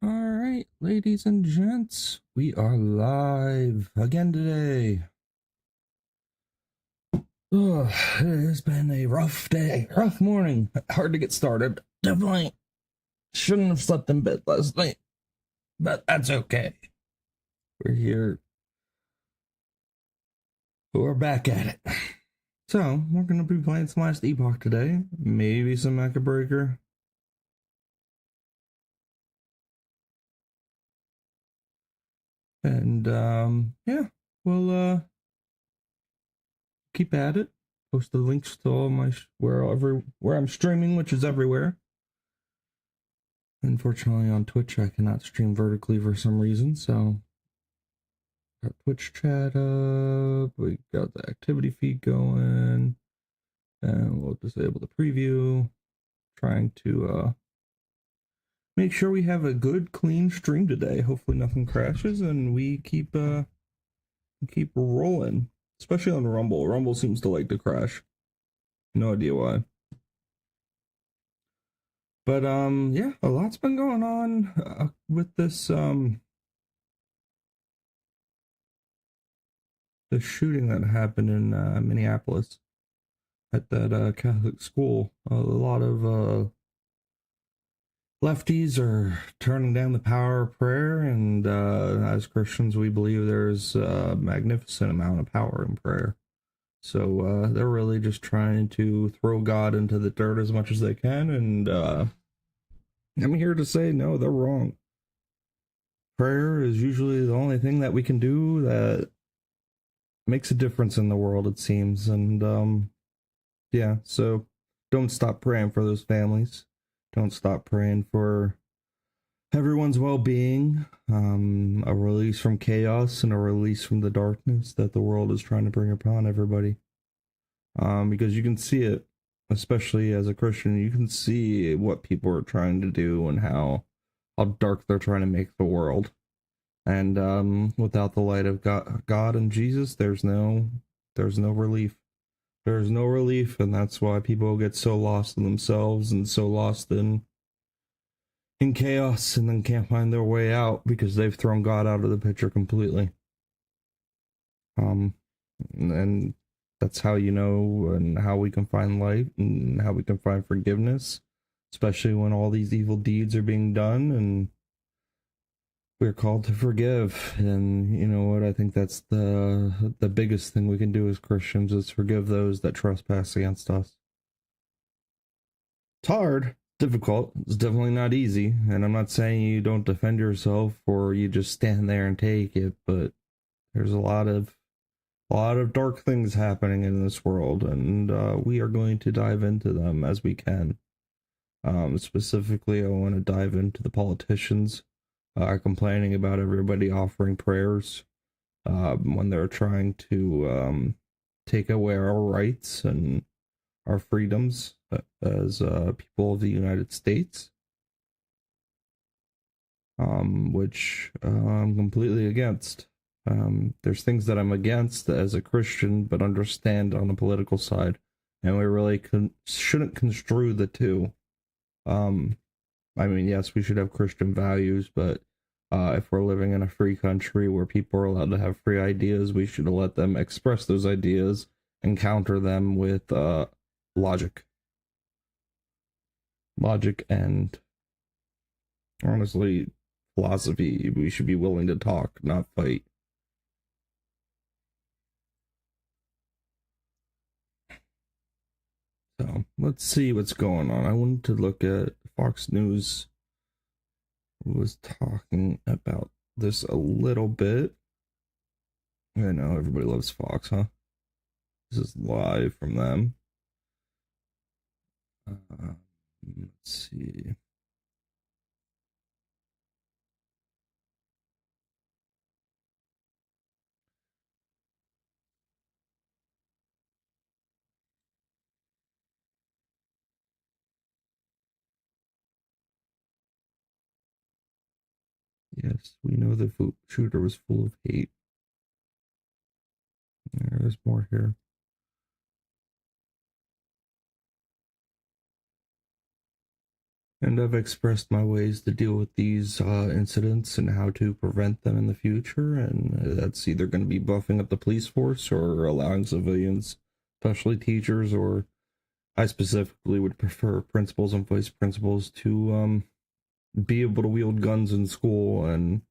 All right, ladies and gents, we are live again today. Ugh, it has been a rough day, rough morning. Hard to get started. Definitely shouldn't have slept in bed last night, but that's okay. We're here. We're back at it. So, we're going to be playing some last Epoch today. Maybe some Mecha Breaker. And, yeah, we'll keep at it. Post the links to all my where I'm streaming, which is everywhere. Unfortunately, on Twitch, I cannot stream vertically for some reason, so got Twitch chat up, we got the activity feed going, and we'll disable the preview, trying to make sure we have a good, clean stream today. Hopefully nothing crashes, and we keep rolling, especially on Rumble. Rumble seems to like to crash. No idea why. But yeah, a lot's been going on with this the shooting that happened in Minneapolis at that Catholic school. A lot of lefties are turning down the power of prayer, and as Christians, we believe there's a magnificent amount of power in prayer. So they're really just trying to throw God into the dirt as much as they can, and I'm here to say no, they're wrong. Prayer is usually the only thing that we can do that makes a difference in the world, it seems, and yeah, so don't stop praying for those families. Don't stop praying for everyone's well-being, a release from chaos and a release from the darkness that the world is trying to bring upon everybody. Because you can see it, especially as a Christian, you can see what people are trying to do and how dark they're trying to make the world. And without the light of God and Jesus, there's no relief. There's no relief, and that's why people get so lost in themselves and so lost in chaos and then can't find their way out because they've thrown God out of the picture completely. Um, and that's how you know and how we can find light and how we can find forgiveness, especially when all these evil deeds are being done and we're called to forgive. And you know what? I think that's the biggest thing we can do as Christians is forgive those that trespass against us. It's hard, difficult. It's definitely not easy. And I'm not saying you don't defend yourself or you just stand there and take it, but there's a lot of dark things happening in this world, and we are going to dive into them as we can. Specifically, I want to dive into the politicians complaining about everybody offering prayers when they're trying to take away our rights and our freedoms as people of the United States, which I'm completely against. There's things that I'm against as a Christian, but understand on the political side, and we really shouldn't construe the two. Um, I mean, yes, we should have Christian values, but if we're living in a free country where people are allowed to have free ideas, we should let them express those ideas and counter them with logic. Logic and honestly, philosophy. We should be willing to talk, not fight. So let's see what's going on. I wanted to look at Fox News was talking about this a little bit. I know everybody loves Fox, huh? This is live from them. Let's see. Yes, we know the shooter was full of hate. There's more here. And I've expressed my ways to deal with these incidents and how to prevent them in the future. And that's either going to be buffing up the police force or allowing civilians, especially teachers, or I specifically would prefer principals and vice principals to be able to wield guns in school and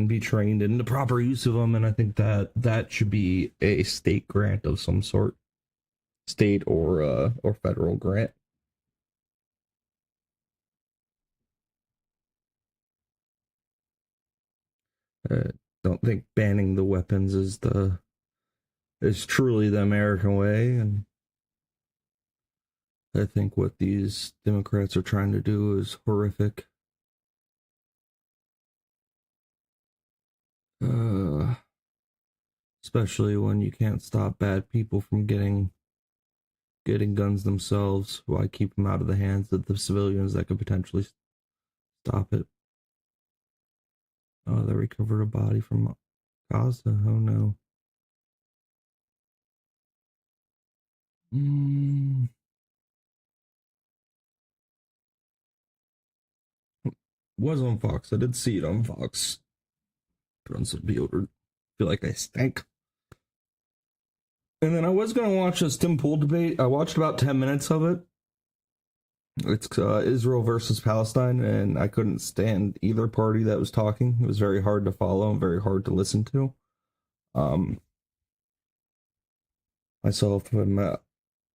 be trained in the proper use of them. And I think that that should be a state grant of some sort, state or federal grant. I don't think banning the weapons is truly the American way, and I think what these Democrats are trying to do is horrific. Uh, Especially when you can't stop bad people from getting guns themselves. Why keep them out of the hands of the civilians that could potentially stop it? Oh, they recovered a body from Gaza. Oh no. Mm, was on Fox. I did see it on Fox. Put on some deodorant. Feel like I stank. And then I was gonna watch this Tim Pool debate. I watched about 10 minutes of it. It's Israel versus Palestine, and I couldn't stand either party that was talking. It was very hard to follow and very hard to listen to. Um, Myself, I'm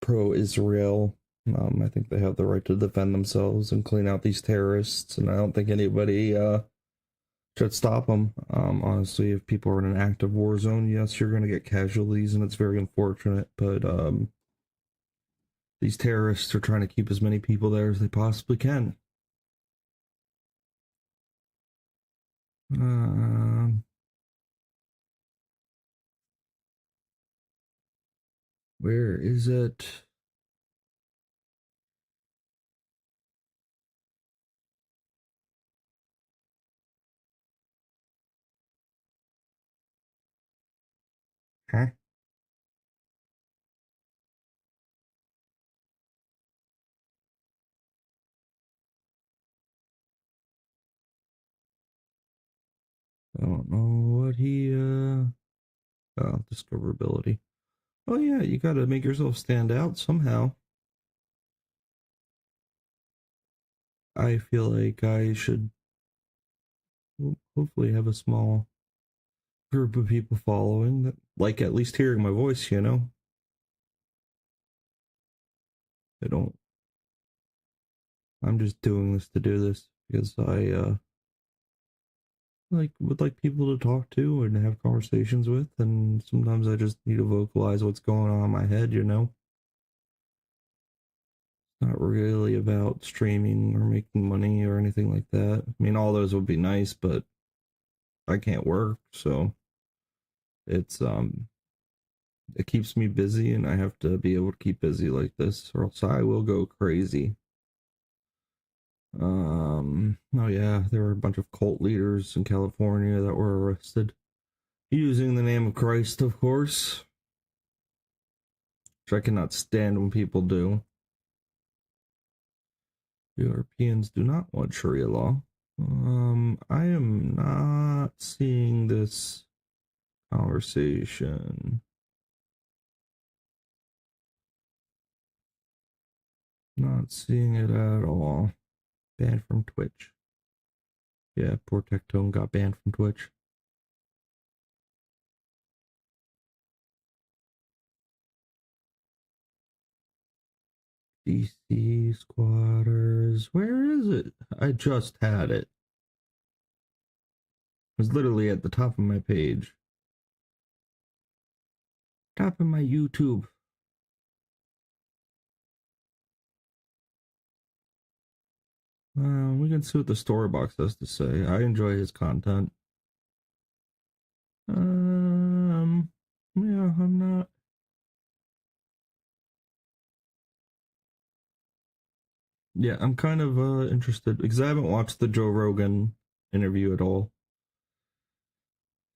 pro-Israel. I think they have the right to defend themselves and clean out these terrorists, and I don't think anybody should stop them. Honestly, if people are in an active war zone, yes, you're going to get casualties, and it's very unfortunate. But these terrorists are trying to keep as many people there as they possibly can. Um, where is it? Huh? I don't know what he oh, discoverability. Oh yeah, you gotta make yourself stand out somehow. I feel like I should hopefully have a small group of people following that like at least hearing my voice, you know? I don't I'm just doing this to do this because I like would like people to talk to and have conversations with, and sometimes I just need to vocalize what's going on in my head, you know? Not really about streaming or making money or anything like that. I mean, all those would be nice, but I can't work, so it's it keeps me busy, and I have to be able to keep busy like this, or else I will go crazy. Oh yeah, there were a bunch of cult leaders in California that were arrested using the name of Christ, of course, which I cannot stand when people do. Europeans do not want Sharia law. I am not seeing this conversation. Not seeing it at all. Banned from Twitch. Yeah, poor Tectone got banned from Twitch. DC Squatters. Where is it? I just had it. It was literally at the top of my page. Top of my YouTube. We can see what the Storybox has to say. I enjoy his content. Yeah, I'm not. Yeah, I'm kind of interested because I haven't watched the Joe Rogan interview at all.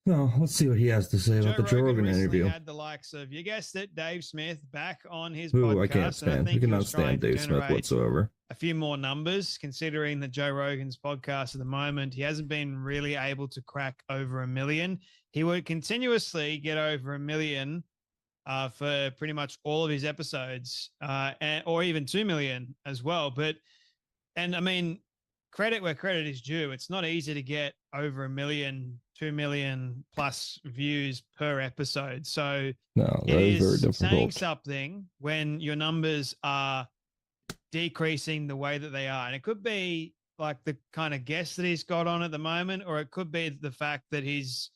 Well, let's see what he has to say Joe about the Joe Rogan Rogan recently interview. had the likes of, you guessed it, Dave Smith back on his Who I can't podcast. And I stand. I think he cannot was trying stand to Dave Smith generate whatsoever. a few more numbers, considering that Joe Rogan's podcast at the moment, he hasn't been really able to crack over 1 million. He would continuously get over 1 million for pretty much all of his episodes, or even 2 million as well. And I mean, credit where credit is due. It's not easy to get over 1 million, 2 million plus views per episode. So No, it that is very is saying difficult. something when your numbers are decreasing the way that they are. And it could be like the kind of guests that he's got on at the moment, or it could be the fact that he's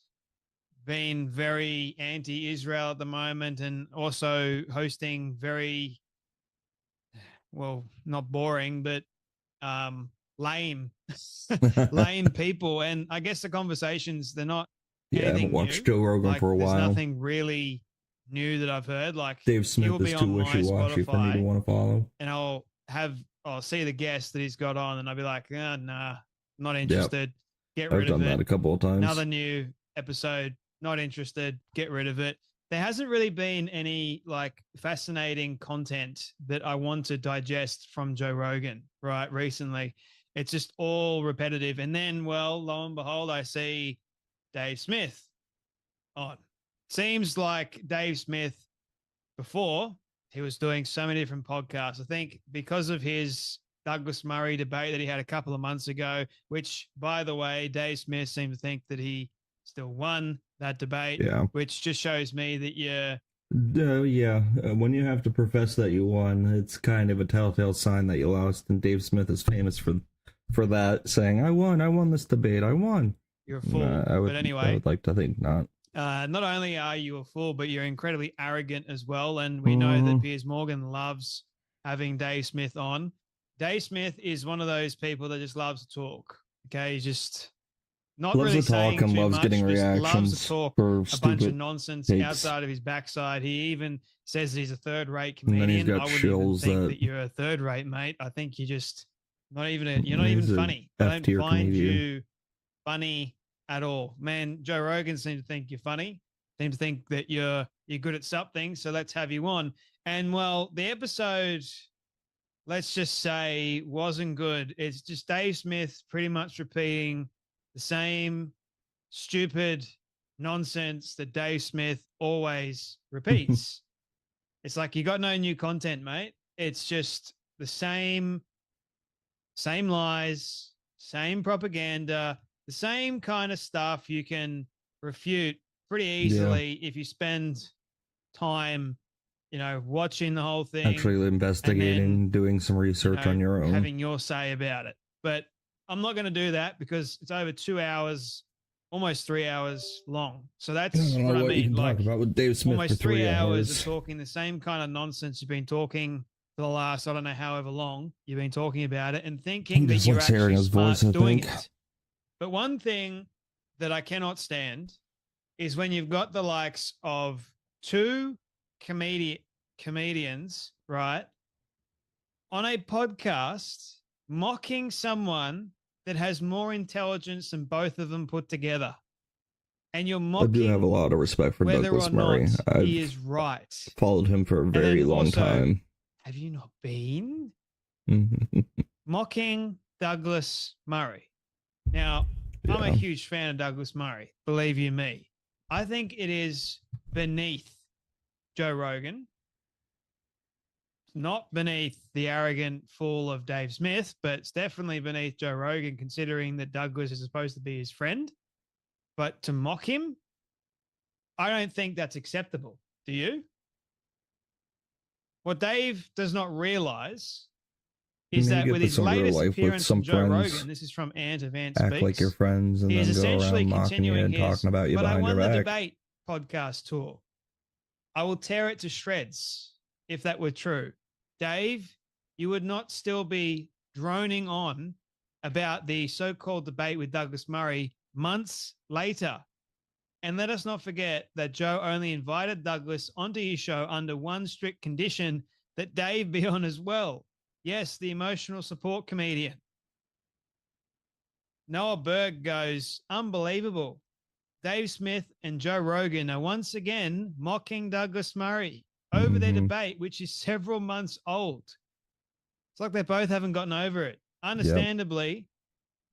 been very anti-Israel at the moment and also hosting very, well, not boring, but lame, lame people. And I guess the conversations, they're not Yeah, I haven't anything watched new. Joe Rogan Like for a there's while. nothing really new that I've heard. Like Dave he Smith will is be too on my wishy-washy for me to Spotify want to follow. and I'll see the guest that he's got on and I'll be like, oh, nah, not Yeah, interested. Get I've rid of done that it. a couple of times. Another new episode, not interested. Get rid of it. There hasn't really been any like fascinating content that I want to digest from Joe Rogan, right? Recently, it's just all repetitive. And then, well, lo and behold, I see Dave Smith on. Seems like Dave Smith before he was doing so many different podcasts. I think because of his Douglas Murray debate that he had a couple of months ago, which, by the way, Dave Smith seemed to think that he still won that debate, Yeah. which just shows me that you're. Yeah, when you have to profess that you won, it's kind of a telltale sign that you lost. And Dave Smith is famous for that, saying, I won this debate, I won." You're a fool. But I anyway, would like to think not. not only are you a fool, but you're incredibly arrogant as well. And we know that Mm-hmm. Piers Morgan loves having Dave Smith on. Dave Smith is one of those people that just loves to talk. Okay, he's just not Loves really to talk saying and too loves much, getting just loves to reactions talk for a bunch of stupid nonsense takes. outside of his backside. He even says that he's a third-rate And then he's comedian. got I wouldn't even shills think that that you're a third-rate, mate. I think you're just you're not even he's a funny. I F don't tier find comedian. you funny at all. Man, Joe Rogan seems to think you're funny. Seems to think that you're good at something, so let's have you on. And well, the episode, let's just say, wasn't good. It's just Dave Smith pretty much repeating the same stupid nonsense that Dave Smith always repeats. It's like you got no new content, mate. It's just the same lies, same propaganda, the same kind of stuff you can refute pretty Yeah. easily if you spend time, watching the whole thing Actually and then, investigating, doing some research on your own. having your say about it. But I'm not going to do that because it's over 2 hours, almost 3 hours long. So that's what I mean. You can like talk about with Dave Smith almost for 3 hours of talking the same kind of nonsense you've been talking for the last, I don't know, however long you've been talking about it and thinking that you're actually smart doing it. But one thing that I cannot stand is when you've got the likes of two comedians, right, on a podcast mocking someone that has more intelligence than both of them put together. And you're mocking. I do have a lot of respect for Douglas Murray. He is right. Followed him for a very long time. Have you not been mocking Douglas Murray? Now, I'm a huge fan of Douglas Murray, believe you me. I think it is beneath Joe Rogan, not beneath the arrogant fool of Dave Smith, but it's definitely beneath Joe Rogan, considering that Douglas is supposed to be his friend. But to mock him, I don't think that's acceptable. Do you? What Dave does not realize is that with his latest appearance on Joe Rogan, this is from Ant of Ant Speaks. Act like your friends and then go around mocking you and talking about you behind your back. But I won the debate podcast tour. I will tear it to shreds if that were true. Dave, you would not still be droning on about the so-called debate with Douglas Murray months later. And let us not forget that Joe only invited Douglas onto his show under one strict condition, that Dave be on as well. Yes, the emotional support comedian. Noah Berg goes, unbelievable. Dave Smith and Joe Rogan are once again mocking Douglas Murray over their debate, which is several months old. It's like they both haven't gotten over it. Understandably,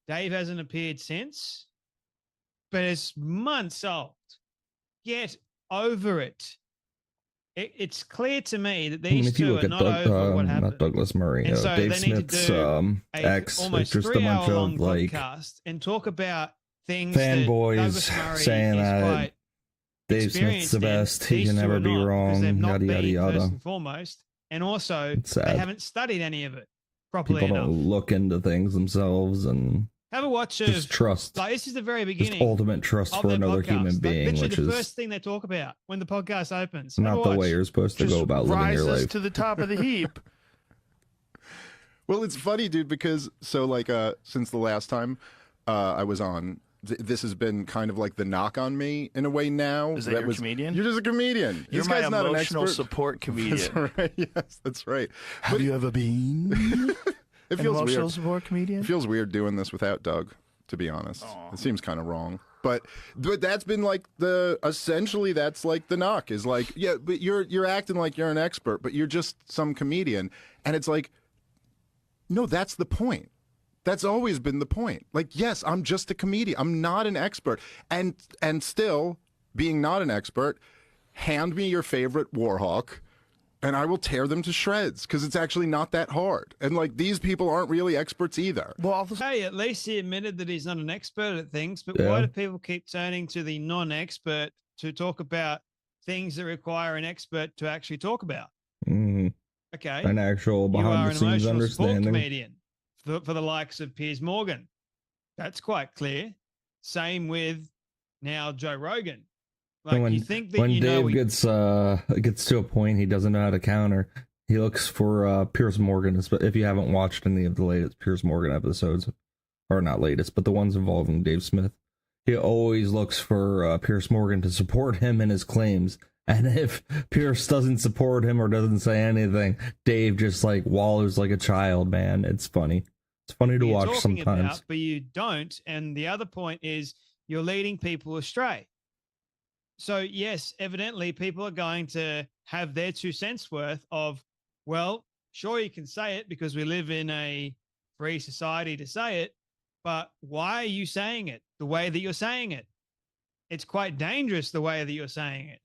Dave hasn't appeared since, but it's months old. Get over it. It's clear to me that these two are not over what happened. Not Douglas Murray, and so Dave they need Smith's to do ex. almost Just a bunch long of like podcast and talk about things fanboys saying that Dave Smith's the best. He can never be wrong. Yada yada yada. First and foremost, and also they haven't studied any of it properly People enough. don't look into things themselves and have a watch of just trust. Like this is the very beginning. Just ultimate trust for another human being, like, which the is first thing they talk about when the podcast opens. Not the way you're supposed to go about living your life. To the top of the heap. Well, it's funny, dude, because since the last time I was on, this has been kind of like the knock on me in a way now. Is that you're a comedian? You're just a comedian. You're this my guy's not an emotional expert. support comedian. That's right. Yes, that's right. Have you ever been it feels emotional weird. Support comedian? It feels weird doing this without Doug, to be honest. Aww. It seems kind of wrong. But that's been like essentially that's like the knock is like, yeah, but you're acting like you're an expert, but you're just some comedian. And it's like, no, that's the point. That's always been the point. Like, yes, I'm just a comedian. I'm not an expert. And still, being not an expert, hand me your favorite Warhawk, and I will tear them to shreds, because it's actually not that hard. And, like, these people aren't really experts either. Well, hey, at least he admitted that he's not an expert at things, but why do people keep turning to the non-expert to talk about things that require an expert to actually talk about? Mm-hmm. Okay. An actual behind-the-scenes understanding. Comedian. For the likes of Piers Morgan. That's quite clear. Same with now Joe Rogan. Like, when, you think that when Dave gets to a point he doesn't know how to counter, he looks for Piers Morgan. If you haven't watched any of the latest Piers Morgan episodes, or not latest, but the ones involving Dave Smith, he always looks for Piers Morgan to support him in his claims. And if Pierce doesn't support him or doesn't say anything, Dave just like wallows like a child, man. It's funny. It's funny to watch sometimes. But you don't. And the other point is you're leading people astray. So, yes, evidently people are going to have their 2 cents worth of, well, sure, you can say it because we live in a free society to say it, but why are you saying it the way that you're saying it? It's quite dangerous the way that you're saying it.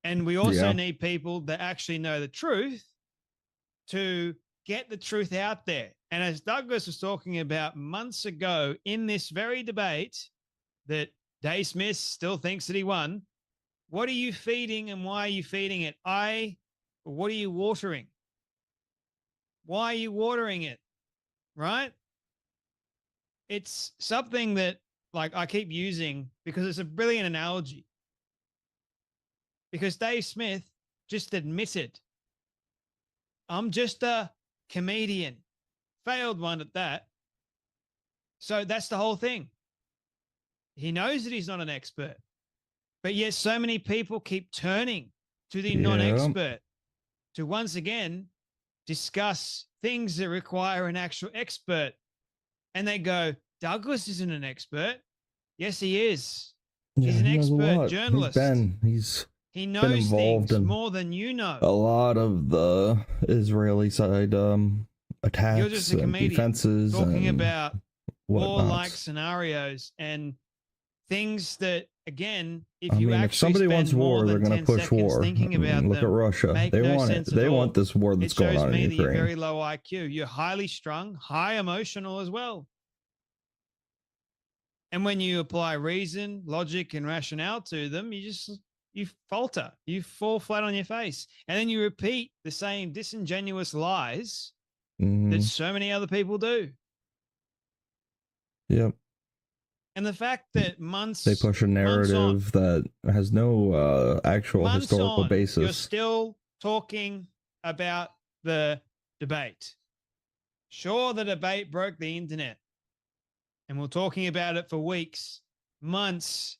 And we also need people that actually know the truth to get the truth out there. And as Douglas was talking about months ago in this very debate that Dave Smith still thinks that he won, what are you feeding and why are you feeding it? What are you watering? Why are you watering it? Right? It's something that like I keep using because it's a brilliant analogy. Because Dave Smith just admitted, I'm just a comedian. Failed one at that. So that's the whole thing. He knows that he's not an expert. But yet so many people keep turning to the non-expert to once again discuss things that require an actual expert. And they go, Douglas isn't an expert. Yes, he is. He's an expert journalist. He knows things more than you know. A lot of the Israeli side attacks. You're just a comedian defenses talking about war-like scenarios and things that, again, if somebody wants war, they're going to push war. Look at Russia. They want it. They want this war that's going on in Ukraine. It shows me that you're very low IQ. You're highly strung, high emotional as well. And when you apply reason, logic, and rationale to them, you falter, you fall flat on your face. And then you repeat the same disingenuous lies that so many other people do. Yep. And the fact that they push a narrative that has no actual historical basis. You're still talking about the debate. Sure, the debate broke the internet. And we're talking about it for weeks, months.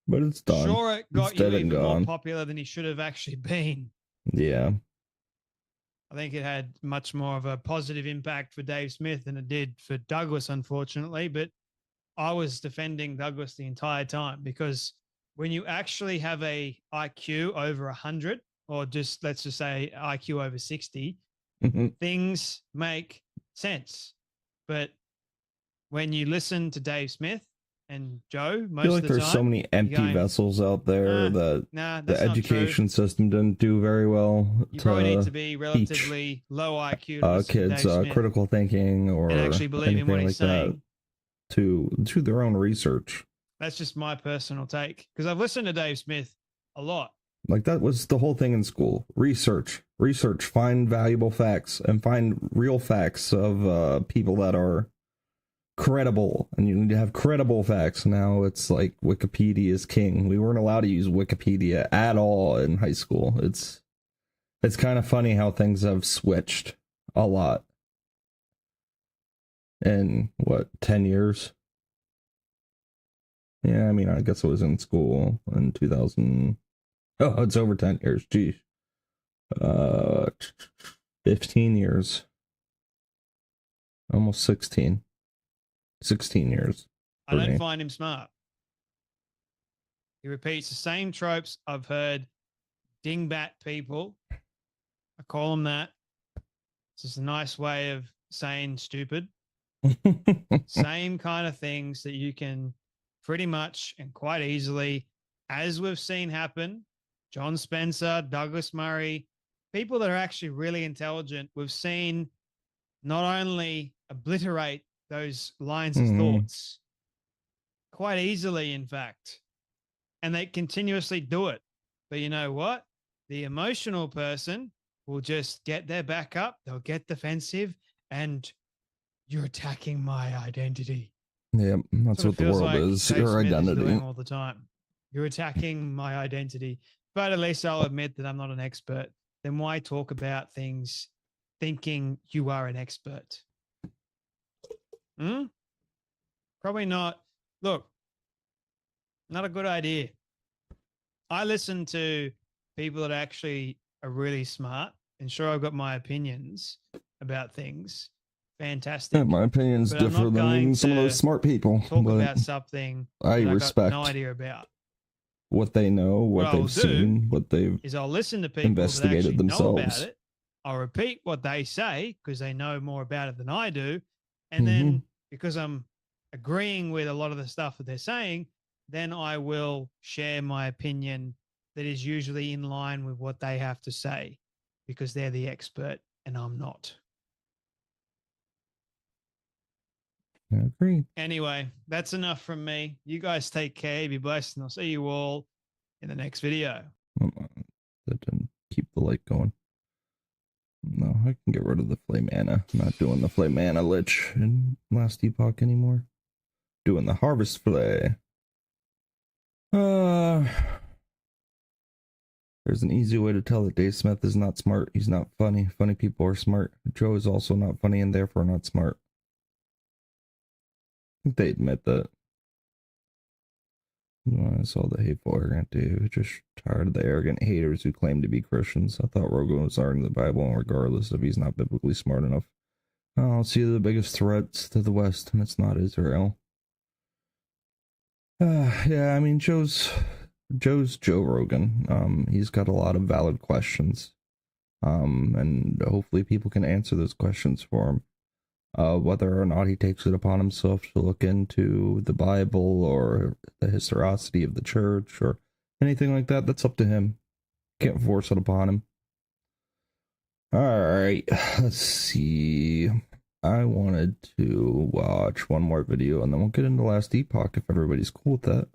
But it's done. Sure, it got you even more popular than he should have actually been. Yeah. I think it had much more of a positive impact for Dave Smith than it did for Douglas, unfortunately. But I was defending Douglas the entire time, because when you actually have a IQ over 100, or just let's just say IQ over 60, things make sense. But when you listen to Dave Smith and Joe, I feel most like of the there's so time, many empty going, vessels out there that nah, the that's not true. education system didn't do very well You probably need to to be teach relatively low IQ to listen to kids Dave Smith critical thinking and or actually believe in what anything he's like that saying. to their own research. That's just my personal take, because I've listened to Dave Smith a lot. Like, that was the whole thing in school. Research, find valuable facts and find real facts of people that are credible, and you need to have credible facts. Now it's like Wikipedia is king. We weren't allowed to use Wikipedia at all in high school. It's kind of funny how things have switched a lot in what, 10 years. Yeah, I mean, I guess I was in school in 2000. Oh, it's over 10 years. Geez. 15 years. Almost 16. 16 years. I don't find him smart. He repeats the same tropes I've heard dingbat people. I call them that. It's just a nice way of saying stupid. Same kind of things that you can pretty much and quite easily, as we've seen happen, John Spencer, Douglas Murray, people that are actually really intelligent, we've seen not only obliterate those lines of thoughts quite easily, in fact, and they continuously do it. But you know what? The emotional person will just get their back up, they'll get defensive, and you're attacking my identity. Yeah, that's what the world like is. Dave Your Smith identity. is doing all the time. You're attacking my identity. But at least I'll admit that I'm not an expert. Then why talk about things thinking you are an expert? Probably not. Look, not a good idea. I listen to people that actually are really smart, and sure, I've got my opinions about things. Fantastic. Yeah, my opinions But I'm differ not than going even some of those to smart people. talk But about something I that I got respect no idea about. what they know, what I'll they've seen, what they've is I'll listen to people investigated that actually know about themselves. it. I'll repeat what they say because they know more about it than I do. And then because I'm agreeing with a lot of the stuff that they're saying, then I will share my opinion that is usually in line with what they have to say, because they're the expert and I'm not. I agree. Anyway, that's enough from me. You guys take care. Be blessed. And I'll see you all in the next video. That didn't keep the light going. No, I can get rid of the flame mana. I'm not doing the flame mana lich in last epoch anymore. Doing the harvest flay. There's an easy way to tell that Dave Smith is not smart. He's not funny. Funny people are smart. Joe is also not funny and therefore not smart. I think they admit that. I saw the hateful, arrogant dude. Just tired of the arrogant haters who claim to be Christians. I thought Rogan was arguing the Bible, and regardless if he's not biblically smart enough. I'll see the biggest threats to the West, and it's not Israel. Yeah, I mean, Joe's Joe Rogan. He's got a lot of valid questions. And hopefully people can answer those questions for him. Whether or not he takes it upon himself to look into the Bible or the historicity of the church or anything like that, that's up to him. Can't force it upon him. Alright, let's see. I wanted to watch one more video and then we'll get into Last Epoch if everybody's cool with that.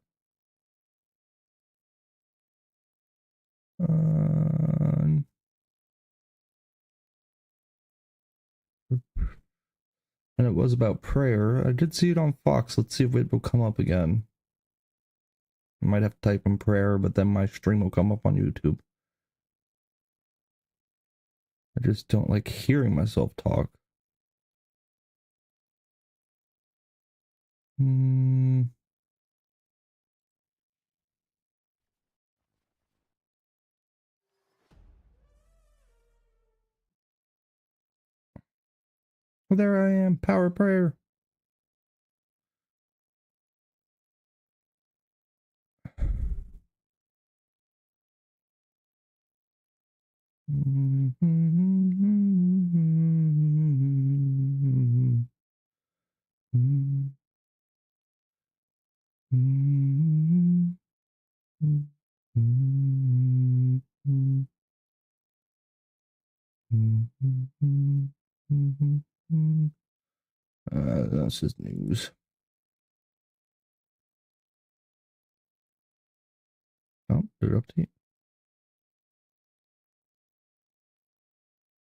And it was about prayer. I did see it on Fox. Let's see if it will come up again. I might have to type in prayer, but then my stream will come up on YouTube. I just don't like hearing myself talk. Well, there I am, power prayer. That's his news. Oh, did it update?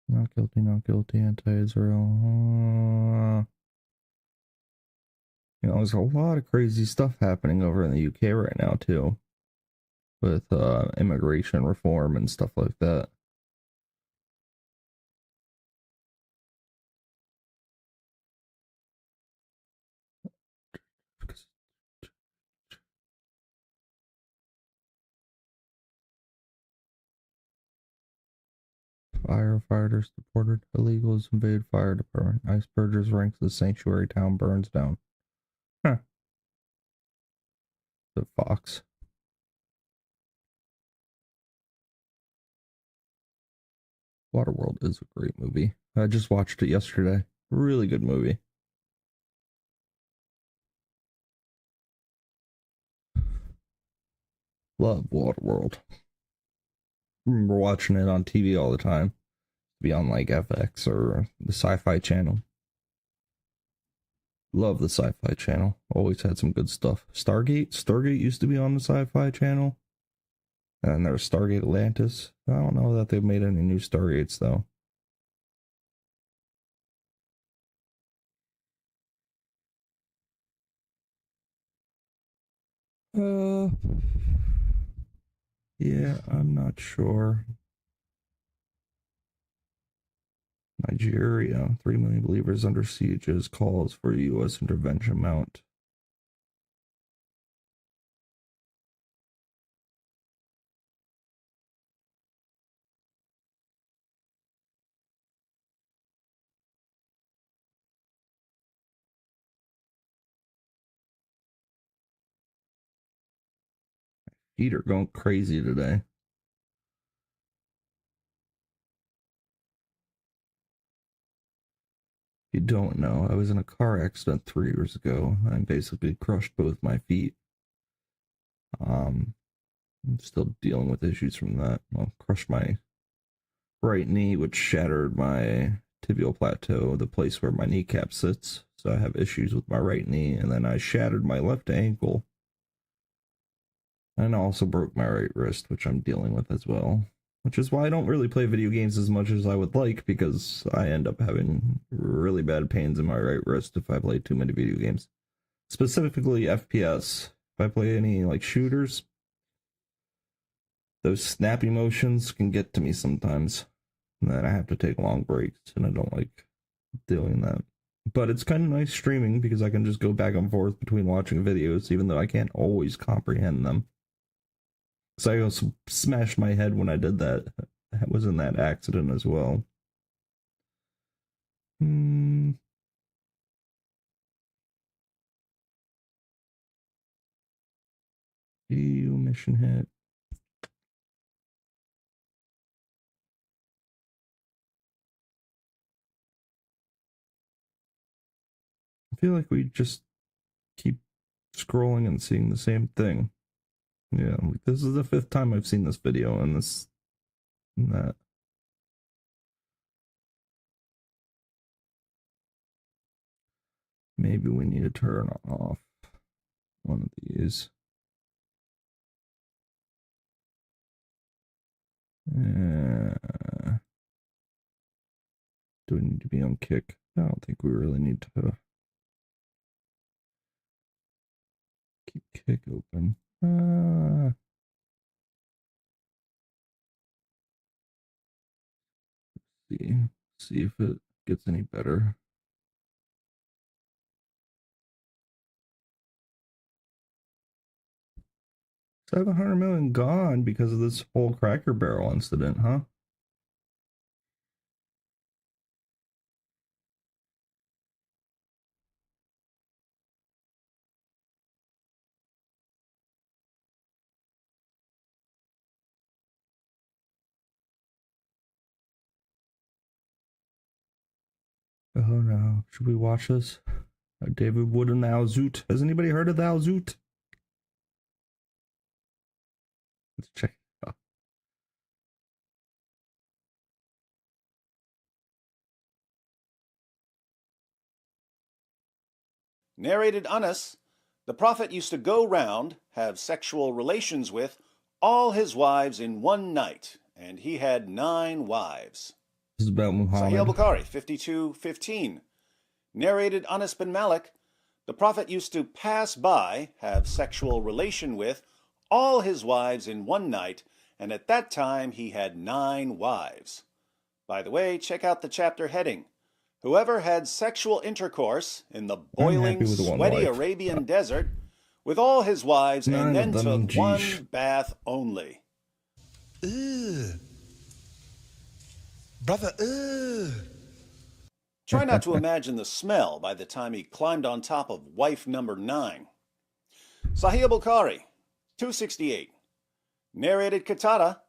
Not guilty, not guilty, anti-Israel. There's a lot of crazy stuff happening over in the UK right now, too, with immigration reform and stuff like that. Firefighters deported. Illegals invade fire department. Ice purgers ranks the sanctuary town burns down. Huh. The Fox. Waterworld is a great movie. I just watched it yesterday. Really good movie. Love Waterworld. Remember watching it on TV all the time. Be on like FX or the Sci-Fi Channel. Love the Sci-Fi Channel. Always had some good stuff. Stargate used to be on the Sci-Fi Channel. And there's Stargate Atlantis. I don't know that they've made any new Stargates though. Yeah, I'm not sure. Nigeria, 3 million believers under siege as calls for U.S. intervention mount. Feet are going crazy today. If you don't know, I was in a car accident 3 years ago. I basically crushed both my feet. I'm still dealing with issues from that. I crushed my right knee, which shattered my tibial plateau, the place where my kneecap sits. So I have issues with my right knee. And then I shattered my left ankle. And I also broke my right wrist, which I'm dealing with as well. Which is why I don't really play video games as much as I would like, because I end up having really bad pains in my right wrist if I play too many video games. Specifically FPS. If I play any like shooters, those snappy motions can get to me sometimes. And then I have to take long breaks, and I don't like doing that. But it's kind of nice streaming because I can just go back and forth between watching videos, even though I can't always comprehend them. So I also smashed my head when I did that. I was in that accident as well. EU mission hit. I feel like we just keep scrolling and seeing the same thing. Yeah, like this is the 5th time I've seen this video and this and that. Maybe we need to turn off one of these. Do we need to be on kick? I don't think we really need to keep kick open. See if it gets any better. 700 million gone because of this whole Cracker Barrel incident, huh? Oh no. Should we watch this? David Wood and Al Zoot. Has anybody heard of Al Zoot? Let's check it out. Narrated Anas, the Prophet used to go round, have sexual relations with all his wives in one night, and he had 9 wives. This is about Muhammad. Sahih al-Bukhari 52:15. Narrated Anas bin Malik, the Prophet used to pass by, have sexual relation with all his wives in one night, and at that time he had 9 wives. By the way, check out the chapter heading. Whoever had sexual intercourse in the boiling, sweaty Arabian desert with all his wives and then took one bath only. Ugh. Brother, ugh. Try not to imagine the smell by the time he climbed on top of wife number 9. Sahih al-Bukhari 268. Narrated Qatada,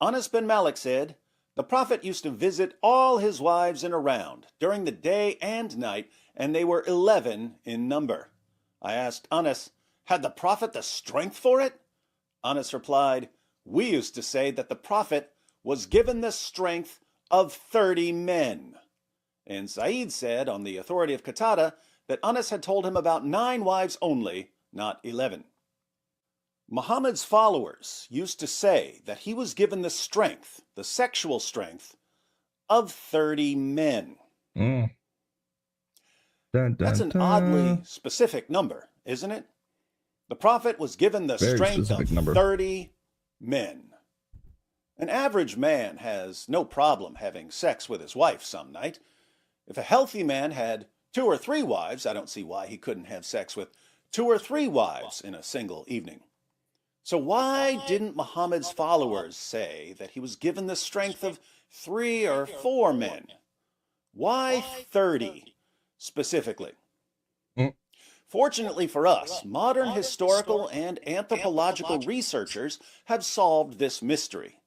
Anas bin Malik said, the Prophet used to visit all his wives in a round during the day and night, and they were 11 in number. I asked Anas, had the Prophet the strength for it? Anas replied, we used to say that the Prophet was given the strength of 30 men. And Sa'id said, on the authority of Qatada, that Anas had told him about 9 wives only, not 11. Muhammad's followers used to say that he was given the strength, the sexual strength, of 30 men. Dun, dun, That's an oddly specific number, isn't it? The Prophet was given the strength of 30 men. An average man has no problem having sex with his wife some night. If a healthy man had 2 or 3 wives, I don't see why he couldn't have sex with 2 or 3 wives in a single evening. So why didn't Muhammad's followers say that he was given the strength of 3 or 4 men? Why 30 specifically? Fortunately for us, modern historical and anthropological researchers have solved this mystery.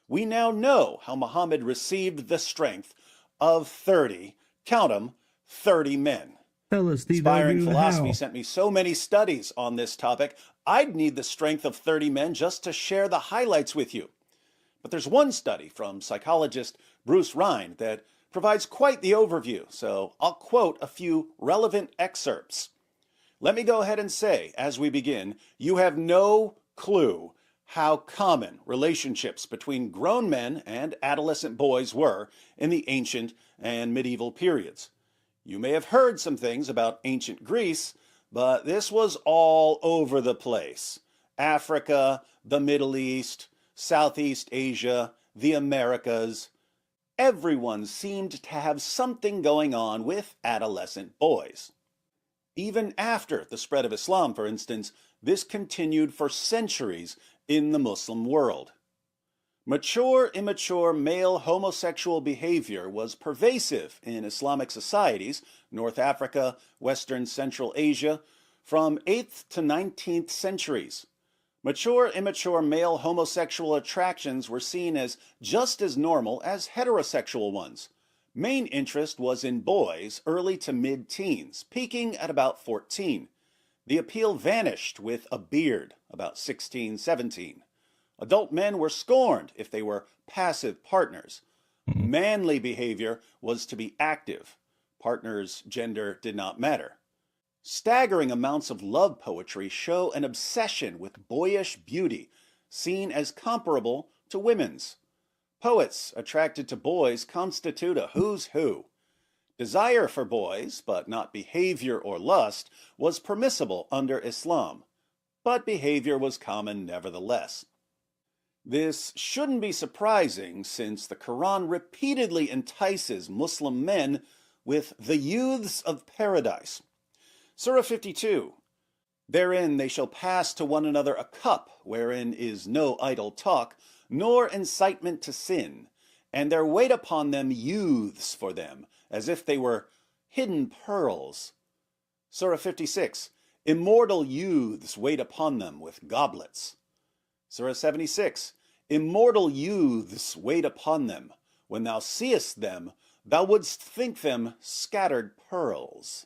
We now know how Muhammad received the strength of 30, count 'em, 30 men. Inspiring Philosophy sent me so many studies on this topic, I'd need the strength of 30 men just to share the highlights with you. But there's one study from psychologist Bruce Rhind that provides quite the overview, so I'll quote a few relevant excerpts. Let me go ahead and say, as we begin, you have no clue how common relationships between grown men and adolescent boys were in the ancient and medieval periods. You may have heard some things about ancient Greece, but this was all over the place. Africa, the Middle East, Southeast Asia, the Americas. Everyone seemed to have something going on with adolescent boys. Even after the spread of Islam, for instance, this continued for centuries in the Muslim world. Mature, immature male homosexual behavior was pervasive in Islamic societies, North Africa, Western Central Asia, from 8th to 19th centuries. Mature, immature male homosexual attractions were seen as just as normal as heterosexual ones. Main interest was in boys early to mid-teens, peaking at about 14. The appeal vanished with a beard, about 16, 17. Adult men were scorned if they were passive partners. Manly behavior was to be active. Partners' gender did not matter. Staggering amounts of love poetry show an obsession with boyish beauty, seen as comparable to women's. Poets attracted to boys constitute a who's who. Desire for boys, but not behavior or lust, was permissible under Islam, but behavior was common nevertheless. This shouldn't be surprising since the Quran repeatedly entices Muslim men with the youths of paradise. Surah 52, therein they shall pass to one another a cup wherein is no idle talk, nor incitement to sin, and there wait upon them youths for them, as if they were hidden pearls. Surah 56, immortal youths wait upon them with goblets. Surah 76, immortal youths wait upon them. When thou seest them, thou wouldst think them scattered pearls.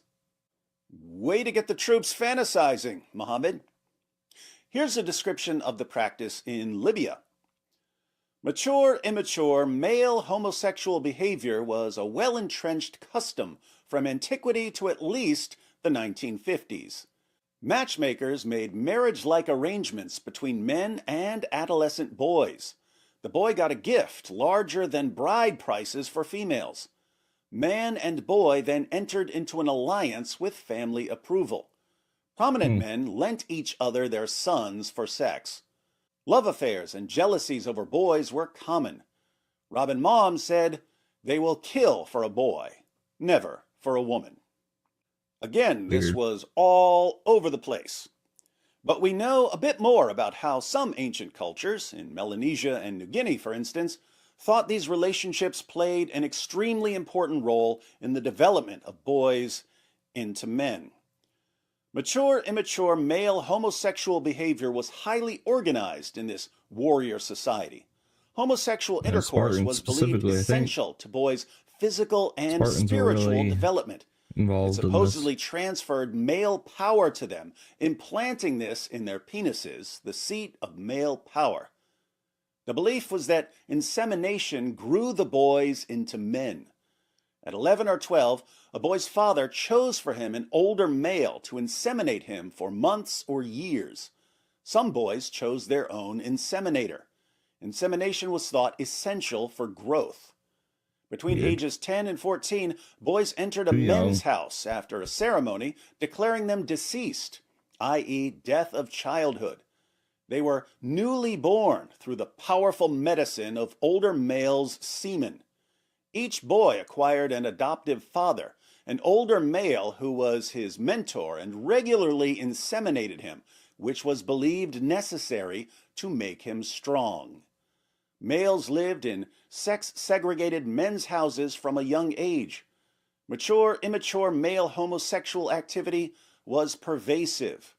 Way to get the troops fantasizing, Muhammad. Here's a description of the practice in Libya. Mature, immature, male homosexual behavior was a well-entrenched custom from antiquity to at least the 1950s. Matchmakers made marriage-like arrangements between men and adolescent boys. The boy got a gift larger than bride prices for females. Man and boy then entered into an alliance with family approval. Prominent men lent each other their sons for sex. Love affairs and jealousies over boys were common. Robin Mom said, "They will kill for a boy, never for a woman." Again, this was all over the place. But we know a bit more about how some ancient cultures, in Melanesia and New Guinea for instance, thought these relationships played an extremely important role in the development of boys into men. Mature, immature male homosexual behavior was highly organized in this warrior society. Homosexual intercourse was believed essential to boys' physical and spiritual development. It supposedly transferred male power to them, implanting this in their penises, the seat of male power. The belief was that insemination grew the boys into men. At 11 or 12, a boy's father chose for him an older male to inseminate him for months or years. Some boys chose their own inseminator. Insemination was thought essential for growth. Between ages 10 and 14, boys entered a men's house after a ceremony declaring them deceased, i.e., death of childhood. They were newly born through the powerful medicine of older males' semen. Each boy acquired an adoptive father, an older male who was his mentor and regularly inseminated him, which was believed necessary to make him strong. Males lived in sex-segregated men's houses from a young age. Mature, immature male homosexual activity was pervasive.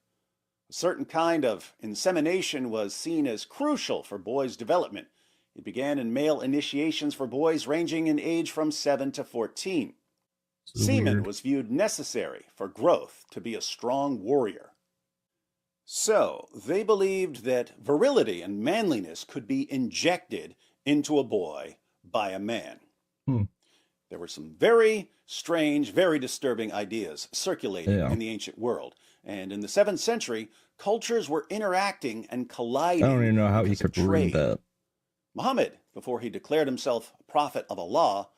A certain kind of insemination was seen as crucial for boys' development. It began in male initiations for boys ranging in age from 7 to 14. Semen was viewed necessary for growth to be a strong warrior. So, they believed that virility and manliness could be injected into a boy by a man. There were some very strange, very disturbing ideas circulating in the ancient world. And in the 7th century, cultures were interacting and colliding. I don't even know how you could read that. Muhammad, before he declared himself a prophet of Allah,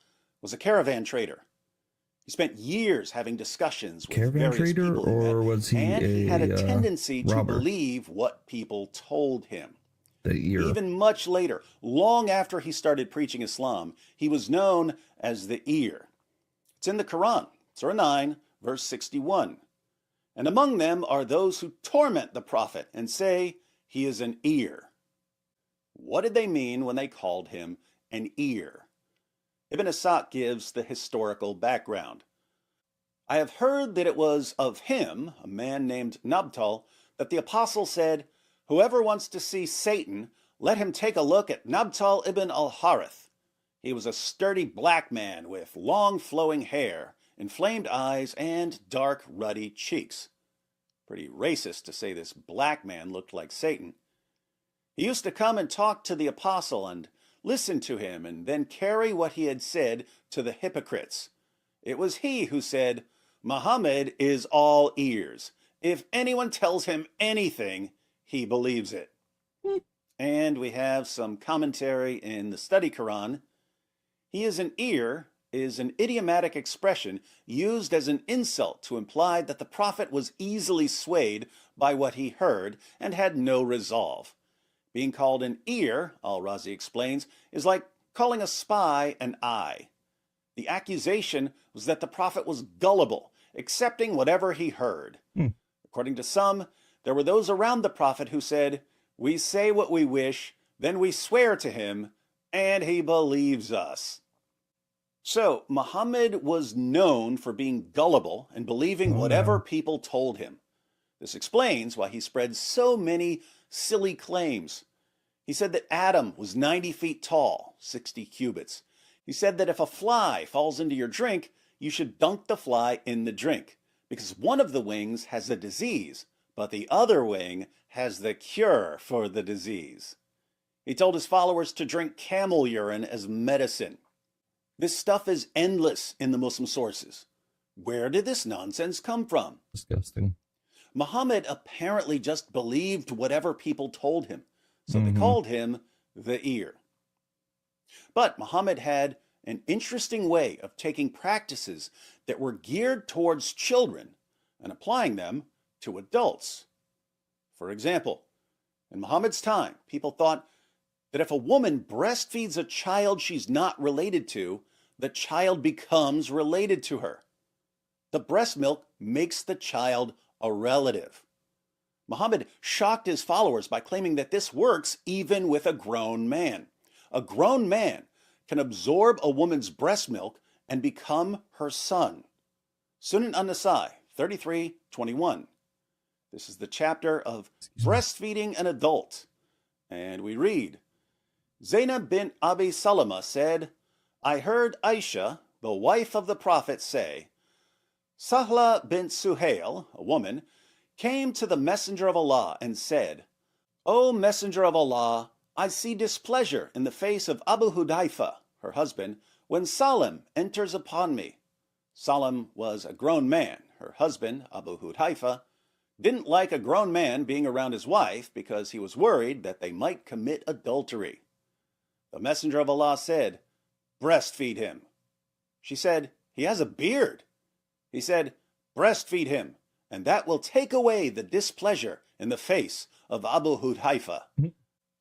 was a caravan trader. He spent years having discussions with Caravan various trader, people or was he and he had a tendency to robber? believe what people told him. The ear. Even much later, long after he started preaching Islam, he was known as the ear. It's in the Quran, Surah 9, verse 61. And among them are those who torment the prophet and say he is an ear. What did they mean when they called him an ear? Ibn Ishaq gives the historical background. I have heard that it was of him, a man named Nabtal, that the apostle said, "Whoever wants to see Satan, let him take a look at Nabtal ibn al-Harith. He was a sturdy black man with long flowing hair, inflamed eyes, and dark ruddy cheeks." Pretty racist to say this black man looked like Satan. He used to come and talk to the apostle and listen to him and then carry what he had said to the hypocrites. It was he who said, "Muhammad is all ears. If anyone tells him anything, he believes it." And we have some commentary in the Study Quran. He is an ear is an idiomatic expression used as an insult to imply that the prophet was easily swayed by what he heard and had no resolve. Being called an ear, Al-Razi explains, is like calling a spy an eye. The accusation was that the prophet was gullible, accepting whatever he heard. According to some, there were those around the prophet who said, "We say what we wish, then we swear to him, and he believes us." So, Muhammad was known for being gullible and believing whatever people told him. This explains why he spread so many silly claims. He said that Adam was 90 feet tall, 60 cubits. He said that if a fly falls into your drink, you should dunk the fly in the drink, because one of the wings has the disease, but the other wing has the cure for the disease. He told his followers to drink camel urine as medicine. This stuff is endless in the Muslim sources. Where did this nonsense come from? Disgusting. Muhammad apparently just believed whatever people told him, so they called him the ear. But Muhammad had an interesting way of taking practices that were geared towards children and applying them to adults. For example, in Muhammad's time, people thought that if a woman breastfeeds a child she's not related to, the child becomes related to her. The breast milk makes the child a relative. Muhammad shocked his followers by claiming that this works even with a grown man. A grown man can absorb a woman's breast milk and become her son. Sunan an-Nasai 33:21. This is the chapter of breastfeeding an adult. And we read, Zainab bint Abi Salama said, I heard Aisha, the wife of the Prophet, say, Sahla bint Suhail, a woman, came to the Messenger of Allah and said, O Messenger of Allah, I see displeasure in the face of Abu Hudayfa, her husband, when Salim enters upon me. Salim was a grown man. Her husband, Abu Hudayfa, didn't like a grown man being around his wife because he was worried that they might commit adultery. The Messenger of Allah said, breastfeed him. She said, he has a beard. He said, breastfeed him, and that will take away the displeasure in the face of Abu Hudayfa.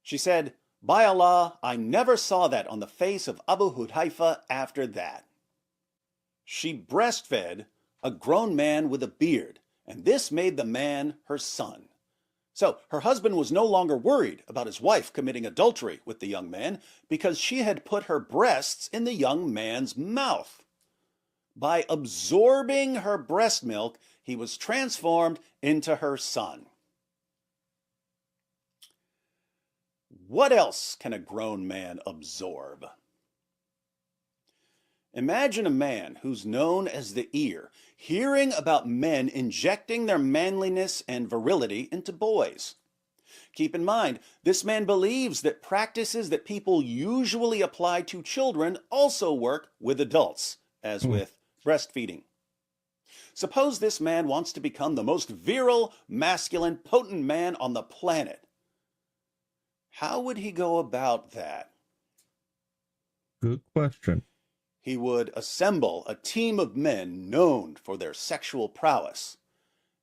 She said, by Allah, I never saw that on the face of Abu Hudayfa after that. She breastfed a grown man with a beard, and this made the man her son. So her husband was no longer worried about his wife committing adultery with the young man because she had put her breasts in the young man's mouth. By absorbing her breast milk, he was transformed into her son. What else can a grown man absorb? Imagine a man who's known as the ear, hearing about men injecting their manliness and virility into boys. Keep in mind, this man believes that practices that people usually apply to children also work with adults, as with breastfeeding. Suppose this man wants to become the most virile, masculine, potent man on the planet. How would he go about that? Good question. He would assemble a team of men known for their sexual prowess.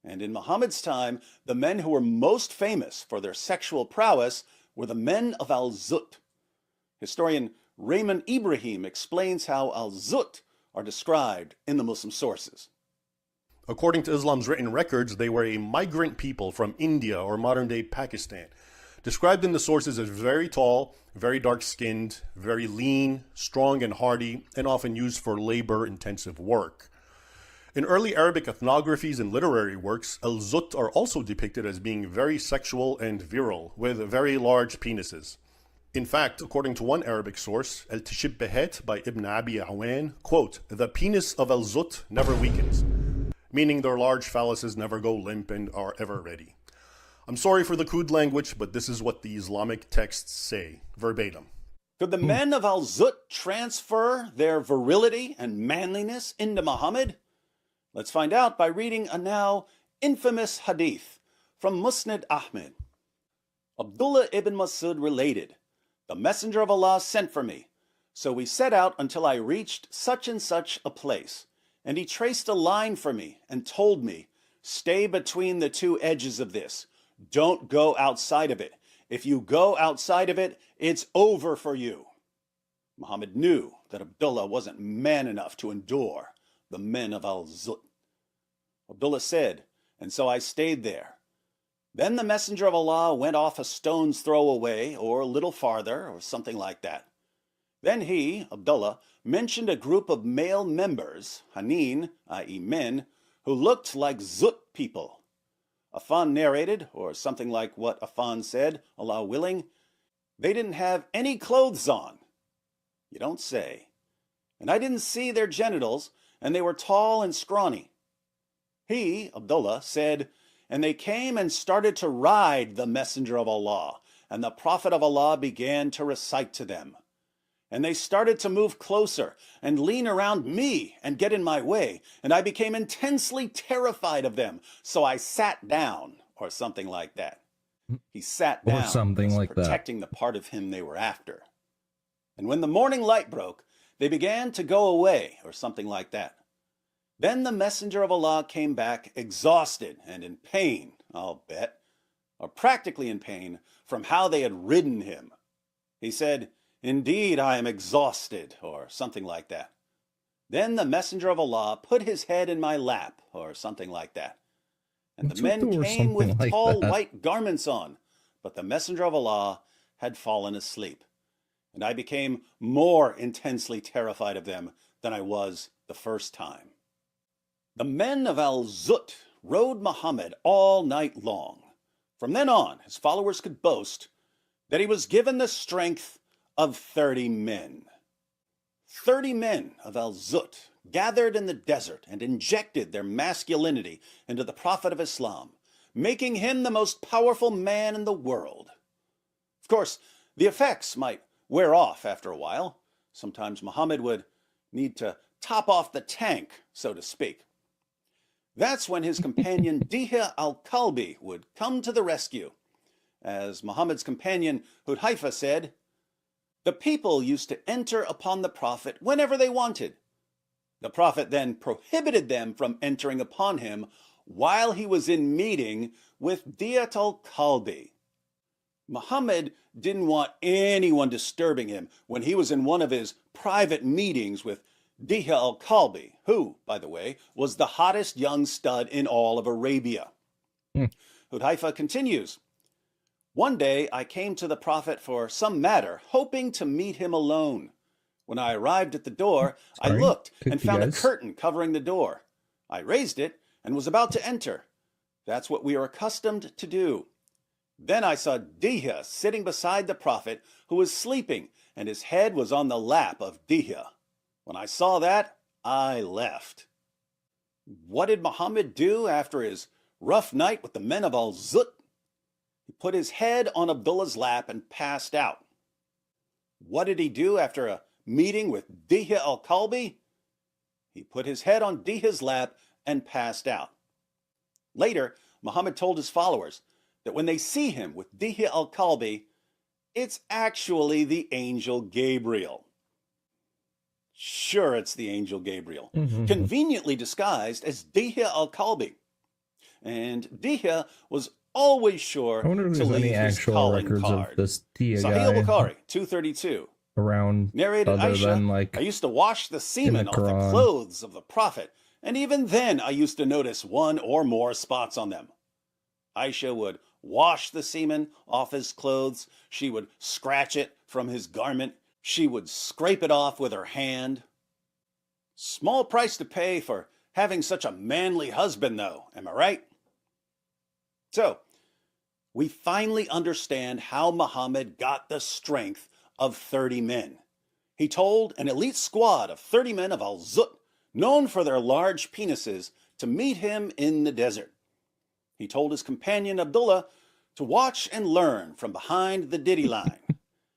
And in Muhammad's time, the men who were most famous for their sexual prowess were the men of Al-Zut. Historian Raymond Ibrahim explains how Al-Zut are described in the Muslim sources. According to Islam's written records, they were a migrant people from India or modern-day Pakistan, described in the sources as very tall, very dark-skinned, very lean, strong and hardy, and often used for labor-intensive work. In early Arabic ethnographies and literary works, Al-Zut are also depicted as being very sexual and virile, with very large penises. In fact, according to one Arabic source, Al-Tashibbahat by Ibn Abi Awan, quote, the penis of Al-Zut never weakens, meaning their large phalluses never go limp and are ever ready. I'm sorry for the crude language, but this is what the Islamic texts say, verbatim. Could the men of Al-Zut transfer their virility and manliness into Muhammad? Let's find out by reading a now infamous hadith from Musnad Ahmed. Abdullah ibn Masud related, the Messenger of Allah sent for me, so we set out until I reached such and such a place, and he traced a line for me and told me, stay between the two edges of this. Don't go outside of it. If you go outside of it, it's over for you. Muhammad knew that Abdullah wasn't man enough to endure the men of Al-Zut. Abdullah said, and so I stayed there. Then the Messenger of Allah went off a stone's throw away, or a little farther, or something like that. Then he, Abdullah, mentioned a group of male members, Hanin, i.e. men, who looked like Zut people. Affan narrated, or something like what Affan said, Allah willing, they didn't have any clothes on. You don't say. and I didn't see their genitals, and they were tall and scrawny. He, Abdullah, said, and they came and started to ride the messenger of Allah, and the prophet of Allah began to recite to them. And they started to move closer and lean around me and get in my way, and I became intensely terrified of them, so I sat down, or something like that. He sat down, or something like protecting the part of him they were after. And when the morning light broke, they began to go away, or something like that. Then the messenger of Allah came back exhausted and in pain, I'll bet, or practically in pain, from how they had ridden him. He said, "Indeed, I am exhausted," or something like that. Then the messenger of Allah put his head in my lap, or something like that. And the men came with tall white garments on, but the messenger of Allah had fallen asleep. And I became more intensely terrified of them than I was the first time. The men of Al-Zut rode Muhammad all night long. From then on, his followers could boast that he was given the strength of 30 men. 30 men of Al-Zut gathered in the desert and injected their masculinity into the Prophet of Islam, making him the most powerful man in the world. Of course, the effects might wear off after a while. Sometimes Muhammad would need to top off the tank, so to speak. That's when his companion Dihya al-Kalbi would come to the rescue. As Muhammad's companion Hudhaifa said, the people used to enter upon the Prophet whenever they wanted. The Prophet then prohibited them from entering upon him while he was in meeting with Dihya al-Kalbi. Muhammad didn't want anyone disturbing him when he was in one of his private meetings with Dihya al-Kalbi, who, by the way, was the hottest young stud in all of Arabia. Hudhaifa continues, "One day I came to the Prophet for some matter, hoping to meet him alone. When I arrived at the door, I looked and found a curtain covering the door. I raised it and was about to enter. That's what we are accustomed to do. Then I saw Dihya sitting beside the Prophet, who was sleeping, and his head was on the lap of Dihya. When I saw that, I left." What did Muhammad do after his rough night with the men of Al-Zut? He put his head on Abdullah's lap and passed out. What did he do after a meeting with Dihya al-Kalbi? He put his head on Dihya's lap and passed out. Later, Muhammad told his followers that when they see him with Dihya al-Kalbi, it's actually the angel Gabriel. Sure, it's the angel Gabriel, conveniently disguised as Dihya al-Kalbi. And Dihya was always sure I wonder if to there's leave any his actual calling records card. of this Dihya Sahih guy Bukhari, 232. around, Narrated other Aisha, than like I used to wash the semen off the Quran. clothes of the Prophet, and even then I used to notice one or more spots on them. Aisha would wash the semen off his clothes. She would scratch it from his garment. She would scrape it off with her hand. Small price to pay for having such a manly husband, though, am I right? So, we finally understand how Muhammad got the strength of 30 men. He told an elite squad of 30 men of Al-Zut, known for their large penises, to meet him in the desert. He told his companion Abdullah to watch and learn from behind the Diddy line.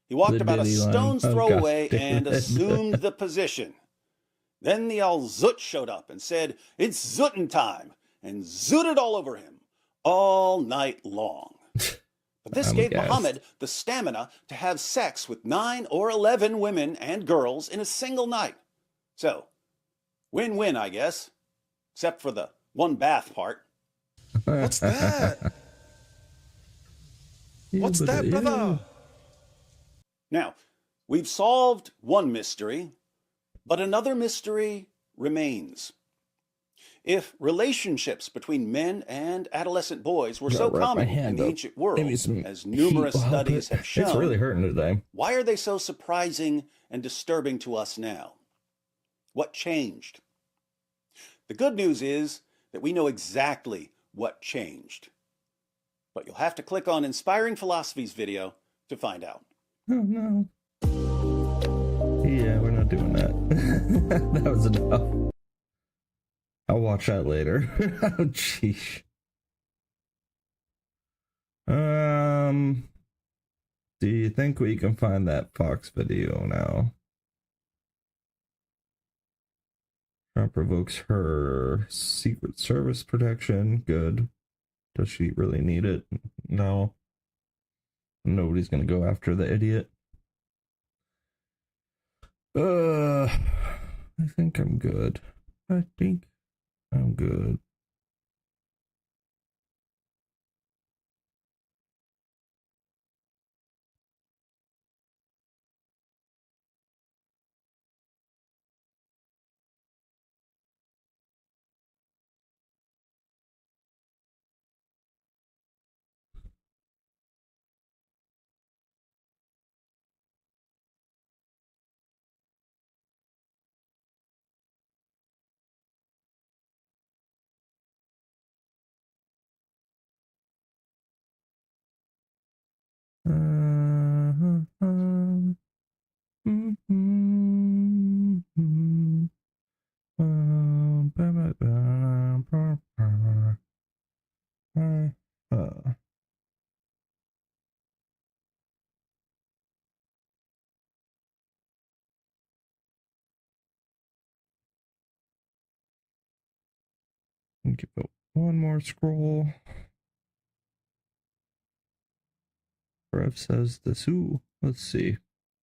He walked about a stone's throw away and assumed the position. Then the Al-Zut showed up and said, "It's Zutin time," and zooted all over him all night long. But this gave Muhammad the stamina to have sex with 9 or 11 women and girls in a single night. So, win-win, I guess, except for the one bath part. What's that? What's that, brother? Now, we've solved one mystery, but another mystery remains. If relationships between men and adolescent boys were so common in the ancient world, as numerous studies have shown, it's really hurting today. Why are they so surprising and disturbing to us now? What changed? The good news is that we know exactly what changed. But you'll have to click on Inspiring Philosophy's video to find out. Oh no. Yeah, we're not not doing that. That was enough. I'll watch that later. Oh, jeez. Do you think we can find that Fox video now? Trump revokes her Secret Service protection. Good. Does she really need it? No. Nobody's gonna go after the idiot. I think I'm good. I think I'm good. Give it one more scroll. Rev says this. Ooh, let's see.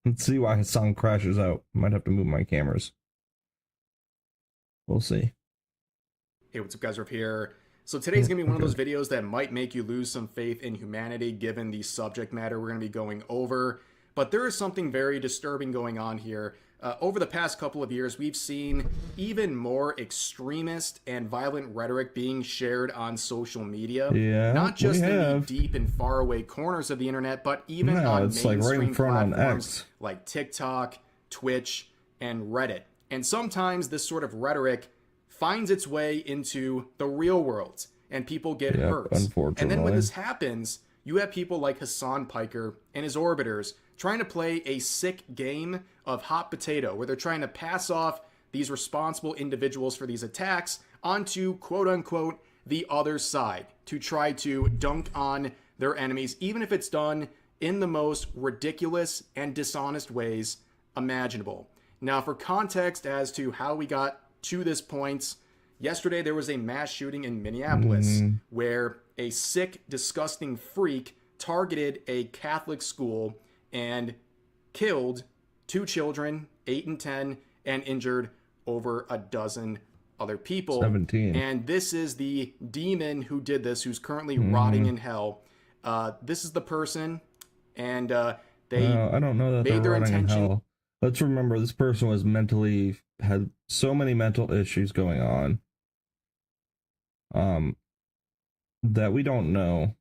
Let's see why his song crashes out. Might have to move my cameras. We'll see. Hey, what's up, guys? Rev here. So today's going to be one of those videos that might make you lose some faith in humanity given the subject matter we're going to be going over. But there is something very disturbing going on here. Over the past couple of years, we've seen even more extremist and violent rhetoric being shared on social media. Yeah, not just in the deep and faraway corners of the internet, but even on it's mainstream like right in front platforms on X. like TikTok, Twitch, and Reddit. And sometimes this sort of rhetoric finds its way into the real world, and people get hurt. Unfortunately. And then when this happens, you have people like Hassan Piker and his orbiters trying to play a sick game of hot potato, where they're trying to pass off these responsible individuals for these attacks onto, quote unquote, the other side, to try to dunk on their enemies, even if it's done in the most ridiculous and dishonest ways imaginable. Now, for context as to how we got to this point, yesterday there was a mass shooting in Minneapolis where a sick, disgusting freak targeted a Catholic school and killed 2 children, 8 and 10, and injured over a dozen other people. 17. And this is the demon who did this, who's currently rotting in hell. This is the person, and they I don't know that made they're their running in intention. hell. Let's remember this person was had so many mental issues going on. That we don't know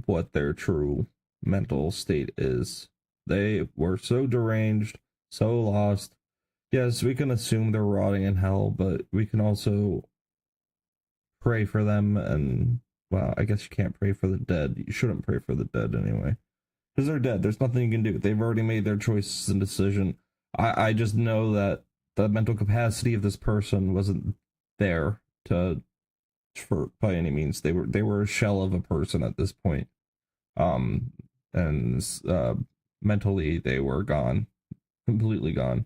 what their true mental state is. They were so deranged, so lost. Yes, we can assume they're rotting in hell, but we can also pray for them. And, well, I guess you can't pray for the dead. You shouldn't pray for the dead anyway, because they're dead. There's nothing you can do. They've already made their choices and decision. I just know that the mental capacity of this person wasn't there by any means. They were a shell of a person at this point. And mentally they were gone, completely gone.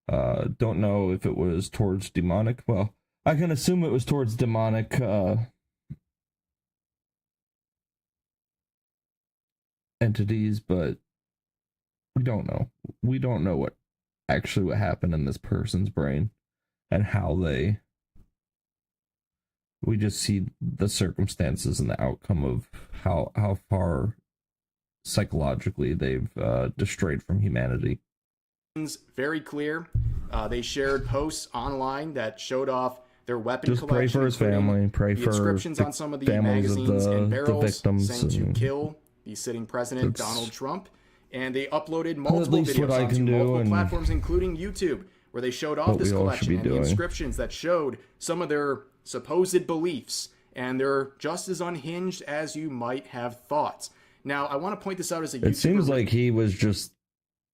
Don't know if it was towards demonic. Well, I can assume it was towards demonic entities, but we don't know. We don't know what happened in this person's brain and how we just see the circumstances and the outcome of how far psychologically they've destroyed from humanity. Very clear. They shared posts online that showed off their weapon just collection. Pray for his family. Pray the for inscriptions the on some of the families of magazines and the barrels victims saying to kill the sitting president Donald Trump. And they uploaded multiple videos onto multiple platforms, including YouTube, where they showed off this collection and the inscriptions that showed some of their supposed beliefs. And they're just as unhinged as you might have thought. Now, I want to point this out as a YouTuber. It seems like he was just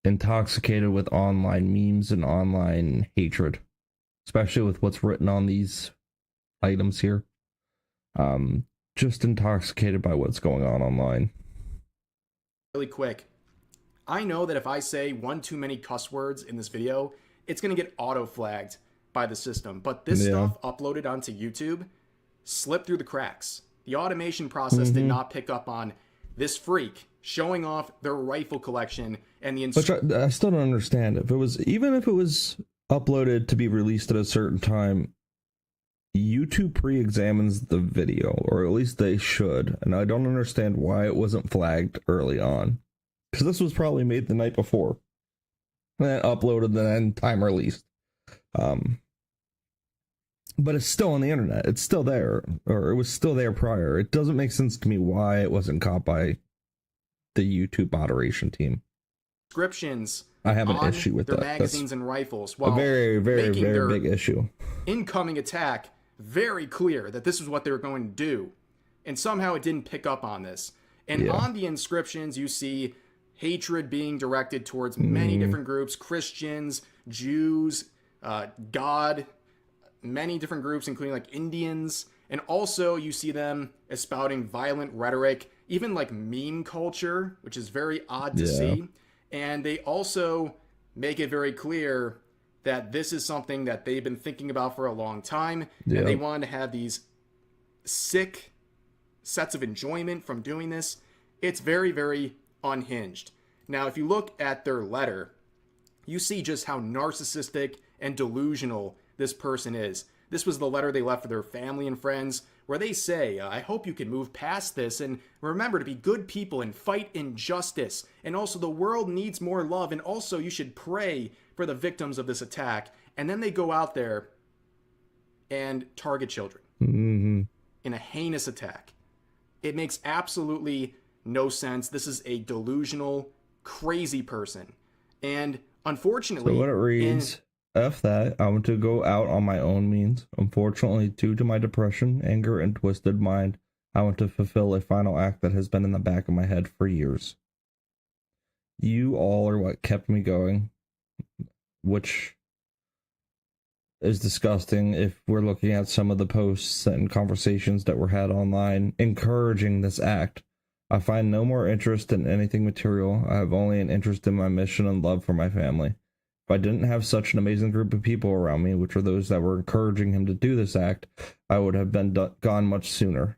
intoxicated with online memes and online hatred, especially with what's written on these items here. Just intoxicated by what's going on online. Really quick, I know that if I say one too many cuss words in this video, it's going to get auto-flagged by the system. But this stuff uploaded onto YouTube slipped through the cracks. The automation process did not pick up on this freak showing off their rifle collection and the... Which I still don't understand. Even if it was uploaded to be released at a certain time, YouTube pre-examines the video, or at least they should, and I don't understand why it wasn't flagged early on, because this was probably made the night before, and then uploaded and then time released. But it's still on the internet. It's still there, or it was still there prior. It doesn't make sense to me why it wasn't caught by the YouTube moderation team. Descriptions. I have an issue with their that. magazines and rifles. While a very, very, very big issue. Incoming attack very clear that this is what they were going to do, and somehow it didn't pick up on this. And on the inscriptions, you see hatred being directed towards many different groups: Christians, Jews, God, many different groups, including like Indians. And also you see them espouting violent rhetoric, even like meme culture, which is very odd to see. And they also make it very clear that this is something that they've been thinking about for a long time. And they wanted to have these sick sets of enjoyment from doing this. It's very, very unhinged. Now, if you look at their letter, you see just how narcissistic and delusional this person is. This was the letter they left for their family and friends, where they say, I hope you can move past this and remember to be good people and fight injustice. And also the world needs more love. And also you should pray for the victims of this attack. And then they go out there and target children in a heinous attack. It makes absolutely no sense. This is a delusional, crazy person. And unfortunately... So what it reads... F that, I want to go out on my own means. Unfortunately, due to my depression, anger, and twisted mind, I want to fulfill a final act that has been in the back of my head for years. You all are what kept me going, which is disgusting if we're looking at some of the posts and conversations that were had online encouraging this act. I find no more interest in anything material. I have only an interest in my mission and love for my family. If I didn't have such an amazing group of people around me, which are those that were encouraging him to do this act, I would have been gone much sooner.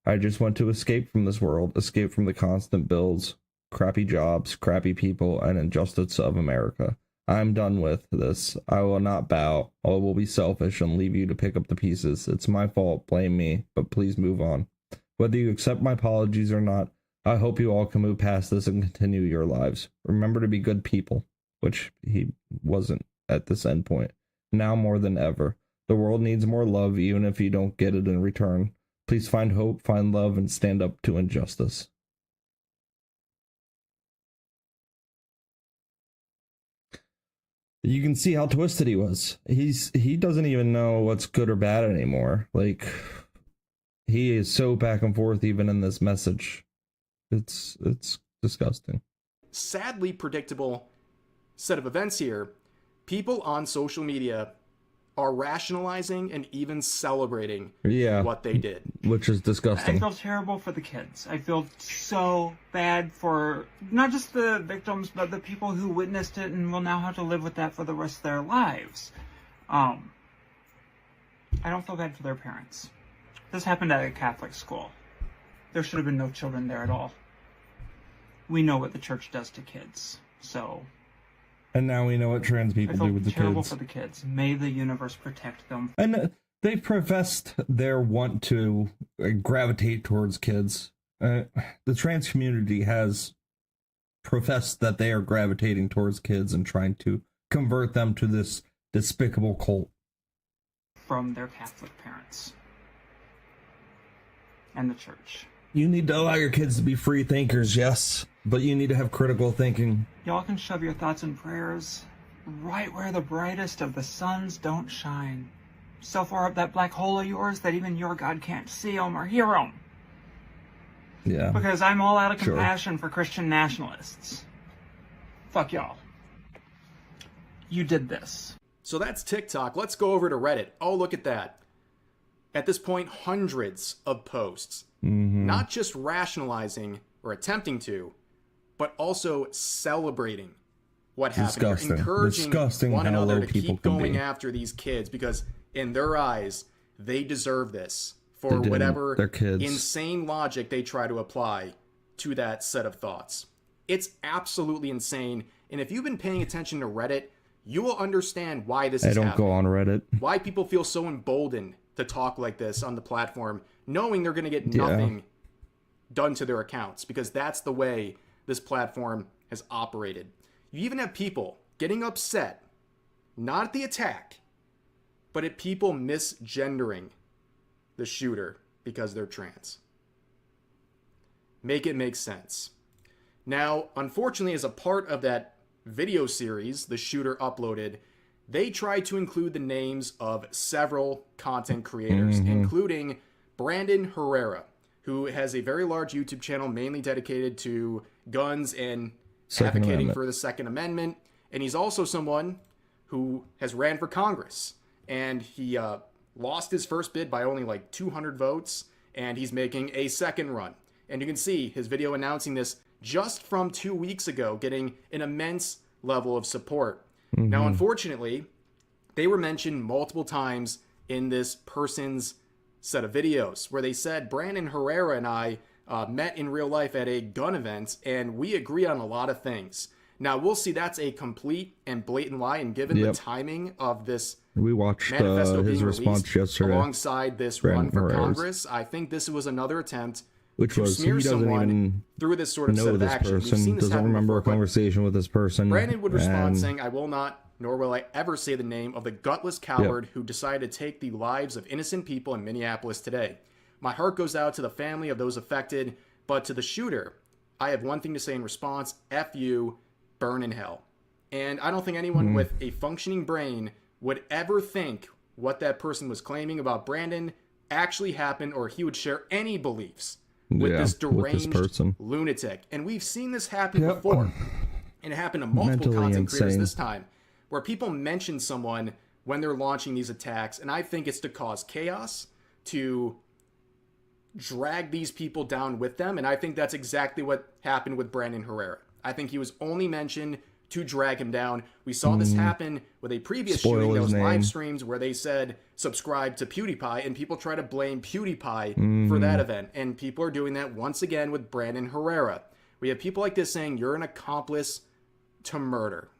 I just want to escape from this world, escape from the constant bills, crappy jobs, crappy people, and injustice of America. I'm done with this. I will not bow. I will be selfish and leave you to pick up the pieces. It's my fault. Blame me, but please move on. Whether you accept my apologies or not, I hope you all can move past this and continue your lives. Remember to be good people. Which he wasn't at this end point. Now more than ever. The world needs more love, even if you don't get it in return. Please find hope, find love, and stand up to injustice. You can see how twisted he was. He doesn't even know what's good or bad anymore. Like, he is so back and forth even in this message. It's disgusting. Sadly predictable set of events here. People on social media are rationalizing and even celebrating what they did, which is disgusting. I feel terrible for the kids. I feel so bad for not just the victims, but the people who witnessed it and will now have to live with that for the rest of their lives. I don't feel bad for their parents. This happened at a Catholic school. There should have been no children there at all. We know what the church does to kids, so... And now we know what trans people do with the kids. I feel terrible for the kids. May the universe protect them. And they professed their want to gravitate towards kids. The trans community has professed that they are gravitating towards kids and trying to convert them to this despicable cult. From their Catholic parents. And the church. You need to allow your kids to be free thinkers, yes, but you need to have critical thinking. Y'all can shove your thoughts and prayers right where the brightest of the suns don't shine. So far up that black hole of yours that even your God can't see them or hear them. Yeah. Because I'm all out of compassion for Christian nationalists. Fuck y'all. you did this. So that's TikTok. Let's go over to Reddit. Oh, look at that. At this point, hundreds of posts. Not just rationalizing or attempting to, but also celebrating what happened. Disgusting. Encouraging one how another low to people keep can going be. after these kids because in their eyes, they deserve this They for didn't. whatever They're kids. insane logic they try to apply to that set of thoughts. It's absolutely insane. And if you've been paying attention to Reddit, you will understand why this I is don't happening. go on Reddit. Why people feel so emboldened to talk like this on the platform, knowing they're going to get nothing done to their accounts, because that's the way this platform has operated. You even have people getting upset, not at the attack, but at people misgendering the shooter because they're trans. Make it make sense. Now, unfortunately, as a part of that video series the shooter uploaded, they tried to include the names of several content creators, including Brandon Herrera, who has a very large YouTube channel mainly dedicated to guns and advocating for the Second Amendment. And he's also someone who has ran for Congress. And he lost his first bid by only like 200 votes, and he's making a second run. And you can see his video announcing this just from 2 weeks ago, getting an immense level of support. Now, unfortunately, they were mentioned multiple times in this person's set of videos where they said Brandon Herrera and I met in real life at a gun event and we agree on a lot of things. Now, we'll see that's a complete and blatant lie, and given the timing of this We watched manifesto his being response released yesterday, alongside this Brandon run for Herrera's. Congress, I think this was another attempt which to was he smear doesn't someone even through this sort of set know of this action. We've person, seen this doesn't happen remember before, a but conversation with this person. Brandon would respond and saying, I will not, nor will I ever say the name of the gutless coward who decided to take the lives of innocent people in Minneapolis today. My heart goes out to the family of those affected, but to the shooter, I have one thing to say in response: F you, burn in hell. And I don't think anyone with a functioning brain would ever think what that person was claiming about Brandon actually happened, or he would share any beliefs with this deranged person. lunatic. And we've seen this happen before. And it happened to multiple Mentally content creators insane. this time, where people mention someone when they're launching these attacks, and I think it's to cause chaos, to drag these people down with them, and I think that's exactly what happened with Brandon Herrera. I think he was only mentioned to drag him down. We saw this happen with a previous Spoil shooting, his those live name. streams where they said subscribe to PewDiePie, and people try to blame PewDiePie for that event, and people are doing that once again with Brandon Herrera. We have people like this saying you're an accomplice to murder.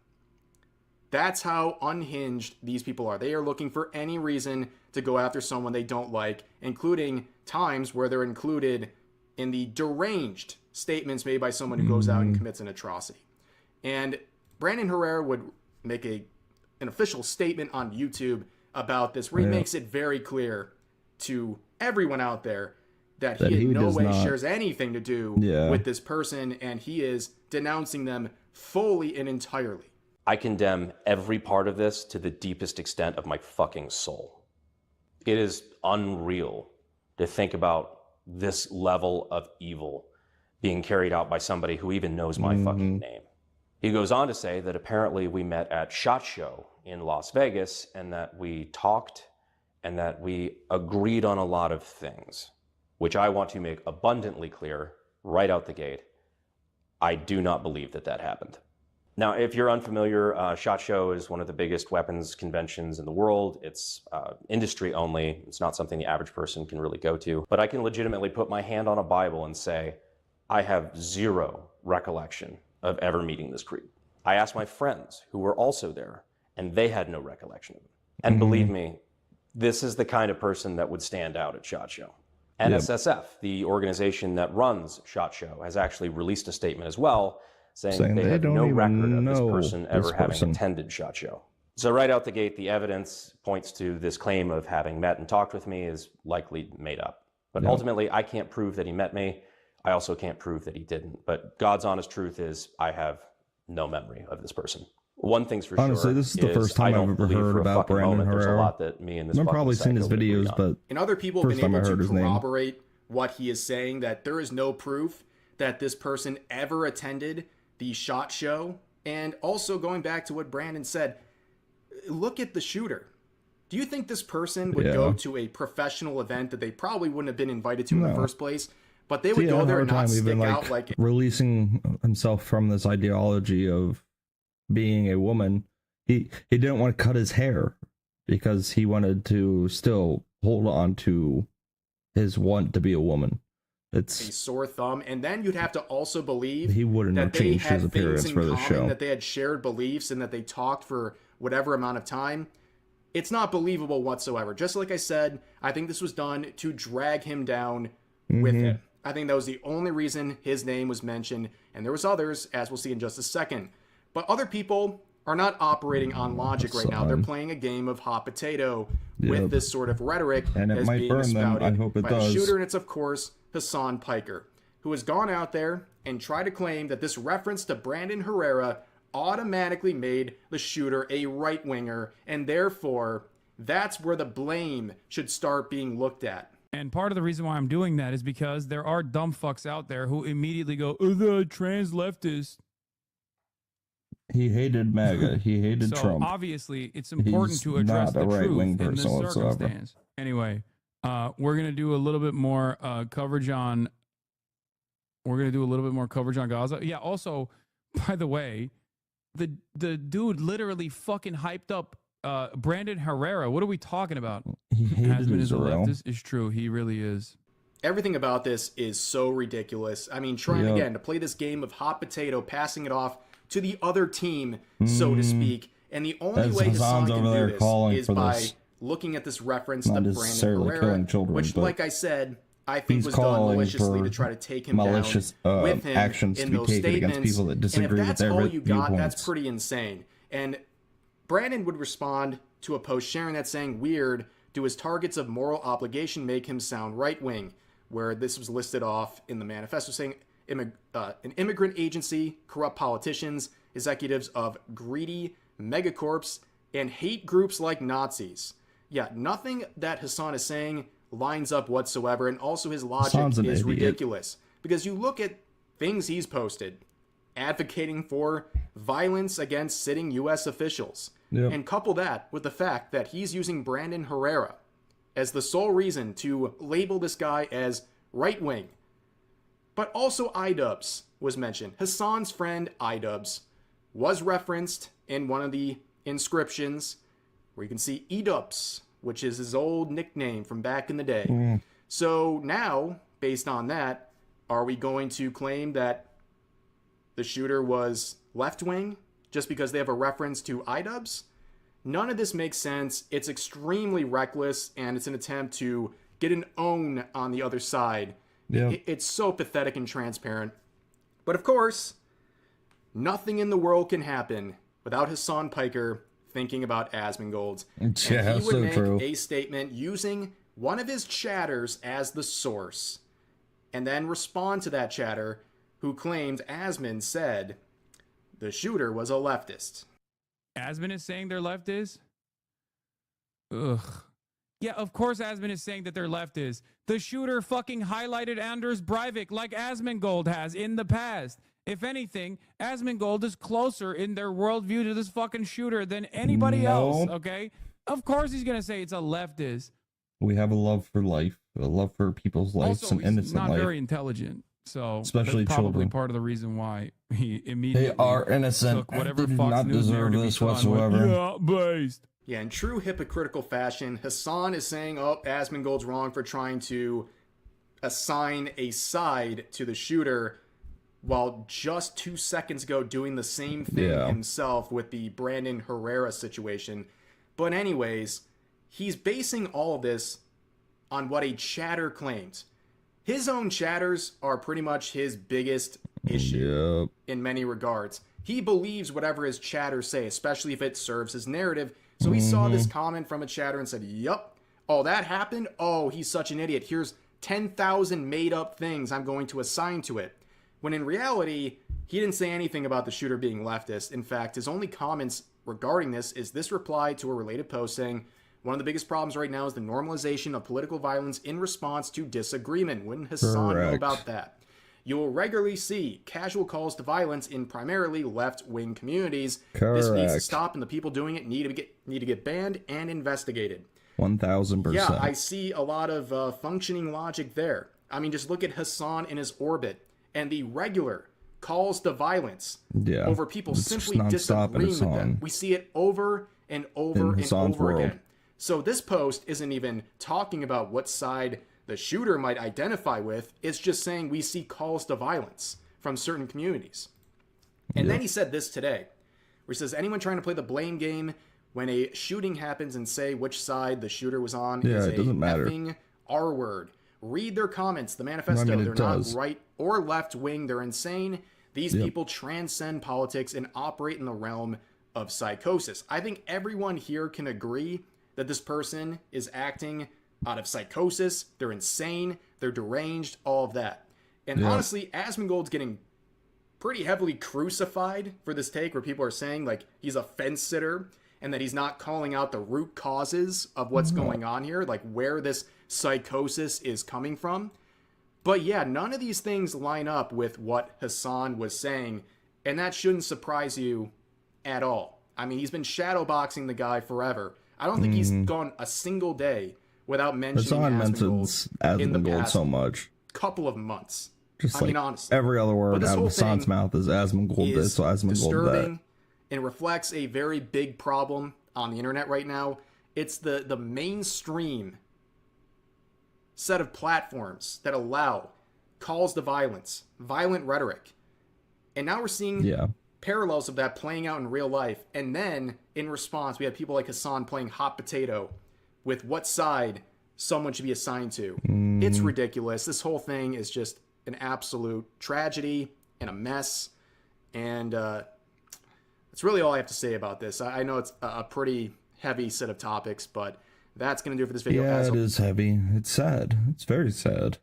That's how unhinged these people are. They are looking for any reason to go after someone they don't like, including times where they're included in the deranged statements made by someone who goes out and commits an atrocity. And Brandon Herrera would make an official statement on YouTube about this, where he makes it very clear to everyone out there that he in no way shares anything to do with this person, and he is denouncing them fully and entirely. I condemn every part of this to the deepest extent of my fucking soul. It is unreal to think about this level of evil being carried out by somebody who even knows my fucking name. He goes on to say that apparently we met at SHOT Show in Las Vegas and that we talked and that we agreed on a lot of things, which I want to make abundantly clear right out the gate. I do not believe that that happened. Now, if you're unfamiliar, SHOT Show is one of the biggest weapons conventions in the world. It's industry only. It's not something the average person can really go to. But I can legitimately put my hand on a Bible and say, I have zero recollection of ever meeting this creep. I asked my friends who were also there, and they had no recollection of him. And believe me, this is the kind of person that would stand out at SHOT Show. NSSF, the organization that runs SHOT Show, has actually released a statement as well, saying they have no record of this person ever having attended SHOT Show. So right out the gate, the evidence points to this claim of having met and talked with me is likely made up. But ultimately, I can't prove that he met me. I also can't prove that he didn't. But God's honest truth is I have no memory of this person. One thing's for honestly, sure. This is the first time I've ever heard about Brandon Herrera. There's a lot that me and this I've probably seen his videos, but and other people have been able to corroborate what he is saying, that there is no proof that this person ever attended the SHOT Show. And also going back to what Brandon said, look at the shooter. Do you think this person would Yeah. go to a professional event that they probably wouldn't have been invited to in the No. first place? But they would He had go a there hard and not time stick even, out like releasing himself from this ideology of being a woman. He didn't want to cut his hair because he wanted to still hold on to his want to be a woman. a It's sore thumb. And then you'd have to also believe he wouldn't that have they changed had his appearance things in for the common, show. that they had shared beliefs, and that they talked for whatever amount of time. It's not believable whatsoever. Just like I said, I think this was done to drag him down with Mhm. it. I think that was the only reason his name was mentioned, and there was others, as we'll see in just a second. But other people are not operating on logic right now. They're Son. playing a game of hot potato Yep. with this sort of rhetoric And it as might being burn them. espouted I hope it by does. the shooter, and it's of course Hassan Piker, who has gone out there and tried to claim that this reference to Brandon Herrera automatically made the shooter a right-winger, and therefore that's where the blame should start being looked at. And part of the reason why I'm doing that is because there are dumb fucks out there who immediately go, "Oh, the trans leftist." He hated MAGA. He hated So Trump. obviously, it's important He's to address not a the right-wing truth in this person whatsoever. circumstance. Anyway, we're gonna do a little bit more coverage on. We're gonna do a little bit more coverage on Gaza. Yeah. Also, by the way, the dude literally fucking hyped up Brandon Herrera. What are we talking about? He hated Hasman is a Israel. leftist. It's true. He really is. Everything about this is so ridiculous. I mean, trying Yep. again to play this game of hot potato, passing it off to the other team, so to speak. And the only As way Hassan Hassan's can over do there this calling is for by this. looking at this reference Not to Brandon necessarily Herrera, killing children, which, but like I said, I think he's was done calling maliciously for to try to take him malicious down with him actions in to be those taken against statements. people that And disagree if with that's their all you got, viewpoints. that's pretty insane. And Brandon would respond to a post sharing that saying, "Weird, do his targets of moral obligation make him sound right-wing?" Where this was listed off in the manifesto saying, an immigrant agency, corrupt politicians, executives of greedy megacorps, and hate groups like Nazis. Yeah, nothing that Hassan is saying lines up whatsoever, and also his logic Hassan's an is idiot. ridiculous. Because you look at things he's posted, advocating for violence against sitting U.S. officials, Yep. and couple that with the fact that he's using Brandon Herrera as the sole reason to label this guy as right-wing. But also iDubbbz was mentioned. Hassan's friend iDubbbz was referenced in one of the inscriptions where you can see eDubbbz, which is his old nickname from back in the day. So now, based on that, are we going to claim that the shooter was left-wing just because they have a reference to iDubbbz? None of this makes sense. It's extremely reckless, and it's an attempt to get an own on the other side. Yeah. It's so pathetic and transparent. But of course, nothing in the world can happen without Hassan Piker thinking about Asmongold. And Yeah, he would so make true. a statement using one of his chatters as the source, and then respond to that chatter who claimed Asmon said the shooter was a leftist. Asman is saying their left is? Ugh. Yeah, of course Asman is saying that their left is. The shooter fucking highlighted Anders Breivik like Asmongold has in the past. If anything, Asmongold is closer in their worldview to this fucking shooter than anybody else, Nope. okay? Of course he's going to say it's a leftist. We have a love for life, a love for people's lives Also, and he's innocent not life. very intelligent. So Especially that's probably children. part of the reason why he immediately They are innocent. took whatever They do Fox not News deserve narrative he this saw and went, whatsoever. yeah, based. Yeah, in true hypocritical fashion, Hassan is saying, oh, Asmongold's wrong for trying to assign a side to the shooter, while just 2 seconds ago doing the same thing Yeah. himself with the Brandon Herrera situation. But anyways, he's basing all of this on what a chatter claims. His own chatters are pretty much his biggest issue Yep. in many regards. He believes whatever his chatters say, especially if it serves his narrative. So he saw this comment from a chatter and said, yup, oh, that happened? Oh, he's such an idiot. Here's 10,000 made-up things I'm going to assign to it. When in reality, he didn't say anything about the shooter being leftist. In fact, his only comments regarding this is this reply to a related post saying, one of the biggest problems right now is the normalization of political violence in response to disagreement. Wouldn't Hassan know Correct. about that? you will regularly see casual calls to violence in primarily left-wing communities. Correct. This needs to stop, and the people doing it need to get banned and investigated. 1000%. Yeah, I see a lot of functioning logic there. I mean, just look at Hassan in his orbit and the regular calls to violence over people simply disagreeing with them. We see it over and over and over again. So this post isn't even talking about what side the shooter might identify with. It's just saying we see calls to violence from certain communities. And then he said this today, where he says, anyone trying to play the blame game when a shooting happens and say which side the shooter was on is a effing R word. Read their comments, the manifesto. They're not right or left wing. They're insane. These people transcend politics and operate in the realm of psychosis. I think everyone here can agree that this person is acting out of psychosis. They're insane. They're deranged. All of that. And honestly, Asmongold's getting pretty heavily crucified for this take where people are saying like he's a fence sitter and that he's not calling out the root causes of what's going on here, like where this psychosis is coming from. But yeah, none of these things line up with what Hassan was saying, and that shouldn't surprise you at all. I mean, he's been shadowboxing the guy forever. I don't think he's gone a single day without mentioning Asmongold in the past so much. Couple of months. Just I like mean, honestly, every other word out of Hassan's mouth is Asmongold this, so Asmongold disturbing that. And reflects a very big problem on the internet right now. It's the mainstream set of platforms that allow calls to violence, violent rhetoric. And now we're seeing parallels of that playing out in real life. And then in response, we have people like Hassan playing hot potato with what side someone should be assigned to. It's ridiculous. This whole thing is just an absolute tragedy and a mess. And that's really all I have to say about this. I know it's a pretty heavy set of topics, but that's going to do it for this video. Yeah, it is heavy. It's sad. It's very sad.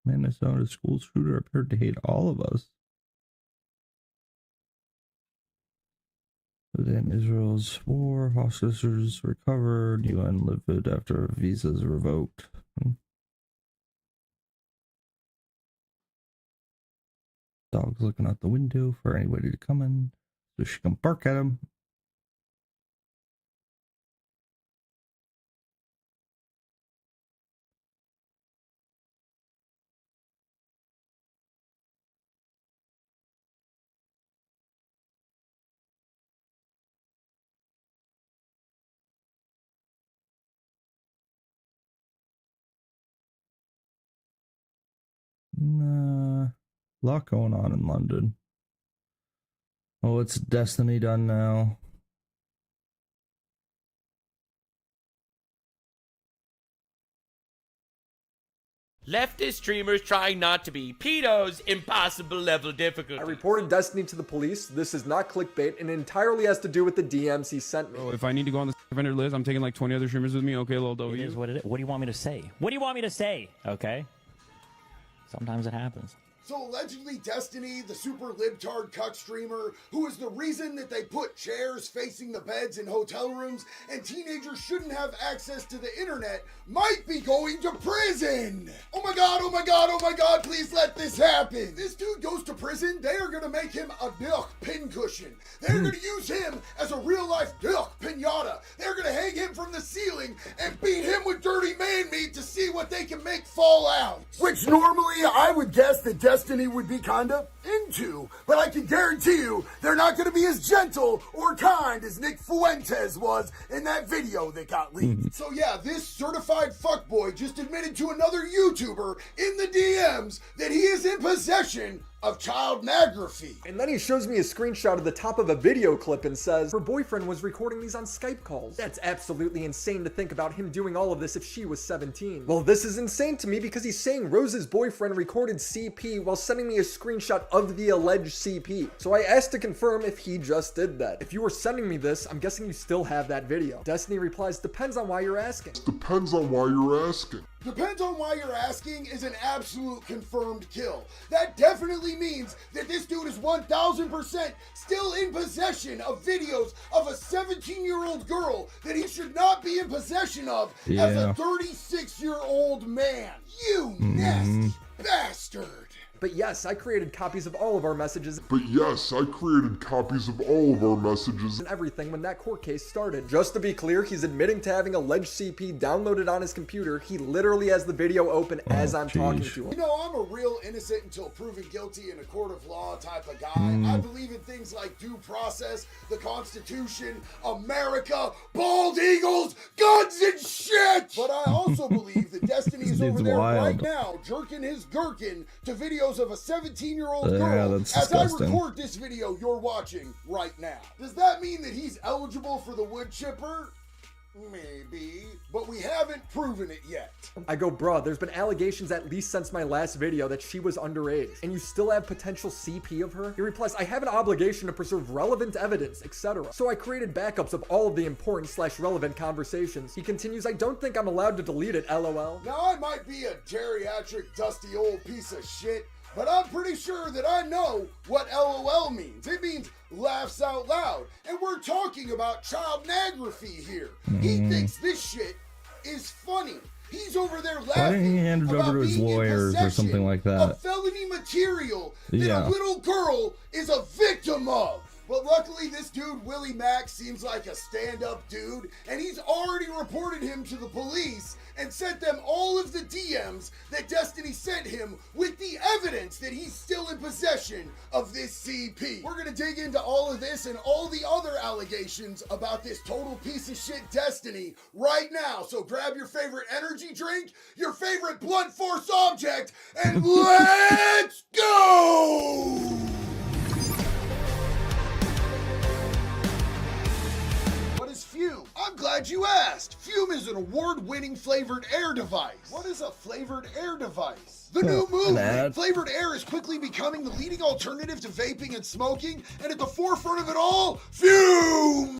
Minnesota school shooter appeared to hate all of us. Within Israel's war, hostages recovered. UN livid after visas revoked. Dog's looking out the window for anybody to come in, so she can bark at him. Lot going on in London. Oh, it's Destiny done now. Leftist streamers trying not to be pedos, impossible level difficulty. I reported Destiny to the police. This is not clickbait and entirely has to do with the DMs he sent me. Oh, if I need to go on the vendor list, I'm taking like 20 other streamers with me. Okay, little W. It is what it is. What do you want me to say? What do you want me to say? Okay. Sometimes it happens. So allegedly Destiny, the super libtard cuck streamer, who is the reason that they put chairs facing the beds in hotel rooms and teenagers shouldn't have access to the internet, might be going to prison. Oh my god, oh my god, oh my god, please let this happen. This dude goes to prison, they are gonna make him a dilk pincushion. They're gonna use him as a real life dilk pinata. They're gonna hang him from the ceiling and beat him with dirty man meat to see what they can make fall out. Which normally I would guess that Destiny would be kinda into, but I can guarantee you they're not gonna be as gentle or kind as Nick Fuentes was in that video that got leaked. So yeah, this certified fuckboy just admitted to another YouTuber in the DMs that he is in possession of child pornography. And then he shows me a screenshot of the top of a video clip and says her boyfriend was recording these on Skype calls. That's absolutely insane to think about him doing all of this if she was 17. Well, this is insane to me because he's saying Rose's boyfriend recorded CP while sending me a screenshot of the alleged CP. So I asked to confirm if he just did that. If you were sending me this, I'm guessing you still have that video. Destiny replies, depends on why you're asking. Depends on why you're asking. Depends on why you're asking is an absolute confirmed kill. That definitely means that this dude is 1000% still in possession of videos of a 17-year-old girl that he should not be in possession of as a 36-year-old man. You nasty bastard. But yes, I created copies of all of our messages. And everything when that court case started. Just to be clear, he's admitting to having alleged CP downloaded on his computer. He literally has the video open as I'm talking to him. You know, I'm a real innocent until proven guilty in a court of law type of guy. I believe in things like due process, the Constitution, America, bald eagles, guns and shit! But I also believe that Destiny is over there right now jerking his gherkin to videos of a 17-year-old girl as disgusting. I record this video you're watching right now. Does that mean that he's eligible for the wood chipper? Maybe, but we haven't proven it yet. I go, bruh, there's been allegations at least since my last video that she was underage, and you still have potential CP of her? He replies, I have an obligation to preserve relevant evidence, etc. So I created backups of all of the important / relevant conversations. He continues, I don't think I'm allowed to delete it, LOL. Now I might be a geriatric dusty old piece of shit, but I'm pretty sure that I know what LOL means. It means laughs out loud. And we're talking about child pornography here. He thinks this shit is funny. He's over there laughing. Why didn't he hand it over to his lawyers or something like that? Of felony material that a little girl is a victim of. But luckily, this dude, Willie Mack, seems like a stand-up dude, and he's already reported him to the police and sent them all of the DMs that Destiny sent him with the evidence that he's still in possession of this CP. We're gonna dig into all of this and all the other allegations about this total piece of shit Destiny right now. So grab your favorite energy drink, your favorite blunt force object, and let's go! Fume. I'm glad you asked. Fume is an award-winning flavored air device. What is a flavored air device? The new movement. Flavored air is quickly becoming the leading alternative to vaping and smoking, and at the forefront of it all, Fume!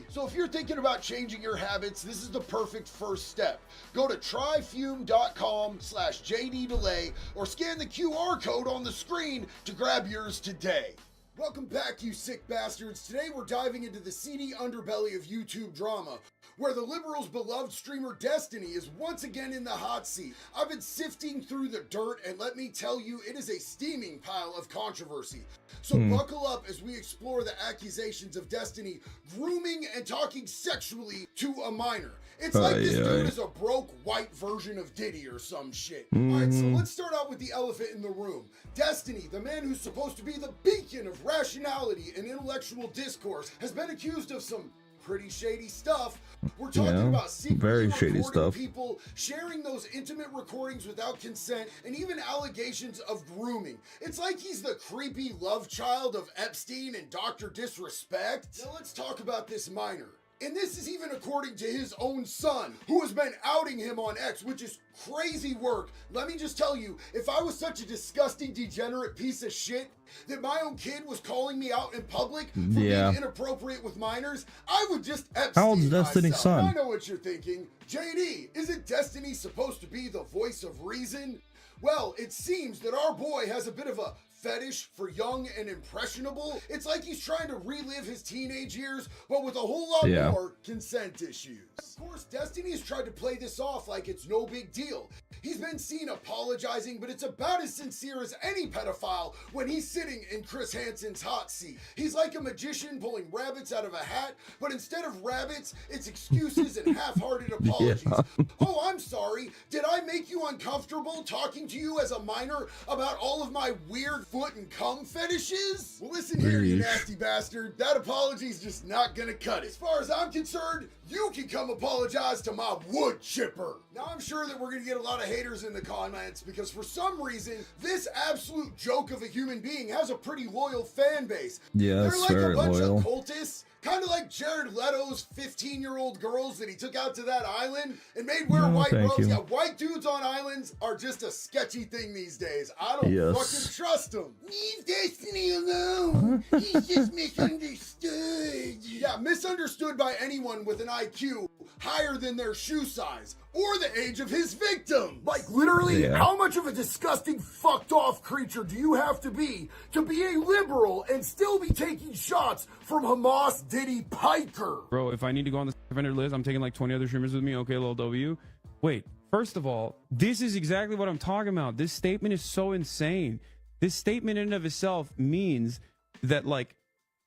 So if you're thinking about changing your habits, this is the perfect first step. Go to tryfume.com/JDDelay or scan the QR code on the screen to grab yours today. Welcome back, you sick bastards. Today we're diving into the seedy underbelly of YouTube drama, where the liberals' beloved streamer Destiny is once again in the hot seat. I've been sifting through the dirt, and let me tell you, it is a steaming pile of controversy. So buckle up as we explore the accusations of Destiny grooming and talking sexually to a minor. It's like this dude is a broke white version of Diddy or some shit. Alright, so let's start out with the elephant in the room. Destiny, the man who's supposed to be the beacon of rationality and intellectual discourse, has been accused of some pretty shady stuff. We're talking about secretly recording people, sharing those intimate recordings without consent, and even allegations of grooming. It's like he's the creepy love child of Epstein and Dr. Disrespect. Now let's talk about this minor. And this is even according to his own son, who has been outing him on X, which is crazy work. Let me just tell you, if I was such a disgusting, degenerate piece of shit that my own kid was calling me out in public for being inappropriate with minors, I would just Epstein How old's Destiny's son? I know what you're thinking. JD, isn't Destiny supposed to be the voice of reason? Well, it seems that our boy has a bit of a fetish for young and impressionable. It's like he's trying to relive his teenage years, but with a whole lot more consent issues. Of course, Destiny has tried to play this off like it's no big deal. He's been seen apologizing, but it's about as sincere as any pedophile when he's sitting in Chris Hansen's hot seat. He's like a magician pulling rabbits out of a hat, but instead of rabbits, it's excuses and half-hearted apologies. Oh, I'm sorry. Did I make you uncomfortable talking to you as a minor about all of my weird foot and cum fetishes? Well, listen here, you nasty bastard. That apology's just not gonna cut it. As far as I'm concerned, you can come apologize to my wood chipper. Now, I'm sure that we're gonna get a lot of haters in the comments because for some reason, this absolute joke of a human being has a pretty loyal fan base. Yeah, they're like very a bunch loyal. of cultists, kind of like Jared Leto's 15-year-old girls that he took out to that island and made wear white robes. Yeah, white dudes on islands are just a sketchy thing these days. I don't fucking trust them. Leave Destiny alone. He's just misunderstood. Yeah, misunderstood by anyone with an IQ higher than their shoe size or the age of his victim. Like, literally, Yeah. how much of a disgusting, fucked off creature do you have to be a liberal and still be taking shots from Hamas Diddy Piker? Bro, if I need to go on the vendor list, I'm taking like 20 other streamers with me. Okay, little W. Wait, first of all, this is exactly what I'm talking about. This statement is so insane. This statement in and of itself means that, like,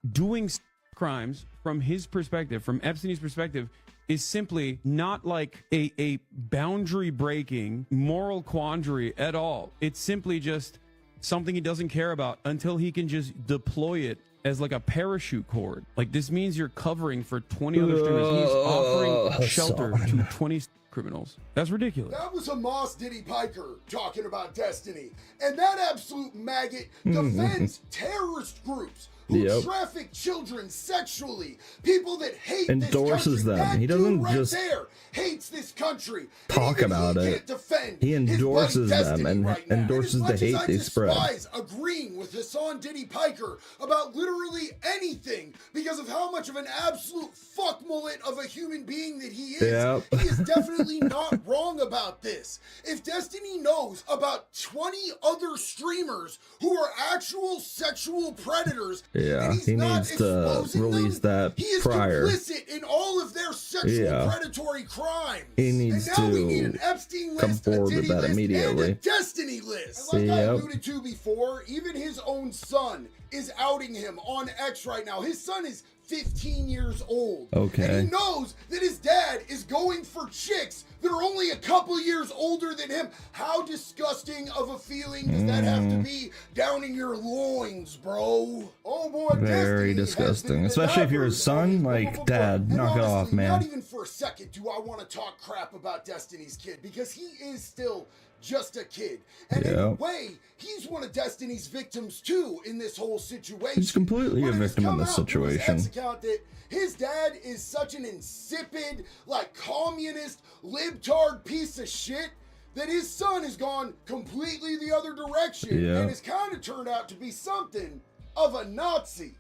doing crimes from his perspective, from Epstein's perspective, is simply not like a boundary breaking moral quandary at all. It's simply just something he doesn't care about until he can just deploy it as like a parachute cord. Like, this means you're covering for 20 other streamers. He's offering shelter to 20 criminals. That's ridiculous. That was Hamas Diddy Piker talking about Destiny. And that absolute maggot defends terrorist groups who traffic children sexually, people that hate Endorses this country. them. That He doesn't dude right just there hates this country. talk about he it. can't defend He his endorses bloody them Destiny and right now. endorses And the as much hate as they I spread. despise agreeing with Hassan Diddy Piker about literally anything because of how much of an absolute fuck mullet of a human being that he is, Yep. he is definitely not wrong about this. If Destiny knows about 20 other streamers who are actual sexual predators, Yeah, and he's he not needs to exposing release that he is prior. complicit in all of their sexual predatory crimes. He needs and now we need to an Epstein come list, a forward Diddy with that list, immediately. and a Destiny list. And like I Yep. alluded to before, even his own son is outing him on X right now. His son is 15 years old. Okay. And he knows that his dad is going for chicks that are only a couple years older than him. How disgusting of a feeling does that have to be down in your loins, bro? Oh boy, Very Destiny has disgusting. been Especially if you're his son. blah, Like, blah, blah. Dad, And knock it off, honestly, man. Not even for a second do I want to talk crap about Destiny's kid, because he is still just a kid. And in a Yep. way, he's one of Destiny's victims too in this whole situation. He's completely a When it has victim in come this out through his situation. ex-account that his dad is such an insipid, like, communist, libtard piece of shit that his son has gone completely the other direction Yeah. and has kind of turned out to be something of a Nazi.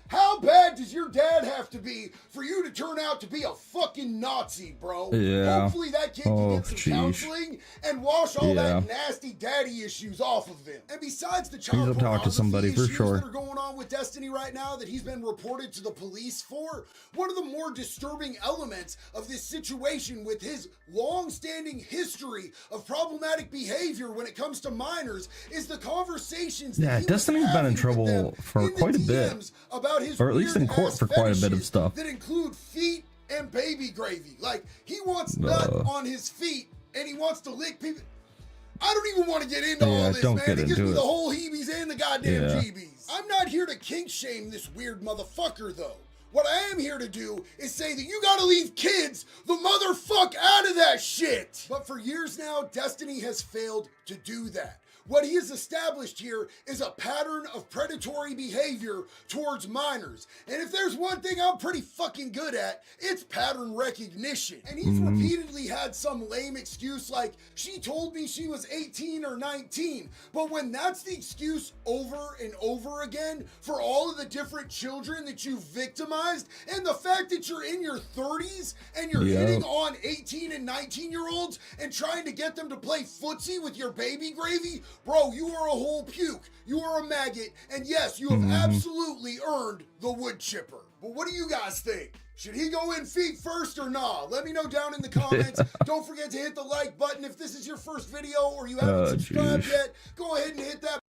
How bad does your dad have to be for you to turn out to be a fucking Nazi, bro? Yeah. Hopefully that kid can get some sheesh. counseling and wash all Yeah. that nasty daddy issues off of him. And besides the He's child to talk to pornography somebody for issues sure. that are going on with Destiny right now that he's been reported to the police for, one of the more disturbing elements of this situation with his long-standing history of problematic behavior when it comes to minors is the conversations that Yeah, he was Destiny's been having in with trouble them for in the quite a bit. DMs about his Or at least in court weird-ass for quite a bit of fetishes stuff. that include feet and baby gravy. Like, he wants nut on his feet and he wants to lick people. I don't even want to get into all this, don't man. get It gives into me it. the whole heebies and the goddamn Yeah. jeebies. I'm not here to kink shame this weird motherfucker, though. What I am here to do is say that you gotta leave kids the motherfuck out of that shit. But for years now, Destiny has failed to do that. What he has established here is a pattern of predatory behavior towards minors. And if there's one thing I'm pretty fucking good at, it's pattern recognition. And he's repeatedly had some lame excuse like, she told me she was 18 or 19. But when that's the excuse over and over again for all of the different children that you've victimized, and the fact that you're in your 30s and you're Yep. hitting on 18 and 19-year-olds and trying to get them to play footsie with your baby gravy, bro, you are a whole puke. You are a maggot. And yes, you have absolutely earned the wood chipper. But what do you guys think? Should he go in feet first or nah? Let me know down in the comments. Don't forget to hit the like button if this is your first video or you haven't subscribed jeez. yet. Go ahead and hit that.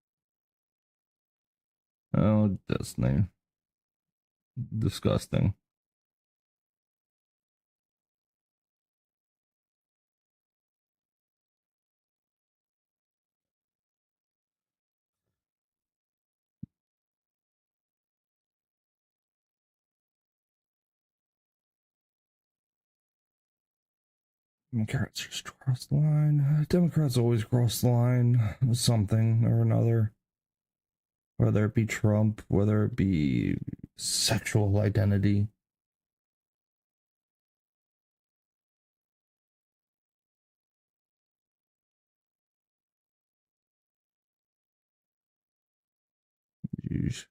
Oh, Destiny. Disgusting. Democrats just cross the line. Democrats always cross the line with something or another. Whether it be Trump, whether it be sexual identity. Jeez.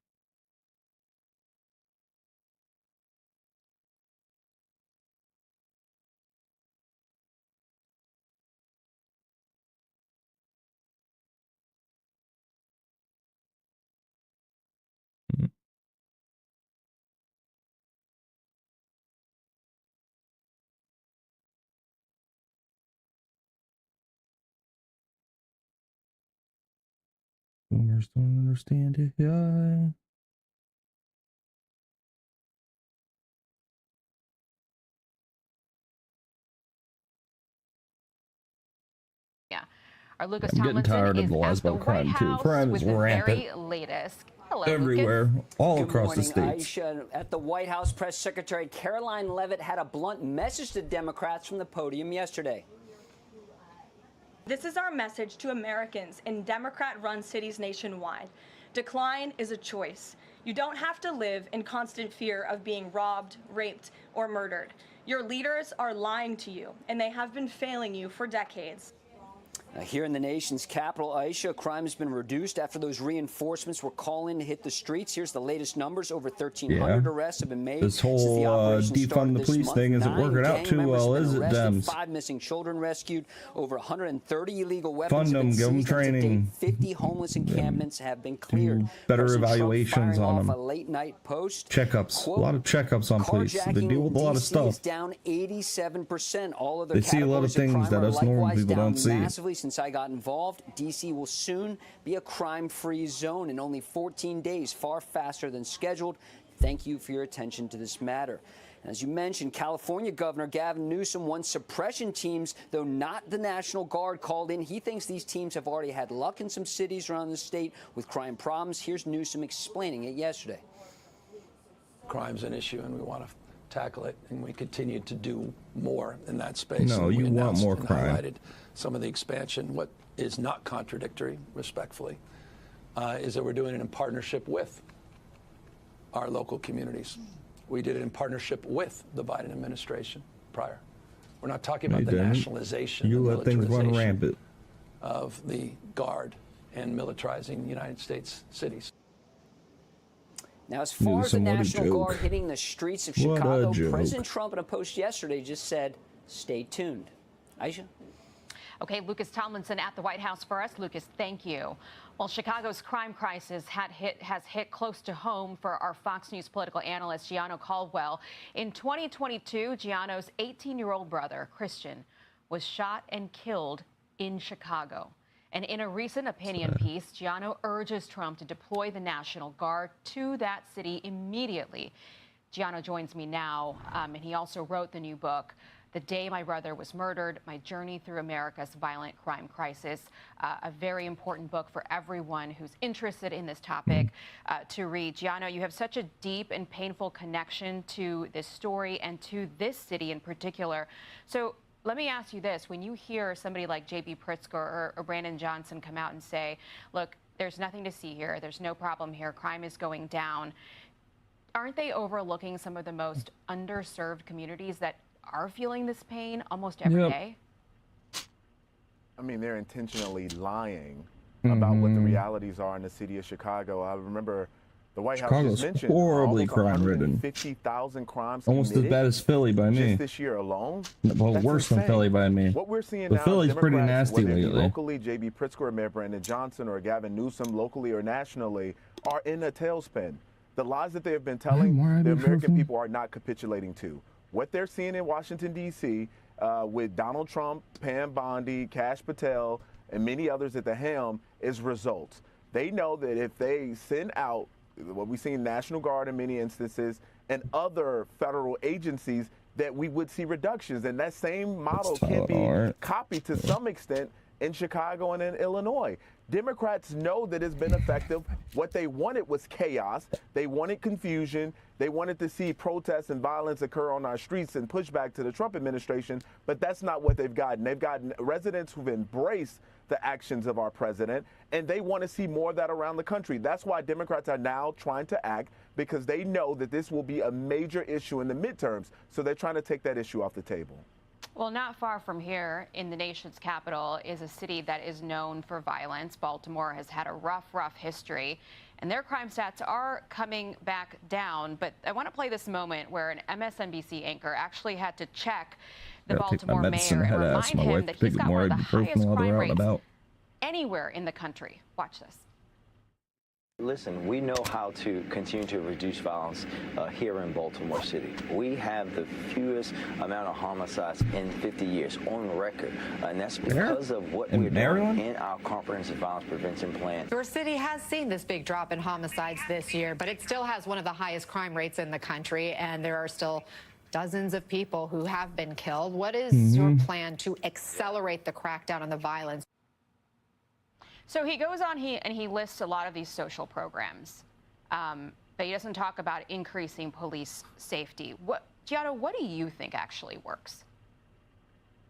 Boomers don't understand it. Yeah. Yeah. Our Lucas I'm getting Tomlinson tired of is the lies at the about White crime too. House Crime with is the rampant very latest. Hello, everywhere, Lucas. all Good across the morning, states. Aisha. At the White House, Press Secretary Caroline Leavitt had a blunt message to Democrats from the podium yesterday. This is our message to Americans in Democrat-run cities nationwide. Decline is a choice. You don't have to live in constant fear of being robbed, raped, or murdered. Your leaders are lying to you, and they have been failing you for decades. Here in the nation's capital, Aisha, crime has been reduced after those reinforcements were calling to hit the streets. Here's the latest numbers. Over 1,300 arrests have been made. This whole defund the police thing isn't working out too well, is it, Dems? 5 missing children rescued. Over 130 illegal weapons Fund have been them, give them seized. As of date, training. 50 homeless encampments have been cleared. Do better President Trump evaluations firing on off them. a late-night post. Checkups. Quote, A lot of checkups on police. They carjacking deal with a lot of in DC is stuff. down 87%. All other They see a lot of categories things crime that are us normal likewise people down don't see. massively since I got involved. DC will soon be a crime-free zone in only 14 days, far faster than scheduled. Thank you for your attention to this matter. And as you mentioned, California Governor Gavin Newsom wants suppression teams, though not the National Guard, called in. He thinks these teams have already had luck in some cities around the state with crime problems. Here's Newsom explaining it yesterday. Crime's an issue, and we want to tackle it, and we continue to do more in that space. No, And we you want announced more and crime. highlighted some of the expansion. What is not contradictory, respectfully, is that we're doing it in partnership with our local communities. We did it in partnership with the Biden administration prior. We're not talking about You the didn't. nationalization You and let things run militarization rampant. of the Guard and militarizing the United States cities. Now, as far as the Newsom, what a National Guard joke. hitting the streets of What a Chicago, joke. President Trump in a post yesterday just said, stay tuned. Aisha? Okay, Lucas Tomlinson at the White House for us. Lucas, thank you. Well, Chicago's crime crisis has hit close to home for our Fox News political analyst, Gianno Caldwell. In 2022, Gianno's 18-year-old brother, Christian, was shot and killed in Chicago. And in a recent opinion piece, Gianno urges Trump to deploy the National Guard to that city immediately. Gianno joins me now, and he also wrote the new book, The Day My Brother Was Murdered, My Journey Through America's Violent Crime Crisis, a very important book for everyone who's interested in this topic to read. Gianno, you have such a deep and painful connection to this story and to this city in particular. So let me ask you this. When you hear somebody like J.B. Pritzker or Brandon Johnson come out and say, look, there's nothing to see here, there's no problem here, crime is going down, aren't they overlooking some of the most underserved communities that are feeling this pain almost every day? I mean, they're intentionally lying about what the realities are in the city of Chicago. I remember the White House Chicago's just mentioned horribly almost crime-ridden. 150,000 crimes Almost as committed bad as Philly by me. just this year alone. Well, That's worse than insane. Philly by me. What we're seeing But now, Philly's is pretty Democrats, nasty whether it be lately. locally, J.B. Pritzker or Mayor Brandon Johnson or Gavin Newsom, locally or nationally, are in a tailspin. The lies that they have been telling the American people are not capitulating to. What they're seeing in Washington, D.C., with Donald Trump, Pam Bondi, Kash Patel, and many others at the helm is results. They know that if they send out what we see in National Guard in many instances and other federal agencies, that we would see reductions. And that same model can be copied to some extent in Chicago and in Illinois. Democrats know that it's been effective. What they wanted was chaos. They wanted confusion. They wanted to see protests and violence occur on our streets and pushback to the Trump administration, but that's not what they've gotten. They've gotten residents who've embraced the actions of our president, and they want to see more of that around the country. That's why Democrats are now trying to act, because they know that this will be a major issue in the midterms, so they're trying to take that issue off the table. Well, not far from here in the nation's capital is a city that is known for violence. Baltimore has had a rough history, and their crime stats are coming back down. But I want to play this moment where an MSNBC anchor actually had to check the Baltimore mayor and remind him that he's got one of the highest crime rates anywhere in the country. Watch this. Listen, we know how to continue to reduce violence here in Baltimore City. We have the fewest amount of homicides in 50 years on record, and that's because of what we're doing in our comprehensive violence prevention plan. Your city has seen this big drop in homicides this year, but it still has one of the highest crime rates in the country, and there are still dozens of people who have been killed. What is your plan to accelerate the crackdown on the violence? So he goes on and he lists a lot of these social programs, but he doesn't talk about increasing police safety. Gianno, what do you think actually works?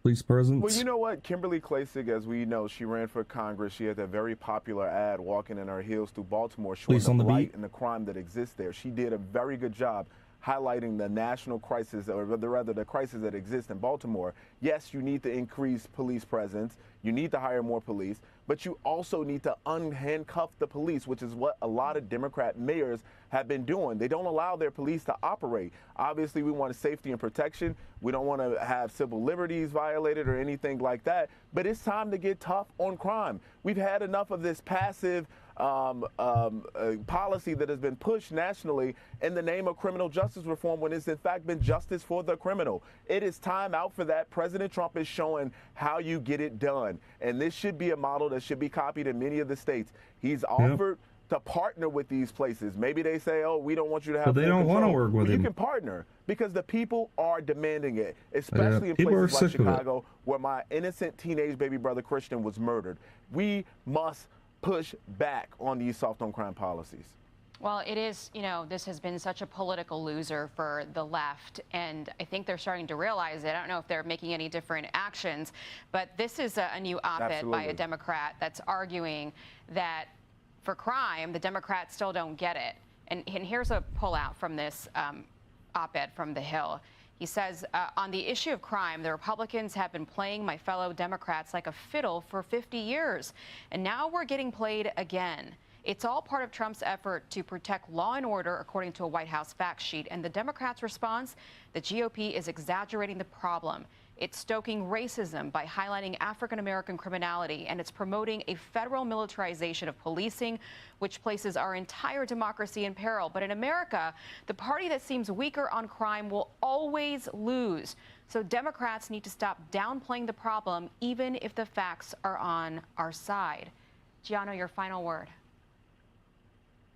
Police presence. Well, you know what? Kimberly Klacik, as we know, she ran for Congress. She had that very popular ad walking in her heels through Baltimore, showing the blight and the crime that exists there. She did a very good job highlighting the national crisis, or rather the crisis that exists in Baltimore. Yes, you need to increase police presence. You need to hire more police, but you also need to unhandcuff the police, which is what a lot of Democrat mayors have been doing. They don't allow their police to operate. Obviously, we want safety and protection. We don't want to have civil liberties violated or anything like that, but it's time to get tough on crime. We've had enough of this passive policy that has been pushed nationally in the name of criminal justice reform when it's in fact been justice for the criminal. It is time out for that. President Trump is showing how you get it done, and this should be a model that should be copied in many of the states. He's offered to partner with these places. Maybe they say, oh, we don't want you to have But they full don't want to control. work with Well, him. You can partner because the people are demanding it, especially in people are places like sick of it. Chicago, where my innocent teenage baby brother Christian was murdered. We must push back on these soft on crime policies. Well, it is, this has been such a political loser for the left, and I think they're starting to realize it. I don't know if they're making any different actions, but this is a new op-ed by a Democrat that's arguing that for crime, the Democrats still don't get it. And here's a pullout from this op-ed from The Hill. He says, on the issue of crime, the Republicans have been playing my fellow Democrats like a fiddle for 50 years, and now we're getting played again. It's all part of Trump's effort to protect law and order, according to a White House fact sheet. And the Democrats' response? The GOP is exaggerating the problem. It's stoking racism by highlighting African-American criminality, and it's promoting a federal militarization of policing, which places our entire democracy in peril. But in America, the party that seems weaker on crime will always lose. So Democrats need to stop downplaying the problem, even if the facts are on our side. Gianno, your final word.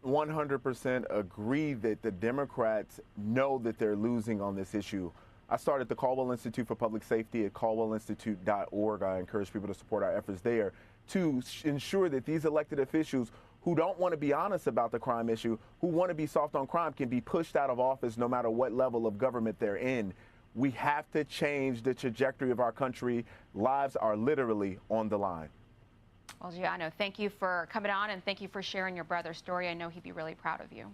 100% agree that the Democrats know that they're losing on this issue. I started the Caldwell Institute for Public Safety at caldwellinstitute.org. I encourage people to support our efforts there to ensure that these elected officials who don't want to be honest about the crime issue, who want to be soft on crime, can be pushed out of office no matter what level of government they're in. We have to change the trajectory of our country. Lives are literally on the line. Well, Gianno, thank you for coming on, and thank you for sharing your brother's story. I know he'd be really proud of you.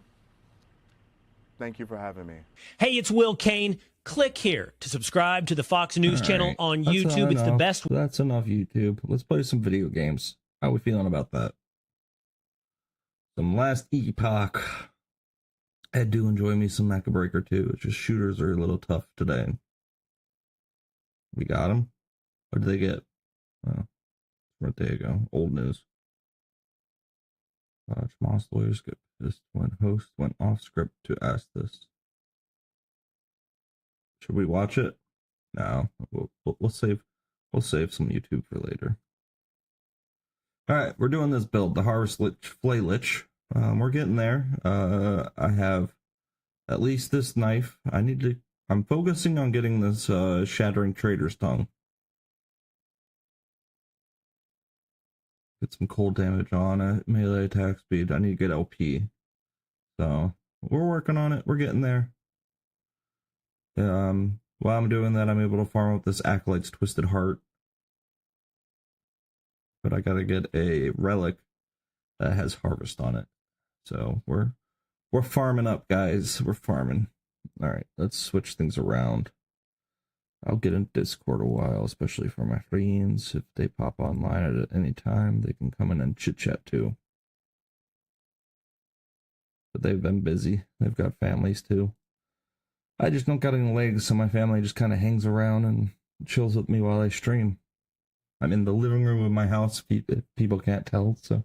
Thank you for having me. Hey, it's Will Kane. Click here to subscribe to the Fox News channel on That's YouTube. It's the enough. best. That's enough YouTube. Let's play some video games. How we feeling about that? Some last Epoch. I do enjoy me some Mecha Breaker too. It's just shooters are a little tough today. We got them. What did they get? Oh, right there you go. Old news. Moss lawyers get pissed when host went off script to ask this. Should we watch it? No. We'll save some YouTube for later. All right, we're doing this build, the Harvest Flay Lich. We're getting there. I have at least this knife. I'm focusing on getting this Shattering Trader's Tongue. Get some cold damage on it, melee attack speed. I need to get LP. So we're working on it. We're getting there. While I'm doing that, I'm able to farm up this Acolyte's Twisted Heart. But I gotta get a relic that has Harvest on it. So we're farming up, guys. We're farming. All right, let's switch things around. I'll get in Discord a while, especially for my friends. If they pop online at any time, they can come in and chit-chat too. But they've been busy. They've got families too. I just don't got any legs, so my family just kind of hangs around and chills with me while I stream. I'm in the living room of my house, if people can't tell, so.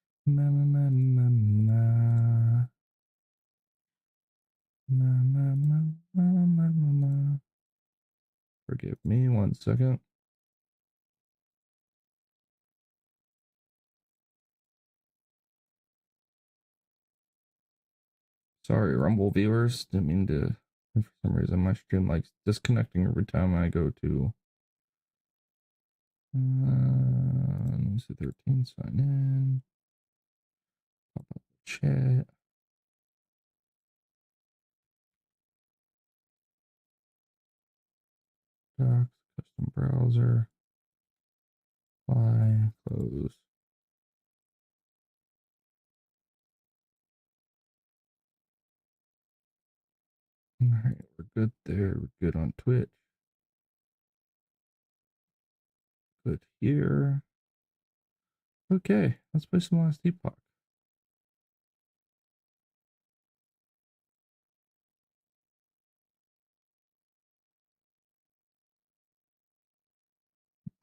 Forgive me 1 second. Sorry, Rumble viewers. Didn't mean to. For some reason, my stream likes disconnecting every time I go to. Let me see, 13, sign in. Pop up the chat. Docs, custom browser. Apply, close. All right, we're good there. We're good on Twitch. Good here. Okay, let's play some last Epoch.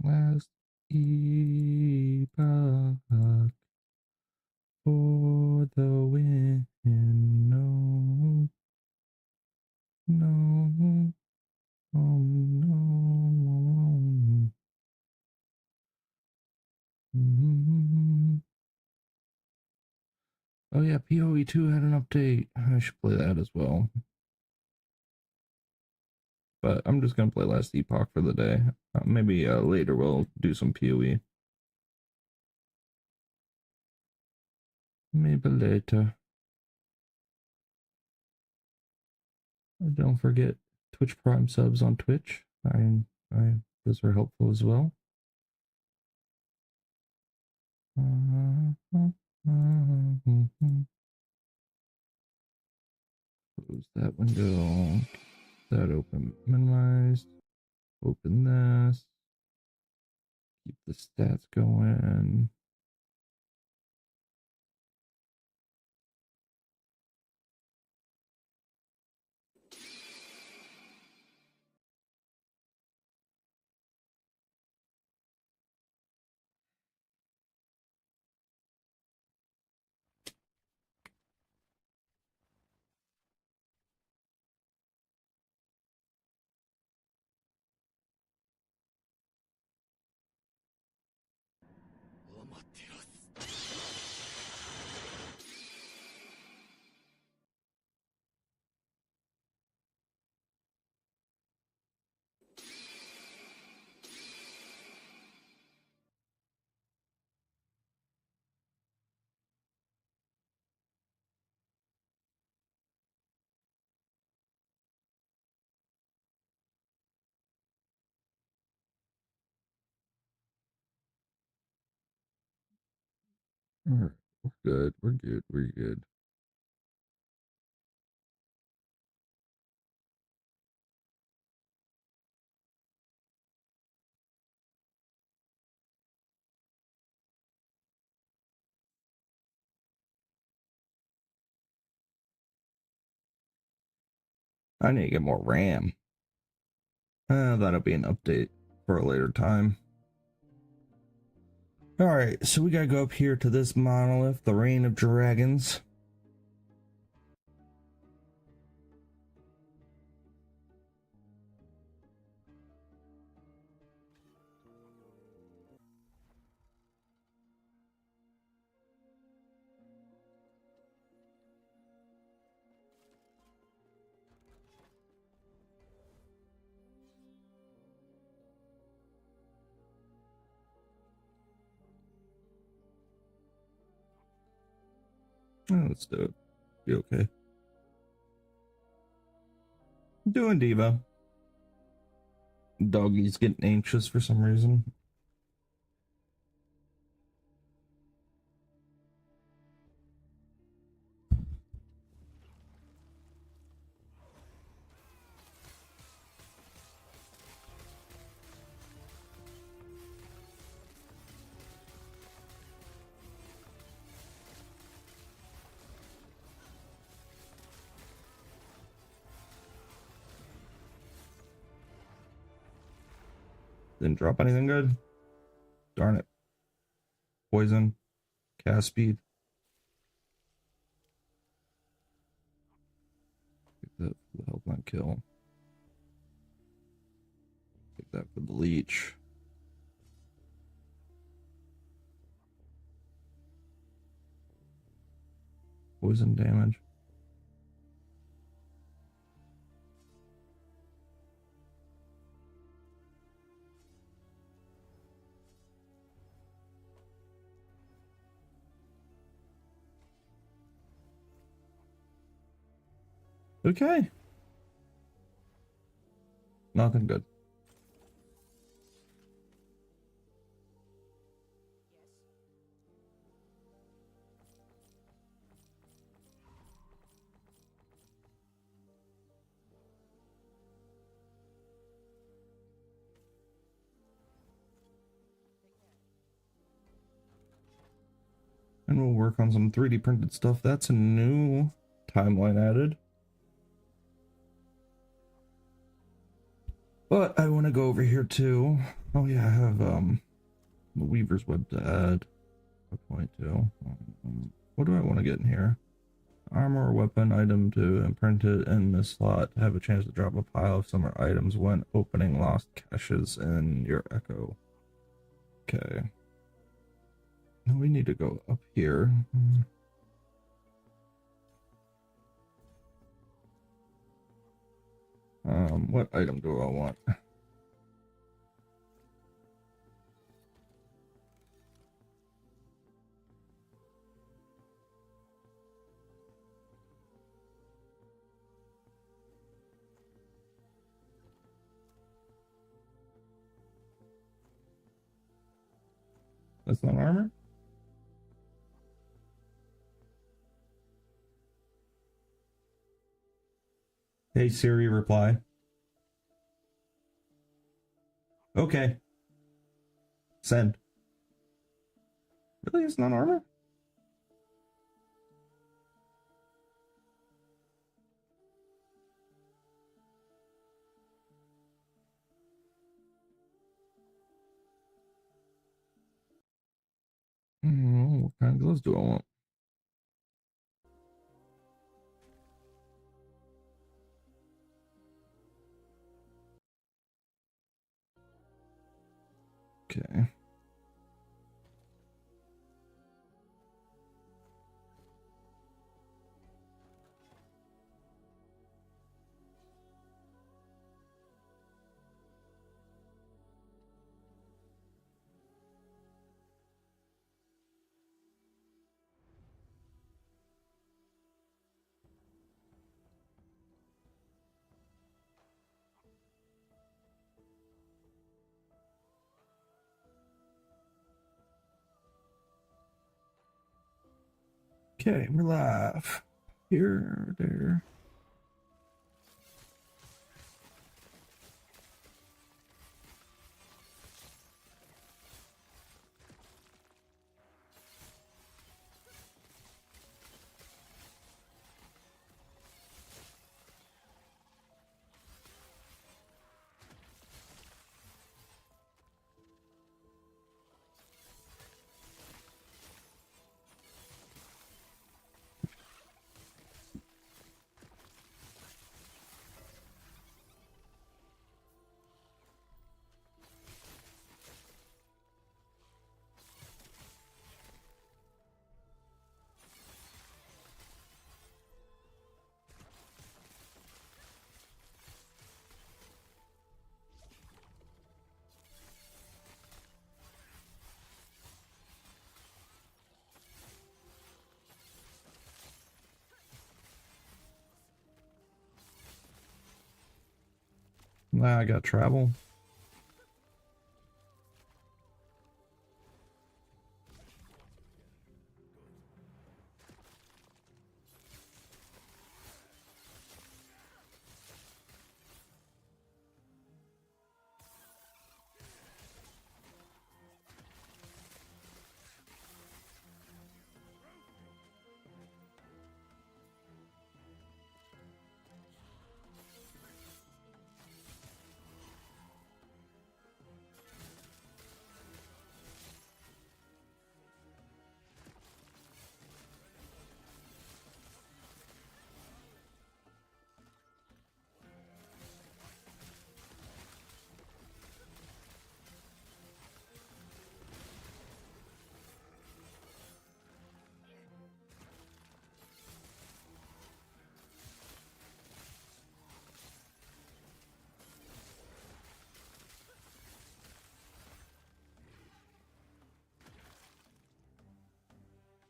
Last Epoch for the win. No, no, oh no. Oh yeah, PoE2 had an update. I should play that as well. But I'm just gonna play Last Epoch for the day. Maybe later we'll do some PoE. Maybe later. Don't forget Twitch Prime subs on Twitch. Those are helpful as well. Close that window. That open, minimized. Open this. Keep the stats going. All right, we're good. We're good. We're good. I need to get more RAM. That'll be an update for a later time. Alright, so we gotta go up here to this monolith, the Reign of Dragons. Oh, let's do it. Be okay. Doing Diva. Doggy's getting anxious for some reason. Didn't drop anything good. Darn it. Poison. Cast speed. that for the help not kill. Take that for the leech. Poison damage. Okay. Nothing good. And we'll work on some 3D printed stuff. That's a new timeline added. But I want to go over here too. Oh yeah, I have the Weaver's Web to add a point to. What do I want to get in here? Armor or weapon item to imprint it in this slot to have a chance to drop a pile of summer items when opening lost caches in your Echo. Okay. Now we need to go up here. What item do I want? That's not armor? Hey Siri, reply. Okay. Send. Really? It's not armor? What kind of gloves do I want? Okay. Okay, we're live. Here, there. Nah, I got travel.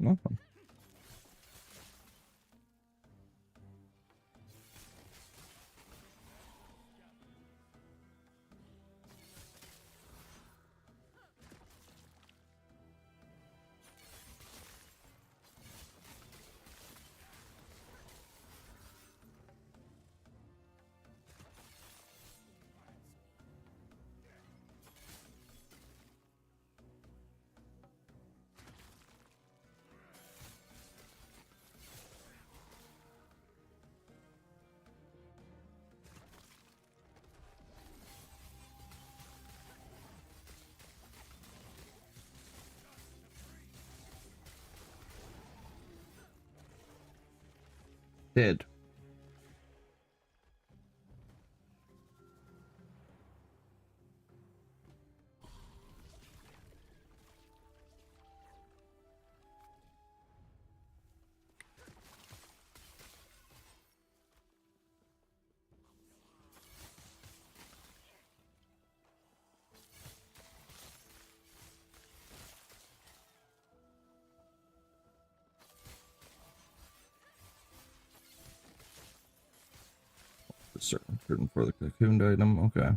Nothing. Dead. Certain for the cocooned item. Okay. I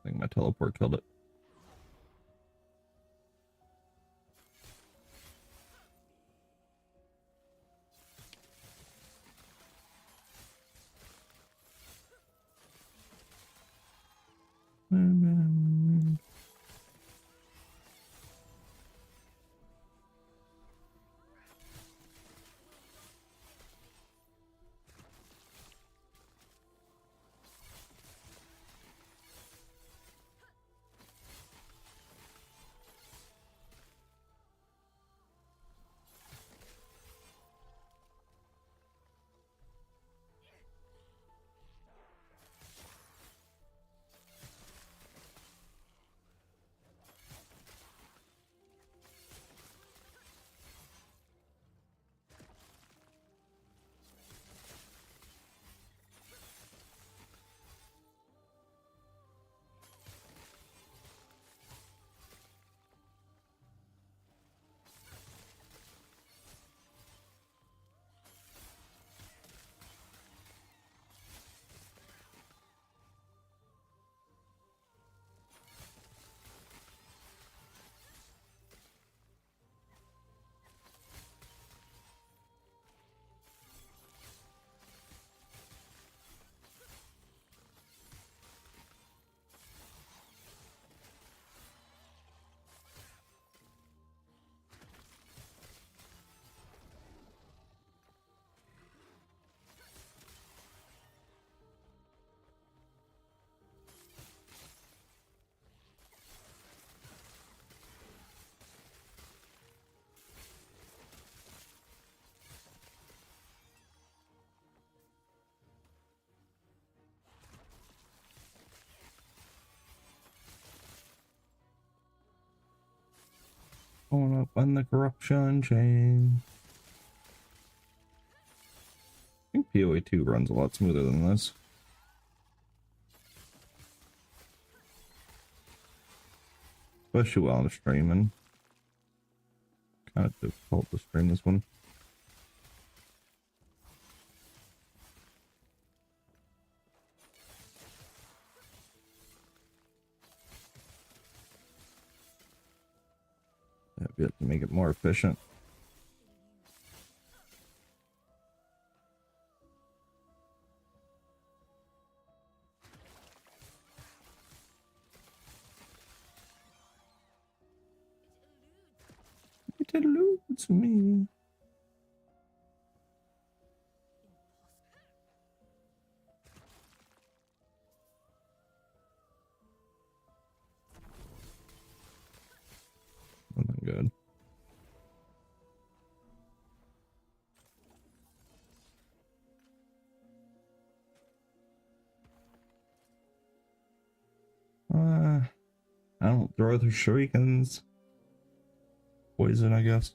think my teleport killed it. Going up on the corruption chain. I think PoE 2 runs a lot smoother than this. Especially while I'm streaming. Kind of difficult to stream this one. I'd be able to make it more efficient. It eludes me. Nothing good. I don't throw the shurikens. Poison, I guess.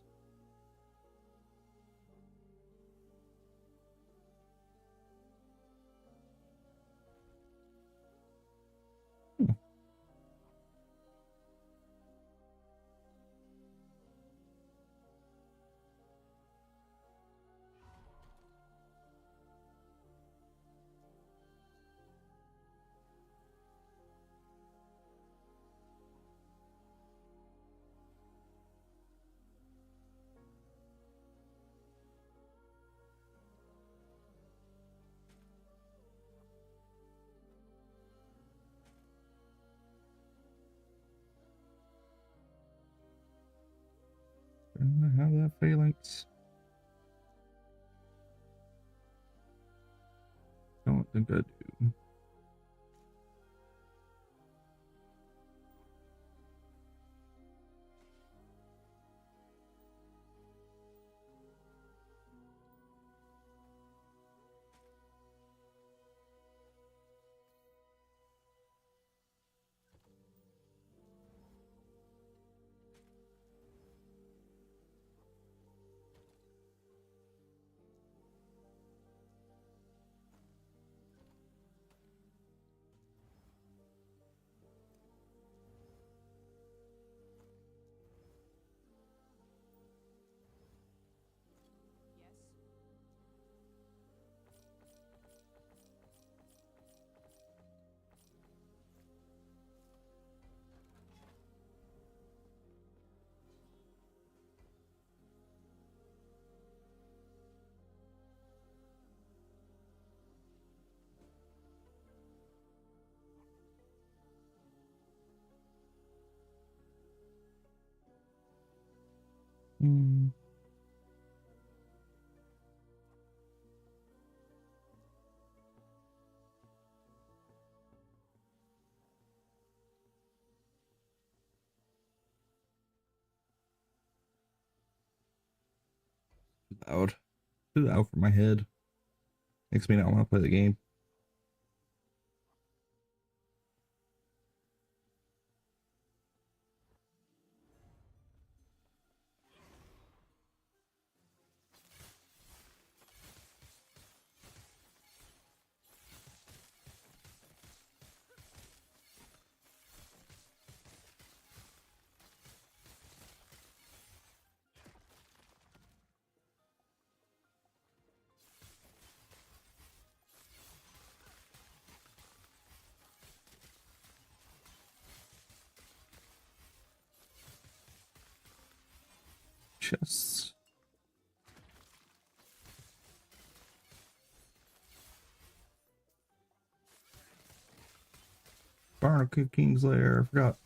I have that phalanx. Don't think I do. Hmm. Loud. Too loud for my head. Makes me not want to play the game. Chests. Barnacle King's Lair. I forgot.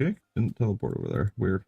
Okay. Didn't teleport over there. Weird.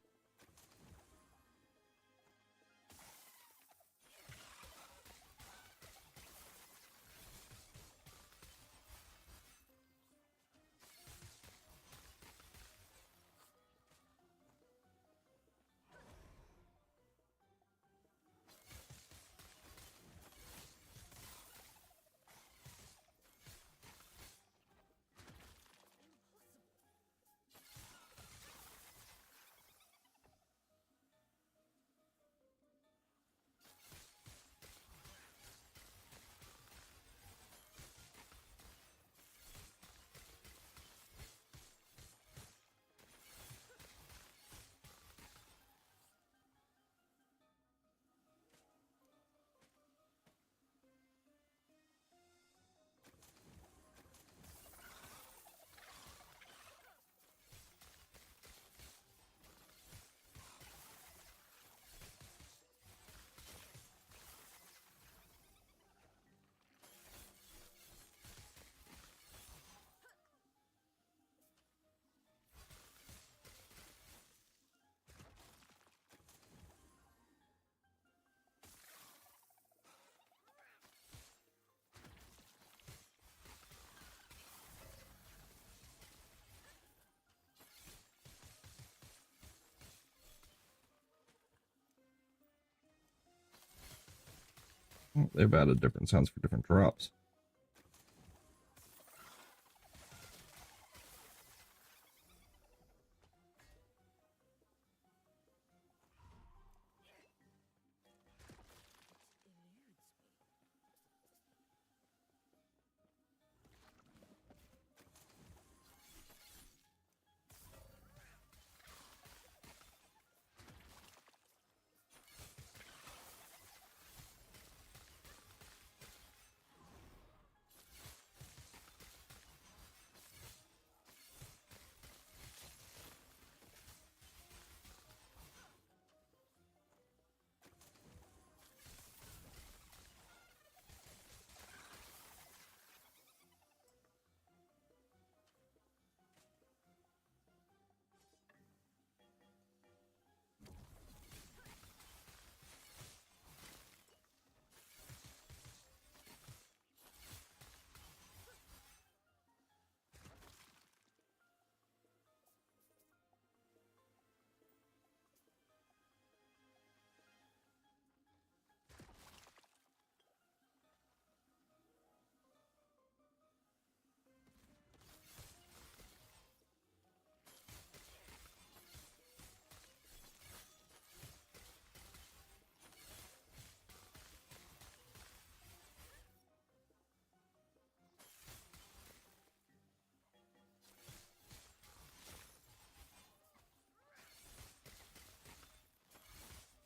They've added different sounds for different drops.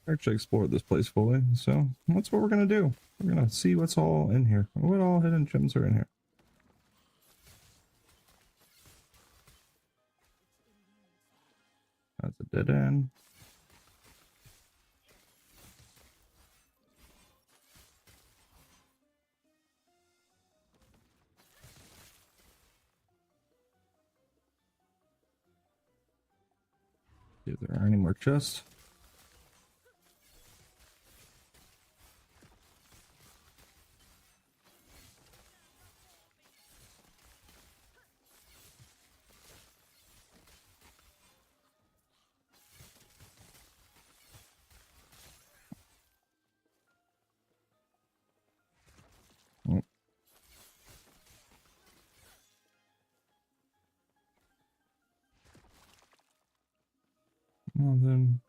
Actually explored this place fully, so that's what we're gonna do. We're gonna see what's all in here. What all hidden gems are in here. That's a dead end. See if there are any more chests. Oh. Well then.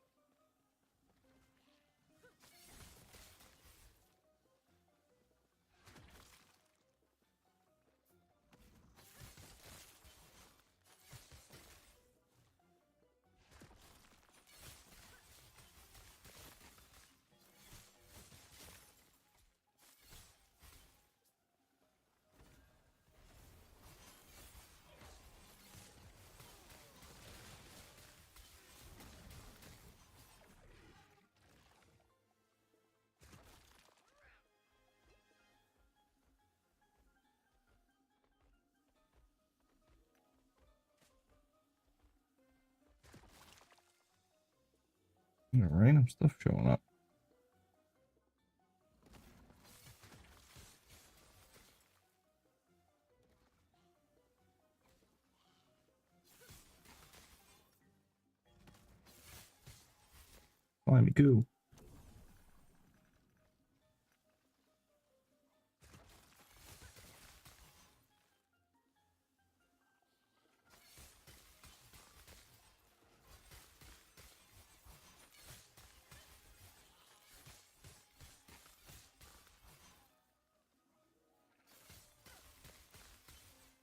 Random stuff showing up. Slimy goo.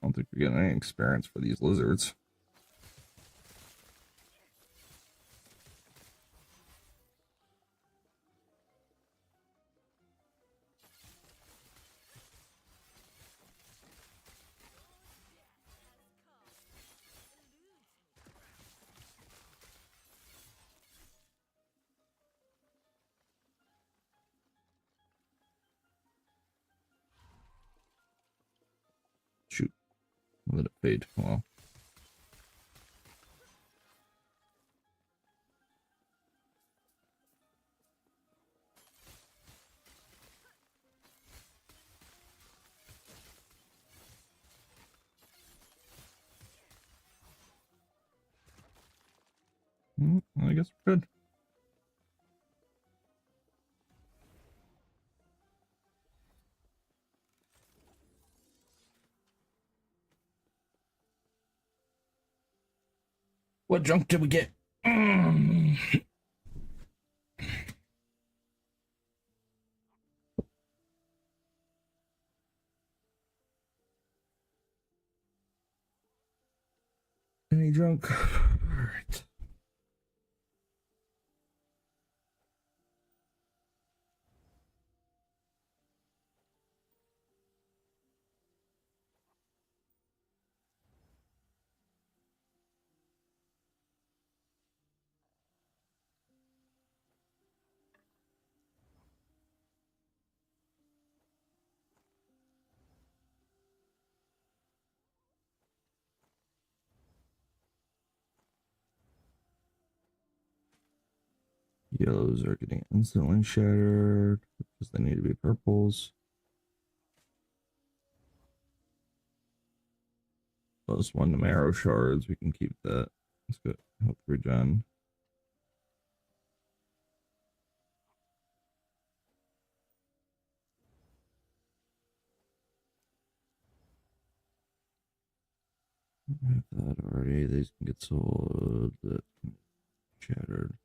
I don't think we're getting any experience for these lizards. Shoot. Let it fade. Well. I guess we're good. What junk did we get? Any junk? All right. Yellows are getting instantly shattered because they need to be purples. Plus one to marrow shards. We can keep that. Let's go. Help regen. I have that already. These can get sold. That can get shattered.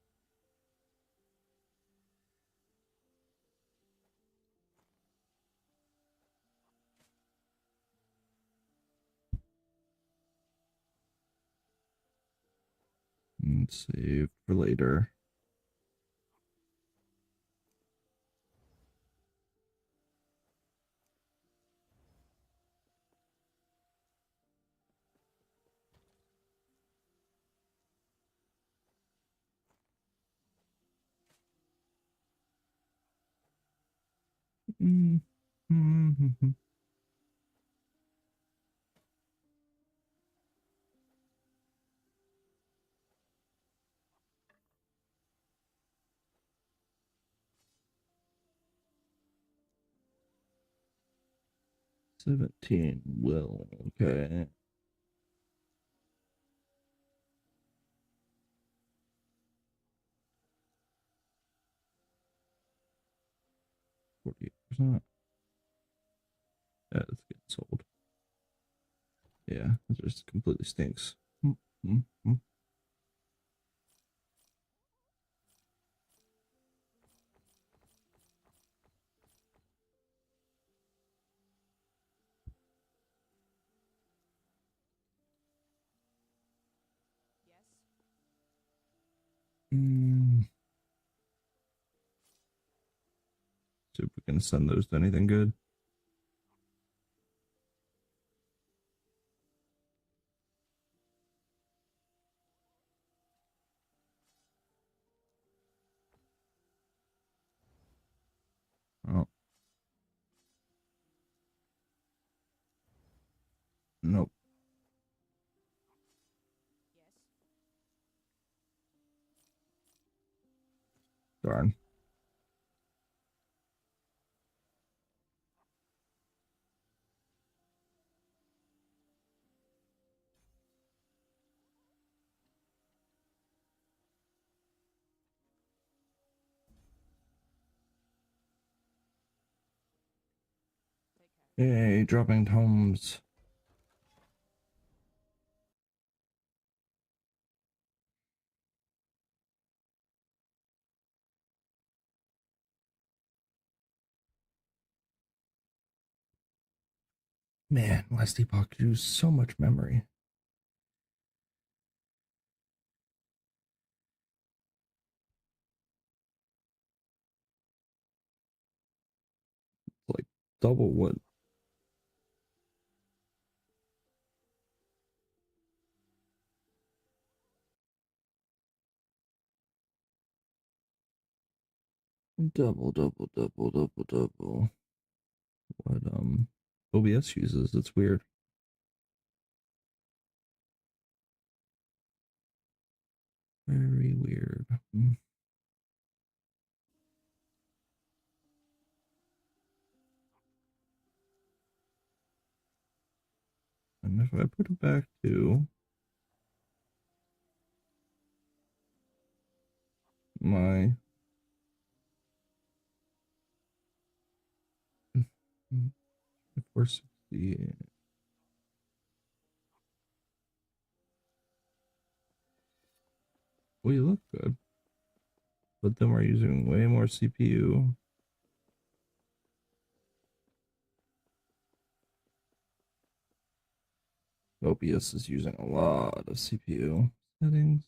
And save for later. Mm-hmm. 17 will. Okay. %. Yeah, it's getting sold. Yeah, it just completely stinks. Mm-hmm. See if we can send those to anything good. Oh. Nope. Darn. Yay, dropping tomes. Man, last Epoch used so much memory. Like double what? Double. What OBS uses. It's weird. Very weird. And if I put it back to my 460, We look good. But then we're using way more CPU. OBS is using a lot of CPU settings.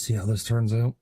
See how this turns out.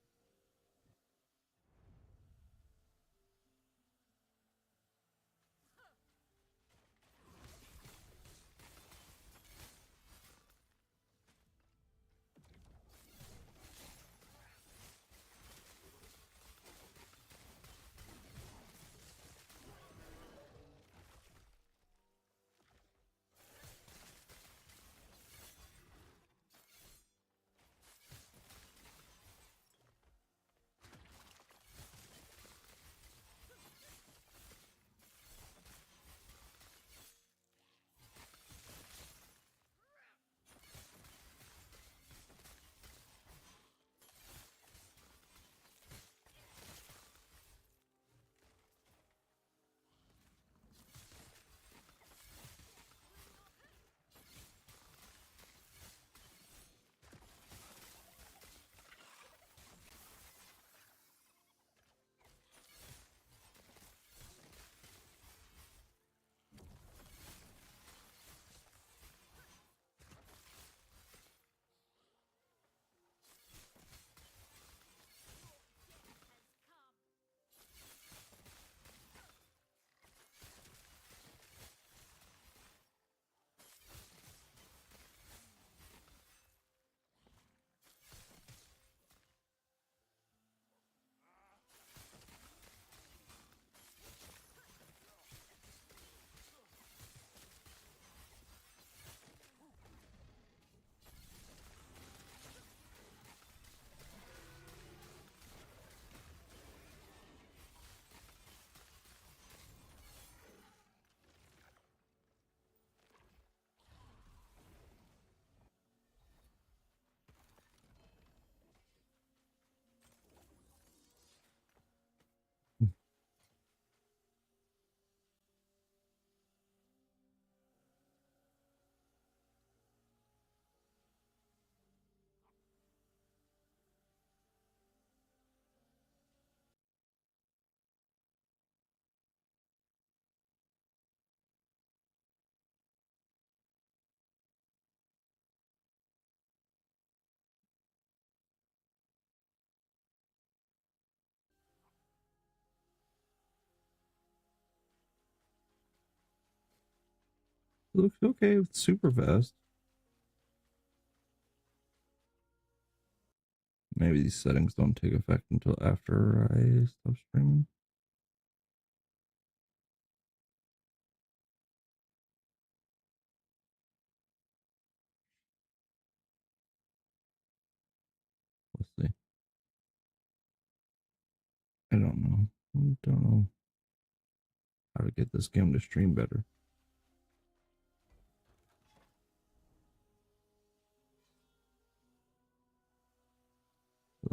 It looks okay with super fast. Maybe these settings don't take effect until after I stop streaming. Let's see. I don't know. I don't know how to get this game to stream better.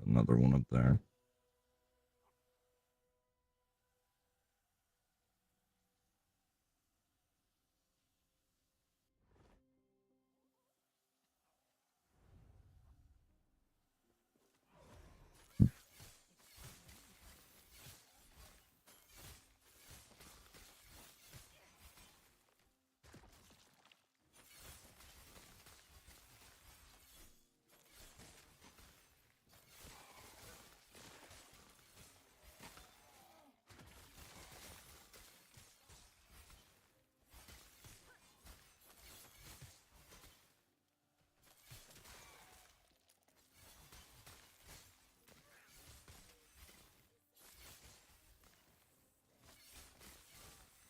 Another one up there.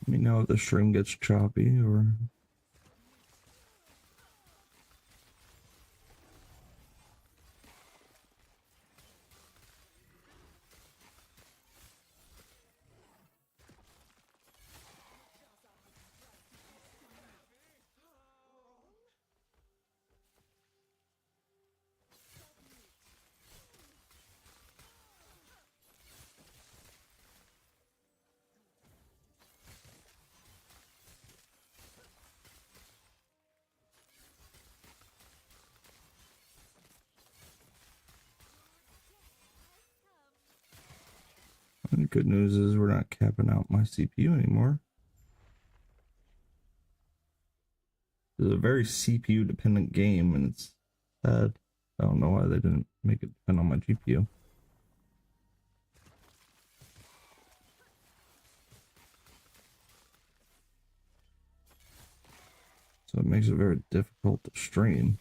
Let me know if the stream gets choppy or... And the good news is we're not capping out my CPU anymore. It's a very CPU dependent game, and it's sad. I don't know why they didn't make it depend on my GPU. So it makes it very difficult to stream.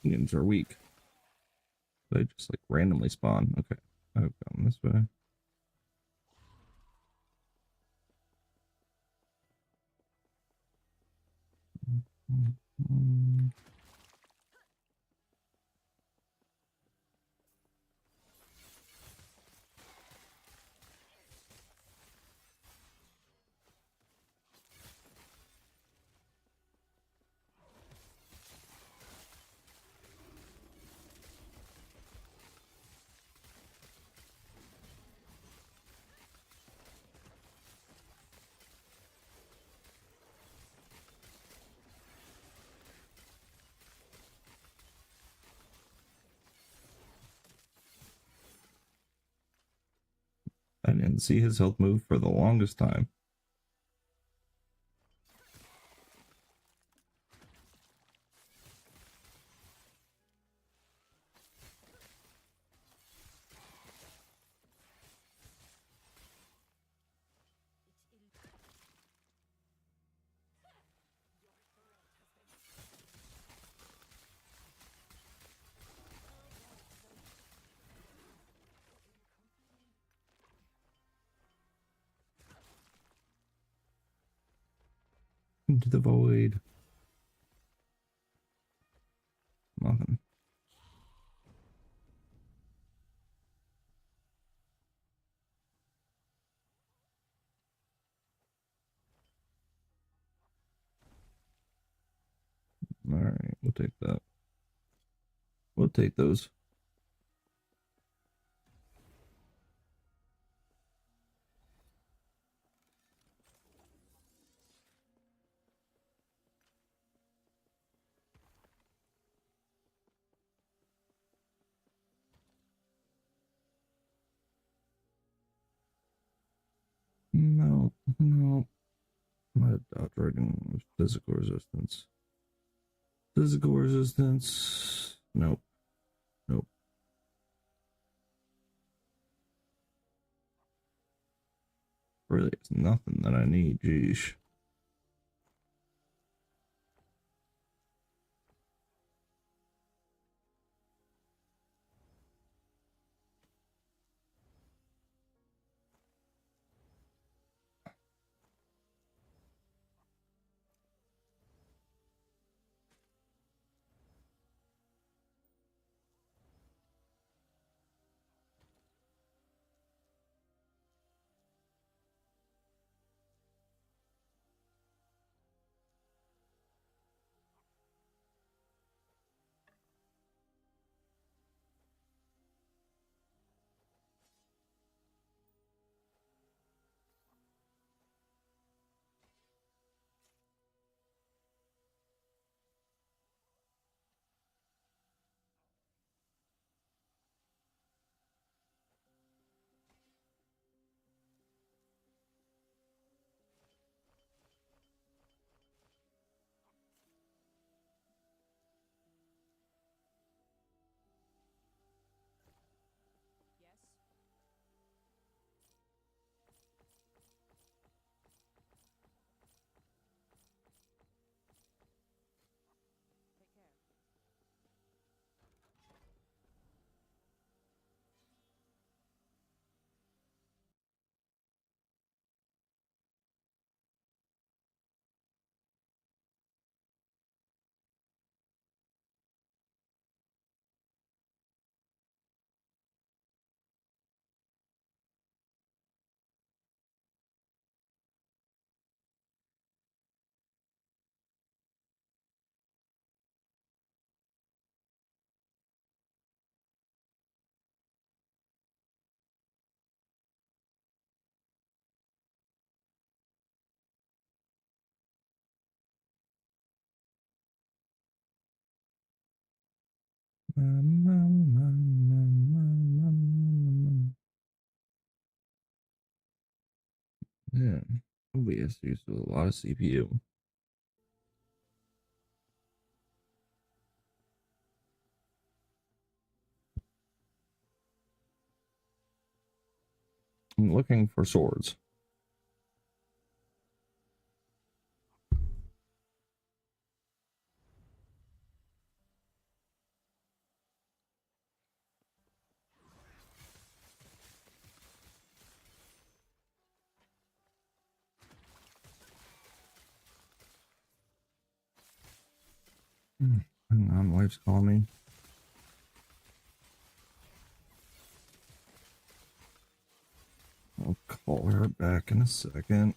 Minions are weak. They just like randomly spawn. Okay, I've gone this way. I didn't see his health move for the longest time. Into the void. Nothing. take that. We'll take those. No, no. My dodge rating is physical resistance. Physical resistance. Nope. Nope. Really, it's nothing that I need. Geesh. Yeah, OBS uses a lot of CPU. I'm looking for swords. Hang on, wife's calling me. I'll call her back in a second.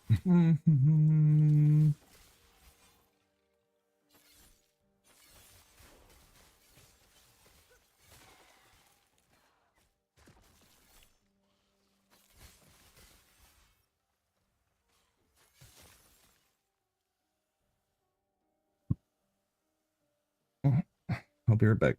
I'll be right back.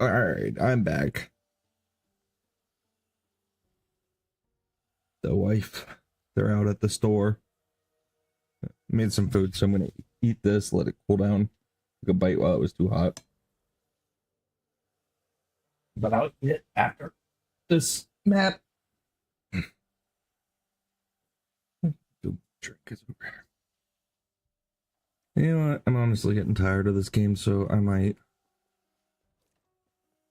Alright, I'm back. The wife, they're out at the store. Made some food, so I'm gonna eat this, let it cool down. Took a bite while it was too hot. But I'll eat it after this map. Drink is over. You know what? I'm honestly getting tired of this game, so I might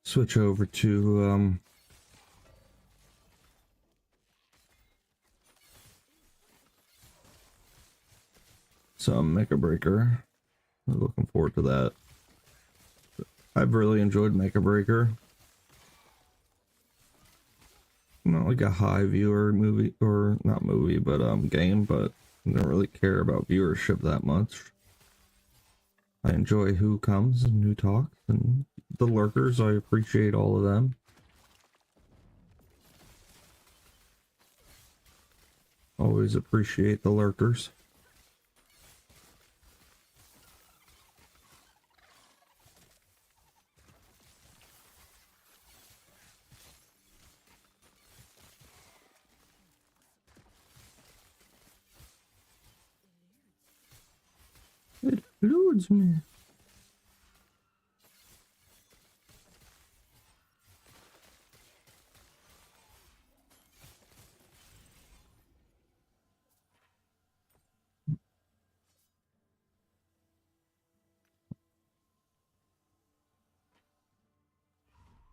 switch over to some Mecha Breaker. I'm looking forward to that. I've really enjoyed Mecha Breaker. Not like a high viewer movie, or not movie, but game, but I don't really care about viewership that much. I enjoy who comes and who talks, and the lurkers, I appreciate all of them. Always appreciate the lurkers. It eludes me.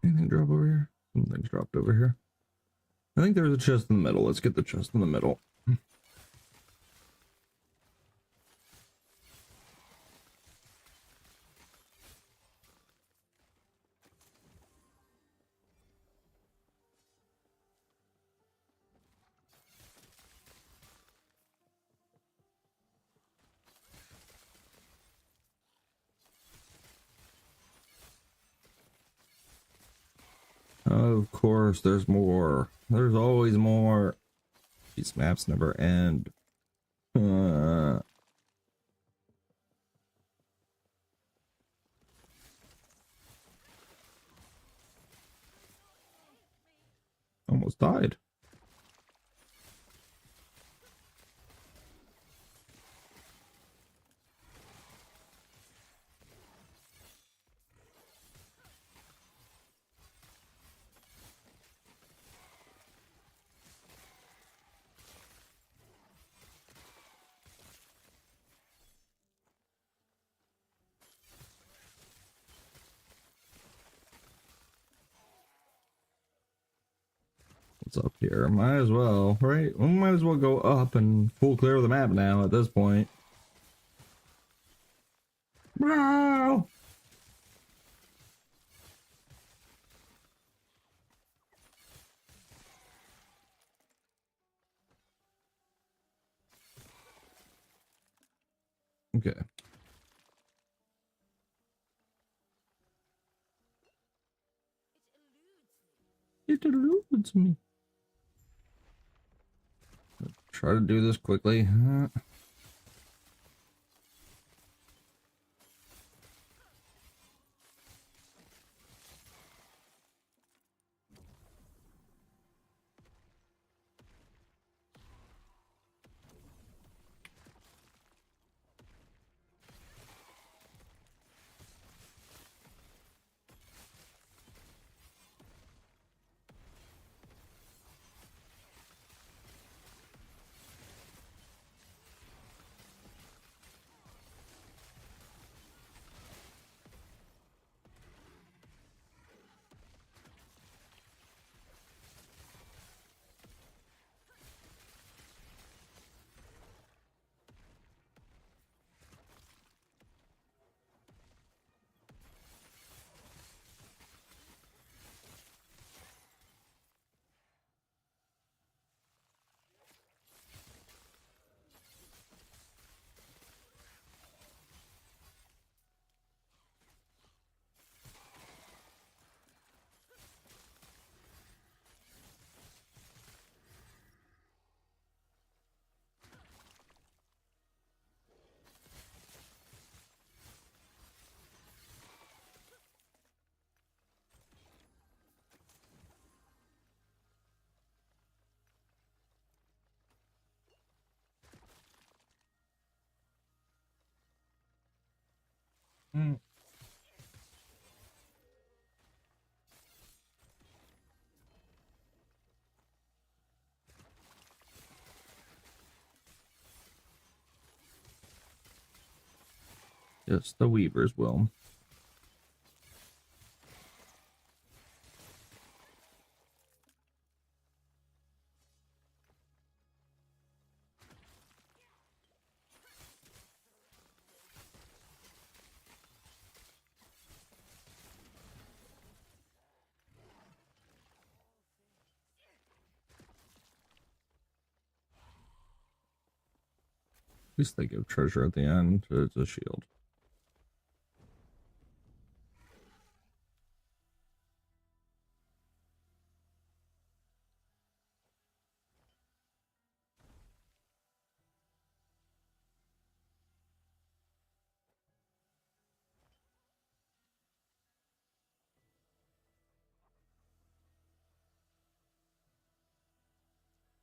Anything drop over here? Something's dropped over here. I think there's a chest in the middle. Let's get the chest in the middle. Of course, there's more. There's always more. These maps never end. Almost died. What's up here? Might as well, right? We might as well go up and full clear the map now at this point. Bro! Okay. It eludes me. Try to do this quickly. Mm. Yes, the Weavers will. At least they give treasure at the end. It's a shield.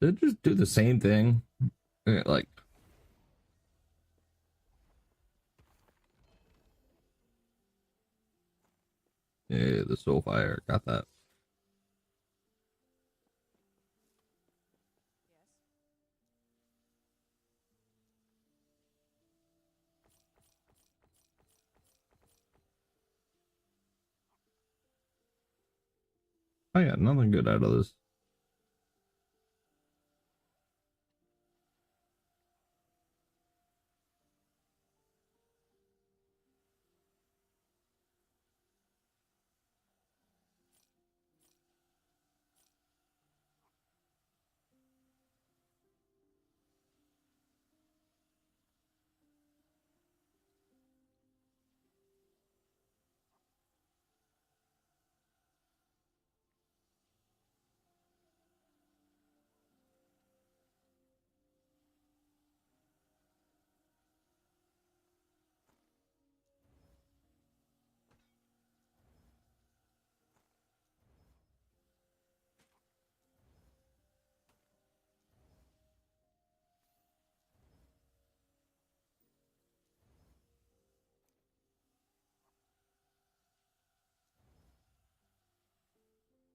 They just do the same thing. Like, yeah, the soul fire. Got that. I got nothing good out of this.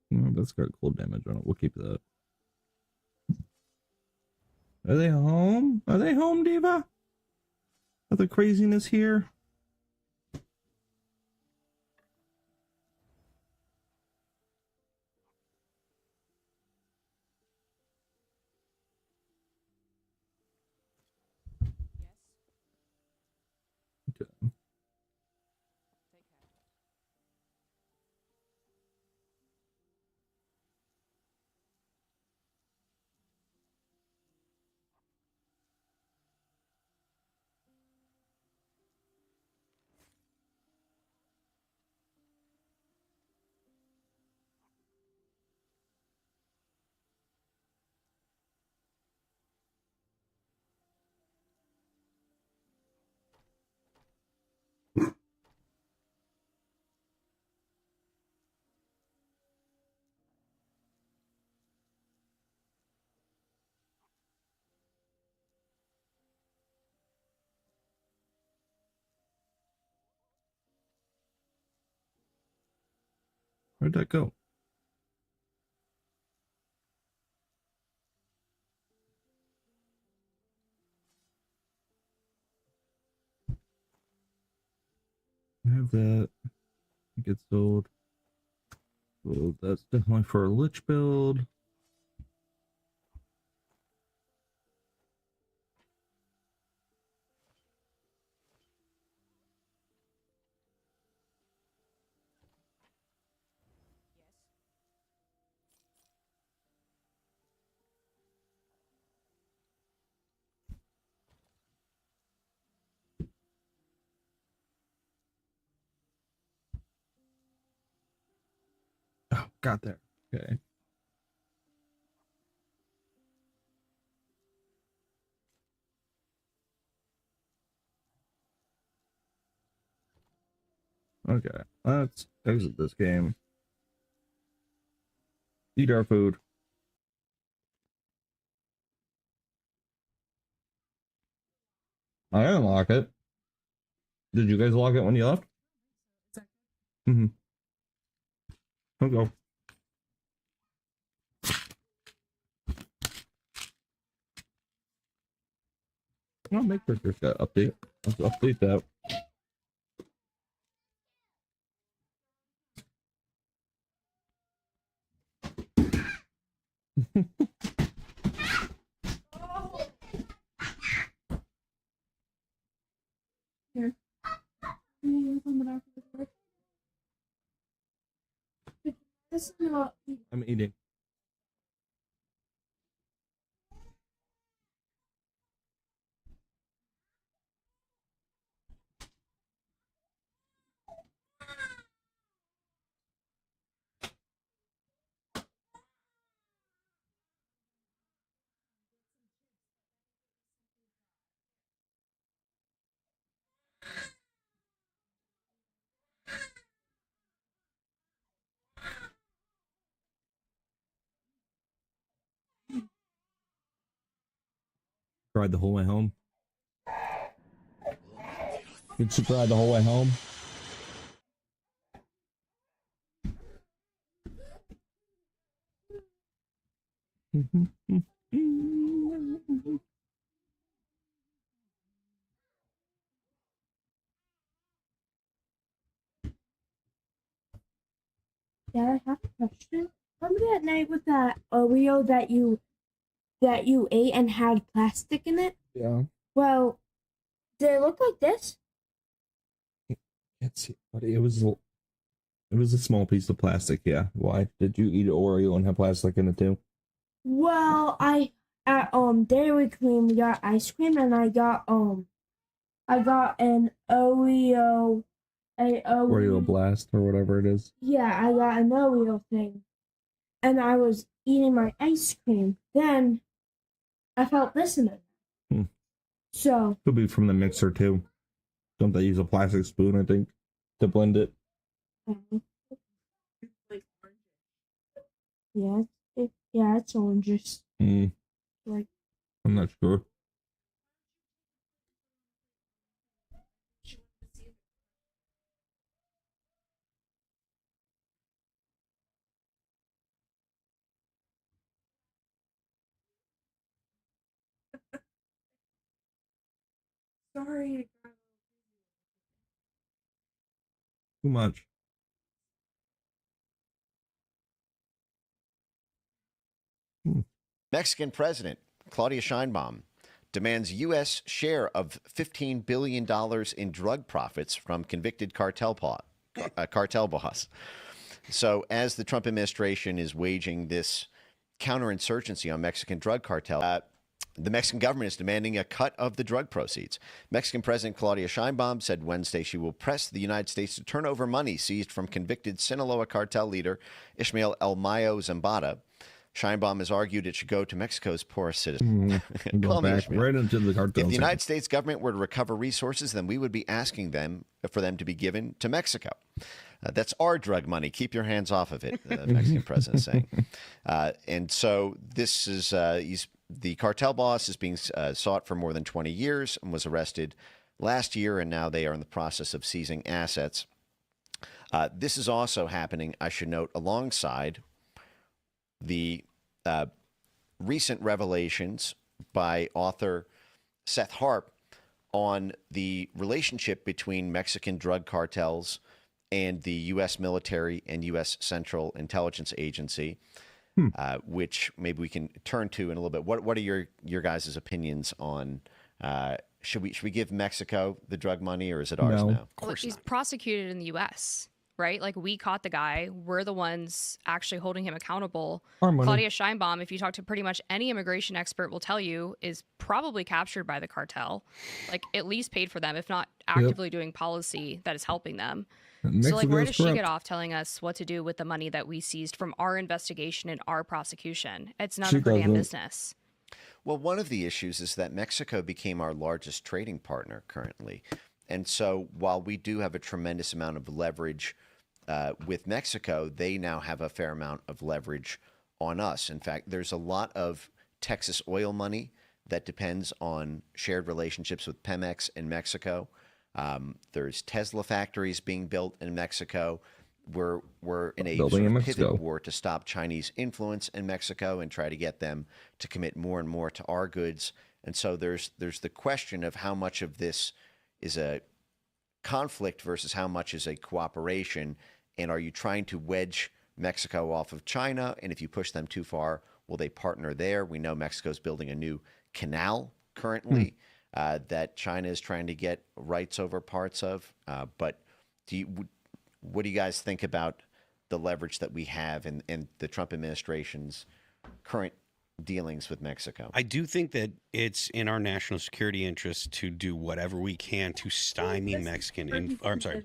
That's got cool damage on it. We'll keep that. Are they home? Are they home, Diva? Are the craziness here? Okay. Where'd that go? I have that. It gets sold. Well, that's definitely for a lich build. Oh, got there. Okay. Okay. Let's exit this game. Eat our food. I unlock it. Did you guys log it when you left? Mm-hmm. Okay. I'll make sure there's that update. Let's update that. Here. This is not. I'm eating. Cried the whole way home. Did she cry the whole way home? Dad, I have a question. Remember that night with that Oreo that you ate and had plastic in it? Yeah. Well, did it look like this? Can't see, but it was a small piece of plastic. Yeah. Why did you eat Oreo and have plastic in it too? Well, I at Dairy Queen we got ice cream and I got an Oreo Oreo Blast or whatever it is. Yeah, I got an Oreo thing. And I was eating my ice cream. Then I felt this in it. Hmm. So Could be from the mixer too. Don't they use a plastic spoon, I think, to blend it? yeah, it's oranges. Mm, Like I'm not sure. sorry. Too much. Mexican President Claudia Sheinbaum demands U.S. share of $15 billion in drug profits from convicted cartel boss. So as the Trump administration is waging this counterinsurgency on Mexican drug cartel, the Mexican government is demanding a cut of the drug proceeds. Mexican President Claudia Sheinbaum said Wednesday she will press the United States to turn over money seized from convicted Sinaloa cartel leader Ismael El Mayo Zambada. Sheinbaum has argued it should go to Mexico's poorest citizens. Go back right into the cartel. If the United States government were to recover resources, then we would be asking them for them to be given to Mexico. That's our drug money. Keep your hands off of it, the Mexican president is saying. And so this is the cartel boss is being sought for more than 20 years and was arrested last year, and now they are in the process of seizing assets. This is also happening, I should note, alongside the recent revelations by author Seth Harp on the relationship between Mexican drug cartels and the U.S. military and U.S. Central Intelligence Agency, which maybe we can turn to in a little bit. What are your guys' opinions on should we give Mexico the drug money, or is it ours now? Well, she's prosecuted in the U.S., right? Like, we caught the guy. We're the ones actually holding him accountable. Our money. Claudia Sheinbaum, if you talk to pretty much any immigration expert, will tell you is probably captured by the cartel, like at least paid for them, if not actively doing policy that is helping them. So, like, where does she get off telling us what to do with the money that we seized from our investigation and our prosecution? It's none of her damn business. Well, one of the issues is that Mexico became our largest trading partner currently. And so while we do have a tremendous amount of leverage with Mexico, they now have a fair amount of leverage on us. In fact, there's a lot of Texas oil money that depends on shared relationships with Pemex in Mexico. There's Tesla factories being built in Mexico. We're in a Building sort in of Mexico. pivot war to stop Chinese influence in Mexico and try to get them to commit more and more to our goods. And so there's the question of how much of this is a conflict versus how much is a cooperation. And are you trying to wedge Mexico off of China? And if you push them too far, will they partner there? We know Mexico's building a new canal currently that China is trying to get rights over parts of. But what do you guys think about the leverage that we have in the Trump administration's current dealings with Mexico? I do think that it's in our national security interest to do whatever we can to stymie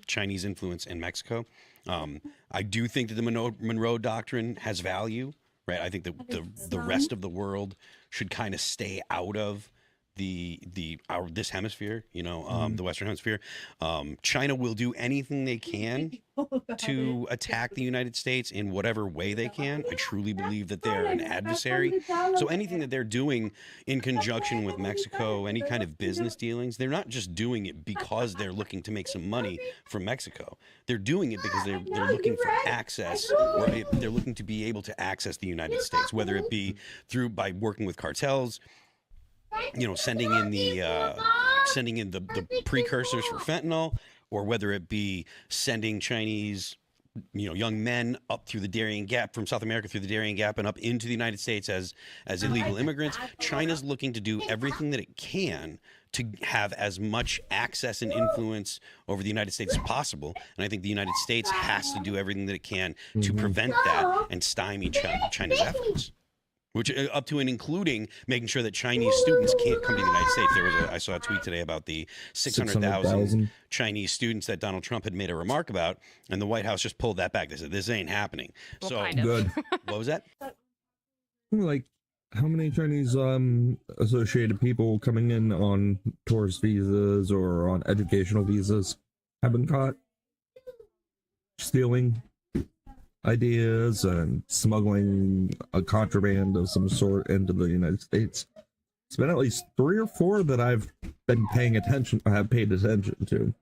Chinese influence in Mexico. I do think that the Monroe Doctrine has value, right? I think that the rest of the world should kind of stay out of this hemisphere, the Western Hemisphere. China will do anything they can to attack the United States in whatever way they can. I truly believe that they're an adversary. So anything that they're doing in conjunction with Mexico, any kind of business dealings, they're not just doing it because they're looking to make some money from Mexico. They're doing it because they're looking for access, or they're looking to be able to access the United States, whether it be by working with cartels, sending in the precursors for fentanyl, or whether it be sending Chinese, young men up through the Darien Gap from South America through the Darien Gap and up into the United States as illegal immigrants. China's looking to do everything that it can to have as much access and influence over the United States as possible. And I think the United States has to do everything that it can to prevent that and stymie China's efforts. Which up to and including making sure that Chinese students can't come to the United States. I saw a tweet today about the 600,000 Chinese students that Donald Trump had made a remark about, and the White House just pulled that back. They said, this ain't happening. Well, so kind of. Good. What was that? Like, how many Chinese associated people coming in on tourist visas or on educational visas have been caught stealing ideas and smuggling a contraband of some sort into the United States? It's been at least 3 or 4 that I've been paid attention to.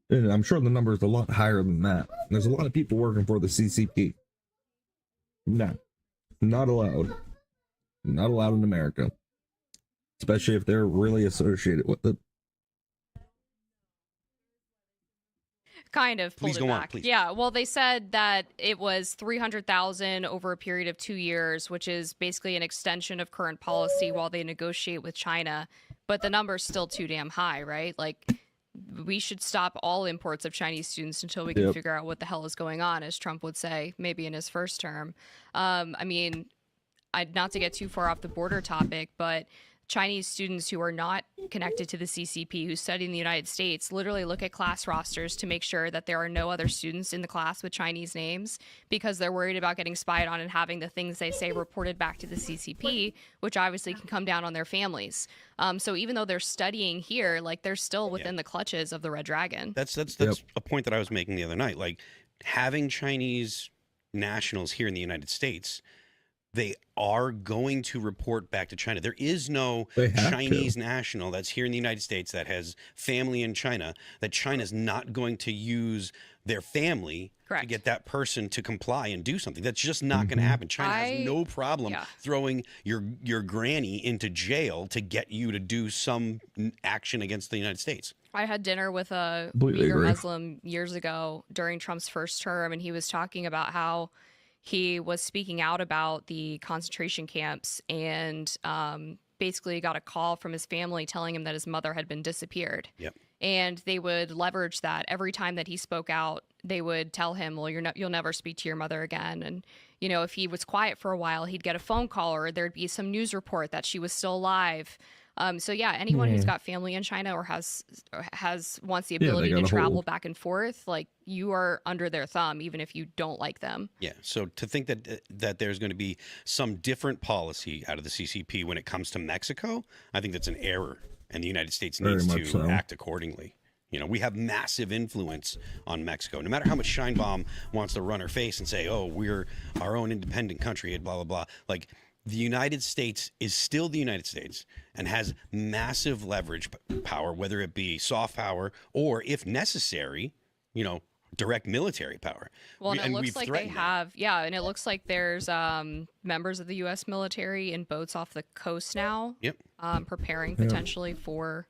And I'm sure the number is a lot higher than that. There's a lot of people working for the CCP. No, not allowed. Not allowed in America. Especially if they're really associated with it. Kind of pulled Please it go on, back. please. Yeah, well, they said that it was 300,000 over a period of 2 years, which is basically an extension of current policy while they negotiate with China. But the number's still too damn high, right? Like, we should stop all imports of Chinese students until we can figure out what the hell is going on, as Trump would say, maybe in his first term. I mean, not to get too far off the border topic, but Chinese students who are not connected to the CCP who study in the United States literally look at class rosters to make sure that there are no other students in the class with Chinese names because they're worried about getting spied on and having the things they say reported back to the CCP, which obviously can come down on their families. So even though they're studying here, like, they're still within the clutches of the Red Dragon. That's a point that I was making the other night. Like, having Chinese nationals here in the United States, they are going to report back to China. There is no Chinese national that's here in the United States that has family in China, that China's not going to use their family to get that person to comply and do something. That's just not going to happen. China has no problem throwing your granny into jail to get you to do some action against the United States. I had dinner with a Completely Uyghur agree. Muslim years ago during Trump's first term, and he was talking about how he was speaking out about the concentration camps and basically got a call from his family telling him that his mother had been disappeared. Yep. And they would leverage that. Every time that he spoke out, they would tell him, well, you'll never speak to your mother again. And, if he was quiet for a while, he'd get a phone call or there'd be some news report that she was still alive. So yeah, anyone who's got family in China or wants the ability to travel back and forth, like, you are under their thumb, even if you don't like them. Yeah. So to think that there's going to be some different policy out of the CCP when it comes to Mexico, I think that's an error, and the United States needs to act accordingly. We have massive influence on Mexico. No matter how much Sheinbaum wants to run her face and say, "Oh, we're our own independent country," and blah blah blah. Like, the United States is still the United States and has massive leverage power, whether it be soft power or, if necessary, direct military power. Well, and it looks we've like they threatened that. have, and it looks like there's members of the U.S. military in boats off the coast now, Yep. Preparing potentially for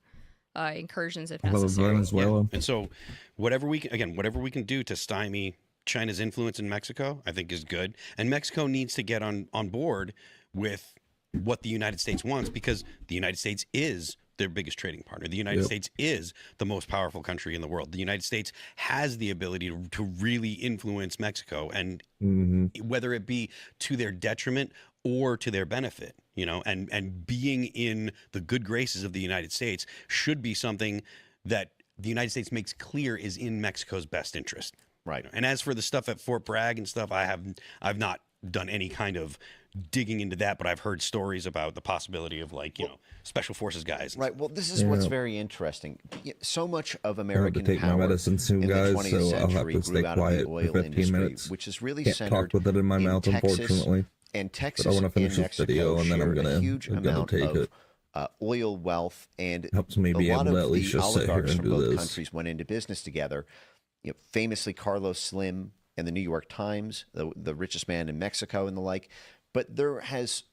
incursions if All of necessary. Venezuela. Yeah. And so, whatever we can do to stymie China's influence in Mexico, I think is good. And Mexico needs to get on board with what the United States wants, because the United States is their biggest trading partner. The United States is the most powerful country in the world. The United States has the ability to really influence Mexico, and whether it be to their detriment or to their benefit, and being in the good graces of the United States should be something that the United States makes clear is in Mexico's best interest. Right. And as for the stuff at Fort Bragg and stuff, I've not done any kind of digging into that, but I've heard stories about the possibility of special forces guys. Right. Well, this is what's very interesting. So much of I have American to take my power medicine soon, in guys, the 20th so I'll have century to stay grew out of quiet the for oil 15 industry, minutes. which is really Can't centered talk with it in my mouth, Texas, unfortunately. and Texas But I want to finish and this video, Mexico and then I'm share a huge gonna amount take of it. oil wealth, and Helps me a be lot able to of at least the just sit here oligarchs and from do both this. countries went into business together. Famously Carlos Slim and the New York Times, the richest man in Mexico and the like. But there has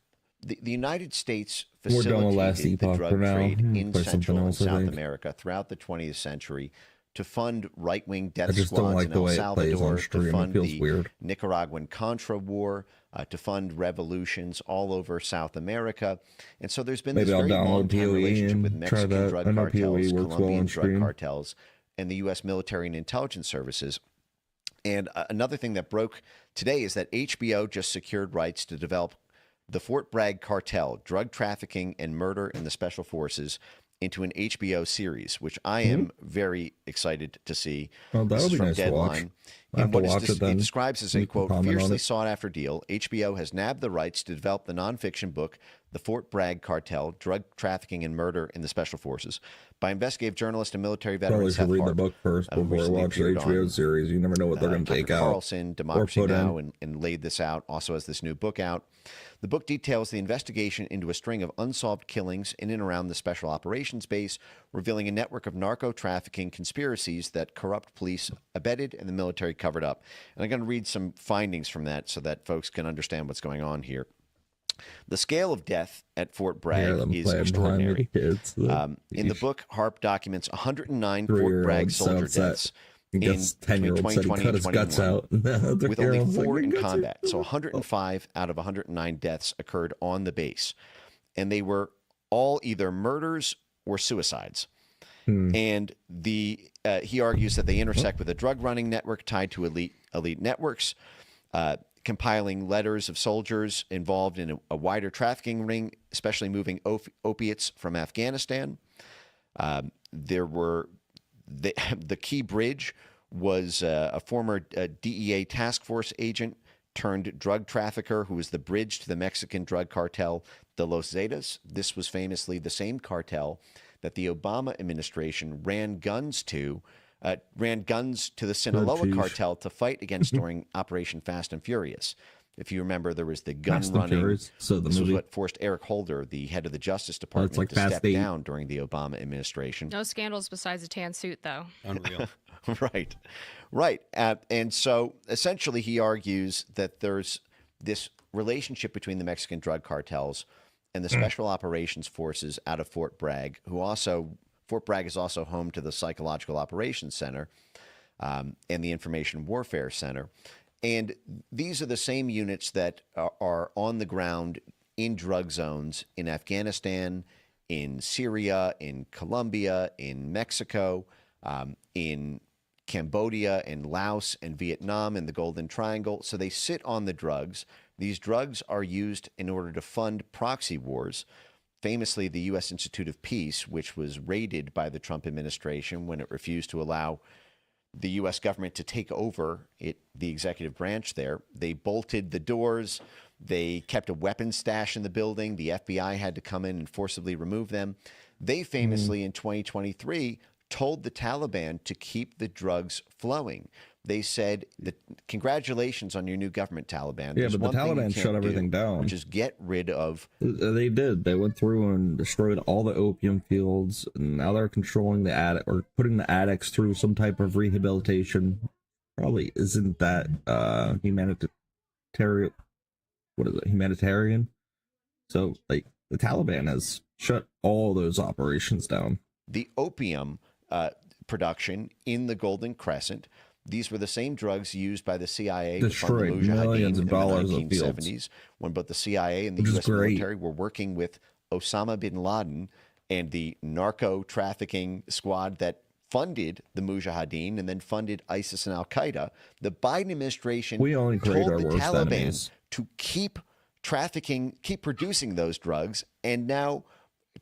the United States We're done with last facilitated the Epoch drug for now. trade in Play something Central and else, I South think. America throughout the 20th century to fund right-wing death I just don't squads like in the El way it plays on Salvador, stream. to It fund feels the weird. Nicaraguan Contra War, to fund revolutions all over South America. And so there's been Maybe this I'll very download long-time PoE relationship with and try Mexican that. drug I know cartels, PoE works well Colombian on drug stream. cartels, and the U.S. military and intelligence services. And another thing that broke today is that HBO just secured rights to develop the Fort Bragg cartel, drug trafficking and murder in the special forces, into an HBO series, which I am very excited to see. Oh, This that'll is be from nice to watch. Deadline. I'll have And to what is watch it then. it describes as a, You can quote, comment on fiercely it. sought-after deal. HBO has nabbed the rights to develop the nonfiction book, The Fort Bragg Cartel, Drug Trafficking and Murder in the Special Forces, by investigative journalist and military veteran Probably Seth should read the Harp, book first who before I recently watch the appeared HBO on, series. You never know what they're going to Tucker take out Carlson, or Democracy put Now, in. and laid this out. Also has this new book out. The book details the investigation into a string of unsolved killings in and around the Special Operations Base, revealing a network of narco-trafficking conspiracies that corrupt police abetted and the military covered up. And I'm going to read some findings from that so that folks can understand what's going on here. The scale of death at Fort Bragg them is playing behind me, extraordinary. kids. In the book, Harp documents 109 Fort 3-year-old Bragg soldier sounds set. deaths I in guess between 10-year-old said he 2020 cut and his guts 2021, out. The with only 3-year-old's like, 4 "Your in guts are-" combat. So 105 out of 109 deaths occurred on the base. And they were all either murders or suicides. And he argues that they intersect with a drug running network tied to elite networks, compiling letters of soldiers involved in a wider trafficking ring, especially moving opiates from Afghanistan. There were the key bridge was a former DEA task force agent turned drug trafficker who was the bridge to the Mexican drug cartel, the Los Zetas. This was famously the same cartel that the Obama administration ran guns to the Sinaloa geez. cartel to fight against during Operation Fast and Furious. If you remember, there was the gun Fast and running. Furious. So the This was movie. what forced Eric Holder, the head of the Justice Department, like to Fast step 8. down during the Obama administration. No scandals besides a tan suit, though. Unreal. Right. And so essentially he argues that there's this relationship between the Mexican drug cartels and the Special Operations Forces out of Fort Bragg, Fort Bragg is also home to the Psychological Operations Center and the Information Warfare Center. And these are the same units that are on the ground in drug zones in Afghanistan, in Syria, in Colombia, in Mexico, in Cambodia, in Laos, and Vietnam, and the Golden Triangle. So they sit on the drugs. These drugs are used in order to fund proxy wars. Famously, the U.S. Institute of Peace, which was raided by the Trump administration when it refused to allow the U.S. government to take over the executive branch there. They bolted the doors. They kept a weapons stash in the building. The FBI had to come in and forcibly remove them. They famously, in 2023, told the Taliban to keep the drugs flowing. they said that congratulations on your new government, Taliban. Yeah, There's but the one thing you Taliban can't shut everything do, down. which is get rid of. They did. They went through and destroyed all the opium fields, and now they're controlling the addict or putting the addicts through some type of rehabilitation. Probably isn't that humanitarian? What is it? Humanitarian. So, like, the Taliban has shut all those operations down. The opium production in the Golden Crescent. These were the same drugs used by the CIA to fund the Destroyed millions Mujahideen of in the dollars of 1970s, fields. when both the CIA and the Which is U.S. great. military were working with Osama bin Laden and the narco trafficking squad that funded the Mujahideen and then funded ISIS and Al Qaeda. The Biden administration We only create told our the worst Taliban enemies. to keep trafficking, keep producing those drugs, and now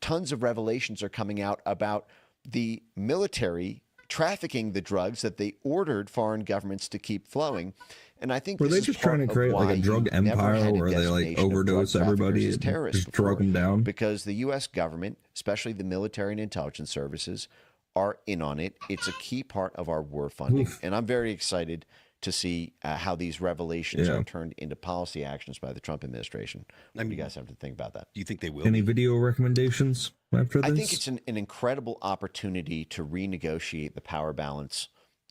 tons of revelations are coming out about the military trafficking the drugs that they ordered foreign governments to keep flowing. And I think Were this they is just part trying to of create like why a drug you've never empire had a where they like designation of drug overdose traffickers everybody as and terrorists just drug them down? because the U.S. government, especially the military and intelligence services, are in on it. It's a key part of our war funding. And I'm very excited to see how these revelations are turned into policy actions by the Trump administration. What do you guys have to think about that? Do you think they will? Any video recommendations after this? I think it's an incredible opportunity to renegotiate the power balance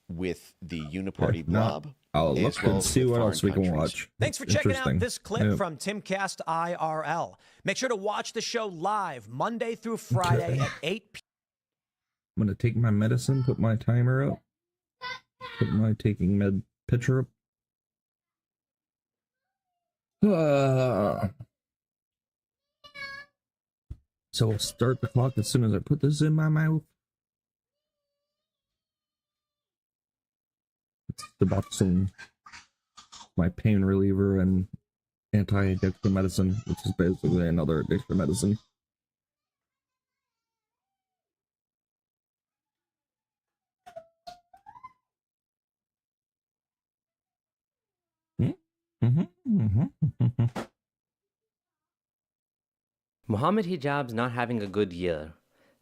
with the uniparty blob. I'll look as well and as see with what else we foreign can countries. watch. Thanks for checking out Interesting. this clip Yep. from Timcast IRL. Make sure to watch the show live Monday through Friday at 8 p.m. I'm gonna take my medicine, put my timer up, put my taking med picture up. So I'll start the clock as soon as I put this in my mouth. It's Suboxone, my pain reliever and anti-addiction medicine, which is basically another addiction medicine. Mohammed Hijab's not having a good year.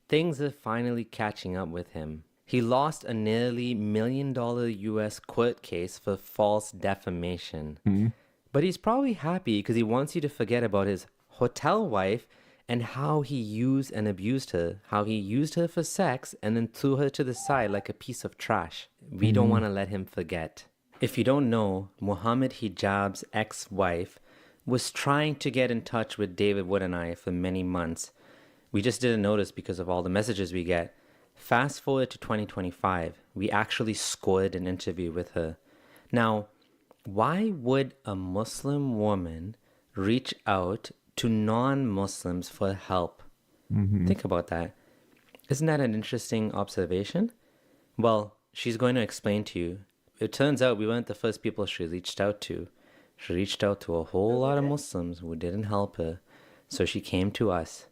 Things are finally catching up with him. He lost a nearly $1 million US court case for false defamation. But he's probably happy because he wants you to forget about his hotel wife and how he used and abused her, how he used her for sex and then threw her to the side like a piece of trash. We don't want to let him forget. If you don't know, Mohammed Hijab's ex-wife was trying to get in touch with David Wood and I for many months. We just didn't notice because of all the messages we get. Fast forward to 2025, we actually scored an interview with her. Now, why would a Muslim woman reach out to non-Muslims for help? Think about that. Isn't that an interesting observation? Well, she's going to explain to you. It turns out we weren't the first people she reached out to. She reached out to a whole lot of Muslims who didn't help her, so she came to us.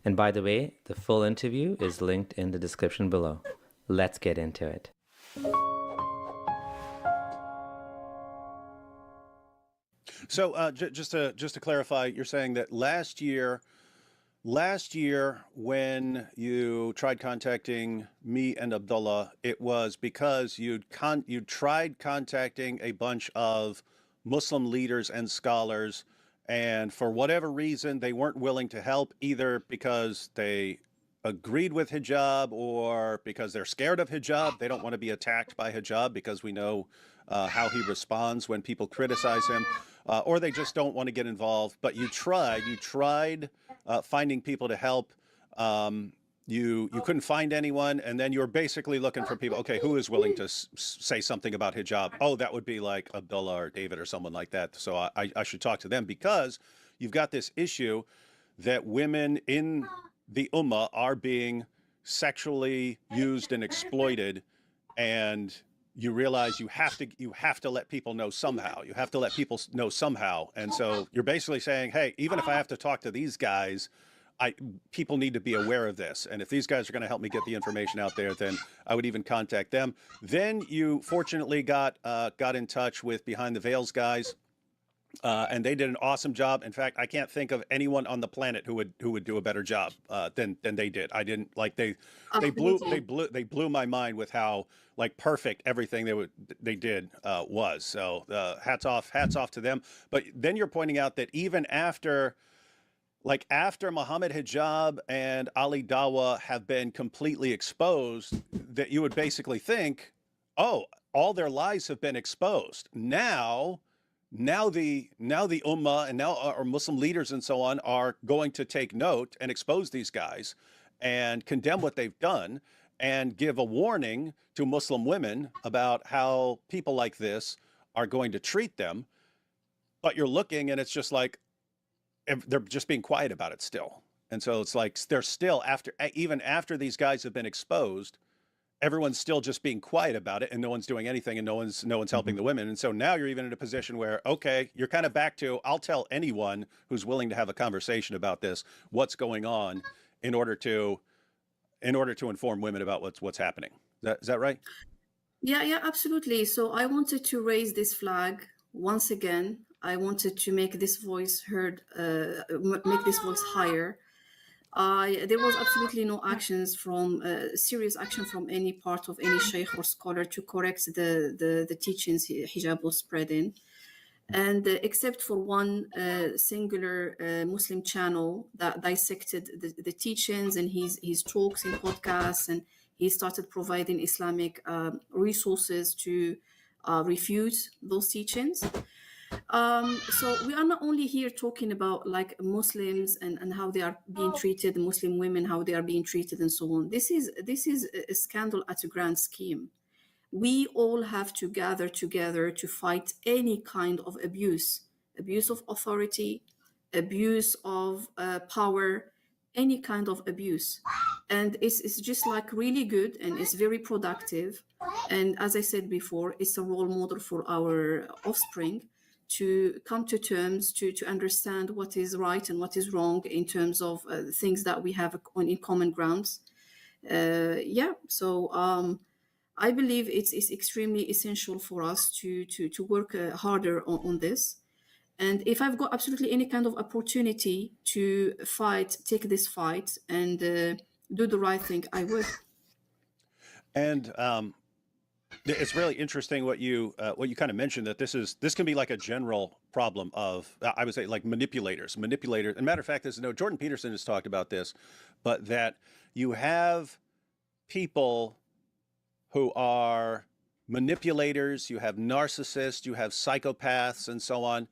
And by the way, the full interview is linked in the description below. Let's get into it. So just to clarify, you're saying that last year when you tried contacting me and Abdullah, it was because you'd tried contacting a bunch of Muslim leaders and scholars, and for whatever reason they weren't willing to help, either because they agreed with hijab or because they're scared of hijab. They don't want to be attacked by hijab because we know how he responds when people criticize him, or they just don't want to get involved. But you tried finding people to help. You couldn't find anyone, and then you were basically looking for people. Okay, who is willing to say something about hijab? Oh, that would be like Abdullah or David or someone like that. So I should talk to them, because you've got this issue that women in the Ummah are being sexually used and exploited, and you realize you have to let people know somehow. You have to let people know somehow, and so you're basically saying, hey, even if I have to talk to these guys, people need to be aware of this. And if these guys are going to help me get the information out there, then I would even contact them. Then you fortunately got in touch with Behind the Veils guys, and they did an awesome job. In fact, I can't think of anyone on the planet who would do a better job than they did. I didn't like they blew my mind with how like perfect everything they did was. So hats off to them. But then you're pointing out that even after Mohammed Hijab and Ali Dawa have been completely exposed, that you would basically think, oh, all their lies have been exposed. Now the Ummah and now our Muslim leaders and so on are going to take note and expose these guys and condemn what they've done and give a warning to Muslim women about how people like this are going to treat them. But you're looking and it's just like, they're just being quiet about it still. And so it's like they're still even after these guys have been exposed, everyone's still just being quiet about it and no one's doing anything and no one's helping the women. And so now you're even in a position where, okay, you're kind of back to, I'll tell anyone who's willing to have a conversation about this, what's going on in order to inform women about what's happening. Is that right? Yeah, absolutely. So I wanted to raise this flag once again. I wanted to make this voice heard, make this voice higher. There was absolutely no actions serious action from any part of any sheikh or scholar to correct the teachings hijab was spreading. And except for one singular Muslim channel that dissected the teachings and his talks in podcasts, and he started providing Islamic resources to refute those teachings. So we are not only here talking about like Muslims and how they are being treated, Muslim women, how they are being treated and so on. This is a scandal at a grand scheme. We all have to gather together to fight any kind of abuse of authority, abuse of power, any kind of abuse. And it's just like really good and it's very productive. And as I said before, it's a role model for our offspring to come to terms, to understand what is right and what is wrong in terms of things that we have in common grounds. So I believe it's extremely essential for us to work harder on this. And if I've got absolutely any kind of opportunity to take this fight and do the right thing, I would. And it's really interesting what you kind of mentioned, that this can be like a general problem of, I would say, like manipulators. And matter of fact, Jordan Peterson has talked about this, but that you have people who are manipulators, you have narcissists, you have psychopaths, and so on.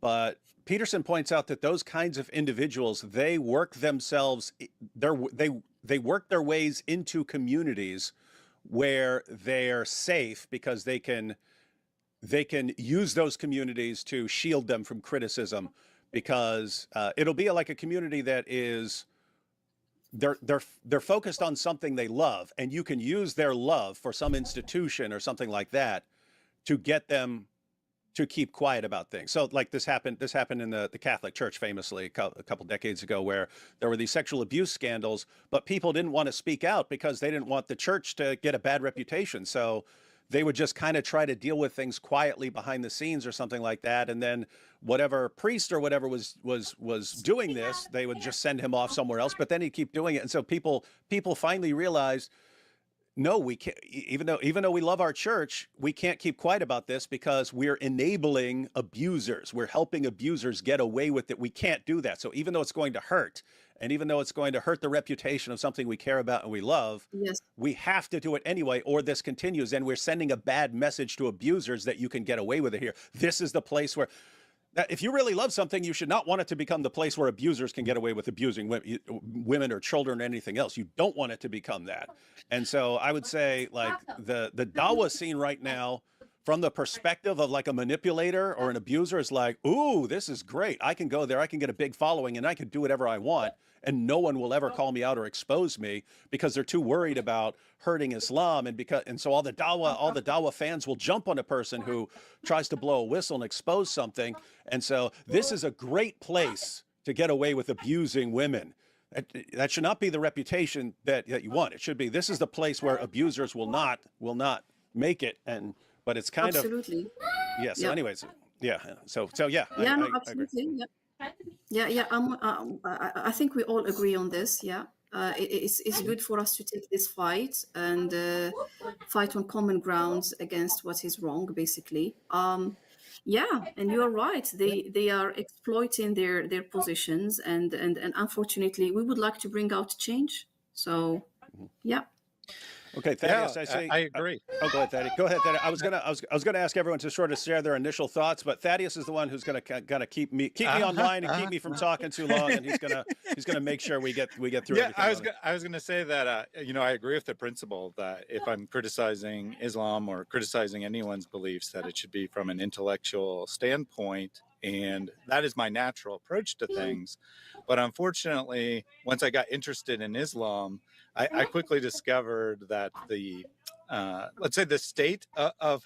But Peterson points out that those kinds of individuals, they work their ways into communities where they're safe because they can use those communities to shield them from criticism, because it'll be like a community that is they're focused on something they love, and you can use their love for some institution or something like that to get them to keep quiet about things. So like this happened in the Catholic Church famously a couple decades ago, where there were these sexual abuse scandals, but people didn't want to speak out because they didn't want the church to get a bad reputation. So they would just kind of try to deal with things quietly behind the scenes or something like that. And then whatever priest or whatever was doing this, they would just send him off somewhere else, but then he'd keep doing it. And so people finally realized, no, we can't, even though we love our church, we can't keep quiet about this because we're enabling abusers. We're helping abusers get away with it. We can't do that. So even though it's going to hurt, and even though it's going to hurt the reputation of something we care about and we love, yes, we have to do it anyway, or this continues. And we're sending a bad message to abusers that you can get away with it here. This is the place where, if you really love something, you should not want it to become the place where abusers can get away with abusing women or children or anything else. You don't want it to become that. And so I would say, like, the Dawa scene right now, from the perspective of like a manipulator or an abuser, is like, ooh, this is great. I can go there, I can get a big following, and I can do whatever I want, and no one will ever call me out or expose me because they're too worried about hurting Islam. And so all the Dawa fans will jump on a person who tries to blow a whistle and expose something. And so this is a great place to get away with abusing women. That should not be the reputation that you want. It should be, this is the place where abusers will not make it. But it's kind absolutely. of, yeah. So anyways, Yeah. So yeah. Yeah, no, I agree. absolutely. Yeah. I think we all agree on this. Yeah. It's good for us to take this fight and fight on common grounds against what is wrong, basically. Yeah, and you're right. They are exploiting their positions, and unfortunately, we would like to bring out change. So, yeah. Okay, Thaddeus, I say I agree. Oh, go ahead, Thaddeus. Go ahead, Thaddeus. I was gonna ask everyone to sort of share their initial thoughts, but Thaddeus is the one who's gonna keep me online and keep me from talking too long, and he's gonna make sure we get through. Yeah, everything. I was gonna say that I agree with the principle that if I'm criticizing Islam or criticizing anyone's beliefs, that it should be from an intellectual standpoint, and that is my natural approach to things. But unfortunately, once I got interested in Islam, I quickly discovered that the let's say the state of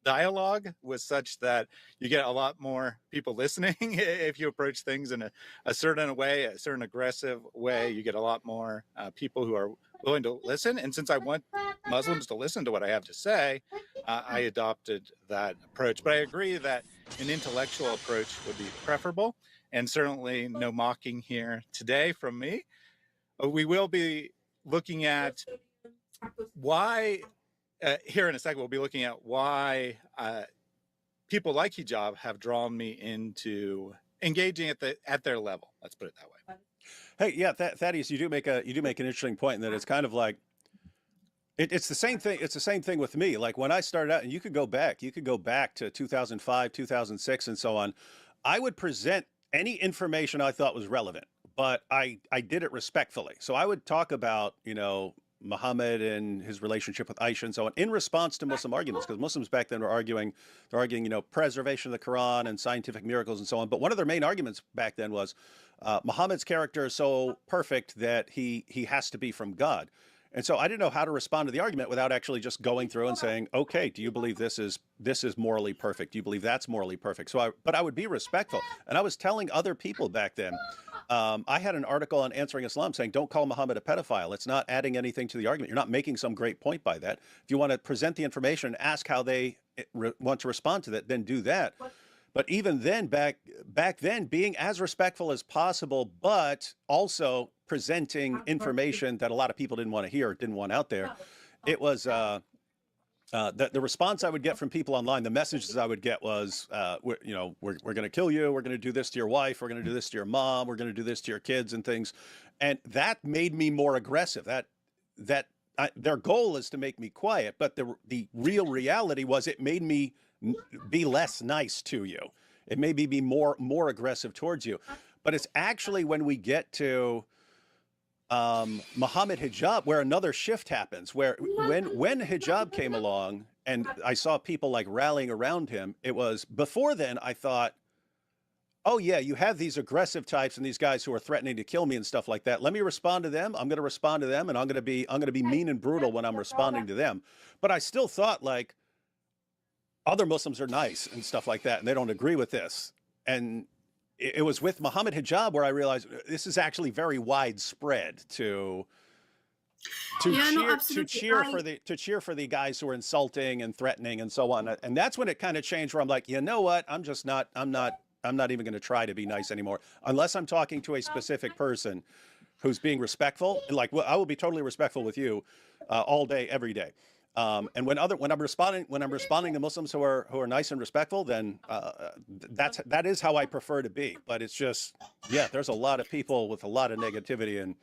dialogue was such that you get a lot more people listening if you approach things in a certain way, a certain aggressive way. You get a lot more people who are willing to listen. And since I want Muslims to listen to what I have to say, I adopted that approach. But I agree that an intellectual approach would be preferable, and certainly no mocking here today from me. We will be looking at why here in a second, we'll be looking at why people like hijab have drawn me into engaging at their level. Let's put it that way. Hey, yeah, Thaddeus, you do make an interesting point in that it's kind of like it's the same thing. It's the same thing with me. Like when I started out, and you could go back to 2005, 2006, and so on. I would present any information I thought was relevant, but I did it respectfully. So I would talk about Muhammad and his relationship with Aisha and so on in response to Muslim arguments, because Muslims back then were arguing, preservation of the Quran and scientific miracles and so on. But one of their main arguments back then was Muhammad's character is so perfect that he has to be from God. And so I didn't know how to respond to the argument without actually just going through and saying, okay, do you believe this is morally perfect? Do you believe that's morally perfect? But I would be respectful. And I was telling other people back then, I had an article on Answering Islam saying, don't call Muhammad a pedophile. It's not adding anything to the argument. You're not making some great point by that. If you want to present the information and ask how they want to respond to that, then do that. But even then, back then, being as respectful as possible, but also presenting information that a lot of people didn't want to hear, didn't want out there. It was the response I would get from people online, the messages I would get was, we're going to kill you. We're going to do this to your wife. We're going to do this to your mom. We're going to do this to your kids and things. And that made me more aggressive. Their goal is to make me quiet. But the real reality was it made me be less nice to you. It made me be more aggressive towards you. But it's actually when we get to Muhammad hijab where another shift happens, where when hijab came along and I saw people like rallying around him, it was before then I thought, oh yeah, you have these aggressive types and these guys who are threatening to kill me and stuff like that. Let me respond to them. I'm going to respond to them, and I'm going to be mean and brutal when I'm responding to them. But I still thought like other Muslims are nice and stuff like that, and they don't agree with this. And it was with Muhammad hijab where I realized this is actually very widespread to cheer for the guys who are insulting and threatening and so on. And that's when it kind of changed, where I'm like, you know what? I'm not even going to try to be nice anymore unless I'm talking to a specific person who's being respectful. And like, well, I will be totally respectful with you all day, every day. And when I'm responding to Muslims who are nice and respectful, then that is how I prefer to be. But it's just, yeah, there's a lot of people with a lot of negativity, and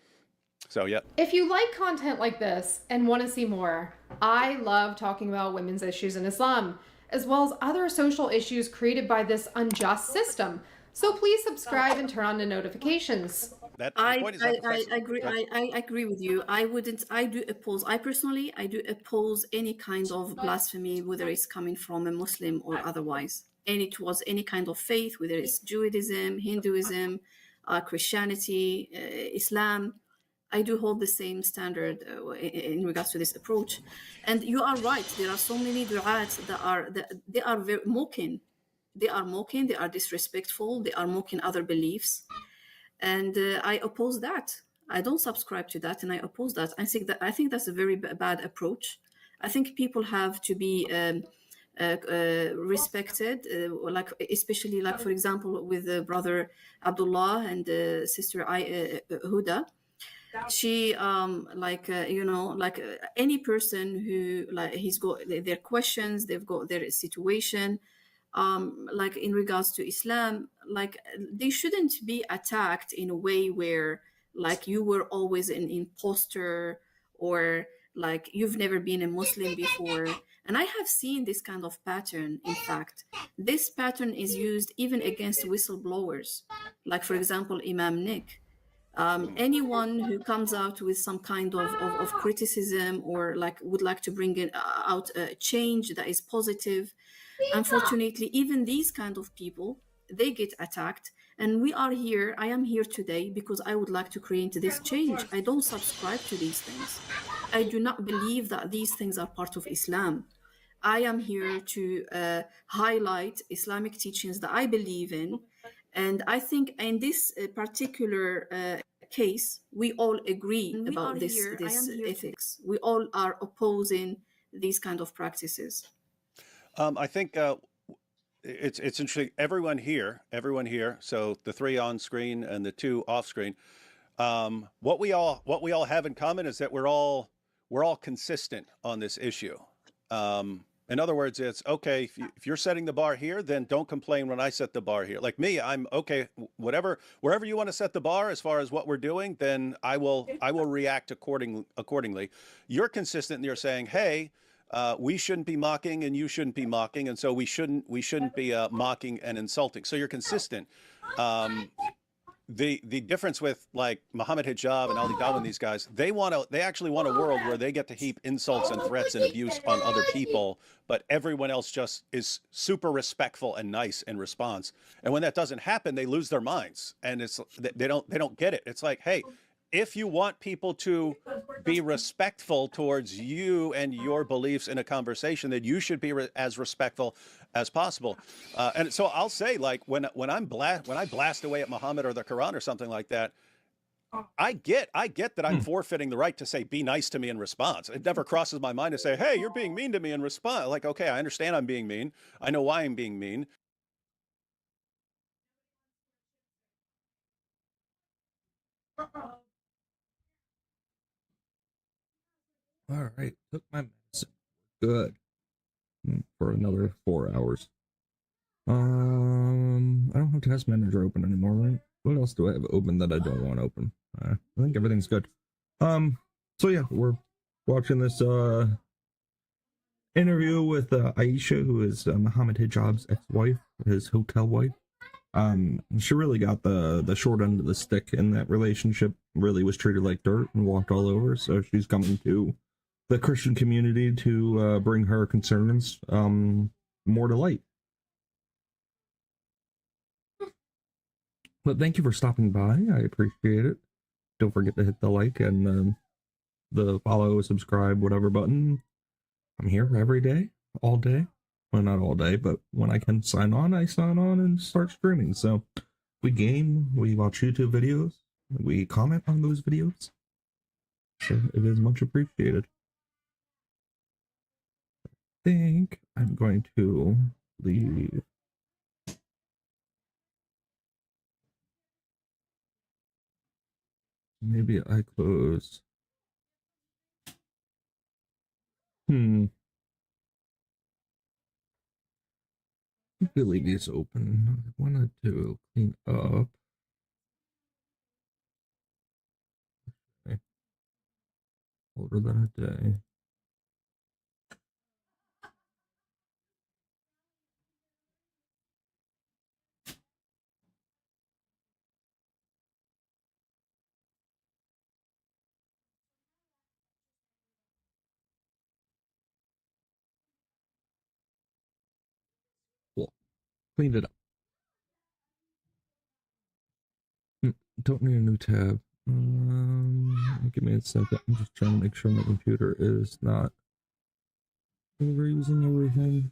so yeah. If you like content like this and want to see more, I love talking about women's issues in Islam, as well as other social issues created by this unjust system. So please subscribe and turn on the notifications. I agree with you. I personally do oppose any kind of blasphemy, whether it's coming from a Muslim or otherwise, towards any kind of faith, whether it's Judaism, Hinduism, Christianity, Islam. I do hold the same standard in regards to this approach. And you are right. There are so many du'ats they are very mocking. They are mocking. They are disrespectful. They are mocking other beliefs. And I oppose that. I don't subscribe to that, and I oppose that. I think that's a very bad approach. I think people have to be respected, like especially like for example with brother Abdullah and sister Huda. She like like any person who like he's got their questions, they've got their situation, like in regards to Islam, like they shouldn't be attacked in a way where like you were always an imposter, or like you've never been a Muslim before. And I have seen this kind of pattern. In fact, this pattern is used even against whistleblowers, like for example Imam Nick. Anyone who comes out with some kind of criticism, or like would like to bring out a change that is positive, unfortunately even these kind of people, they get attacked. And we are here, I am here today because I would like to create this change. I don't subscribe to these things. I do not believe that these things are part of Islam. I am here to highlight Islamic teachings that I believe in. And I think in this particular case, we all agree about this ethics. We all are opposing these kind of practices. I think it's interesting. Everyone here. So the 3 on screen and the 2 off screen. What we all have in common is that we're all consistent on this issue. In other words, it's okay if you're setting the bar here, then don't complain when I set the bar here. Like me, I'm okay. Wherever you want to set the bar as far as what we're doing, then I will react accordingly. You're consistent, and you're saying, hey, we shouldn't be mocking, and you shouldn't be mocking, and so we shouldn't be mocking and insulting. So you're consistent. The difference with like Muhammad Hijab and Ali Dawah and these guys, they actually want a world where they get to heap insults and threats and abuse on other people, but everyone else just is super respectful and nice in response. And when that doesn't happen, they lose their minds, and they don't get it. It's like, hey, if you want people to be respectful towards you and your beliefs in a conversation, then you should be as respectful as possible. And so I'll say, like, when I blast away at Muhammad or the Quran or something like that, I get that I'm forfeiting the right to say, be nice to me in response. It never crosses my mind to say, hey, you're being mean to me in response. Like, okay, I understand I'm being mean. I know why I'm being mean. All right, took my medicine. Good. For another 4 hours. I don't have Task Manager open anymore, right? What else do I have open that I don't want open? I think everything's good. So yeah, we're watching this interview with Aisha, who is Muhammad Hijab's ex-wife, his hotel wife. She really got the short end of the stick in that relationship. Really was treated like dirt and walked all over. So she's coming to the Christian community to bring her concerns more to light. But thank you for stopping by. I appreciate it. Don't forget to hit the like and the follow, subscribe, whatever button. I'm here every day, all day. Well, not all day, but when I can sign on, I sign on and start streaming. So we game, we watch YouTube videos, we comment on those videos. So it is much appreciated. I think I'm going to leave. Maybe I close. I could leave these open. I wanted to clean up. Okay. Older than a day. Cool. Cleaned it up. Don't need a new tab. Give me a second. I'm just trying to make sure my computer is not overusing everything.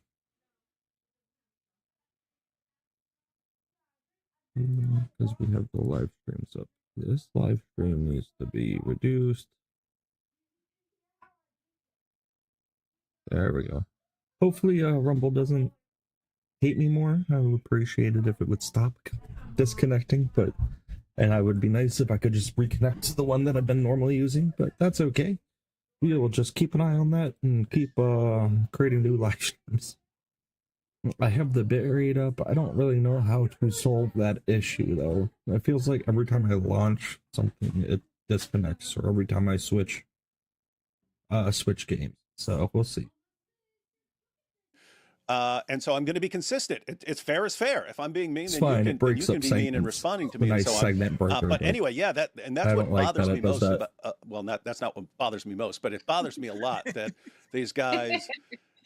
Because we have the live streams up. This live stream needs to be reduced. There we go. hopefully Rumble doesn't hate me more. I would appreciate it if it would stop disconnecting, and I would be nice if I could just reconnect to the one that I've been normally using, but that's okay. We will just keep an eye on that and keep creating new live streams. I have the bit rate up. I don't really know how to solve that issue though. It feels like every time I launch something, it disconnects, or every time I switch games. So we'll see. And so I'm going to be consistent. It's fair is fair. If I'm being mean, It's then fine. you It breaks can up be mean in segments. responding to A me and nice so on. segment breaker, But but anyway, yeah, that's I what don't like bothers that me it does most. that. Well, that's not what bothers me most, but it bothers me a lot that these guys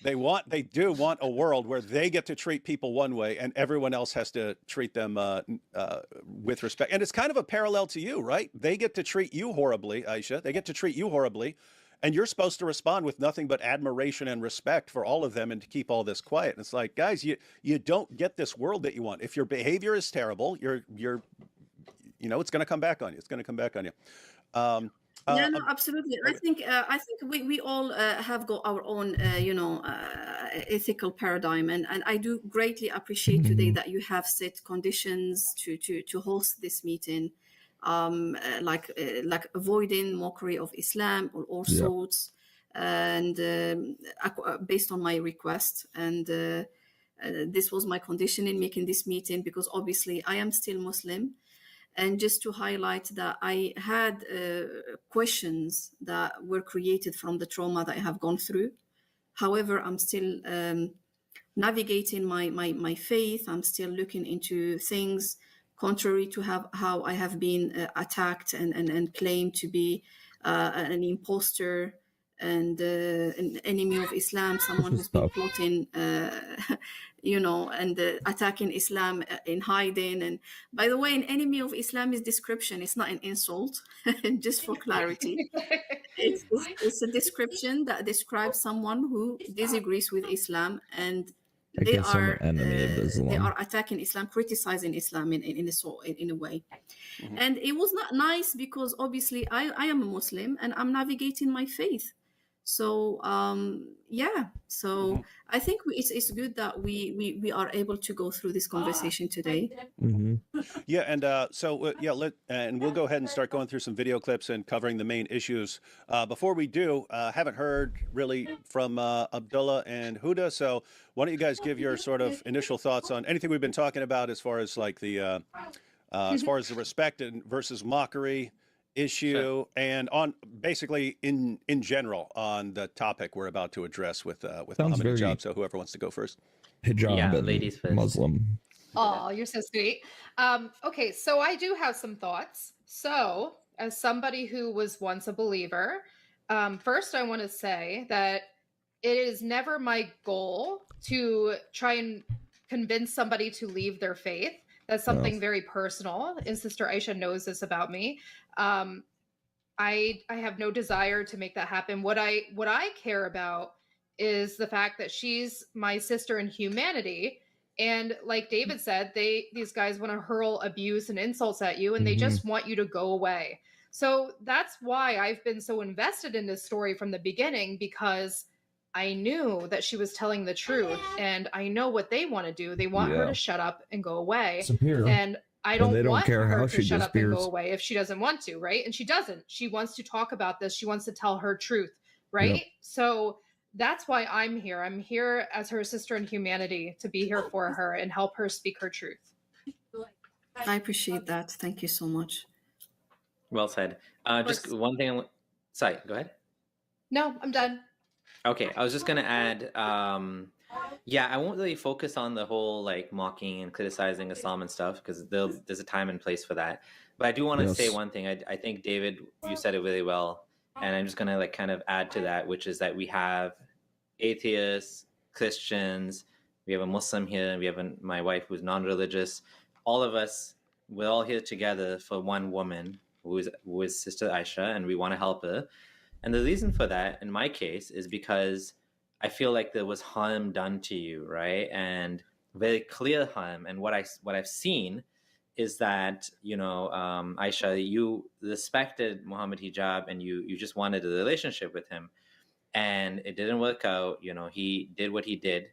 they do want a world where they get to treat people one way and everyone else has to treat them with respect. And it's kind of a parallel to you, right? They get to treat you horribly, Aisha. They get to treat you horribly. And you're supposed to respond with nothing but admiration and respect for all of them and to keep all this quiet. And it's like, guys, you don't get this world that you want. If your behavior is terrible, it's going to come back on you. It's going to come back on you. Yeah, no, absolutely. I think we all have got our own ethical paradigm, and I do greatly appreciate today that you have set conditions to host this meeting, like avoiding mockery of Islam or all Yep. sorts, and based on my request, and this was my condition in making this meeting, because obviously I am still Muslim. And just to highlight that I had questions that were created from the trauma that I have gone through. However, I'm still navigating my faith. I'm still looking into things contrary to how I have been attacked and claimed to be an imposter and an enemy of Islam, someone who's been plotting, and attacking Islam in hiding. And by the way, an enemy of Islam is description. It's not an insult, just for clarity. It's a description that describes someone who disagrees with Islam, and I guess I'm an enemy of they Islam. are attacking Islam, criticizing Islam in a way. And it was not nice, because obviously I am a Muslim and I'm navigating my faith. So I think it's good that we are able to go through this conversation today. Yeah, and and we'll go ahead and start going through some video clips and covering the main issues. Before we do, haven't heard really from Abdullah and Huda, so why don't you guys give your sort of initial thoughts on anything we've been talking about as far as like the as far as the respect versus mockery issue, and on basically in general on the topic we're about to address with Muhammad very Hijab. So whoever wants to go first. Hijab Yeah, and ladies first. Muslim. Oh, you're so sweet. Okay, so I do have some thoughts. So, as somebody who was once a believer, first I want to say that it is never my goal to try and convince somebody to leave their faith. That's something very personal, and Sister Aisha knows this about me. I have no desire to make that happen. What I care about is the fact that she's my sister in humanity. And like David said, these guys want to hurl abuse and insults at you, and they just want you to go away. So that's why I've been so invested in this story from the beginning, because I knew that she was telling the truth, and I know what they want to do. They want her to shut up and go away. Disappear. And I And don't, they don't want care her how to she shut up and go disappears. away if she doesn't want to, right? And she doesn't. She wants to talk about this. She wants to tell her truth, right? Yep. So that's why I'm here. I'm here as her sister in humanity, to be here for her and help her speak her truth. I appreciate that. Thank you so much. Well said. Just one thing. Sorry, go ahead. No, I'm done. Okay, I was just gonna add, yeah, I won't really focus on the whole like mocking and criticizing Islam and stuff, because there's a time and place for that. But I do want to say one thing. I think David, you said it really well, and I'm just gonna like kind of add to that, which is that we have atheists, Christians, we have a Muslim here, and we have my wife who's non-religious. All of us, we're all here together for one woman who is Sister Aisha, and we want to help her. And the reason for that, in my case, is because I feel like there was harm done to you, right? And very clear harm. And what I've seen is that, Aisha, you respected Muhammad Hijab and you just wanted a relationship with him. and it didn't work out. You know, he did what he did,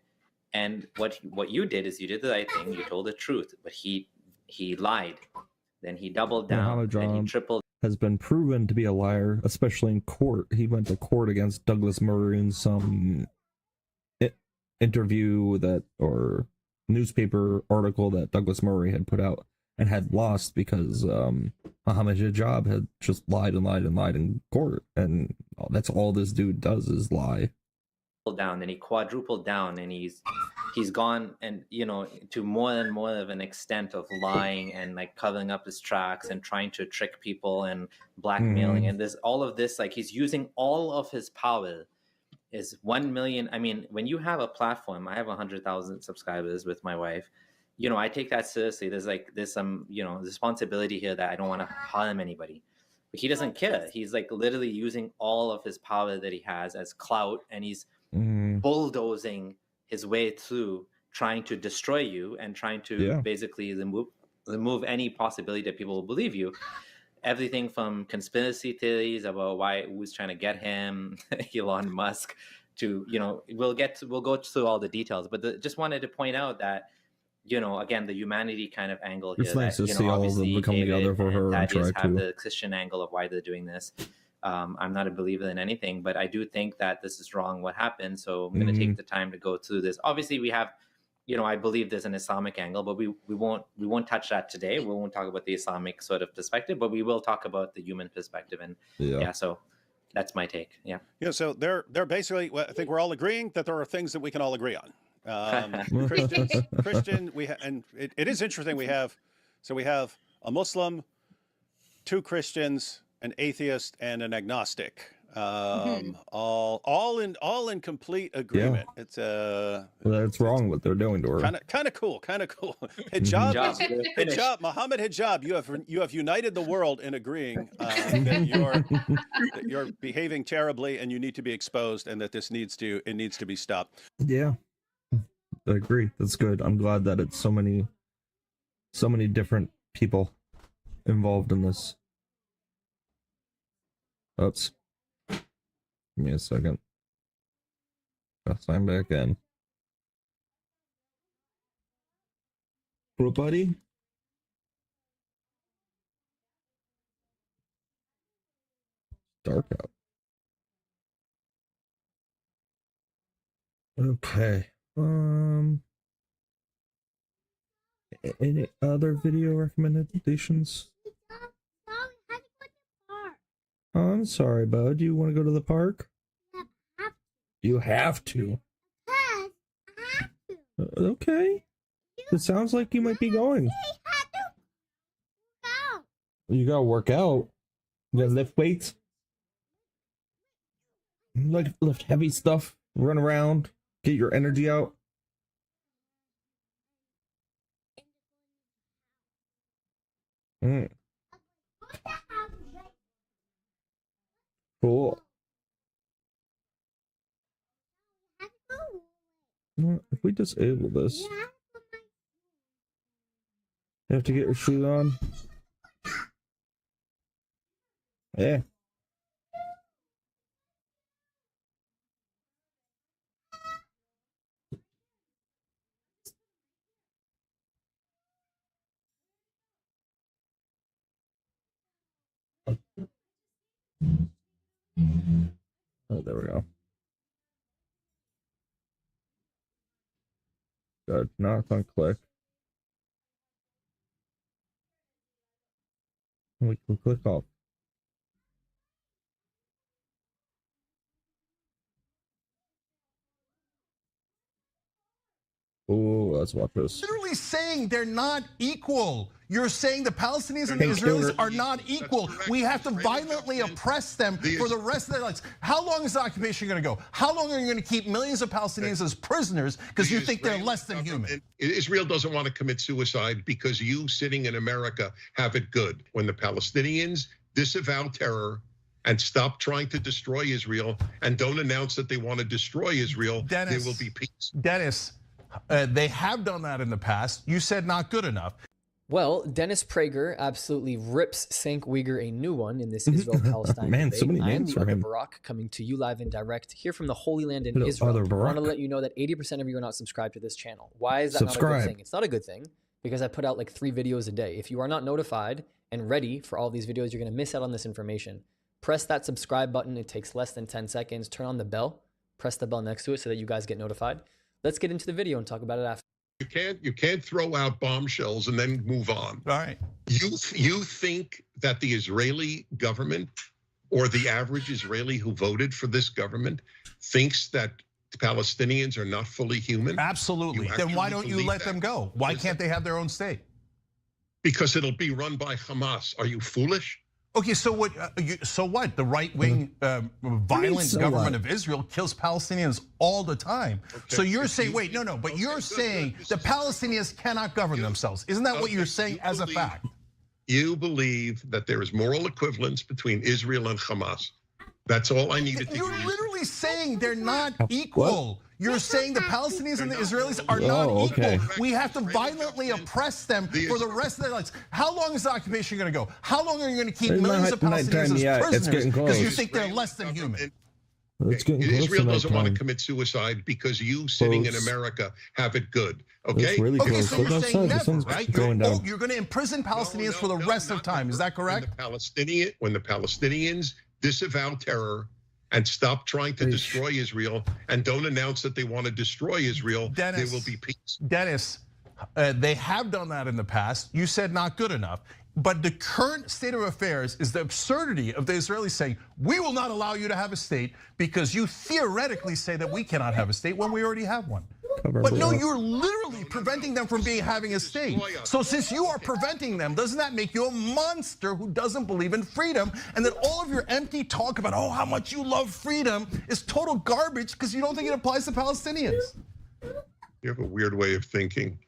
and what you did is you did the right thing. You told the truth, but he lied. Then he doubled down. Then he tripled. Has been proven to be a liar, especially in court. He went to court against Douglas Murray in some interview or newspaper article that Douglas Murray had put out, and had lost because Mohammed Hijab had just lied and lied and lied in court, and that's all this dude does is lie. Down, and he quadrupled down, and he's gone, and you know, to more and more of an extent of lying and like covering up his tracks and trying to trick people and blackmailing, and there's all of this, like he's using all of his power. Is 1 million. I mean, when you have a platform, I have 100,000 subscribers with my wife. You know, I take that seriously. There's some, you know, responsibility here that I don't want to harm anybody. But he doesn't care. He's like literally using all of his power that he has as clout, and he's bulldozing his way through, trying to destroy you and trying to basically remove any possibility that people will believe you. Everything from conspiracy theories about who's trying to get him, Elon Musk, to, you know, we'll go through all the details, but just wanted to point out that, you know, again, the humanity kind of angle here. It's nice that, to see all of them come together for her and try have to the Christian angle of why they're doing this. I'm not a believer in anything, but I do think that this is wrong what happened. So I'm going to take the time to go through this. Obviously, we have, you know, I believe there's an Islamic angle, but we won't touch that today. We won't talk about the Islamic sort of perspective, but we will talk about the human perspective. And so that's my take. Yeah. Yeah. So they're basically, I think we're all agreeing that there are things that we can all agree on. Christian, and it is interesting. We have a Muslim, 2 Christians, an atheist, and an agnostic, all in complete agreement. It's that's wrong what they're doing to her. Kind of cool. Hijab, Mohammed Hijab, you have united the world in agreeing that you're behaving terribly and you need to be exposed, and that this needs to be stopped. Yeah, I agree. That's good. I'm glad that it's so many different people involved in this. Oops. Give me a second. Gotta sign back in. What, buddy? Dark out. Okay. Any other video recommendations? Oh, I'm sorry, bud. Do you want to go to the park? You have to. Okay. It sounds like you might be going. You gotta work out. You gotta lift weights. Like lift heavy stuff. Run around. Get your energy out. Cool. If we disable this, you have to get your shoes on. Yeah. Oh, there we go. Good. Now it's on click. We can click off. Oh, let's watch this. Literally saying they're not equal. You're saying the Palestinians and the Israelis are not equal. We have to violently oppress them for the rest of their lives. How long is the occupation going to go? How long are you going to keep millions of Palestinians as prisoners because you think they're less than human? Israel doesn't want to commit suicide because you sitting in America have it good. When the Palestinians disavow terror and stop trying to destroy Israel and don't announce that they want to destroy Israel, there will be peace. Dennis, they have done that in the past. You said not good enough. Well, Dennis Prager absolutely rips Cenk Uygur a new one in this Israel-Palestine Man, debate. so many I am names the for other him. Barack, coming to you live and direct here from the Holy Land in Hello, Israel. other I want to Barack. let you know that 80% of you are not subscribed to this channel. Why is that not a Subscribe. good thing? It's not a good thing because I put out like 3 videos a day. If you are not notified and ready for all these videos, you're going to miss out on this information. Press that subscribe button. It takes less than 10 seconds. Turn on the bell. Press the bell next to it so that you guys get notified. Let's get into the video and talk about it after. You can't throw out bombshells and then move on. All right. You think that the Israeli government or the average Israeli who voted for this government thinks that Palestinians are not fully human? Absolutely. Then why don't you let them go? Why can't they have their own state? Because it'll be run by Hamas. Are you foolish? Okay, so what? So what? The right-wing, violent so government what? of Israel kills Palestinians all the time. So you're saying, wait, no, but you're saying the Palestinians cannot govern themselves. Isn't that what you're saying as a fact? You believe that there is moral equivalence between Israel and Hamas. That's all I needed to hear. You're literally saying they're not equal. You're saying the Palestinians and the Israelis are not equal. We have to violently oppress them for the rest of their lives. How long is the occupation going to go? How long are you going to keep millions of Palestinians as prisoners because you think they're less than human? Israel doesn't want to commit suicide because you sitting in America have it good. Okay? Really Okay, close. so you're Look saying outside. The sun's never, right? going down. You're going to imprison Palestinians for the rest of time. Is that correct? When the Palestinians disavow terror and stop trying to destroy Israel and don't announce that they want to destroy Israel, there will be peace. Dennis, they have done that in the past. You said not good enough. But the current state of affairs is the absurdity of the Israelis saying, we will not allow you to have a state because you theoretically say that we cannot have a state when we already have one. But no, you're literally preventing them from having a state. So since you are preventing them, doesn't that make you a monster who doesn't believe in freedom? And that all of your empty talk about, how much you love freedom is total garbage because you don't think it applies to Palestinians. You have a weird way of thinking.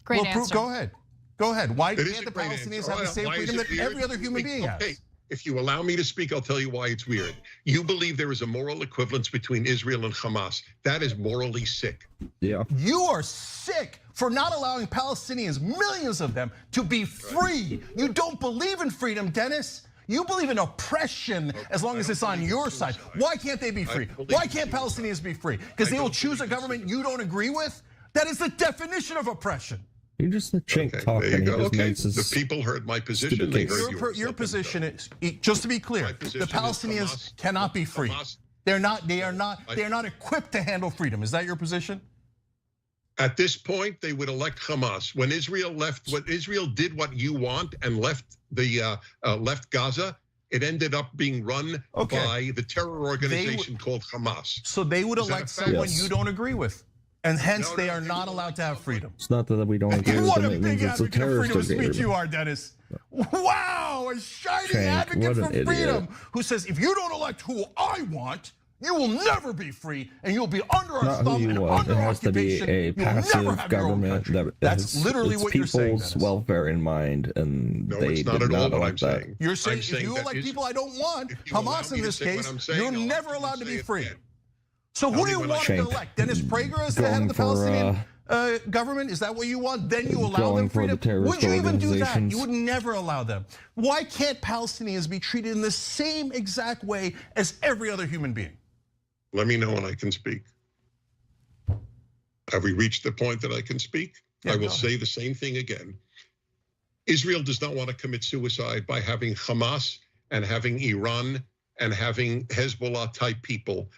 Great answer. Go ahead. Go ahead. Why It is can't a the great Palestinians answer. have the same Why is freedom it that weird? every other human being has? Okay, if you allow me to speak, I'll tell you why it's weird. You believe there is a moral equivalence between Israel and Hamas. That is morally sick. Yeah. You are sick for not allowing Palestinians, millions of them, to be free. You don't believe in freedom, Dennis. You believe in oppression as long as it's on your side. Why can't they be free? Why can't Palestinians be free? Because they will choose a government you don't agree with? That is the definition of oppression. You just let Chink talk There you and he go. just Okay, makes his the people heard my position. stupid They case. heard Your position is, just to be clear, position the is Palestinians cannot be free. They are not equipped to handle freedom. Is that your position? At this point, they would elect Hamas. When Israel left, when Israel did what you want and left left Gaza, it ended up being run by the terror organization called Hamas. So they would Is that elect a fact? someone you don't agree with. And hence they are not allowed to have freedom. It's not that we don't agree with What them. a It big means it's a advocate of terrorist freedom of speech agreement. you are, Dennis. Wow, a shining Shank, advocate what an for idiot. freedom who says if you don't elect who I want, you will never be free and you'll be under our Not who thumb you and want. under It has to be occupation. a You'll never passive have your own government country. that That's has literally its what you're saying, people's Dennis. welfare in mind, and No, they it's not did at all not what like I'm that. saying. You're saying I'm saying if you that elect is- people I don't want, you allow Hamas me in to this say what case, I'm saying, you're I'll let never you allowed to say be it free. again. So who do you want to Shank. elect? Dennis Prager as the head of the Going for, Palestinian government? Is that what you want? Then you allow them Going for the freedom? terrorist Would you even do that? organizations. You would never allow them. Why can't Palestinians be treated in the same exact way as every other human being? Let me know when I can speak. Have we reached the point that I can speak? Yeah, I will go ahead. say the same thing again. Israel does not want to commit suicide by having Hamas and having Iran and having Hezbollah type people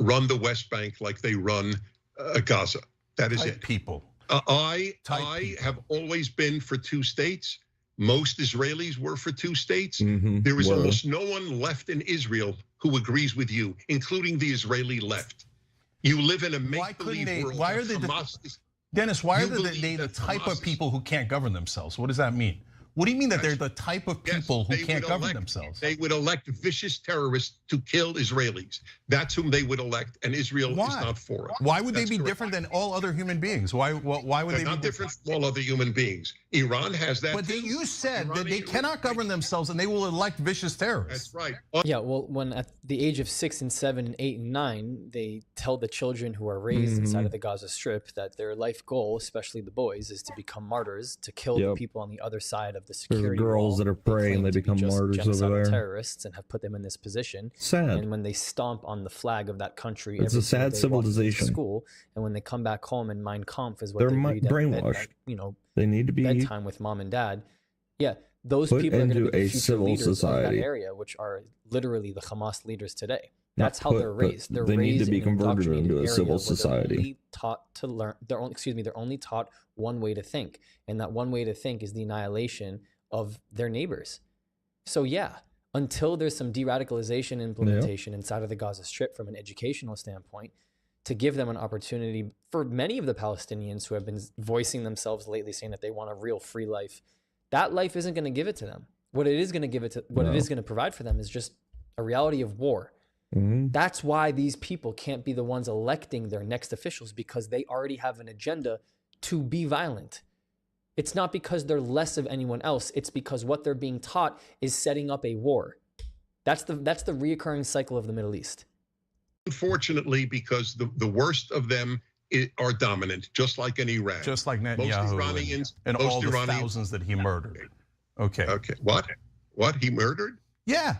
run the West Bank like they run Gaza. That is it. People. I have always been for 2 states. Most Israelis were for 2 states. There is were. almost no one left in Israel who agrees with you, including the Israeli left. You live in a make-believe world. Why are they? Hamas is- Dennis, why You are they believe the that type Hamas of people who can't govern themselves? What does that mean? What do you mean that they're the type of people who can't govern elect, themselves? They would elect vicious terrorists to kill Israelis. That's whom they would elect, and Israel is not for it. Why would they be different than all other human beings? Why would they be not different from all other human beings? Iran has that. But you said that they cannot govern themselves and they will elect vicious terrorists. That's right. Yeah, well, when at the age of 6 and 7 and 8 and 9, they tell the children who are raised inside of the Gaza Strip that their life goal, especially the boys, is to become martyrs, to kill the people on the other side of the security There's girls wall. that are praying, they become martyrs over genocidal there. terrorists and have put them in this position. Sad. And when they stomp on the flag of that country, It's every a sad single day walking to civilization. School, and when they come back home and Mein Kampf is what They're they read brainwashed. at, you know, They need to be bedtime with mom and dad. Yeah, those put people are going to into be the a future civil leaders society. of that area, which are literally the Hamas leaders today. Not That's how put, they're but raised. They're they need raised to be in an converted indoctrinated into a area civil where society. They're only taught to learn. They're only taught one way to think, and that one way to think is the annihilation of their neighbors. So yeah, until there's some de-radicalization implementation inside of the Gaza Strip from an educational standpoint, to give them an opportunity for many of the Palestinians who have been voicing themselves lately, saying that they want a real free life, that life isn't going to give it to them. What it is going to give it to, what it is going to provide for them is just a reality of war. That's why these people can't be the ones electing their next officials, because they already have an agenda to be violent. It's not because they're less of anyone else. It's because what they're being taught is setting up a war. That's the reoccurring cycle of the Middle East. Unfortunately, because the worst of them are dominant, just like in Iran. Just like most Netanyahu Iranians and most all the Iranians, thousands that he murdered. Okay. Okay. What? He murdered? Yeah.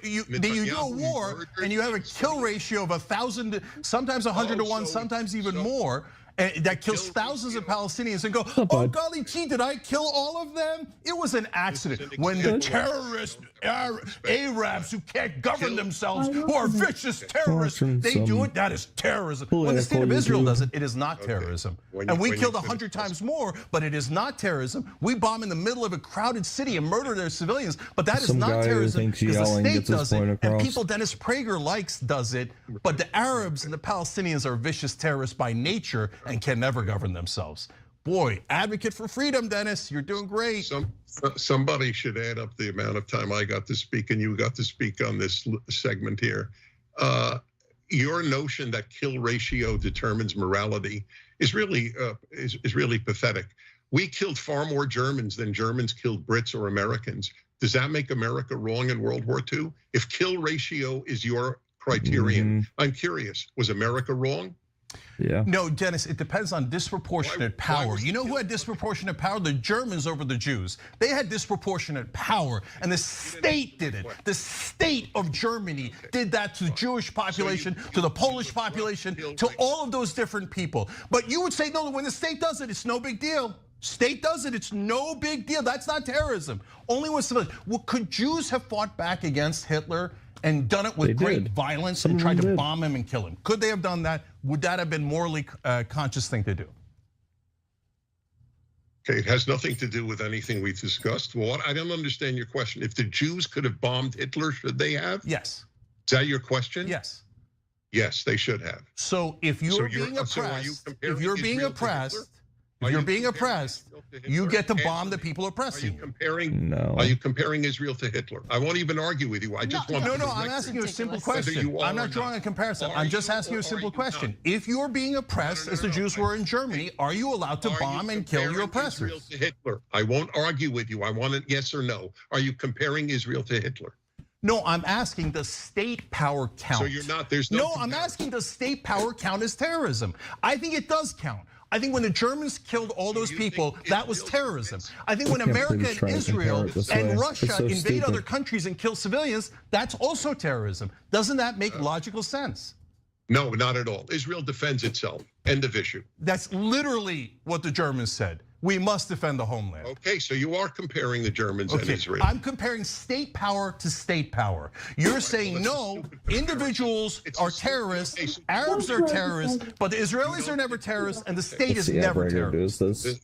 You do a war and you have a kill ratio of 1,000, sometimes 100 to 1, sometimes even more. And that kills thousands of Palestinians and go, oh, golly gee, did I kill all of them? It was an accident. When the terrorist Arabs who can't govern themselves, who are vicious terrorists, they do it, that is terrorism. When the state of Israel does it, it is not terrorism. And we killed 100 times more, but it is not terrorism. We bomb in the middle of a crowded city and murder their civilians, but that is not terrorism because the state does it. And people Dennis Prager likes does it, but the Arabs and the Palestinians are vicious terrorists by nature and can never govern themselves. Boy, advocate for freedom, Dennis. You're doing great. Somebody should add up the amount of time I got to speak and you got to speak on this segment here. Your notion that kill ratio determines morality is really pathetic. We killed far more Germans than Germans killed Brits or Americans. Does that make America wrong in World War II? If kill ratio is your criterion, I'm curious, was America wrong? Yeah. No, Dennis, it depends on disproportionate power. You know who had disproportionate power? The Germans over the Jews. They had disproportionate power, and the state did it. The state of Germany did that to the Jewish population, to the Polish population, to all of those different people. But you would say, no, when the state does it, it's no big deal. State does it, it's no big deal. That's not terrorism. Only when civilians. Well, could Jews have fought back against Hitler and done it with great violence and tried to bomb him and kill him? Could they have done that? Would that have been morally conscious thing to do? Okay, it has nothing to do with anything we discussed. Well, I don't understand your question. If the Jews could have bombed Hitler, should they have? Yes. Is that your question? Yes. Yes, they should have. So if you're being oppressed, you get to bomb the people oppressing you. Are you comparing Israel to Hitler? I won't even argue with you. I just want No, I'm asking you a simple question. I'm not drawing a comparison. I'm just asking you a simple question. If you're being oppressed, as the Jews were in Germany, are you allowed to bomb and kill your oppressors? Israel to Hitler. I won't argue with you. I want a yes or no. Are you comparing Israel to Hitler? No, I'm asking does state power count? So you're not, there's no I'm asking does state power count as terrorism? I think it does count. I think when the Germans killed all those people, that was terrorism. I think when America and Israel and Russia invade other countries and kill civilians, that's also terrorism. Doesn't that make logical sense? No, not at all. Israel defends itself. End of issue. That's literally what the Germans said. We must defend the homeland. Okay, so you are comparing the Germans and Israel. I'm comparing state power to state power. You're saying no, individuals are terrorists, Arabs are terrorists, but the Israelis are never terrorists, and the state is never terrorist.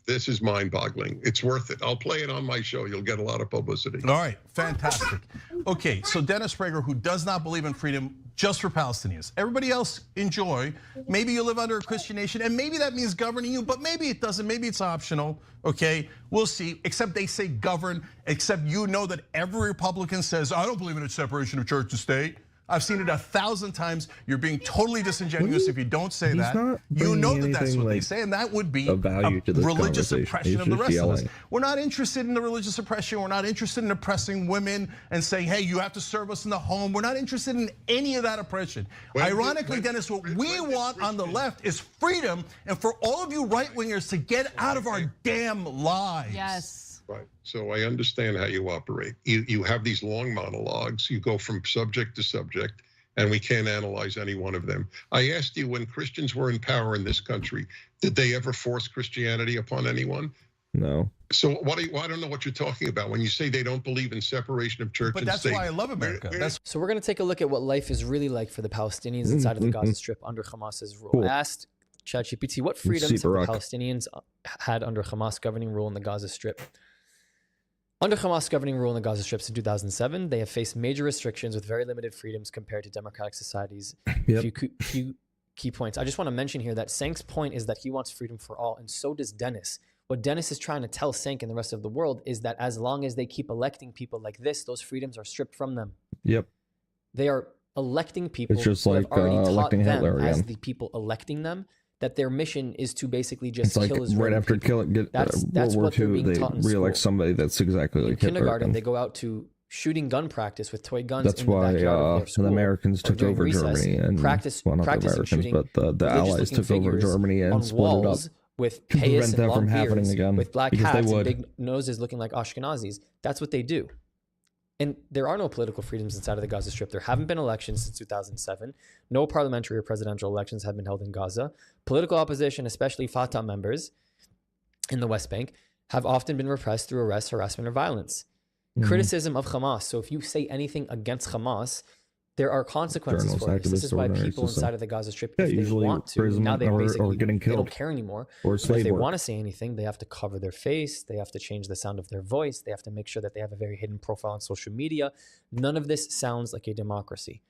This is mind-boggling. It's worth it. I'll play it on my show. You'll get a lot of publicity. All right, fantastic. Okay, so Dennis Prager, who does not believe in freedom just for Palestinians. Everybody else enjoy. Maybe you live under a Christian nation, and maybe that means governing you, but maybe it doesn't. Maybe it's optional. unconstitutional. Okay, we'll see. Except they say govern. Except you know that every Republican says, I don't believe in a separation of church and state. I've seen it 1,000 times. You're being totally disingenuous if you don't say that. You know that that's what they say, and that would be a religious oppression of the rest of us. We're not interested in the religious oppression. We're not interested in oppressing women and saying, hey, you have to serve us in the home. We're not interested in any of that oppression. Ironically, Dennis, what we want on the left is freedom, and for all of you right-wingers to get out of our damn lives. Yes. Right. So I understand how you operate. You have these long monologues. You go from subject to subject, and we can't analyze any one of them. I asked you, when Christians were in power in this country, did they ever force Christianity upon anyone? No. So I don't know what you're talking about when you say they don't believe in separation of church and state. But that's why I love America. So we're going to take a look at what life is really like for the Palestinians inside of the Gaza Strip under Hamas's rule. I asked ChatGPT, what freedoms have the Palestinians had under Hamas governing rule in the Gaza Strip? Under Hamas governing rule in the Gaza Strip since 2007, they have faced major restrictions with very limited freedoms compared to democratic societies. A few key points. I just want to mention here that Sank's point is that he wants freedom for all, and so does Dennis. What Dennis is trying to tell Sank and the rest of the world is that as long as they keep electing people like this, those freedoms are stripped from them. Yep. They are electing people It's just who like have already taught electing them Hitler as again. the people electing them that their mission is to basically just It's like kill Israeli right after people. World War what they're II, being they taught in re-elect school. somebody that's exactly In like Hitler. kindergarten, again. they go out to shooting gun practice with toy guns That's in the why backyard of their school. the Americans or took during over recess, Germany, and practice well, not the practicing Americans, shooting but the Allies religious-looking took over figures Germany on and split it up walls with to payas prevent and that long from happening beards, again. with black because hats they and would. big noses looking like Ashkenazis. That's what they do. And there are no political freedoms inside of the Gaza Strip. There haven't been elections since 2007. No parliamentary or presidential elections have been held in Gaza. Political opposition, especially Fatah members in the West Bank, have often been repressed through arrest, harassment, or violence. Criticism of Hamas. So if you say anything against Hamas, there are consequences Journalists, for this. This is activists, why ordinary people citizen. inside of the Gaza Strip, Yeah, if they usually want to, now imprisonment they basically or getting they don't killed care anymore. or But if slave they work. want to say anything, they have to cover their face. They have to change the sound of their voice. They have to make sure that they have a very hidden profile on social media. None of this sounds like a democracy.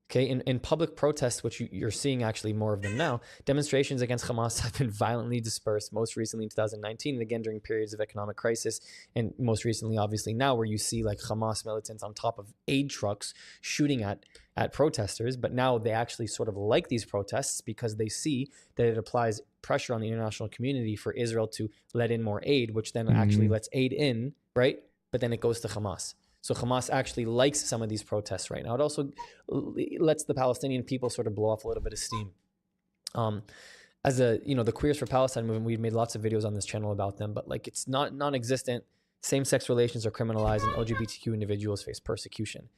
Okay, in public protests, which you're seeing actually more of them now, demonstrations against Hamas have been violently dispersed, most recently in 2019, and again during periods of economic crisis, and most recently, obviously now, where you see like Hamas militants on top of aid trucks shooting at protesters, but now they actually sort of like these protests because they see that it applies pressure on the international community for Israel to let in more aid, which then actually lets aid in, right? But then it goes to Hamas. So Hamas actually likes some of these protests right now. It also lets the Palestinian people sort of blow off a little bit of steam. As the Queers for Palestine movement, we've made lots of videos on this channel about them, but like it's not non-existent. Same-sex relations are criminalized, and LGBTQ individuals face persecution.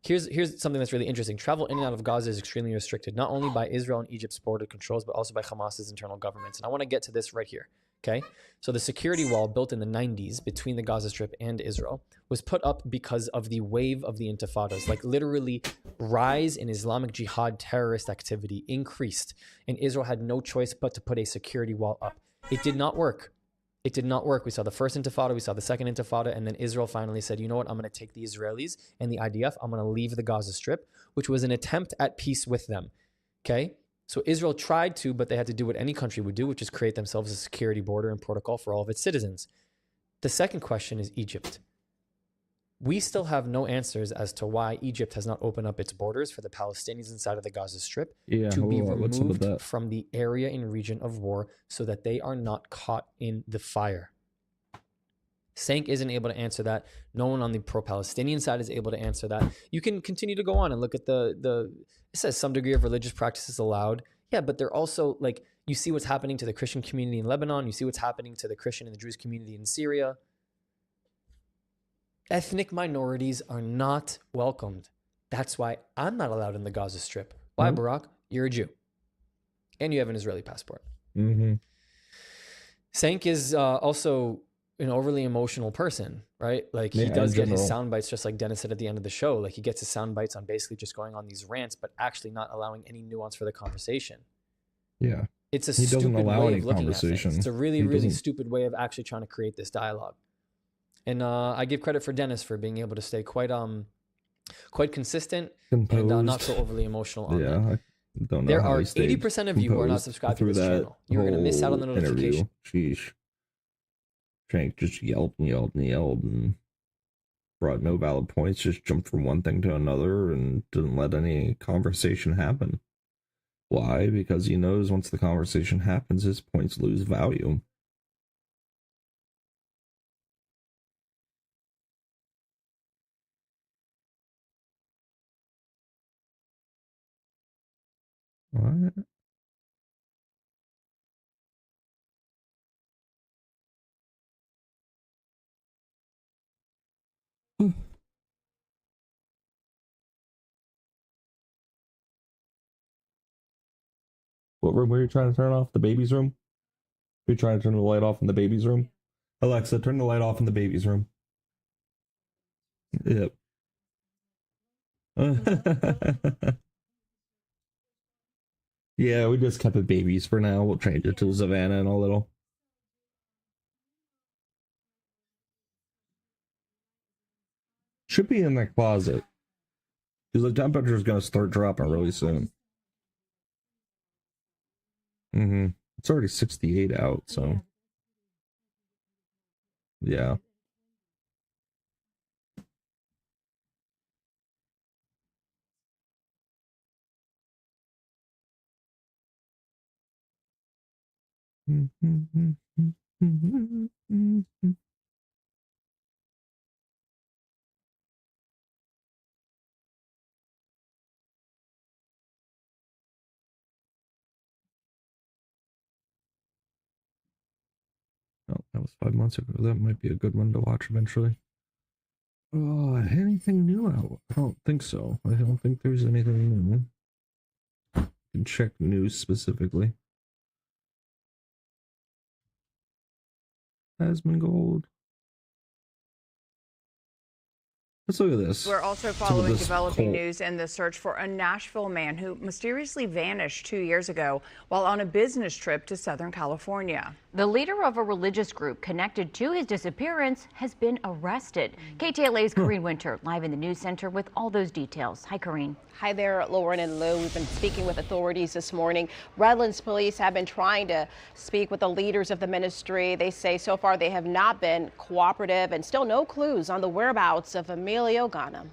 Here's something that's really interesting. Travel in and out of Gaza is extremely restricted, not only by Israel and Egypt's border controls, but also by Hamas's internal governments. And I want to get to this right here. Okay, so the security wall built in the 90s between the Gaza Strip and Israel was put up because of the wave of the intifadas, like literally rise in Islamic Jihad terrorist activity increased, and Israel had no choice but to put a security wall up. It did not work. It did not work. We saw the first intifada, we saw the second intifada, and then Israel finally said, you know what, I'm going to take the Israelis and the IDF, I'm going to leave the Gaza Strip, which was an attempt at peace with them. Okay? So Israel tried to, but they had to do what any country would do, which is create themselves a security border and protocol for all of its citizens. The second question is Egypt. We still have no answers as to why Egypt has not opened up its borders for the Palestinians inside of the Gaza Strip to be what's up with removed that? from the area and region of war so that they are not caught in the fire. Sank isn't able to answer that. No one on the pro-Palestinian side is able to answer that. You can continue to go on and look at it says some degree of religious practice is allowed. Yeah, but they're also like, you see what's happening to the Christian community in Lebanon. You see what's happening to the Christian and the Jewish community in Syria. Ethnic minorities are not welcomed. That's why I'm not allowed in the Gaza Strip. Why, Barack? You're a Jew. And you have an Israeli passport. Sank is also an overly emotional person, right? Like he does get his sound bites, just like Dennis said at the end of the show. Like he gets his sound bites on basically just going on these rants, but actually not allowing any nuance for the conversation. Yeah. It's a He doesn't stupid allow way any of looking at conversation. things. It's a really, He really doesn't- stupid way of actually trying to create this dialogue. And I give credit for Dennis for being able to stay quite consistent and not Composed. so overly emotional on Yeah, that. Don't know There how are he stayed 80% of you who are not composed subscribed to through this that channel. You're going to miss out on the whole interview. notification. Sheesh. Shank just yelled and yelled and yelled and brought no valid points, just jumped from one thing to another and didn't let any conversation happen. Why? Because he knows once the conversation happens, his points lose value. What? What room were you trying to turn off? The baby's room? Were you trying to turn the light off in the baby's room? Alexa, turn the light off in the baby's room. Yep. Yeah, we just kept it babies for now. We'll change it to Savannah in a little. Should be in that closet. Because the temperature is going to start dropping really soon. It's already 68 out, so. Yeah. Oh, that was 5 months ago. That might be a good one to watch eventually. Oh, anything new out? I don't think so. I don't think there's anything new. You can check news specifically. Asmongold. Let's look at this. We're also following developing news in the search for a Nashville man who mysteriously vanished 2 years ago while on a business trip to Southern California. The leader of a religious group connected to his disappearance has been arrested. KTLA's Corrine Winter live in the news center with all those details. Hi, Corrine. Hi there, Lauren and Lou. We've been speaking with authorities this morning. Redlands police have been trying to speak with the leaders of the ministry. They say so far they have not been cooperative and still no clues on the whereabouts of Emilio Ghanem.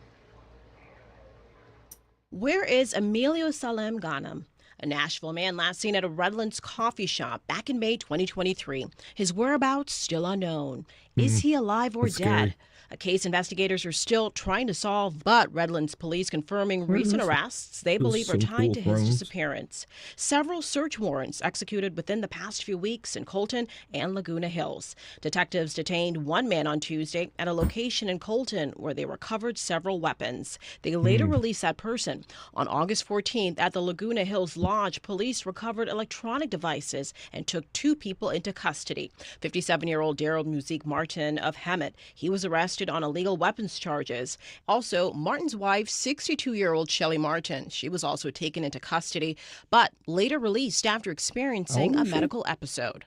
Where is Emilio Salem Ghanem? A Nashville man last seen at a Redlands coffee shop back in May 2023. His whereabouts still unknown. Is he alive or That's dead? scary. A case investigators are still trying to solve, but Redlands police confirming recent arrests they believe are tied to his disappearance. Several search warrants executed within the past few weeks in Colton and Laguna Hills. Detectives detained one man on Tuesday at a location in Colton where they recovered several weapons. They later released that person. On August 14th at the Laguna Hills Lodge, police recovered electronic devices and took two people into custody. 57-year-old Daryl Musique Martin of Hemet. He was arrested on illegal weapons charges. Also, Martin's wife, 62-year-old Shelley Martin, she was also taken into custody, but later released after experiencing a medical episode.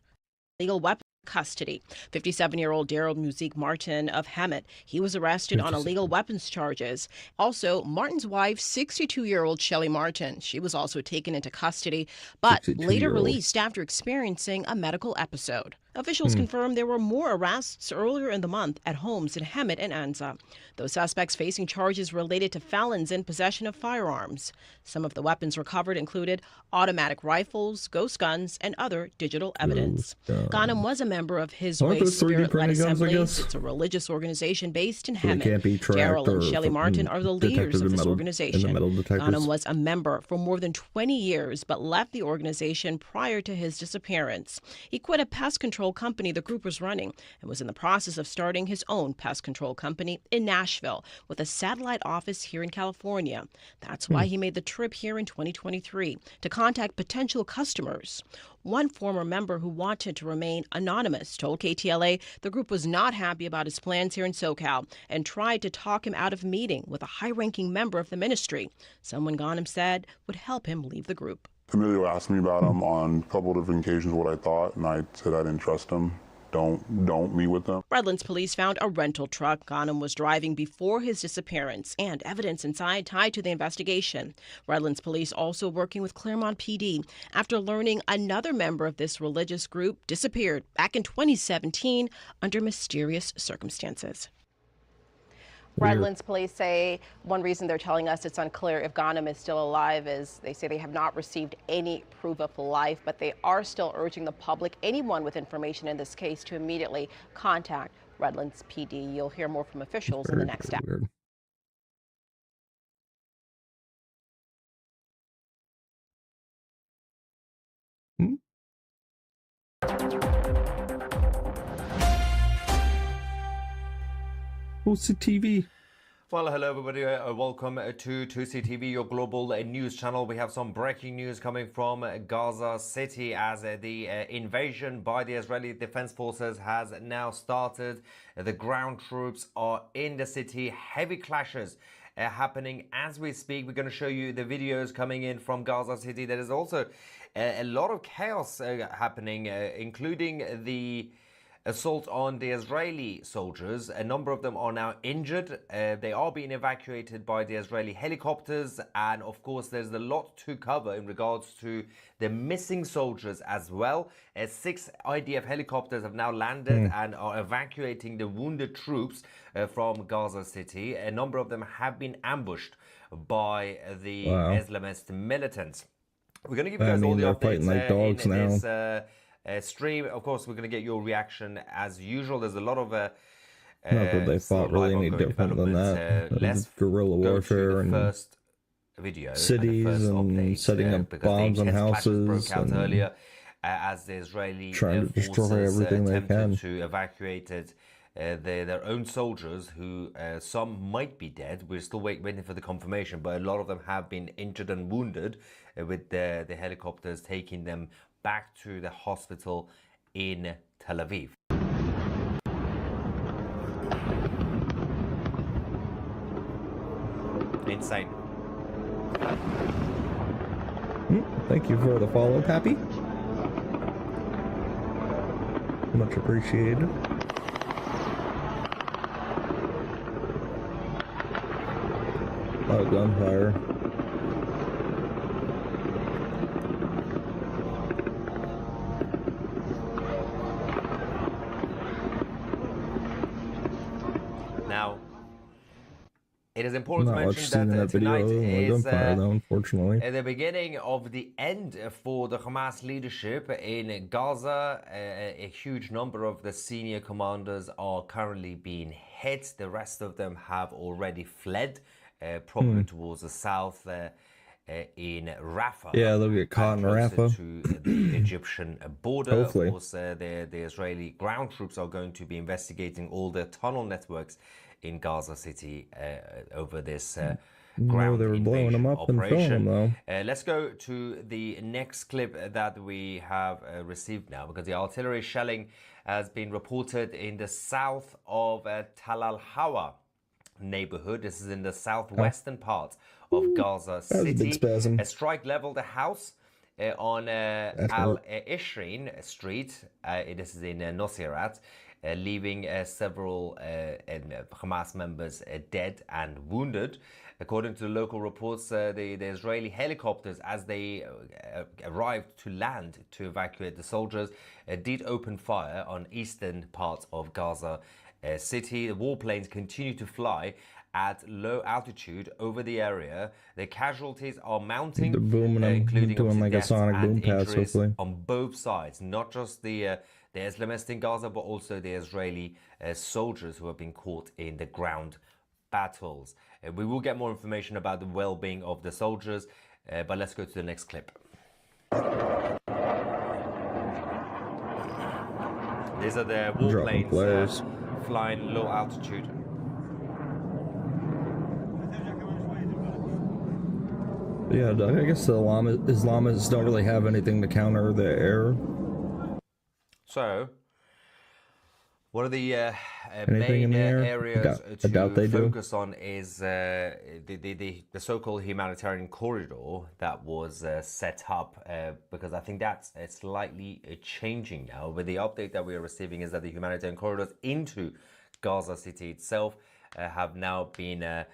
Legal weapons custody. 57-year-old Daryl Musique Martin of Hemet. He was arrested on illegal weapons charges. Also, Martin's wife, 62-year-old Shelley Martin, she was also taken into custody, but later released after experiencing a medical episode. Officials confirmed there were more arrests earlier in the month at homes in Hemet and Anza. Those suspects facing charges related to felons in possession of firearms. Some of the weapons recovered included automatic rifles, ghost guns, and other digital evidence. Ghanem was a member of His Aren't Way those 3D Spirit-led printed guns, I Assemblies. guess? It's a religious organization based in So they Hemet. can't be tracked Daryl and or Shelley Martin are the detected leaders of in this metal- organization. in the metal detectors. Ghanem was a member for more than 20 years, but left the organization prior to his disappearance. He quit a pest control company the group was running and was in the process of starting his own pest control company in Nashville with a satellite office here in California. That's why he made the trip here in 2023 to contact potential customers. One former member who wanted to remain anonymous told KTLA the group was not happy about his plans here in SoCal and tried to talk him out of a meeting with a high-ranking member of the ministry, someone Ghanem said would help him leave the group. Emilio asked me about him on a couple of different occasions what I thought, and I said I didn't trust him. don't meet with them. Redlands police found a rental truck Ghanem was driving before his disappearance and evidence inside tied to the investigation. Redlands police also working with Claremont PD after learning another member of this religious group disappeared back in 2017 under mysterious circumstances. Redlands police say one reason they're telling us it's unclear if Ghanem is still alive is they say they have not received any proof of life, but they are still urging the public, anyone with information in this case, to immediately contact Redlands PD. You'll hear more from officials in the next hour. TV. Well, hello everybody, welcome to 2CTV, your global news channel. We have some breaking news coming from Gaza City as the invasion by the Israeli Defense Forces has now started. The ground troops are in the city, heavy clashes happening as we speak. We're going to show you the videos coming in from Gaza City. There is also a lot of chaos happening, including the assault on the Israeli soldiers. A number of them are now injured. They are being evacuated by the Israeli helicopters. And of course, there's a lot to cover in regards to the missing soldiers as well. 6 IDF helicopters have now landed and are evacuating the wounded troops from Gaza City. A number of them have been ambushed by the Islamist militants. We're going to give you guys all the updates fighting like dogs in now. this stream. Of course, we're going to get your reaction as usual. There's a lot of not that they fought really any different than that. Let's guerrilla warfare and first video, cities and setting up bombs on houses broke out and earlier as the Israeli trying to destroy forces everything they attempted can. to evacuate their own soldiers, who some might be dead. We're still waiting for the confirmation, but a lot of them have been injured and wounded, with the helicopters taking them back to the hospital in Tel Aviv. Insane. Thank you for the follow, Pappy. Much appreciated. A lot of gunfire. Now, it is important to Not much mention seen in that that video. tonight is Gunfire, though, unfortunately. the beginning of the end for the Hamas leadership in Gaza. A huge number of the senior commanders are currently being hit. The rest of them have already fled, probably towards the south in Rafah. Yeah, they'll get caught in Rafah. To the Egyptian border. Hopefully. Of course, the Israeli ground troops are going to be investigating all the tunnel networks in Gaza City over this ground they were blowing them up and operation. filming them, though. Let's go to the next clip that we have received now, because the artillery shelling has been reported in the south of Tal al-Hawa neighborhood. This is in the southwestern part of Gaza That was a big City. spasm. A strike leveled a house on Al-Ishrin Street. This is in Nuseirat, leaving several Hamas members dead and wounded. According to the local reports, the Israeli helicopters, as they arrived to land to evacuate the soldiers, did open fire on eastern parts of Gaza City. The warplanes continue to fly at low altitude over the area. The casualties are mounting, They're booming them, including doing like a deaths sonic and boom pass, injuries hopefully. on both sides, not just the Islamists in Gaza, but also the Israeli soldiers who have been caught in the ground battles. We will get more information about the well-being of the soldiers, but let's go to the next clip. These are the warplanes flying low altitude. Yeah, I guess the Islamists don't really have anything to counter the air. So, One of the Anything in main the air? areas I doubt they to do. focus on is the so-called humanitarian corridor that was set up because I think that's slightly changing now. But the update that we are receiving is that the humanitarian corridors into Gaza City itself have now been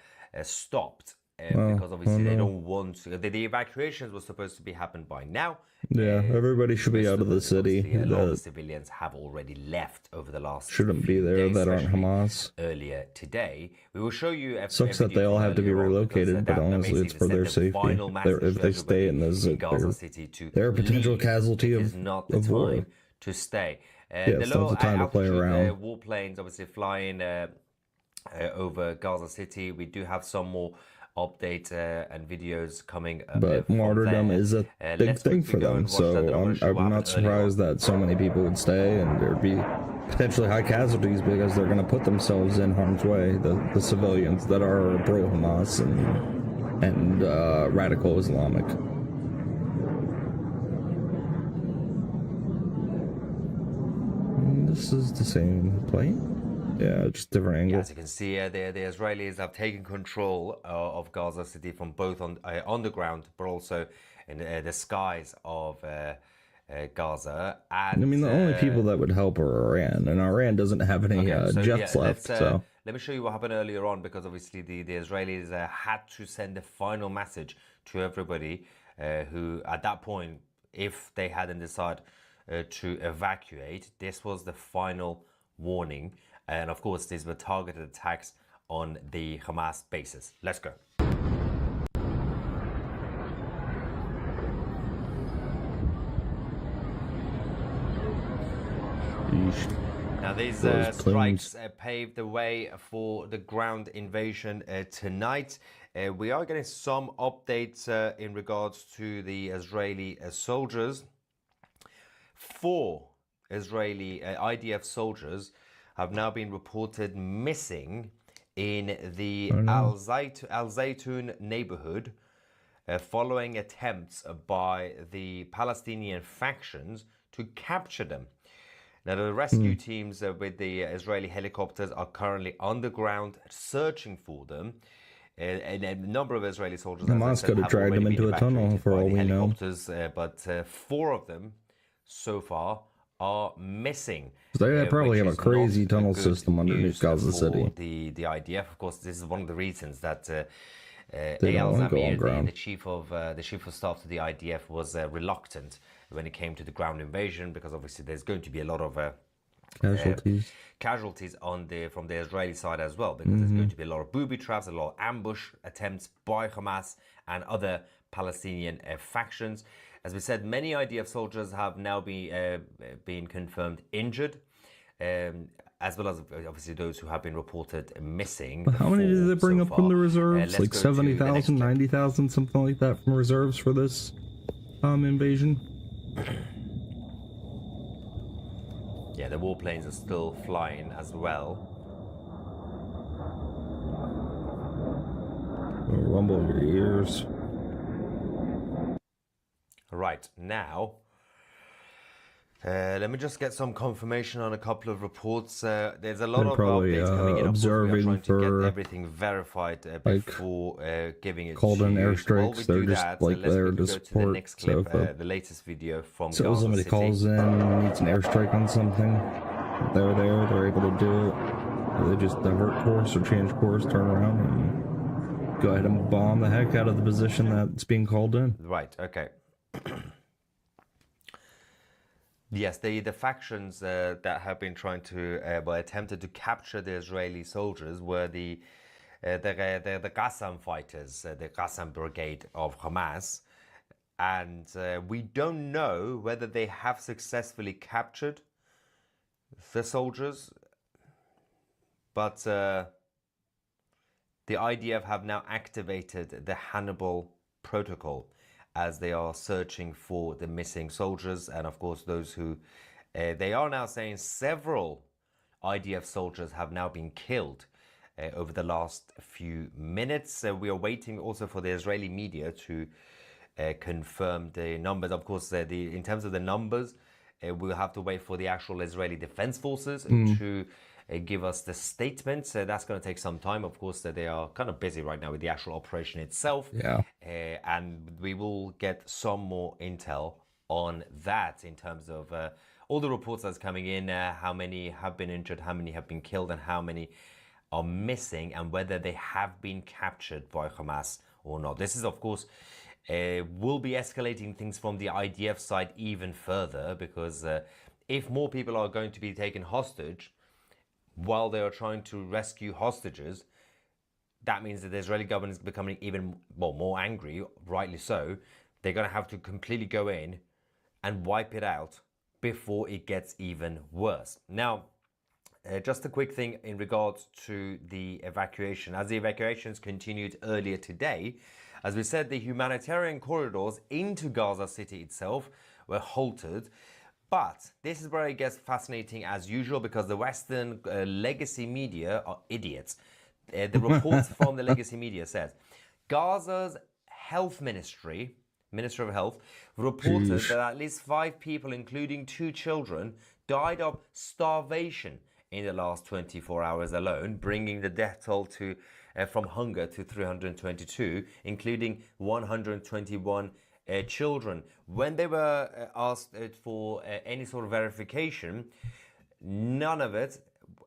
stopped because obviously they don't want to. The evacuations were supposed to be happened by now. Yeah, everybody should be out of the city. A lot of the civilians have already left over the last shouldn't be there days, that aren't especially Hamas. Earlier today, we will show you. Sucks that they all have to be relocated, but honestly, it's for their safety. If they stay in this, they're a potential casualty of war. To stay. Yes, the low that's the time to play around. warplanes obviously flying over Gaza City. We do have some more updates and videos coming. But martyrdom is a big thing for them, so I'm not surprised that so many people would stay and there'd be potentially high casualties because they're going to put themselves in harm's way. The civilians that are pro-Hamas and radical Islamic. This is the same plane. Yeah, just different angle. As you can see, the Israelis have taken control of Gaza City from both on the ground, but also in the skies of Gaza. And, I mean, the only people that would help are Iran, and Iran doesn't have any jets left. So let me show you what happened earlier on, because obviously the Israelis had to send a final message to everybody who, at that point, if they hadn't decided to evacuate, this was the final warning. And of course, these were targeted attacks on the Hamas bases. Let's go. Now, these strikes paved the way for the ground invasion tonight. We are getting some updates in regards to the Israeli soldiers. 4 Israeli IDF soldiers have now been reported missing in the Al Zaytun neighborhood following attempts by the Palestinian factions to capture them. Now, the rescue teams with the Israeli helicopters are currently underground searching for them. And a number of Israeli soldiers, Hamas could have dragged them into a tunnel for all we know. But 4 of them so far are missing. They probably have a crazy tunnel system underneath Gaza City. The IDF, of course, this is one of the reasons that Eyal Zamir, the chief of staff to the IDF, was reluctant when it came to the ground invasion, because obviously there's going to be a lot of casualties from the Israeli side as well, because there's going to be a lot of booby traps, a lot of ambush attempts by Hamas and other Palestinian factions. As we said, many IDF soldiers have now been confirmed injured, as well as obviously those who have been reported missing. How many did they bring up from the reserves? Like 70,000, 90,000, something like that from reserves for this invasion? Yeah, the warplanes are still flying as well. Rumble in your ears. Right, now, let me just get some confirmation on a couple of reports. There's a lot of updates coming in. Of course, we are trying to get everything verified before giving it called to in you. airstrikes, they're just like there to support. To the next clip, the latest video from so Gaza somebody City. calls in, needs an airstrike on something, they're able to do it. They just divert course or change course, turn around, and go ahead and bomb the heck out of the position that's being called in. Right, okay. Yes, the factions that have been trying to, attempted to capture the Israeli soldiers were the Qassam fighters, the Qassam brigade of Hamas. And we don't know whether they have successfully captured the soldiers, but the IDF have now activated the Hannibal Protocol, as they are searching for the missing soldiers. And of course, those who, they are now saying several IDF soldiers have now been killed over the last few minutes. We are waiting also for the Israeli media to confirm the numbers. Of course, in terms of the numbers, We'll have to wait for the actual Israeli Defense Forces Mm. to give us the statement. That's going to take some time. Of course, they are kind of busy right now with the actual operation itself. Yeah. And we will get some more intel on that in terms of all the reports that's coming in, how many have been injured, how many have been killed, and how many are missing, and whether they have been captured by Hamas or not. This is, of course, will be escalating things from the IDF side even further, because if more people are going to be taken hostage while they are trying to rescue hostages, that means that the Israeli government is becoming even more angry, rightly so. They're going to have to completely go in and wipe it out before it gets even worse. Now, just a quick thing in regards to the evacuation. As the evacuations continued earlier today, as we said, the humanitarian corridors into Gaza City itself were halted. But this is where it gets fascinating as usual, because the Western legacy media are idiots. The reports from the legacy media says Gaza's health ministry, Minister of Health, reported that at least 5 people, including 2 children, died of starvation in the last 24 hours alone, bringing the death toll to from hunger to 322, including 121 children. When they were asked for any sort of verification, none of it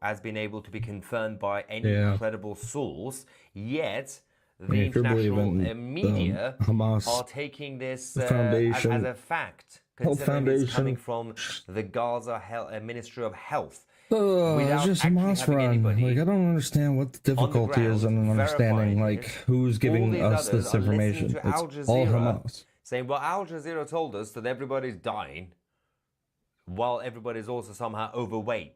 has been able to be confirmed by any credible source. Yet the international media are taking this as a fact, considering it's coming from the Gaza Ministry of Health. It's just Hamas run. Like, I don't understand what the difficulty is in understanding like who's giving us this information. It's all Hamas. Saying, well, Al Jazeera told us that everybody's dying, while everybody's also somehow overweight.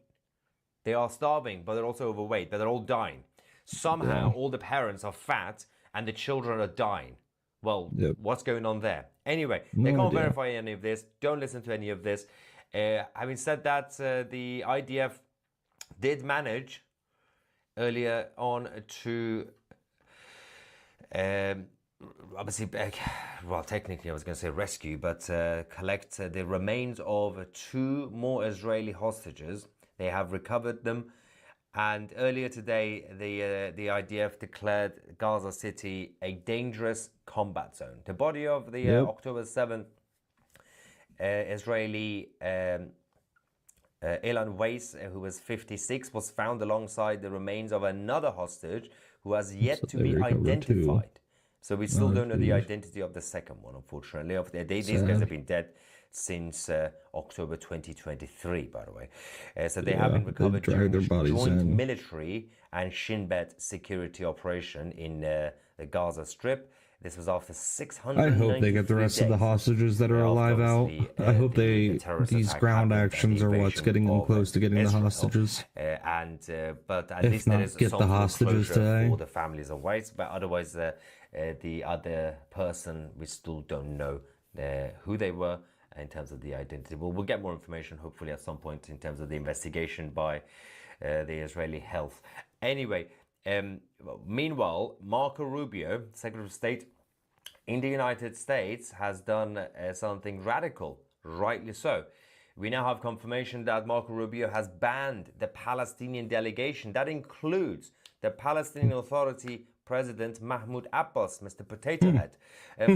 They are starving, but they're also overweight, but they're all dying. Somehow, all the parents are fat and the children are dying. Well, what's going on there? Anyway, they can't verify any of this. Don't listen to any of this. Having said that, the IDF did manage earlier on to obviously, well, technically I was going to say rescue, but collect the remains of 2 more Israeli hostages. They have recovered them, and earlier today the IDF declared Gaza City a dangerous combat zone. The body of the October 7th Israeli Ilan Weiss, who was 56, was found alongside the remains of another hostage who has yet to be identified. So we still don't know the identity of the second one, unfortunately. These guys have been dead since October 2023, by the way. So they have been recovered during joint military and Shin Bet security operation in the Gaza Strip. This was after 600. I hope they get the rest of the hostages that are alive out. I hope these ground actions are what's getting them close to getting the hostages. But at if least not, there is get some the hostages today. for the families of Weiss. But otherwise, the other person, we still don't know who they were in terms of the identity. We'll get more information hopefully at some point in terms of the investigation by the Israeli Health. Anyway. Meanwhile, Marco Rubio, Secretary of State in the United States, has done something radical, rightly so. We now have confirmation that Marco Rubio has banned the Palestinian delegation. That includes the Palestinian Authority President Mahmoud Abbas, Mr. Potato Head,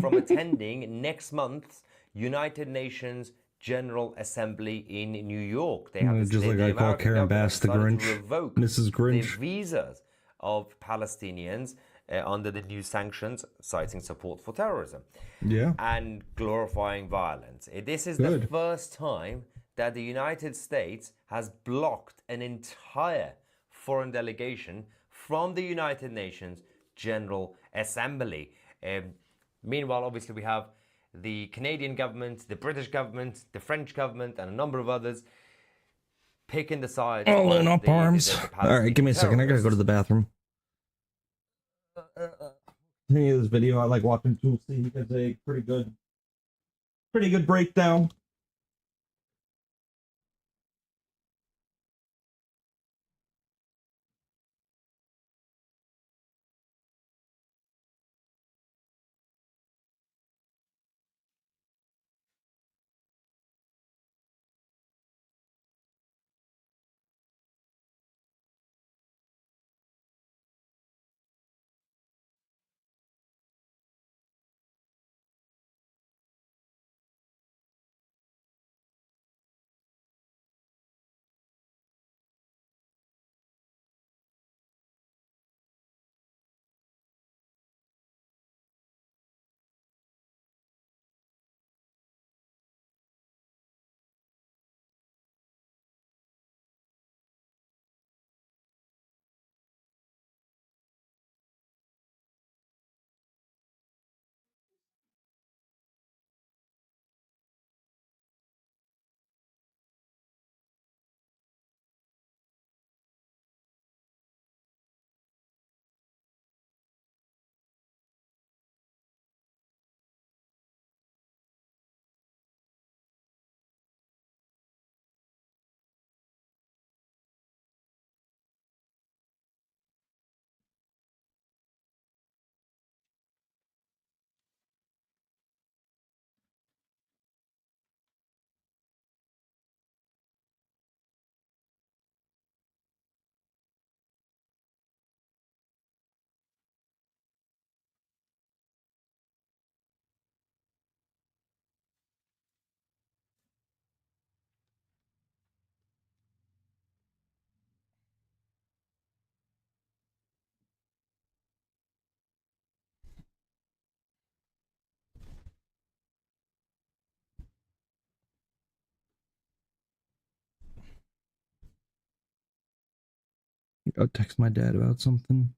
from attending next month's United Nations General Assembly in New York. They have just like I call Karen Bass the Grinch, Mrs. Grinch. The visas of Palestinians under the new sanctions, citing support for terrorism and glorifying violence. This is the first time that the United States has blocked an entire foreign delegation from the United Nations General Assembly. Meanwhile, obviously, we have the Canadian government, the British government, the French government, and a number of others picking the side. All in up arms. All right, give me a second. I gotta go to the bathroom. This video, I like watching Tulsi. He does a pretty good breakdown. I'll text my dad about something.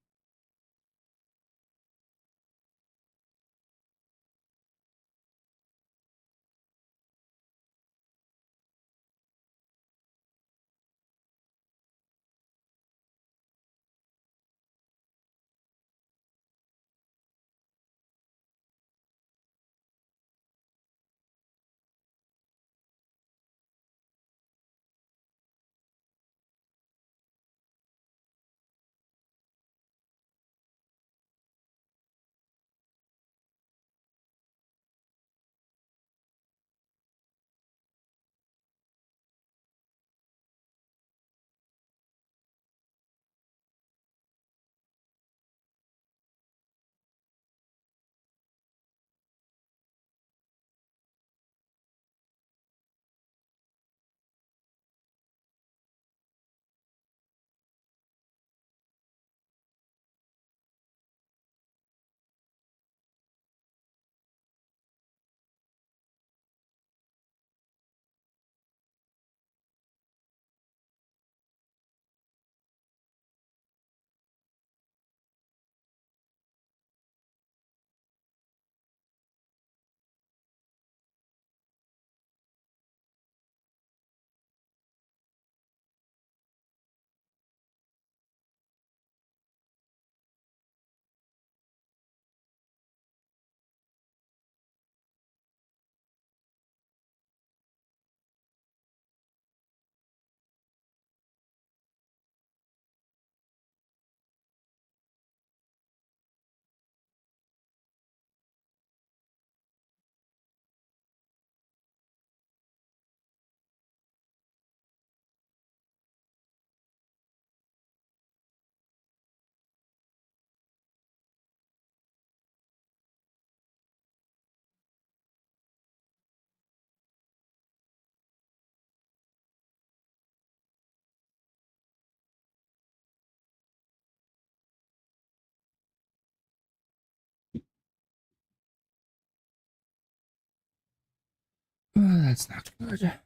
That's not good. Unfortunate.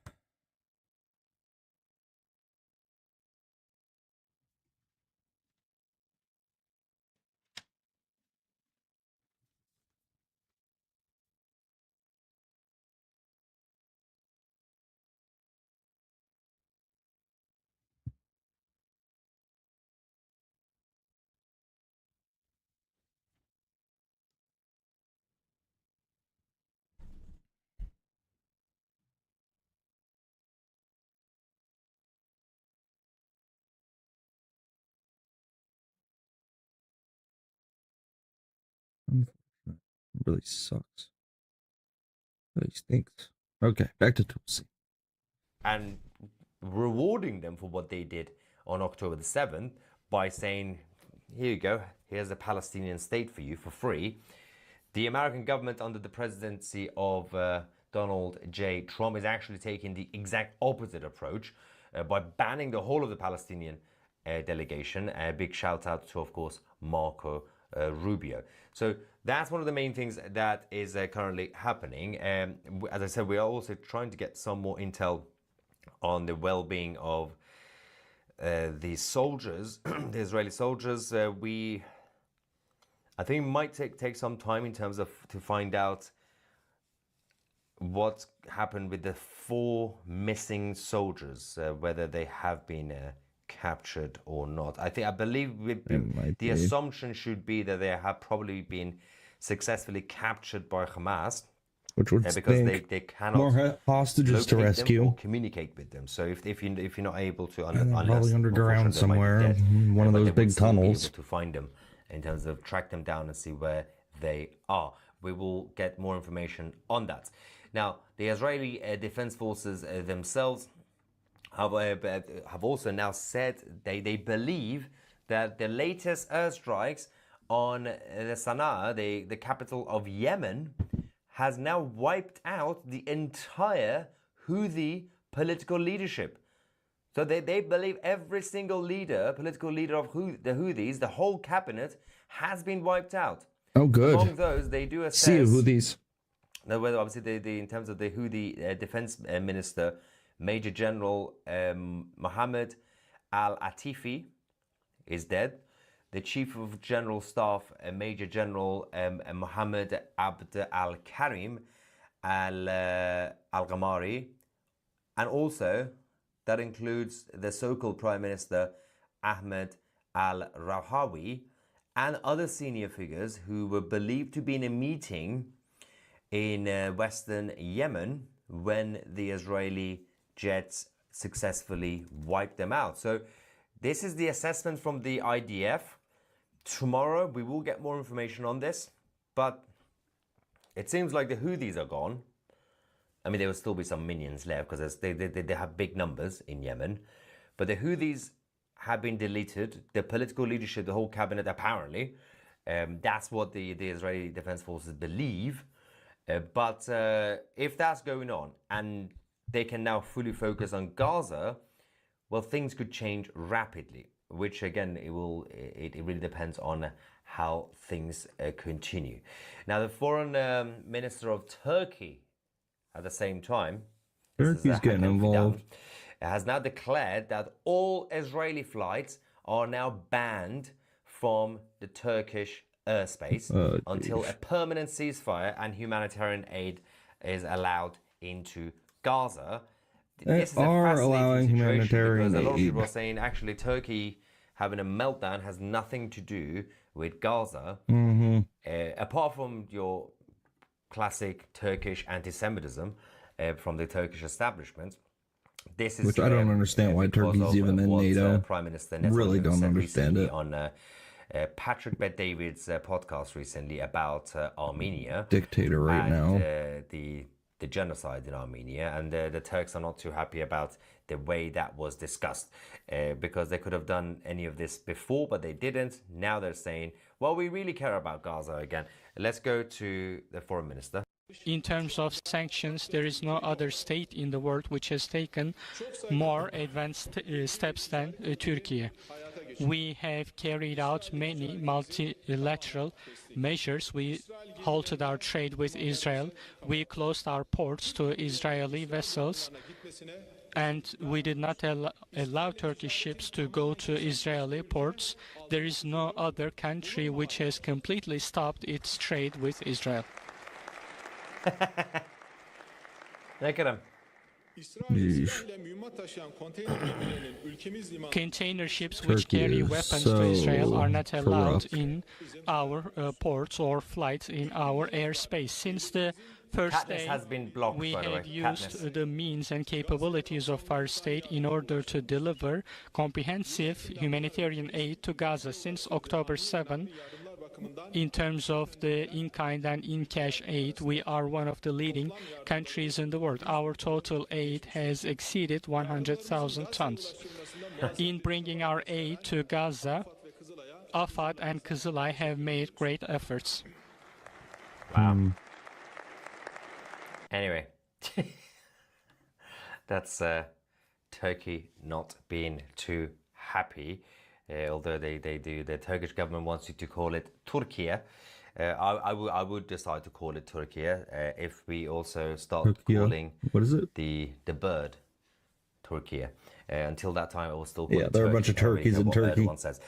It really sucks. Really stinks. Okay, back to Tulsi. And rewarding them for what they did on October the 7th by saying, here you go, here's a Palestinian state for you for free. The American government under the presidency of Donald J. Trump is actually taking the exact opposite approach by banning the whole of the Palestinian delegation. A big shout out to, of course, Marco Rubio. So that's one of the main things that is currently happening. As I said, we are also trying to get some more intel on the well-being of the soldiers, the Israeli soldiers. I think it might take some time in terms of to find out what happened with the 4 missing soldiers, whether they have been captured or not. I believe the assumption should be that they have probably been successfully captured by Hamas. Which would because they cannot more hostages to rescue or communicate with them. So if you're not able to, probably underground somewhere, one of those big tunnels, to find them in terms of track them down and see where they are. We will get more information on that. Now, the Israeli Defense Forces themselves have also now said they believe that the latest airstrikes on the Sana'a, the capital of Yemen, has now wiped out the entire Houthi political leadership. So they believe every single political leader of the Houthis, the whole cabinet, has been wiped out. Oh, good. Among those, they do assess... See you, Houthis. Whether obviously, in terms of the Houthi defense minister, Major General Mohammed Al-Atifi, is dead. The Chief of General Staff, Major General Mohammed Abd al-Karim al-Ghamari, and also that includes the so-called Prime Minister Ahmed al-Rahawi and other senior figures who were believed to be in a meeting in western Yemen when the Israeli jets successfully wiped them out. So this is the assessment from the IDF. Tomorrow we will get more information on this, but it seems like the Houthis are gone. I mean, there will still be some minions left because they have big numbers in Yemen, but the Houthis have been deleted. The political leadership, the whole cabinet, apparently, that's what the Israeli Defense Forces believe. But if that's going on and they can now fully focus on Gaza, well, things could change rapidly, which again, it really depends on how things continue. Now, the foreign minister of Turkey, at the same time, Turkey's getting involved, has now declared that all Israeli flights are now banned from the Turkish airspace until a permanent ceasefire and humanitarian aid is allowed into Gaza. This is a fascinating situation because a lot of people are saying actually Turkey having a meltdown has nothing to do with Gaza, apart from your classic Turkish anti-Semitism from the Turkish establishment. This is which I don't understand why Turkey's even in NATO. Prime Minister really don't understand it. On Patrick Bet-David's podcast recently about Armenia, dictator right now, the genocide in Armenia, and the Turks are not too happy about the way that was discussed because they could have done any of this before, but they didn't. Now they're saying, well, we really care about Gaza again. Let's go to the foreign minister. In terms of sanctions, there is no other state in the world which has taken more advanced steps than Turkey. We have carried out many multilateral measures. We halted our trade with Israel. We closed our ports to Israeli vessels. And we did not allow Turkish ships to go to Israeli ports. There is no other country which has completely stopped its trade with Israel. Look at him. Container ships which carry weapons to Israel are not allowed in our ports or flights in our airspace. Since the first day, has been blocked, we by the have way. used the means and capabilities of our state in order to deliver comprehensive humanitarian aid to Gaza since October 7. In terms of the in-kind and in-cash aid, we are one of the leading countries in the world. Our total aid has exceeded 100,000 tons. In bringing our aid to Gaza, Afad and Kızılay have made great efforts. Wow. Anyway, that's Turkey not being too happy. Although the Turkish government wants you to call it Turkey. I would decide to call it Turkey if we also start calling what is it? the bird Turkey. Until that time, I will still call it there are a Turkey. bunch of turkeys in Turkey. Everyone says.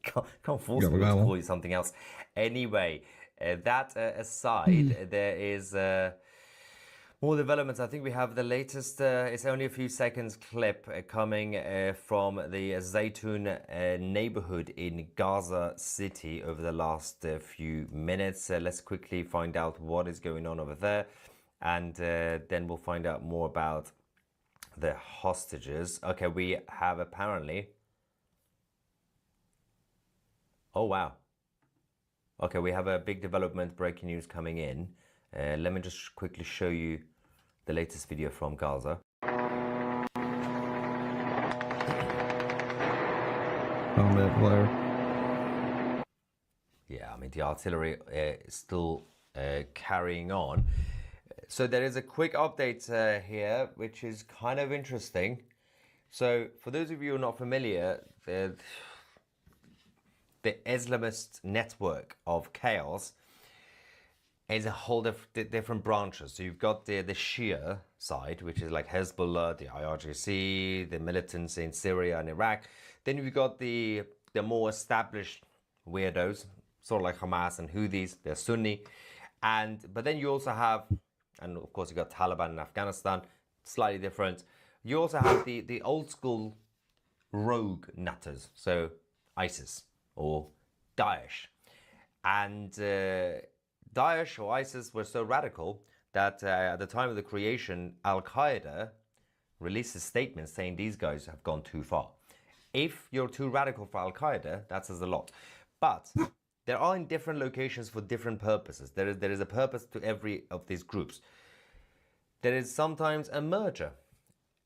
Can't force me to call you something else. Anyway, that aside, there is more developments. I think we have the latest, it's only a few seconds clip coming from the Zaytun neighborhood in Gaza City over the last few minutes. Let's quickly find out what is going on over there. And then we'll find out more about the hostages. Okay, we have apparently... Oh, wow. Okay, we have a big development, breaking news coming in. Let me just quickly show you the latest video from Gaza. Combat flare. Yeah, I mean, the artillery is still carrying on. So there is a quick update here, which is kind of interesting. So for those of you who are not familiar, the Islamist network of chaos is a whole different branches. So you've got the Shia side, which is like Hezbollah, the IRGC, the militants in Syria and Iraq. Then you've got the more established weirdos, sort of like Hamas and Houthis, they're Sunni. But then you also have, and of course you got Taliban in Afghanistan, slightly different. You also have the old school rogue nutters, so ISIS or Daesh. And Daesh or ISIS were so radical that at the time of the creation, Al-Qaeda released a statement saying these guys have gone too far. If you're too radical for Al-Qaeda, that says a lot. But there are in different locations for different purposes. There is a purpose to every of these groups. There is sometimes a merger,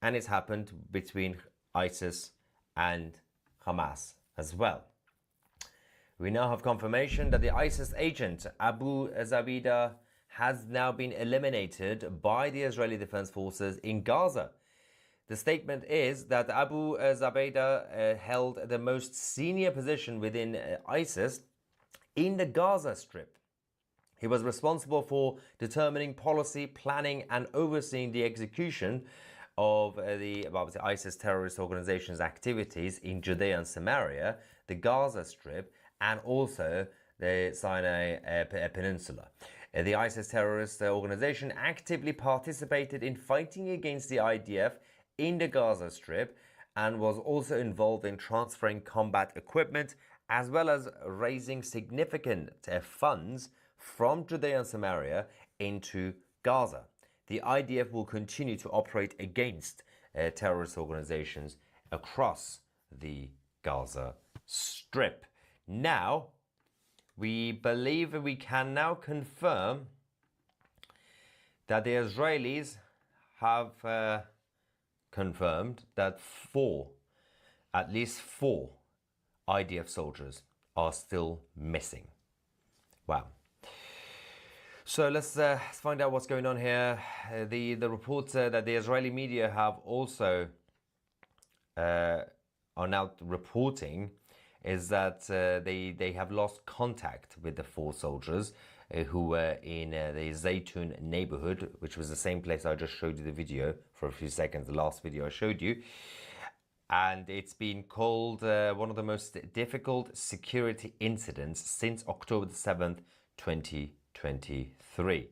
and it's happened between ISIS and Hamas as well. We now have confirmation that the ISIS agent Abu Zabida has now been eliminated by the Israeli Defense Forces in Gaza. The statement is that Abu Zabida held the most senior position within ISIS in the Gaza Strip. He was responsible for determining policy, planning, and overseeing the execution of the ISIS terrorist organization's activities in Judea and Samaria, the Gaza Strip, and also the Sinai Peninsula. The ISIS terrorist organization actively participated in fighting against the IDF in the Gaza Strip and was also involved in transferring combat equipment as well as raising significant funds from Judea and Samaria into Gaza. The IDF will continue to operate against terrorist organizations across the Gaza Strip. Now, we believe that we can now confirm that the Israelis have confirmed that at least four IDF soldiers are still missing. Wow. So let's find out what's going on here. The reports that the Israeli media have also are now reporting is that they have lost contact with the four soldiers who were in the Zaytun neighborhood, which was the same place I just showed you the video for a few seconds, the last video I showed you. And it's been called one of the most difficult security incidents since October the 7th, 2023.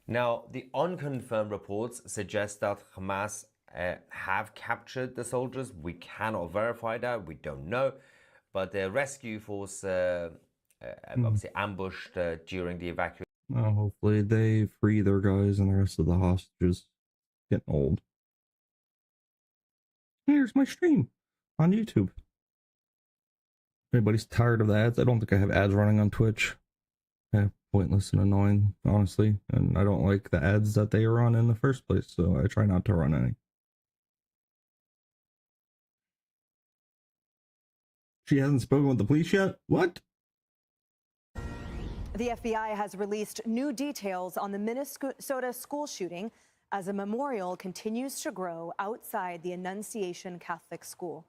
Now, the unconfirmed reports suggest that Hamas have captured the soldiers. We cannot verify that, we don't know. But the rescue force obviously ambushed during the evacuation. Hopefully they free their guys and the rest of the hostages. Getting old. Here's my stream on YouTube. If anybody's tired of the ads, I don't think I have ads running on Twitch. Pointless and annoying, honestly. And I don't like the ads that they run in the first place, so I try not to run any. She hasn't spoken with the police yet? What? The FBI has released new details on the Minnesota school shooting as a memorial continues to grow outside the Annunciation Catholic School.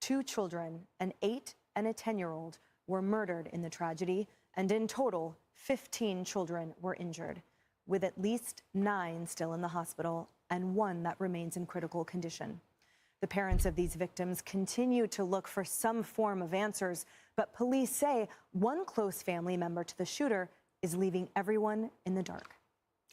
2 children, an 8- and a 10-year-old, were murdered in the tragedy, and in total, 15 children were injured, with at least 9 still in the hospital and 1 that remains in critical condition. The parents of these victims continue to look for some form of answers, but police say one close family member to the shooter is leaving everyone in the dark.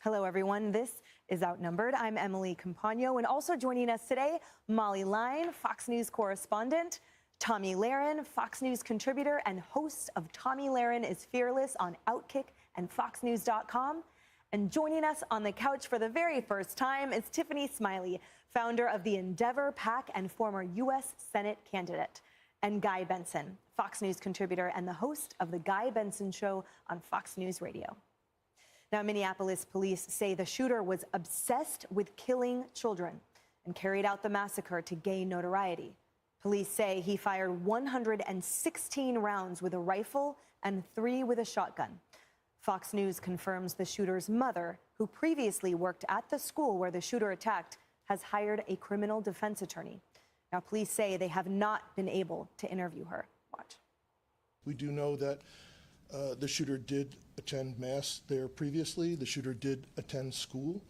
Hello, everyone. This is Outnumbered. I'm Emily Campagno, and also joining us today, Molly Line, Fox News correspondent, Tommy Lahren, Fox News contributor and host of Tommy Lahren is Fearless on Outkick and FoxNews.com. And joining us on the couch for the very first time is Tiffany Smiley, founder of the Endeavor PAC and former U.S. Senate candidate, and Guy Benson, Fox News contributor and the host of The Guy Benson Show on Fox News Radio. Now, Minneapolis police say the shooter was obsessed with killing children and carried out the massacre to gain notoriety. Police say he fired 116 rounds with a rifle and 3 with a shotgun. Fox News confirms the shooter's mother, who previously worked at the school where the shooter attacked, has hired a criminal defense attorney. Now, police say they have not been able to interview her. Watch. We do know that The shooter did attend Mass there previously. The shooter did attend school.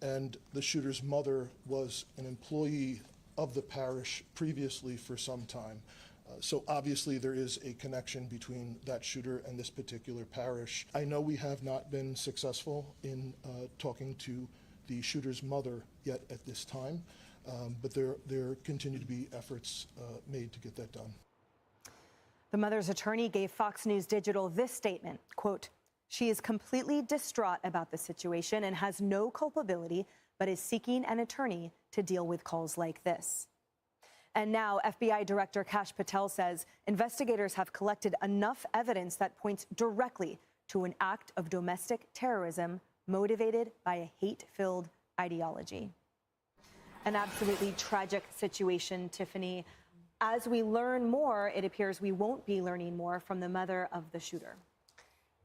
And the shooter's mother was an employee of the parish previously for some time. So obviously there is a connection between that shooter and this particular parish. I know we have not been successful in talking to the shooter's mother yet at this time, but there continue to be efforts made to get that done. The mother's attorney gave Fox News Digital this statement, quote, "She is completely distraught about the situation and has no culpability, but is seeking an attorney to deal with calls like this." And now FBI Director Kash Patel says investigators have collected enough evidence that points directly to an act of domestic terrorism motivated by a hate-filled ideology. An absolutely tragic situation, Tiffany. As we learn more, it appears we won't be learning more from the mother of the shooter.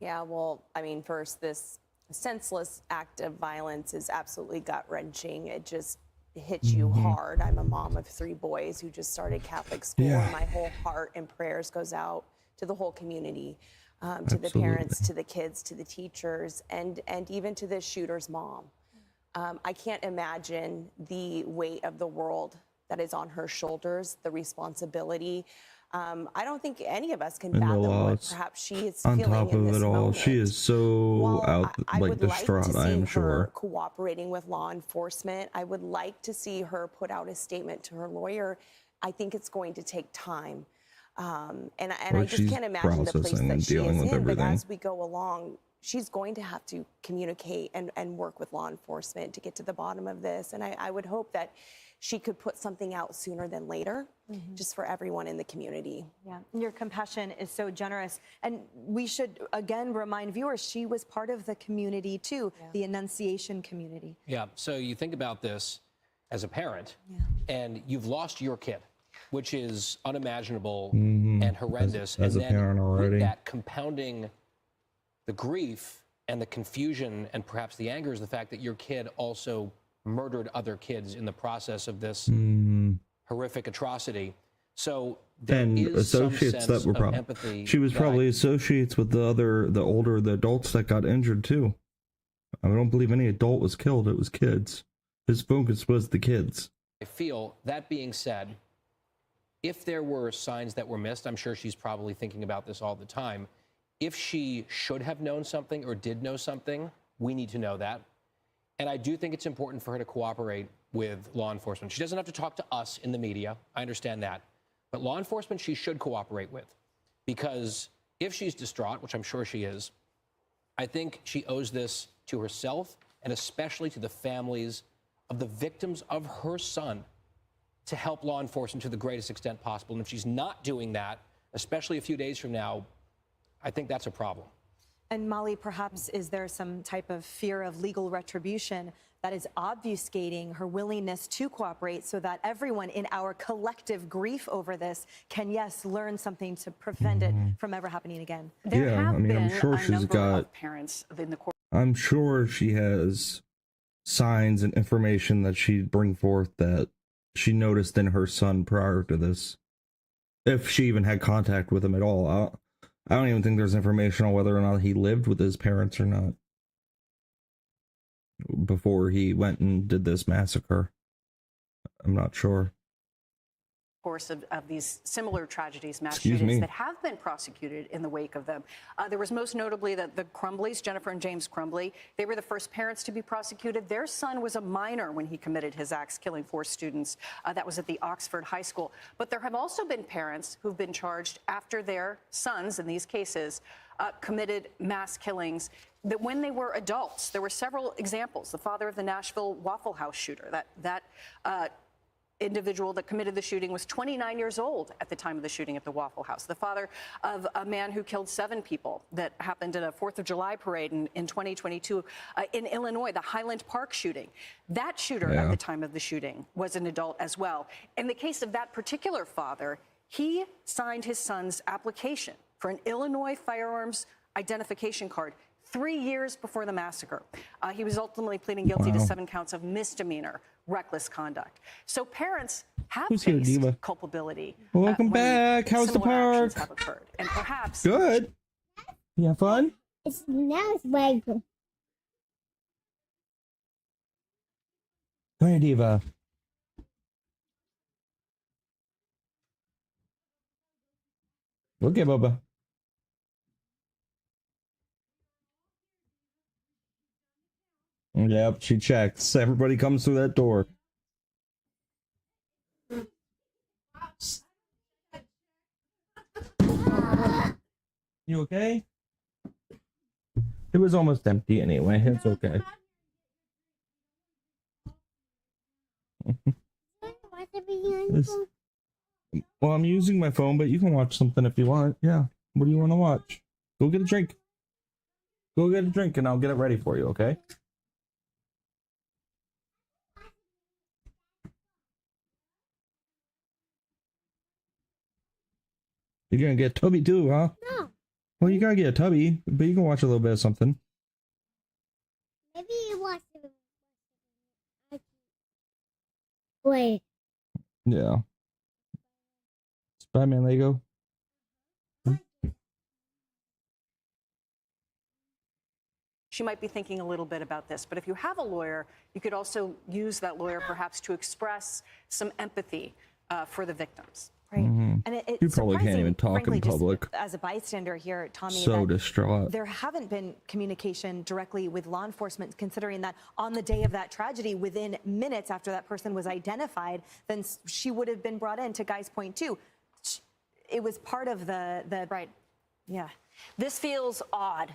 Yeah, well, I mean, first, this senseless act of violence is absolutely gut-wrenching. It just hits you hard. I'm a mom of 3 boys who just started Catholic school, and my whole heart and prayers goes out to the whole community, to the parents, to the kids, to the teachers, and even to this shooter's mom. I can't imagine the weight of the world that is on her shoulders, the responsibility. I don't think any of us can fathom what perhaps she is On feeling top in of this it all, moment. she is so distraught, I am sure. Cooperating with law enforcement. I would like to see her put out a statement to her lawyer. I think it's going to take time. And I just can't imagine the place that she is in. But as we go along, she's going to have to communicate and work with law enforcement to get to the bottom of this. And I would hope that she could put something out sooner than later, just for everyone in the community. Yeah, your compassion is so generous. And we should, again, remind viewers, she was part of the community too, the Annunciation community. Yeah, so you think about this as a parent, and you've lost your kid, which is unimaginable and horrendous. As and a then parent already. With that compounding the grief and the confusion and perhaps the anger is the fact that your kid also murdered other kids in the process of this horrific atrocity. So there And is associates some that sense were of probably, empathy. she was that probably associates with the adults that got injured too. I don't believe any adult was killed. It was kids. His focus was the kids. I feel, that being said, if there were signs that were missed, I'm sure she's probably thinking about this all the time. If she should have known something or did know something, we need to know that. And I do think it's important for her to cooperate with law enforcement. She doesn't have to talk to us in the media. I understand that. But law enforcement, she should cooperate with. Because if she's distraught, which I'm sure she is, I think she owes this to herself and especially to the families of the victims of her son to help law enforcement to the greatest extent possible. And if she's not doing that, especially a few days from now, I think that's a problem. And Molly, perhaps is there some type of fear of legal retribution that is obfuscating her willingness to cooperate so that everyone in our collective grief over this can, yes, learn something to prevent it from ever happening again? I'm sure she's got parents in the court. I'm sure she has signs and information that she'd bring forth that she noticed in her son prior to this. If she even had contact with him at all. I don't even think there's information on whether or not he lived with his parents or not before he went and did this massacre. I'm not sure. Course of these similar tragedies, mass Excuse shootings me. that have been prosecuted in the wake of them. There was most notably the Crumbleys, Jennifer and James Crumbly. They were the first parents to be prosecuted. Their son was a minor when he committed his acts, killing 4 students. That was at the Oxford High School. But there have also been parents who've been charged after their sons, in these cases, committed mass killings that when they were adults. There were several examples. The father of the Nashville Waffle House shooter, that individual that committed the shooting was 29 years old at the time of the shooting at the Waffle House. The father of a man who killed 7 people that happened at a 4th of July parade in 2022 in Illinois, the Highland Park shooting. That shooter at the time of the shooting was an adult as well. In the case of that particular father, he signed his son's application for an Illinois firearms identification card 3 years before the massacre. He was ultimately pleading guilty to 7 counts of misdemeanor reckless conduct. So parents have faced culpability. Welcome back. How's the similar actions park? have occurred. And perhaps Good. You have fun? It's very good. Come here, Diva. Okay, Bubba. Yep, she checks. Everybody comes through that door. You okay? It was almost empty anyway. It's okay. Well, I'm using my phone, but you can watch something if you want. Yeah. What do you want to watch? Go get a drink. Go get a drink and I'll get it ready for you, okay? You're gonna get a tubby too, huh? No. Well, you gotta get a tubby, but you can watch a little bit of something. Maybe you watch it. Wait. Yeah. Spider-Man Lego. She might be thinking a little bit about this, but if you have a lawyer, you could also use that lawyer perhaps to express some empathy for the victims. Right. And You probably can't even talk in public. As a bystander here, Tommy, So distraught. there haven't been communication directly with law enforcement, considering that on the day of that tragedy, within minutes after that person was identified, then she would have been brought in to Guy's Point too. It was part of the right. Yeah. This feels odd.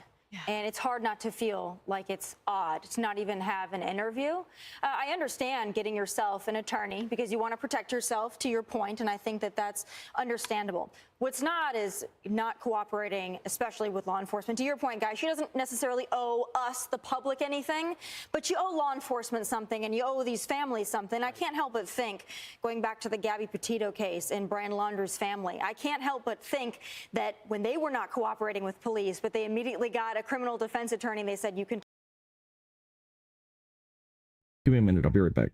And it's hard not to feel like it's odd to not even have an interview. I understand getting yourself an attorney because you want to protect yourself, to your point, and I think that that's understandable. What's not is not cooperating, especially with law enforcement. To your point, guys, she doesn't necessarily owe us, the public, anything, but you owe law enforcement something and you owe these families something. I can't help but think, going back to the Gabby Petito case and Brian Laundrie's family, I can't help but think that when they were not cooperating with police, but they immediately got a criminal defense attorney and they said, you can. Give me a minute. I'll be right back.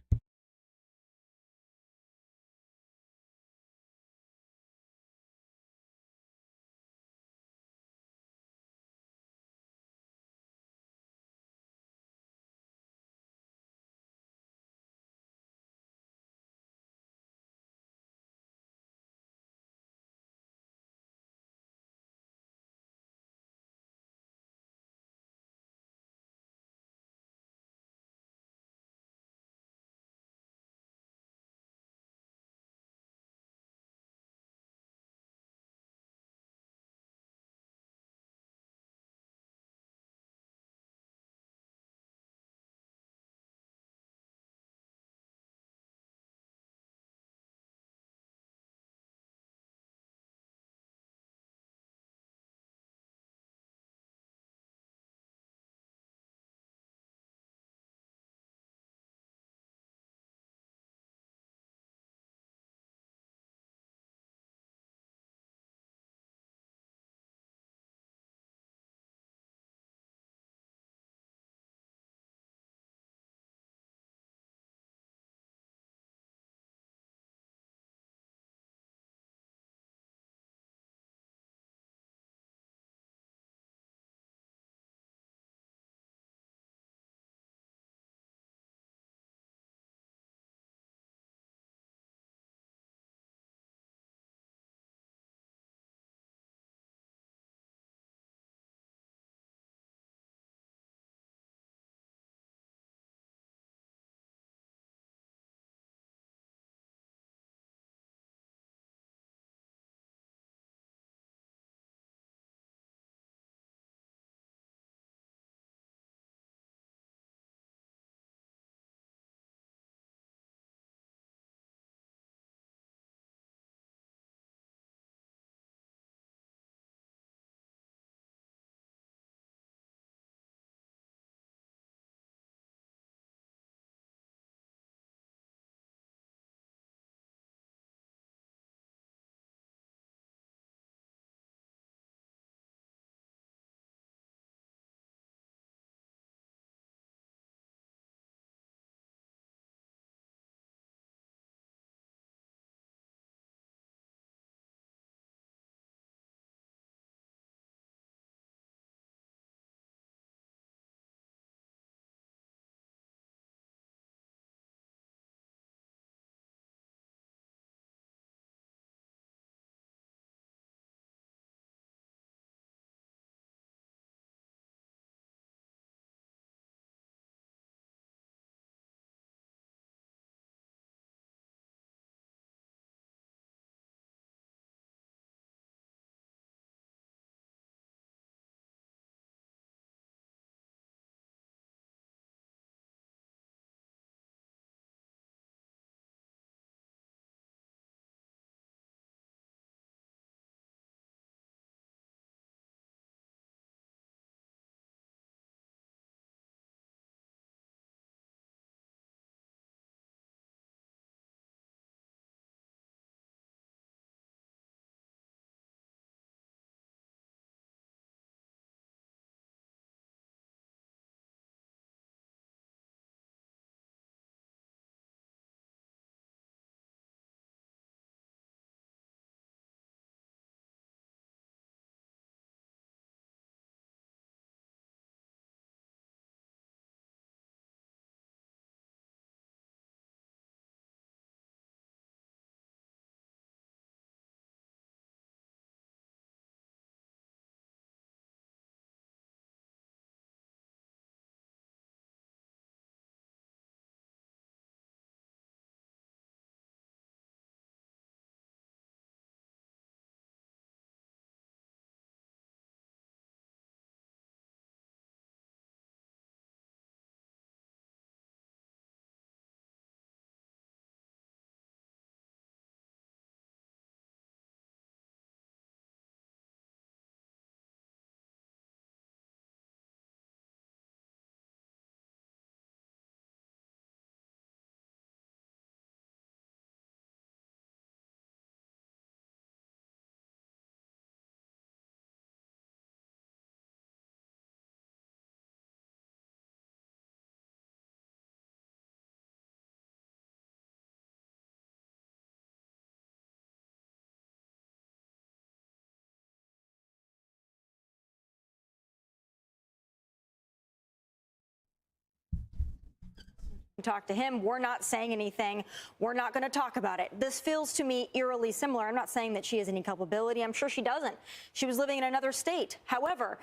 talk to him. We're not saying anything. We're not going to talk about it. This feels to me eerily similar. I'm not saying that she has any culpability. I'm sure she doesn't. She was living in another state. However,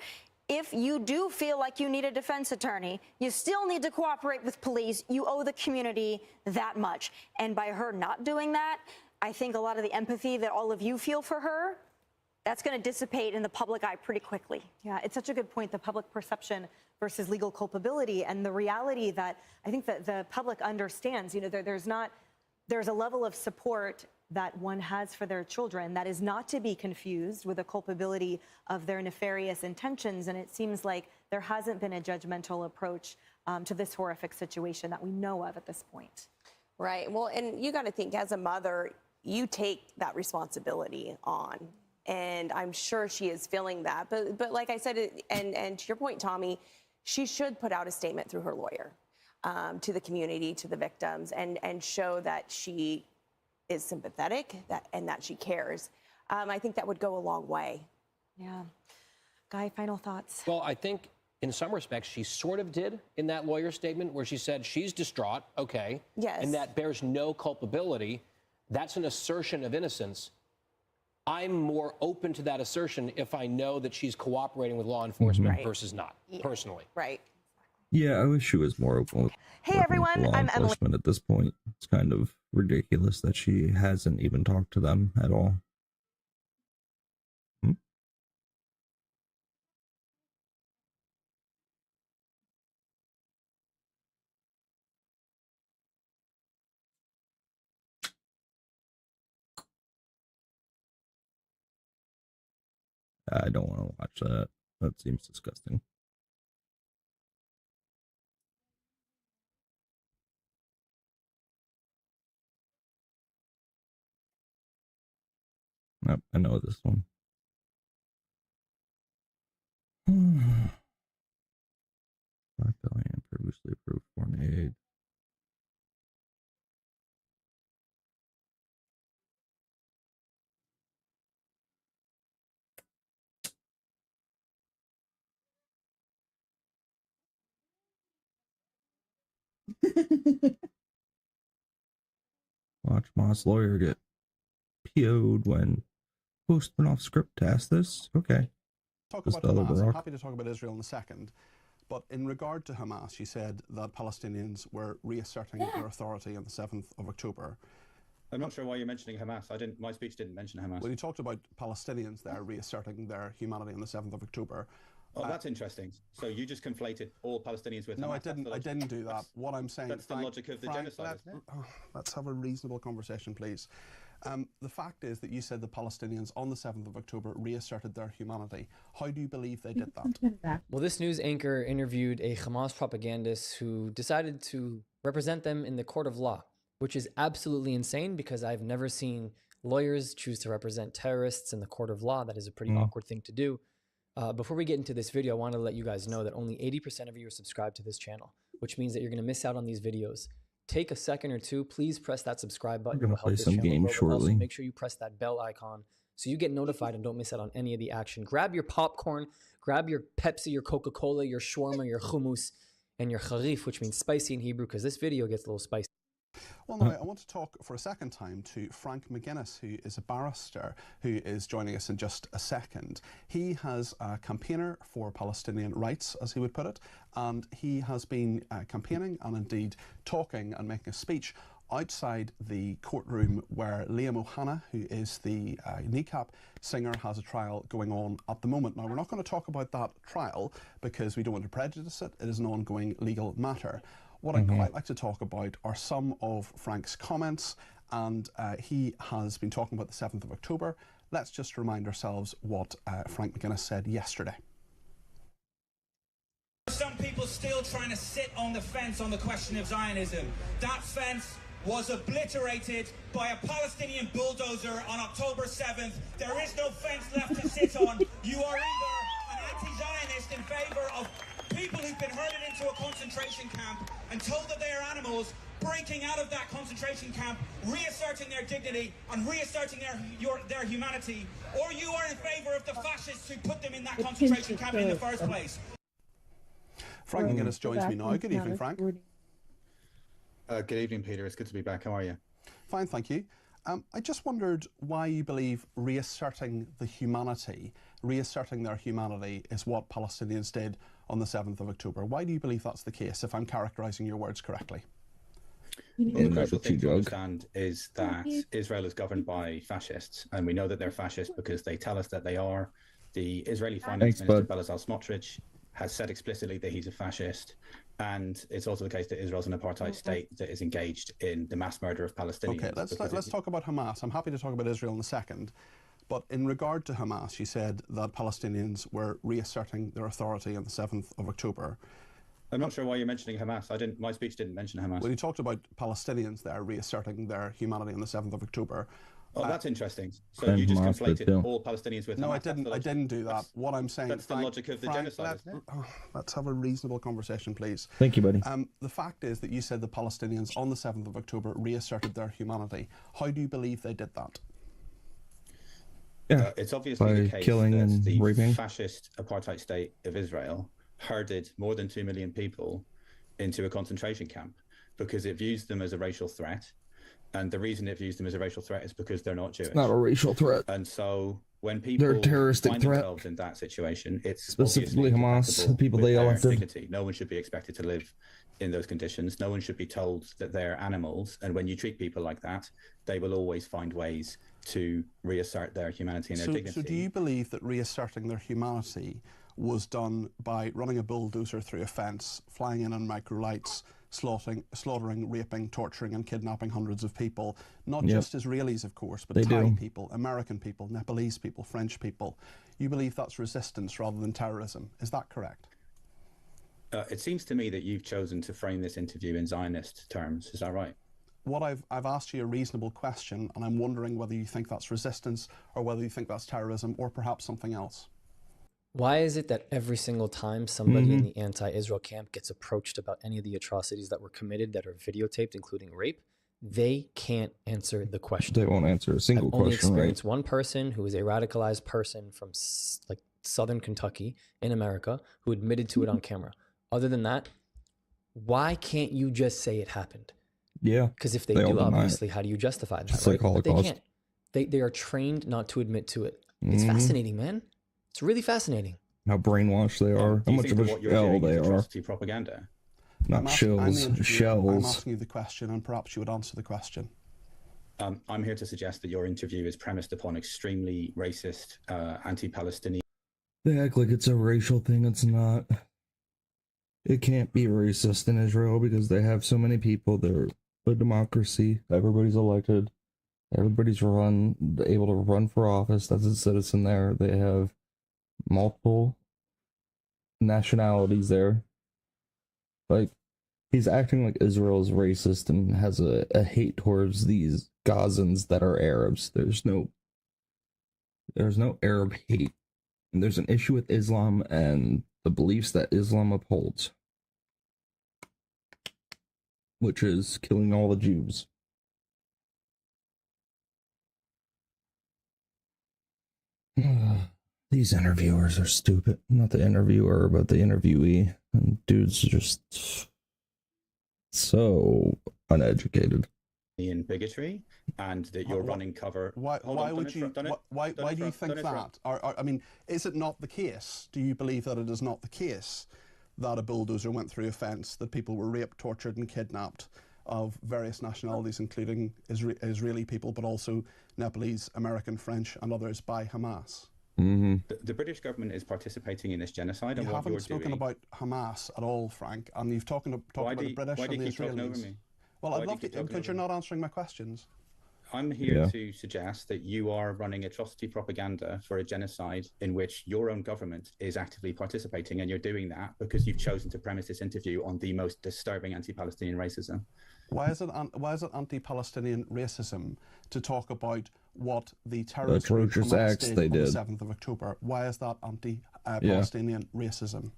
if you do feel like you need a defense attorney, you still need to cooperate with police. You owe the community that much. And by her not doing that, I think a lot of the empathy that all of you feel for her, that's going to dissipate in the public eye pretty quickly. Yeah, it's such a good point, the public perception versus legal culpability, and the reality that I think that the public understands. You know, there's a level of support that one has for their children that is not to be confused with the culpability of their nefarious intentions. And it seems like there hasn't been a judgmental approach to this horrific situation that we know of at this point. Right. Well, and you got to think, as a mother, you take that responsibility on. And I'm sure she is feeling that. But like I said, and to your point, Tommy, she should put out a statement through her lawyer to the community, to the victims, and show that she is sympathetic and that she cares. I think that would go a long way. Yeah. Guy, final thoughts? Well, I think in some respects she sort of did in that lawyer statement where she said she's distraught, okay, yes, and that bears no culpability. That's an assertion of innocence. I'm more open to that assertion if I know that she's cooperating with law enforcement versus not, personally. Right. Yeah, I wish she was more open with Hey everyone, law I'm Emily. enforcement at this point. It's kind of ridiculous that she hasn't even talked to them at all. I don't want to watch that. That seems disgusting. Nope, I know this one. 5 billion previously approved foreign aid. Watch Moss lawyer get PO'd when posting off script to ask this. Okay. Talk about Hamas. I'm happy to talk about Israel in a second. But in regard to Hamas, you said that Palestinians were reasserting their authority on the 7th of October. I'm not sure why you're mentioning Hamas. My speech didn't mention Hamas. Well, you talked about Palestinians there reasserting their humanity on the 7th of October. Oh, that's interesting. So you just conflated all Palestinians with Hamas. No, I didn't. I didn't do that. What I'm saying, that's the logic of the genocide, isn't it? Let's have a reasonable conversation, please. The fact is that you said the Palestinians on the 7th of October reasserted their humanity. How do you believe they did that? Well, this news anchor interviewed a Hamas propagandist who decided to represent them in the court of law, which is absolutely insane because I've never seen lawyers choose to represent terrorists in the court of law. That is a pretty awkward thing to do. Before we get into this video, I wanted to let you guys know that only 80% of you are subscribed to this channel, which means that you're going to miss out on these videos. Take a second or two, please press that subscribe button. I'm going to play some games shortly. Also, make sure you press that bell icon so you get notified and don't miss out on any of the action. Grab your popcorn, grab your Pepsi, your Coca-Cola, your shawarma, your hummus, and your kharif, which means spicy in Hebrew, because this video gets a little spicy. Well, now, I want to talk for a second time to Frank McGuinness, who is a barrister who is joining us in just a second. He has a campaigner for Palestinian rights, as he would put it, and he has been campaigning and indeed talking and making a speech outside the courtroom where Liam Ohana, who is the kneecap singer, has a trial going on at the moment. Now, we're not going to talk about that trial because we don't want to prejudice it. It is an ongoing legal matter. What I'd quite like to talk about are some of Frank's comments, and he has been talking about the 7th of October. Let's just remind ourselves what Frank McGuinness said yesterday. Some people still trying to sit on the fence on the question of Zionism. That fence was obliterated by a Palestinian bulldozer on October 7th. There is no fence left to sit on. You are either an anti-Zionist in favor of people who've been herded into a concentration camp and told that they are animals, breaking out of that concentration camp, reasserting their dignity and reasserting their humanity, or you are in favor of the fascists who put them in that concentration camp in the first place. Frank McGuinness joins me now. Good evening, Frank. Good evening, Peter. It's good to be back. How are you? Fine, thank you. I just wondered why you believe reasserting their humanity is what Palestinians did on the 7th of October. Why do you believe that's the case, if I'm characterising your words correctly? Well, the crucial thing to understand is that Israel is governed by fascists, and we know that they're fascists because they tell us that they are. The Israeli Finance Minister, Bezalel Smotrich, has said explicitly that he's a fascist, and it's also the case that Israel's an apartheid state that is engaged in the mass murder of Palestinians. Okay, let's talk about Hamas. I'm happy to talk about Israel in a second, but in regard to Hamas, you said that Palestinians were reasserting their authority on the 7th of October. I'm not sure why you're mentioning Hamas. My speech didn't mention Hamas. Well, you talked about Palestinians there reasserting their humanity on the 7th of October. Oh, that's interesting. So you just conflated all Palestinians with Hamas. No, I didn't. I didn't do that. What I'm saying. That's the logic of the genocide, isn't it? Let's have a reasonable conversation, please. Thank you, buddy. The fact is that you said the Palestinians on the 7th of October reasserted their humanity. How do you believe they did that? Yeah, it's obviously the case killing that and the raping. fascist apartheid state of Israel herded more than 2 million people into a concentration camp because it views them as a racial threat. And the reason it views them as a racial threat is because they're not Jewish. It's not a racial threat. And so when people They're a terroristic find threat. themselves in that situation, it's Specifically obviously Hamas, the people they incompatible with their elected. dignity. No one should be expected to live in those conditions. No one should be told that they're animals. And when you treat people like that, they will always find ways to reassert their humanity and their dignity. So do you believe that reasserting their humanity was done by running a bulldozer through a fence, flying in on microlights, slaughtering, raping, torturing and kidnapping hundreds of people? Not just Israelis, of course, but Thai people, American people, Nepalese people, French people. You believe that's resistance rather than terrorism. Is that correct? It seems to me that you've chosen to frame this interview in Zionist terms. Is that right? What I've asked you a reasonable question, and I'm wondering whether you think that's resistance or whether you think that's terrorism or perhaps something else. Why is it that every single time somebody in the anti-Israel camp gets approached about any of the atrocities that were committed that are videotaped, including rape, they can't answer the question? They won't answer a single I've only question, experienced one person who is a radicalized person from like Southern Kentucky in America who admitted to it on camera. Other than that, why can't you just say it happened? Yeah. Because if they do, obviously, how do you justify that? Just right? like But they Holocaust. can't. They are trained not to admit to it. It's fascinating, man. It's really fascinating. How brainwashed they are. Do How you much think of that a what you're shell doing they is are. atrocity propaganda? Not I'm the shells. interviewer. I'm Shells. asking you the question, and perhaps you would answer the question. I'm here to suggest that your interview is premised upon extremely racist, anti-Palestinian. They act like it's a racial thing. It's not. It can't be racist in Israel because they have so many people. They're a democracy. Everybody's elected. Everybody's able to run for office as a citizen there. They have multiple nationalities there. Like, he's acting like Israel's racist and has a hate towards these Gazans that are Arabs. There's no Arab hate. And there's an issue with Islam and the beliefs that Islam upholds, which is killing all the Jews. These interviewers are stupid. Not the interviewer, but the interviewee. And dude's just so uneducated. Bigotry, and that you're running cover. Why do you think that? I mean, is it not the case? Do you believe that it is not the case that a bulldozer went through a fence, that people were raped, tortured, and kidnapped of various nationalities, including Israeli people, but also Nepalese, American, French, and others by Hamas? The British government is participating in this genocide, and You what haven't you're spoken doing. about Hamas at all, Frank, and you've talked about the British why do and you the keep talking over Israelis. me? Well, Why I'd do you love to, keep talking because over you're me? not answering my questions. I'm here to suggest that you are running atrocity propaganda for a genocide in which your own government is actively participating, and you're doing that because you've chosen to premise this interview on the most disturbing anti-Palestinian racism. Why is it anti-Palestinian racism to talk about what the terrorist group atrocious Hamas acts did they on the did. 7th of October? Why is that anti-Palestinian racism?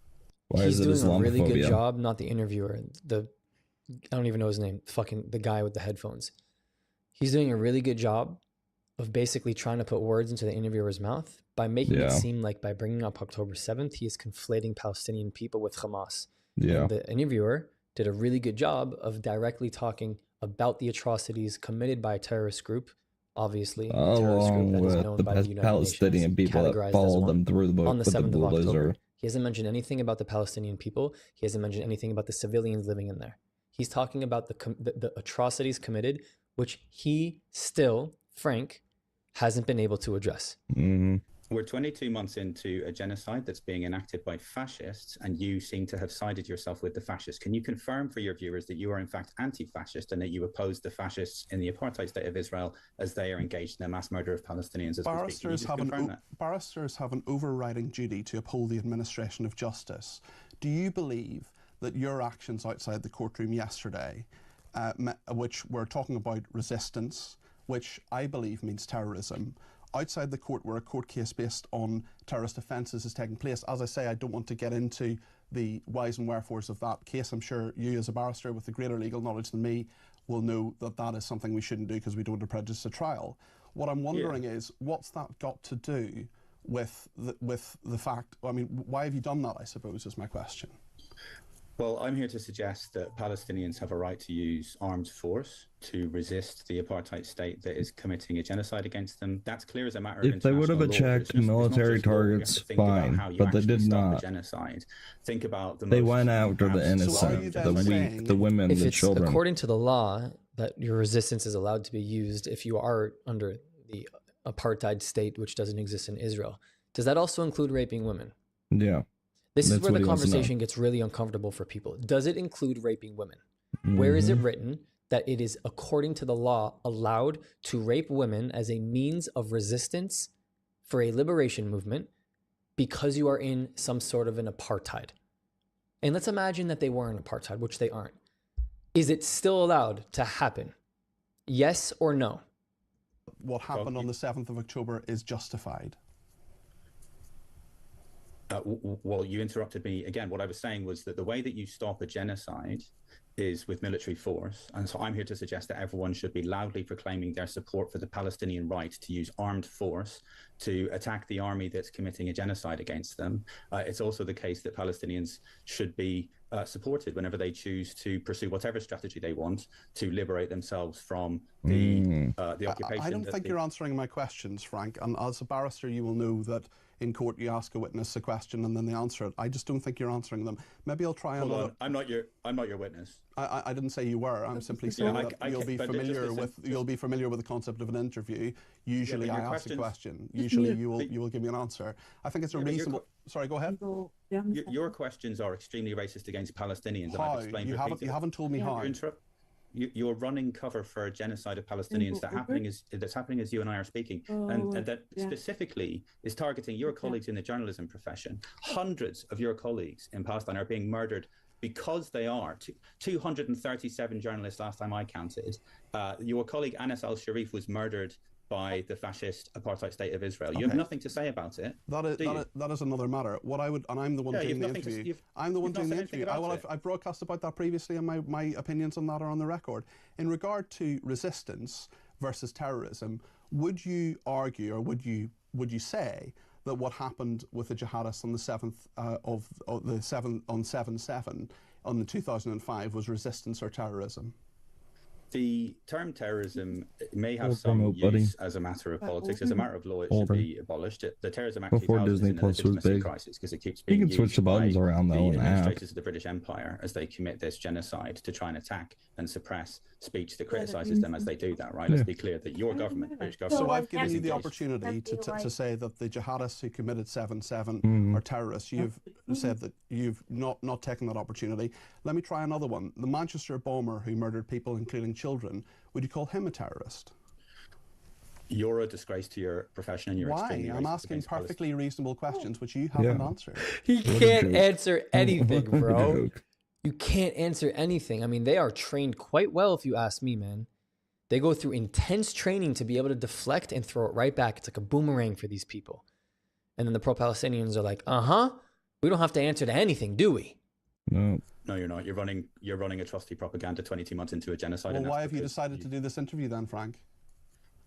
Why He's is it doing a really good Islamophobia? job, not the interviewer. I don't even know his name. Fucking the guy with the headphones. He's doing a really good job of basically trying to put words into the interviewer's mouth by making it seem like by bringing up October 7th, he is conflating Palestinian people with Hamas. Yeah. And the interviewer did a really good job of directly talking about the atrocities committed by a terrorist group, obviously a terrorist group that is known by the United Palestinian Nations, people that categorized as followed one, them through the book on the with the 7th of bulldozer. October. He hasn't mentioned anything about the Palestinian people. He hasn't mentioned anything about the civilians living in there. He's talking about the atrocities committed, which he still, Frank, hasn't been able to address. We're 22 months into a genocide that's being enacted by fascists, and you seem to have sided yourself with the fascists. Can you confirm for your viewers that you are in fact anti-fascist and that you oppose the fascists in the apartheid state of Israel as they are engaged in a mass murder of Palestinians as we speak? Can you just confirm that? Barristers have an overriding duty to uphold the administration of justice. Do you believe that your actions outside the courtroom yesterday, which we're talking about resistance, which I believe means terrorism, outside the court where a court case based on terrorist offences is taking place? As I say, I don't want to get into the whys and wherefores of that case. I'm sure you as a barrister with a greater legal knowledge than me will know that that is something we shouldn't do because we don't want to prejudice a trial. What I'm wondering is, what's that got to do with the fact, I mean, why have you done that, I suppose, is my question. Well, I'm here to suggest that Palestinians have a right to use armed force to resist the apartheid state that is committing a genocide against them. That's clear as a matter of If they would have attacked military targets, fine, but they did not. Genocide. Think about the they went after the innocent, the weak, the women, the children. According to the law, that your resistance is allowed to be used if you are under the apartheid state, which doesn't exist in Israel. Does that also include raping women? Yeah. This is where the conversation gets really uncomfortable for people. Does it include raping women? Where is it written that it is, according to the law, allowed to rape women as a means of resistance for a liberation movement because you are in some sort of an apartheid? And let's imagine that they were in apartheid, which they aren't. Is it still allowed to happen? Yes or no? What happened on the 7th of October is justified. Well, you interrupted me again. What I was saying was that the way that you stop a genocide is with military force. And so I'm here to suggest that everyone should be loudly proclaiming their support for the Palestinian right to use armed force to attack the army that's committing a genocide against them. It's also the case that Palestinians should be supported whenever they choose to pursue whatever strategy they want to liberate themselves from the occupation. I don't think you're answering my questions, Frank. And as a barrister, you will know that in court you ask a witness a question and then they answer it. I just don't think you're answering them. Maybe I'll try another. I'm not your witness. I didn't say you were. I'm simply saying that you'll be familiar with the concept of an interview. Usually I ask a question. Usually you will give me an answer. I think it's a reasonable. Sorry, go ahead. Your questions are extremely racist against Palestinians. How? And I've explained You haven't told me how. You're running cover for a genocide of Palestinians that's happening as you and I are speaking, and that specifically is targeting your colleagues in the journalism profession. Hundreds of your colleagues in Palestine are being murdered because they are. 237 journalists last time I counted. Your colleague Anas al-Sharif was murdered by the fascist apartheid state of Israel. You have nothing to say about it. That is another matter. What I would, and I'm the one doing the interview. I'm the one doing the interview. I've broadcast about that previously, and my opinions on that are on the record. In regard to resistance versus terrorism, would you argue, or would you say that what happened with the jihadists on the 7th on 7/7 on the 2005 was resistance or terrorism? The term terrorism may have some use as a matter of politics. As a matter of law, it should be abolished. The Terrorism Act Before 2000 Disney is in a Plus was legitimacy big. crisis because it keeps being You can switch used the buttons by around though the in the app. administrators of the British Empire as they commit this genocide to try and attack and suppress speech that criticises them as they do that, right? Let's be clear that your government, the British government... So I've given you the opportunity to say that the jihadists who committed 7/7 are terrorists. You've said that you've not taken that opportunity. Let me try another one. The Manchester bomber who murdered people, including children, would you call him a terrorist? You're a disgrace to your profession and you're extremely racist. I'm asking perfectly reasonable questions which you haven't answered. He can't answer anything, bro. You can't answer anything. I mean, they are trained quite well, if you ask me, man. They go through intense training to be able to deflect and throw it right back. It's like a boomerang for these people. And then the pro-Palestinians are like, we don't have to answer to anything, do we? No. No, you're not. You're running atrocity propaganda 22 months into a genocide. Well, why have you decided to do this interview then, Frank?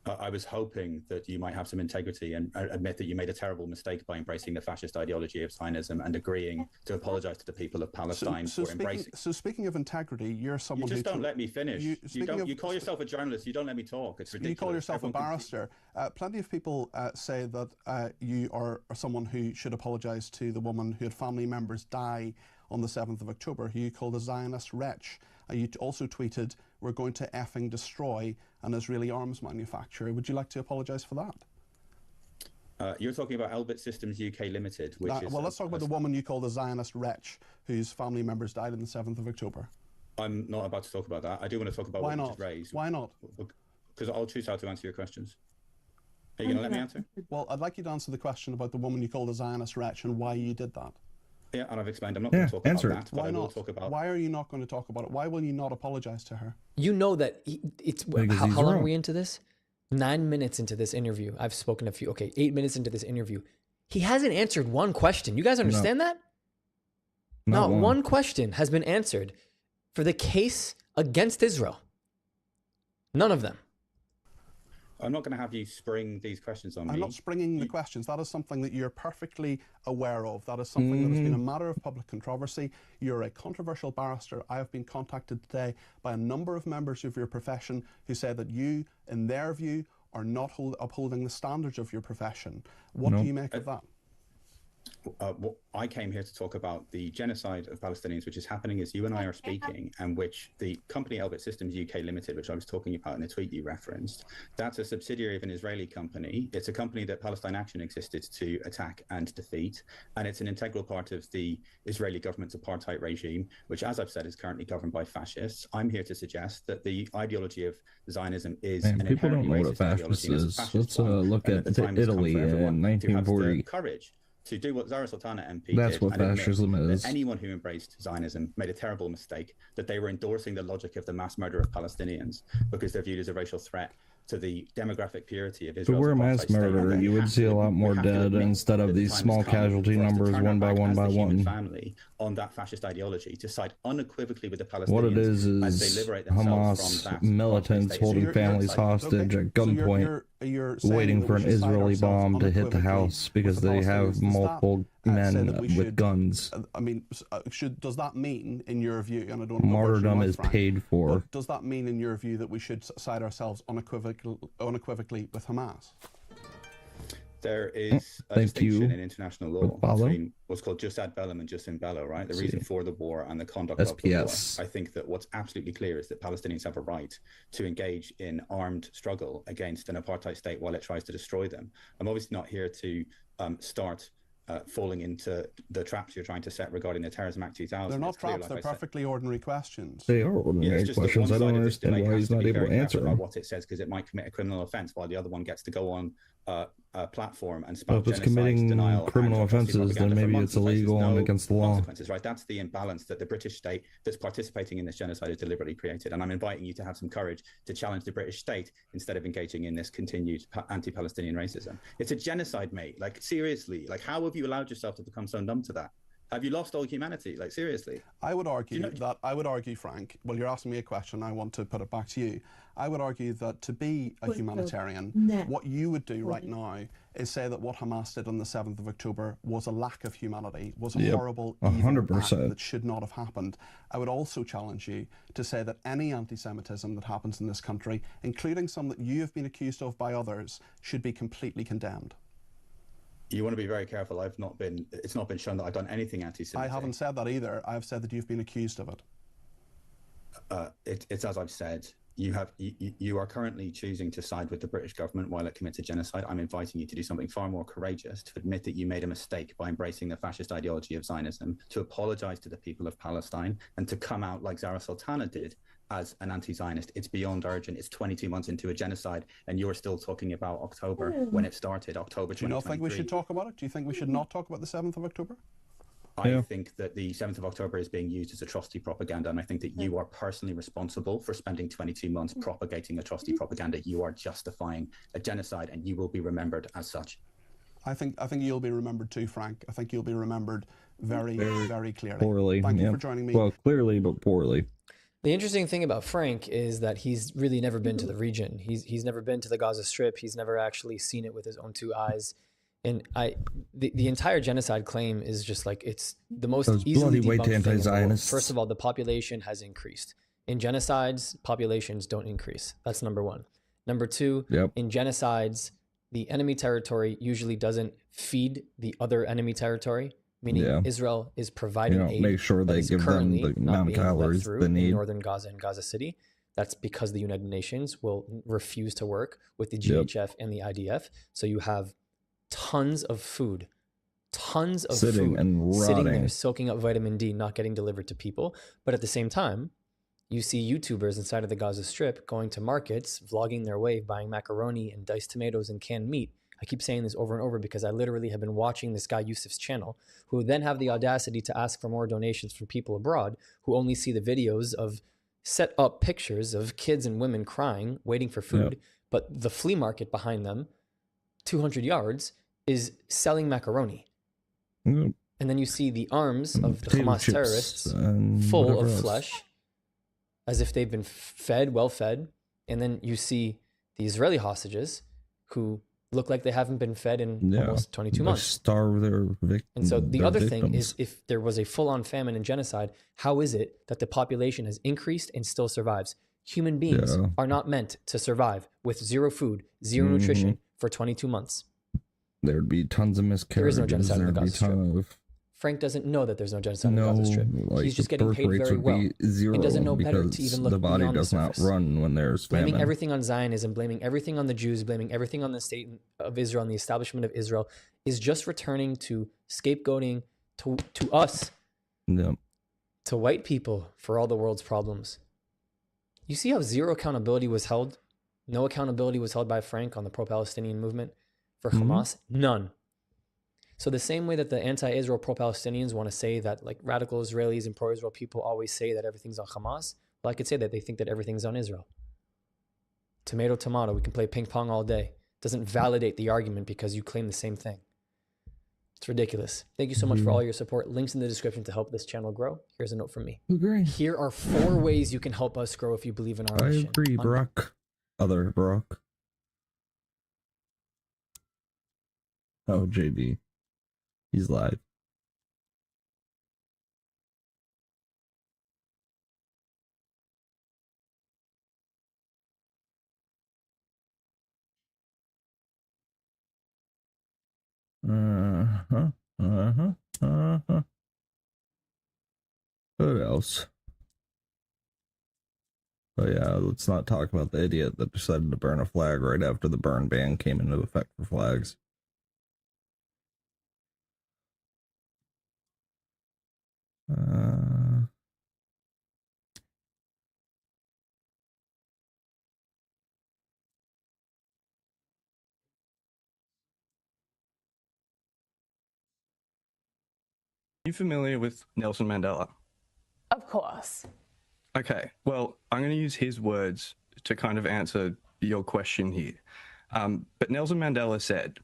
I was hoping that you might have some integrity and admit that you made a terrible mistake by embracing the fascist ideology of Zionism and agreeing to apologize to the people of Palestine for embracing. So speaking of integrity, you're someone you just who don't let me finish. You call yourself a journalist. You don't let me talk. It's ridiculous. You call yourself a barrister. Plenty of people say that you are someone who should apologize to the woman who had family members die on the 7th of October, who you called a Zionist wretch. You also tweeted, "We're going to effing destroy an Israeli arms manufacturer." Would you like to apologise for that? You're talking about Elbit Systems UK Limited, which is... Well, let's talk about the woman you called a Zionist wretch, whose family members died on the 7th of October. I'm not about to talk about that. I do want to talk about what you just raised. Why not? Because I'll choose how to answer your questions. Are you going to let me answer? Well, I'd like you to answer the question about the woman you called a Zionist wretch and why you did that. Yeah, and I've explained. I'm not going to talk about that. Why not? Why are you not going to talk about it? Why will you not apologize to her? You know that how long are we into this? 9 minutes into this interview. I've spoken 8 minutes into this interview. He hasn't answered one question. You guys understand that? Not one question has been answered for the case against Israel. None of them. I'm not going to have you spring these questions on me. I'm not springing the questions. That is something that you're perfectly aware of. That is something that has been a matter of public controversy. You're a controversial barrister. I have been contacted today by a number of members of your profession who say that you, in their view, are not upholding the standards of your profession. What do you make of that? I came here to talk about the genocide of Palestinians, which is happening as you and I are speaking, and which the company Elbit Systems UK Limited, which I was talking about in the tweet you referenced, that's a subsidiary of an Israeli company. It's a company that Palestine Action existed to attack and defeat, and it's an integral part of the Israeli government's apartheid regime, which, as I've said, is currently governed by fascists. I'm here to suggest that the ideology of Zionism is an people don't know what a fascist is. Let's look at Italy in 1940. Courage to do what Zara Sultana MP That's did what and fascism is. that anyone who embraced Zionism made a terrible mistake, that they were endorsing the logic of the mass murder of Palestinians because they're viewed as a racial threat to the demographic purity of Israel. If we're a mass murderer, you would see a lot more dead instead of these small casualty numbers one by one by one. Family on that fascist ideology to side unequivocally with the Palestinians what it is as they liberate themselves from that militants holding families hostage at gunpoint, waiting for an Israeli bomb to hit the house because they have multiple men with guns. I mean, does that mean, in your view, and I don't know, martyrdom is paid for. Does that mean, in your view, that we should side ourselves unequivocally with Hamas? There is a distinction in international law between what's called jus ad bellum and jus in bello, right? The reason for the war and the conduct of the war. I think that what's absolutely clear is that Palestinians have a right to engage in armed struggle against an apartheid state while it tries to destroy them. I'm obviously not here to start falling into the traps you're trying to set regarding the Terrorism Act 2000. They're not traps, they're perfectly ordinary questions. They are ordinary questions. I don't understand why he's not able to answer them. What it says, because it might commit a criminal offense, while the other one gets to go on a platform and spout if it's committing criminal offenses, then maybe it's illegal and against the law. Right? That's the imbalance that the British state that's participating in this genocide has deliberately created. And I'm inviting you to have some courage to challenge the British state instead of engaging in this continued anti-Palestinian racism. It's a genocide, mate. Like, seriously. Like, how have you allowed yourself to become so numb to that? Have you lost all humanity? Like, seriously? I would argue, Frank, well, you're asking me a question, I want to put it back to you. I would argue that to be a humanitarian, what you would do right now is say that what Hamas did on the 7th of October was a lack of humanity, was a horrible, evil act that should not have happened. I would also challenge you to say that any anti-Semitism that happens in this country, including some that you have been accused of by others, should be completely condemned. You want to be very careful. It's not been shown that I've done anything anti-Semitic. I haven't said that either. I've said that you've been accused of it. It's as I've said. You are currently choosing to side with the British government while it commits a genocide. I'm inviting you to do something far more courageous, to admit that you made a mistake by embracing the fascist ideology of Zionism, to apologize to the people of Palestine, and to come out like Zara Sultana did as an anti-Zionist. It's beyond urgent. It's 22 months into a genocide, and you're still talking about October when it started, October 2023. Do you not think we should talk about it? Do you think we should not talk about the 7th of October? I think that the 7th of October is being used as atrocity propaganda, and I think that you are personally responsible for spending 22 months propagating atrocity propaganda. You are justifying a genocide, and you will be remembered as such. I think you'll be remembered too, Frank. I think you'll be remembered very, very clearly. Poorly. Thank you for joining me. Well, clearly, but poorly. The interesting thing about Frank is that he's really never been to the region. He's never been to the Gaza Strip. He's never actually seen it with his own two eyes. And the entire genocide claim is just like, it's the most easily debunked thing in the world. First of all, the population has increased. In genocides, populations don't increase. That's number one. Number two, in genocides, the enemy territory usually doesn't feed the other enemy territory, meaning Israel is providing aid. Make sure they give them the amount of calories they need. In northern Gaza and Gaza City. That's because the United Nations will refuse to work with the GHF and the IDF. So you have tons of food, sitting there, soaking up vitamin D, not getting delivered to people. But at the same time, you see YouTubers inside of the Gaza Strip going to markets, vlogging their way, buying macaroni and diced tomatoes and canned meat. I keep saying this over and over because I literally have been watching this guy Yusuf's channel, who then have the audacity to ask for more donations from people abroad who only see the videos of set up pictures of kids and women crying, waiting for food. But the flea market behind them, 200 yards, is selling macaroni. And then you see the arms of the Hamas terrorists full of flesh, as if they've been fed, well fed. And then you see the Israeli hostages who look like they haven't been fed in almost 22 months. Starve their victims. And so the other thing is, if there was a full-on famine and genocide, how is it that the population has increased and still survives? Human beings are not meant to survive with zero food, zero nutrition for 22 months. There'd be tons of miscarriages. There is no genocide in the Gaza Strip. Of... Frank doesn't know that there's no genocide in the Gaza Strip. He's just getting paid very well. And doesn't know better to even look the body beyond does the not surface. run when there's famine. Blaming everything on Zionism, blaming everything on the Jews, blaming everything on the state of Israel and the establishment of Israel is just returning to scapegoating to us, to white people for all the world's problems. You see how zero accountability was held? No accountability was held by Frank on the pro-Palestinian movement for Hamas? None. So the same way that the anti-Israel pro-Palestinians want to say that like radical Israelis and pro-Israel people always say that everything's on Hamas, well, I could say that they think that everything's on Israel. Tomato, tomato, we can play ping pong all day. Doesn't validate the argument because you claim the same thing. It's ridiculous. Thank you so much for all your support. Links in the description to help this channel grow. Here's a note from me. Agree. Here are 4 ways you can help us grow if you believe in our mission. I agree, Brock. Other Brock. Oh, JD. He's live. What else? Oh yeah, let's not talk about the idiot that decided to burn a flag right after the burn ban came into effect for flags. You familiar with Nelson Mandela? Of course. Okay, well, I'm going to use his words to kind of answer your question here. But Nelson Mandela said,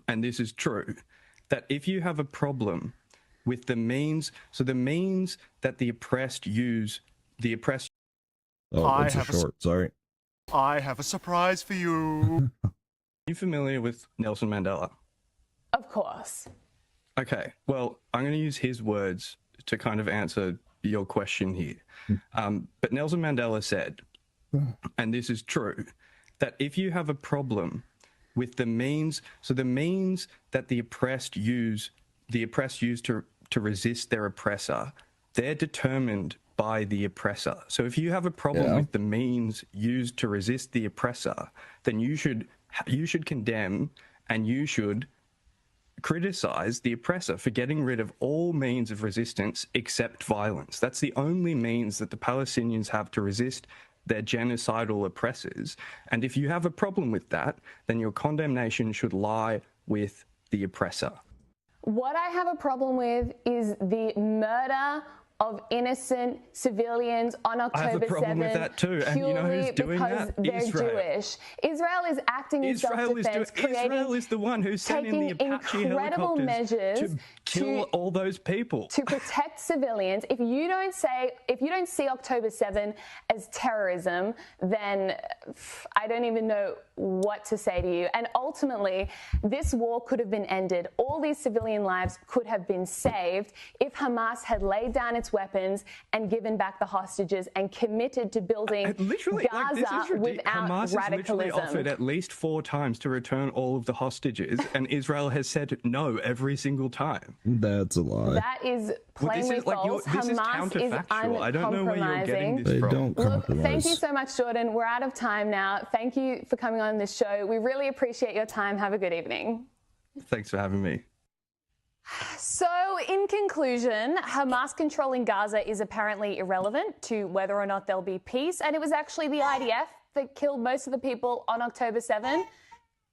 and this is true, that if you have a problem with the means, so the means that the oppressed use, the oppressed... Oh, it's a short, sorry. I have a surprise for you. You familiar with Nelson Mandela? Of course. Okay, well, I'm going to use his words to kind of answer your question here. But Nelson Mandela said, and this is true, that if you have a problem with the means, so the means that the oppressed use to resist their oppressor, they're determined by the oppressor. So if you have a problem with the means used to resist the oppressor, then you should condemn and you should criticize the oppressor for getting rid of all means of resistance except violence. That's the only means that the Palestinians have to resist their genocidal oppressors. And if you have a problem with that, then your condemnation should lie with the oppressor. What I have a problem with is the murder of innocent civilians on October 7th. I have a problem with that too. And you know who's doing because that? they're Israel. Jewish. Israel is acting in self-defense, Israel is the one who's sending the Apache incredible helicopters measures to kill all those people. to protect civilians. If you don't see October 7 as terrorism, then I don't even know what to say to you. And ultimately, this war could have been ended. All these civilian lives could have been saved if Hamas had laid down its weapons and given back the hostages and committed to building Gaza without Hamas radicalism. has literally offered at least 4 times to return all of the hostages, and Israel has said no every single time. That's a lie. That is plainly false. This is Hamas is counterfactual. I don't know where you're getting uncompromising. this from. Don't Look, compromise. thank you so much, Jordan. We're out of time now. Thank you for coming on this show. We really appreciate your time. Have a good evening. Thanks for having me. So, in conclusion, Hamas controlling Gaza is apparently irrelevant to whether or not there'll be peace, and it was actually the IDF that killed most of the people on October 7.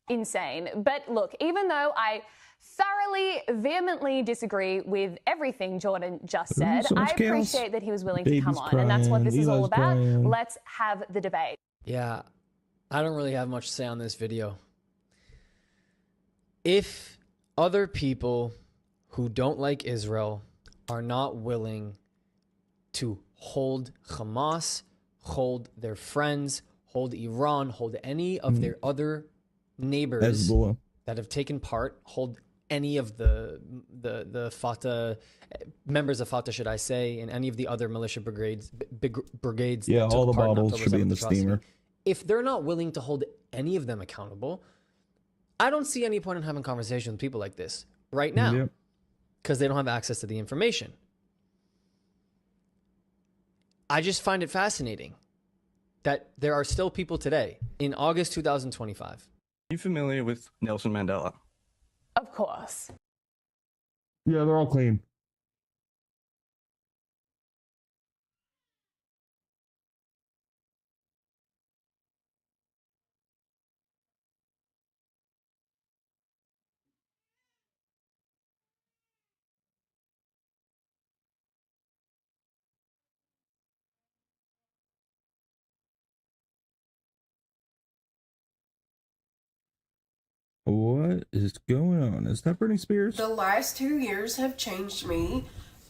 Insane. But look, even though I thoroughly, vehemently disagree with everything Jordan just said, so much I chaos. appreciate that he was willing to Baby's come on, and that's what this is all crying, about. Eli's crying. Let's have the debate. Yeah, I don't really have much to say on this video. If other people who don't like Israel are not willing to hold Hamas, hold their friends, hold Iran, hold any of their other neighbors Hezbollah. that have taken part, hold any of the Fatah members of Fatah, should I say, and any of the other militia brigades, brigades. Yeah, that took all the part in bottles October should be in 7th the atrocity. steamer. If they're not willing to hold any of them accountable, I don't see any point in having conversations with people like this right now, Yep. because they don't have access to the information. I just find it fascinating that there are still people today in August 2025. Are you familiar with Nelson Mandela? Of course. Yeah, they're all clean. What is going on? Is that Britney Spears? The last 2 years have changed me,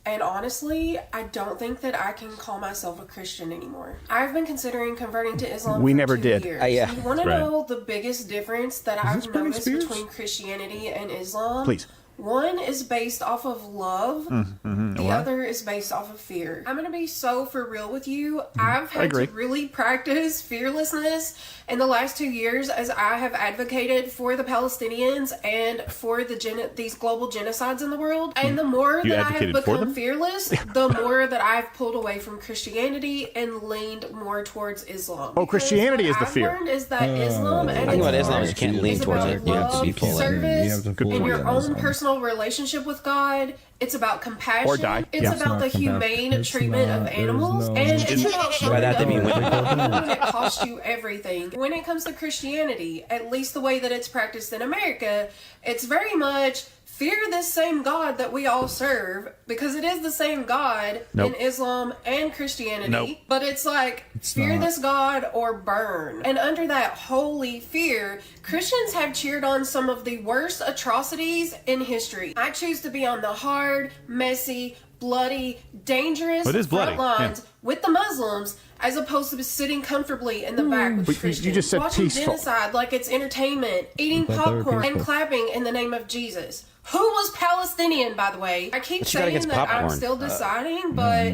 and honestly, I don't think that I can call myself a Christian anymore. I've been considering converting to Islam We for never 2 did. years. Yeah. You want to That's right. know the biggest difference that Is I've this Britney noticed Spears? between Christianity and Islam? Please. One is based off of love. The What? other is based off of fear. I'm going to be so for real with you. I've had agree. to really practice fearlessness in the last 2 years as I have advocated for the Palestinians and for these global genocides in the world. And the more You that I have advocated for become them? fearless, the more that I've pulled away from Christianity and leaned more towards Islam. Oh, Christianity is the What I've fear. learned is that Islam and I think about Islam is you its can't lean is towards about it. You have to be love, full in. service, You have to Good fully in your in own Islam. personal relationship with God. It's about compassion. Or die. It's Yeah. about the It's not humane compassion. It's treatment not- of there's animals. no- And it's about By that, they mean showing women. up when it costs you everything. When it comes to Christianity, at least the way that it's practiced in America, it's very much fear this same God that we all serve, because it is the same God Nope. in Islam and Christianity. Nope. But it's like, fear not. this God or burn. And under that holy fear, Christians have cheered on some of the worst atrocities in history. I choose to be on the hard, messy, bloody, dangerous It is bloody, front lines with the Muslims, as opposed to sitting comfortably in the back with But you Christians. just said watching peaceful. genocide like it's entertainment, eating I thought they were popcorn and peaceful. clapping in the name of Jesus. Who was Palestinian, by the way? I keep What you got saying against that I'm popcorn? still deciding, but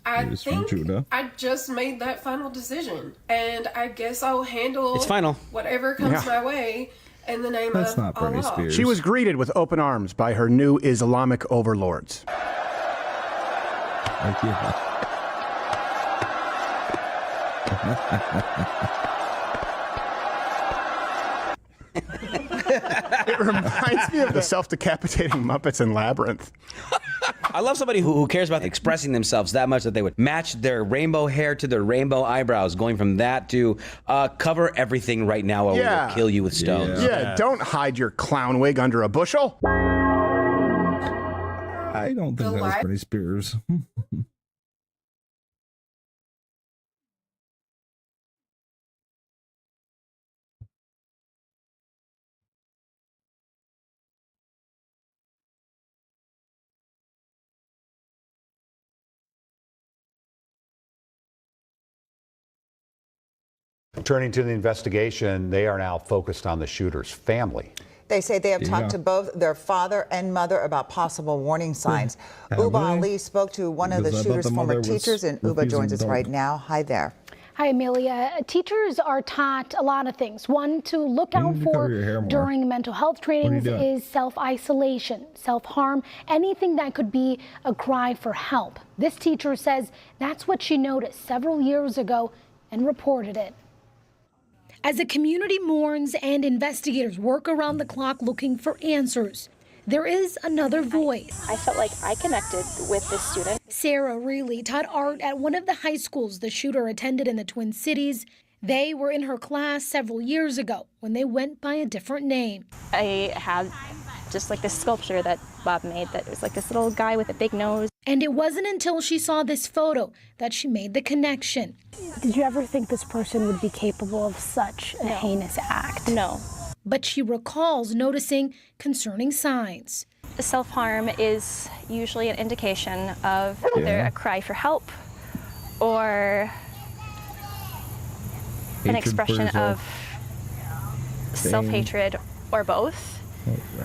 I He was from think Judah. I just made that final decision, and I guess I'll handle It's final. whatever comes Yeah. my way in the name That's of not Britney Allah. Spears. She was greeted with open arms by her new Islamic overlords. Like, yeah. It reminds me of the self-decapitating Muppets in Labyrinth. I love somebody who cares about expressing themselves that much that they would match their rainbow hair to their rainbow eyebrows, going from that to cover everything right now or we Yeah. will kill you with stones. Yeah, don't hide your clown wig under a bushel. I don't think that was Britney Spears. Turning to the investigation, they are now focused on the shooter's family. They say they have talked to both their father and mother about possible warning signs. Uba Ali spoke to one of the shooter's former teachers, and Uba joins us right now. Hi there. Hi, Amelia. Teachers are taught a lot of things. One to look out for during mental health trainings is self-isolation, self-harm, anything that could be a cry for help. This teacher says that's what she noticed several years ago and reported it. As the community mourns and investigators work around the clock looking for answers, there is another voice. I felt like I connected with this student. Sarah Reilly taught art at one of the high schools the shooter attended in the Twin Cities. They were in her class several years ago when they went by a different name. I had just like this sculpture that Bob made that was like this little guy with a big nose. And it wasn't until she saw this photo that she made the connection. Did you ever think this person would be capable of such a heinous act? No. But she recalls noticing concerning signs. Self-harm is usually an indication of either a cry for help or an expression of self-hatred or both.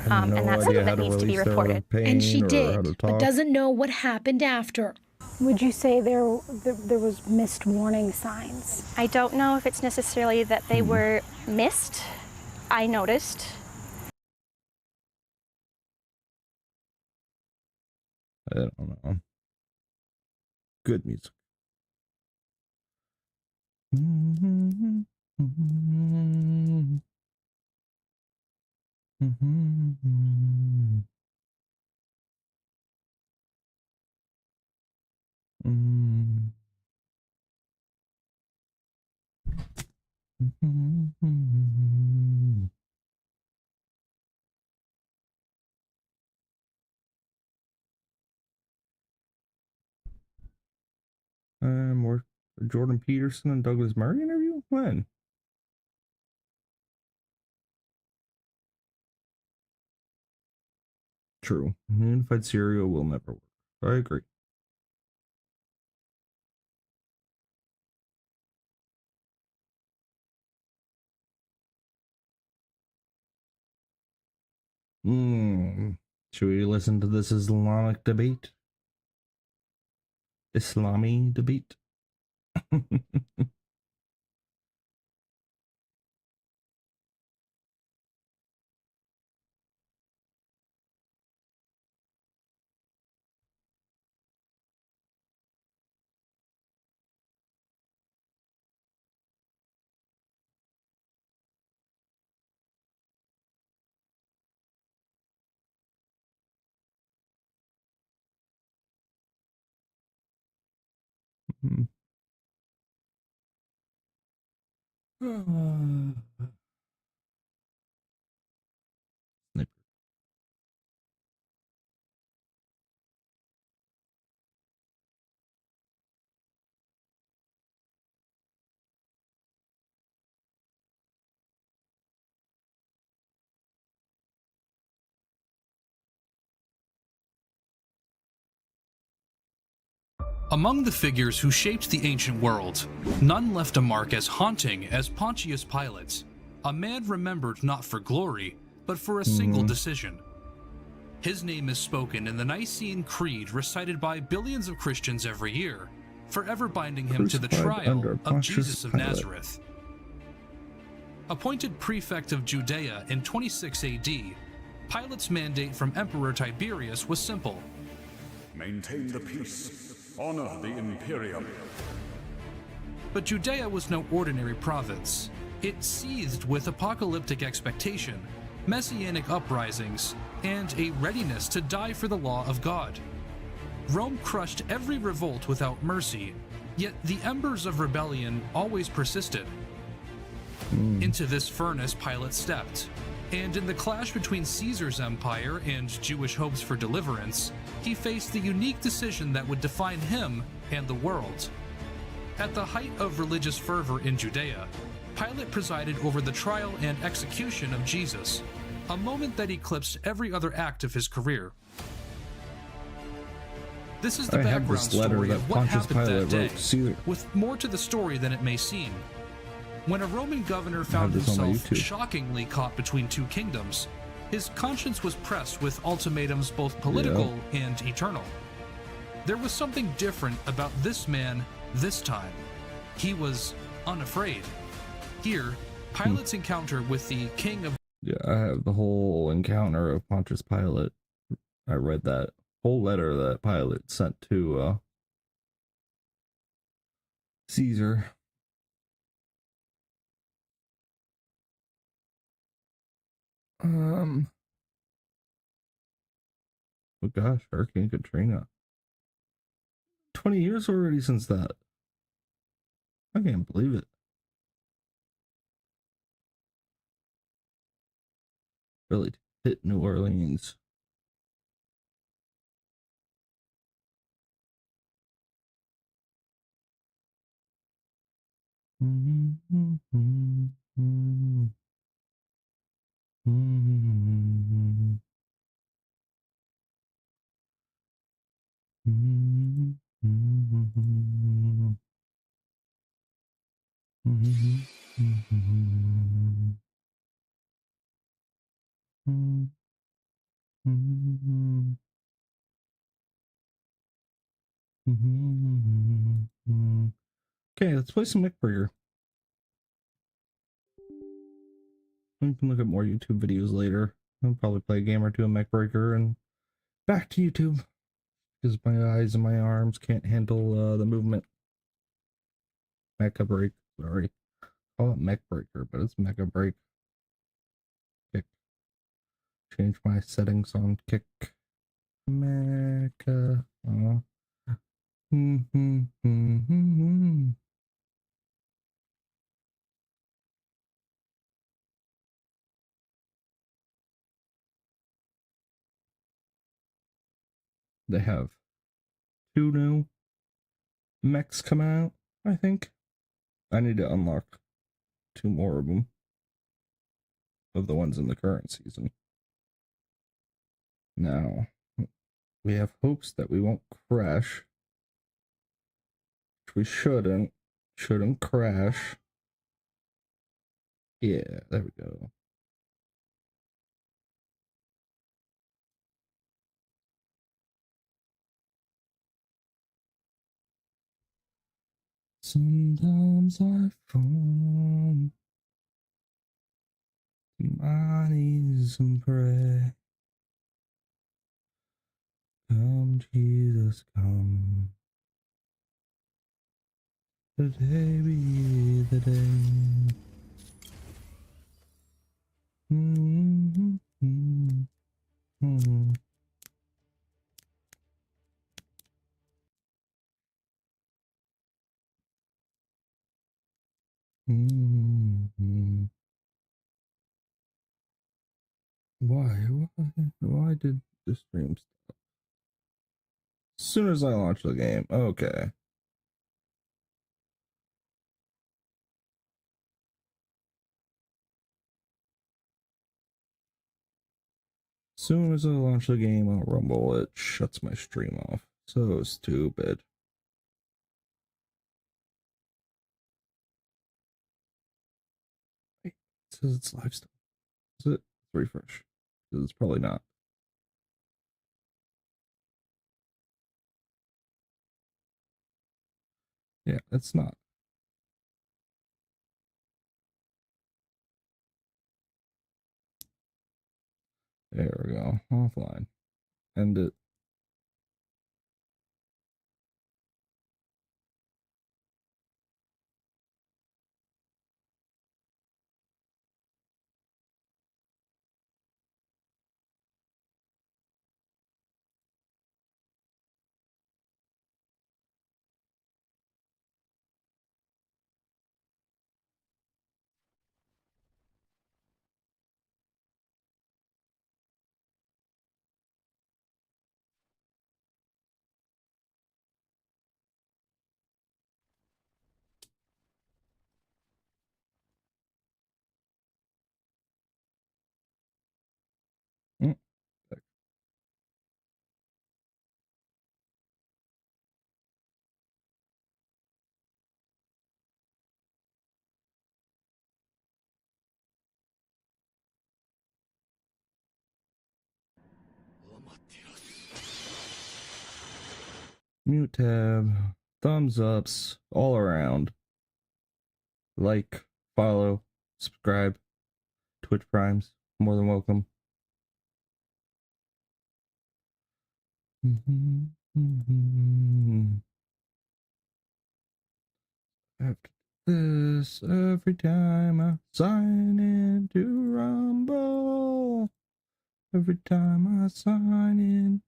And that's something that needs to be reported. And she did, but doesn't know what happened after. Would you say there was missed warning signs? I don't know if it's necessarily that they were missed. I noticed. I don't know. Good music. More Jordan Peterson and Douglas Murray interview? When? True. Unified cereal will never work. I agree. Should we listen to this Islamic debate? Islami debate? Among the figures who shaped the ancient world, none left a mark as haunting as Pontius Pilate, a man remembered not for glory, but for a single decision. His name is spoken in the Nicene Creed recited by billions of Christians every year, forever binding him to the trial of Jesus of Nazareth. Appointed prefect of Judea in 26 AD, Pilate's mandate from Emperor Tiberius was simple. Maintain the peace. Honor the Imperium. But Judea was no ordinary province. It seethed with apocalyptic expectation, messianic uprisings, and a readiness to die for the law of God. Rome crushed every revolt without mercy, yet the embers of rebellion always persisted. Into this furnace Pilate stepped, and in the clash between Caesar's empire and Jewish hopes for deliverance, he faced the unique decision that would define him and the world. At the height of religious fervor in Judea, Pilate presided over the trial and execution of Jesus, a moment that eclipsed every other act of his career. This is the background story of what happened that day, with more to the story than it may seem. When a Roman governor found himself shockingly caught between two kingdoms, his conscience was pressed with ultimatums both political and eternal. There was something different about this man this time. He was unafraid. Here, Pilate's encounter with the king of... Yeah, I have the whole encounter of Pontius Pilate. I read that whole letter that Pilate sent to Caesar. Oh gosh, Hurricane Katrina. 20 years already since that. I can't believe it. Really hit New Orleans. Okay, let's play some McBurger. We can look at more YouTube videos later. I'll probably play a game or two of MechBreaker and back to YouTube because my eyes and my arms can't handle the movement. Mecha Break, sorry. Call it MechBreaker, but it's Mecha Break. Kick. Change my settings on Kick. Mecha. They have 2 new mechs coming out, I think. I need to unlock 2 more of them. Of the ones in the current season. Now, we have hopes that we won't crash. Which we shouldn't. Shouldn't crash. Yeah, there we go. Sometimes I fall to my knees and pray. Come, Jesus, come. Today be the day. Why did the stream stop? As soon as I launch the game, okay. As soon as I launch the game on Rumble, it shuts my stream off. So stupid. It says it's live still. Is it? Let's refresh. It's probably not. Yeah, it's not. There we go. Offline. End it. Mute tab. Thumbs ups all around. Like, follow, subscribe. Twitch Primes. More than welcome. After this, every time I sign into Rumble, every time I sign into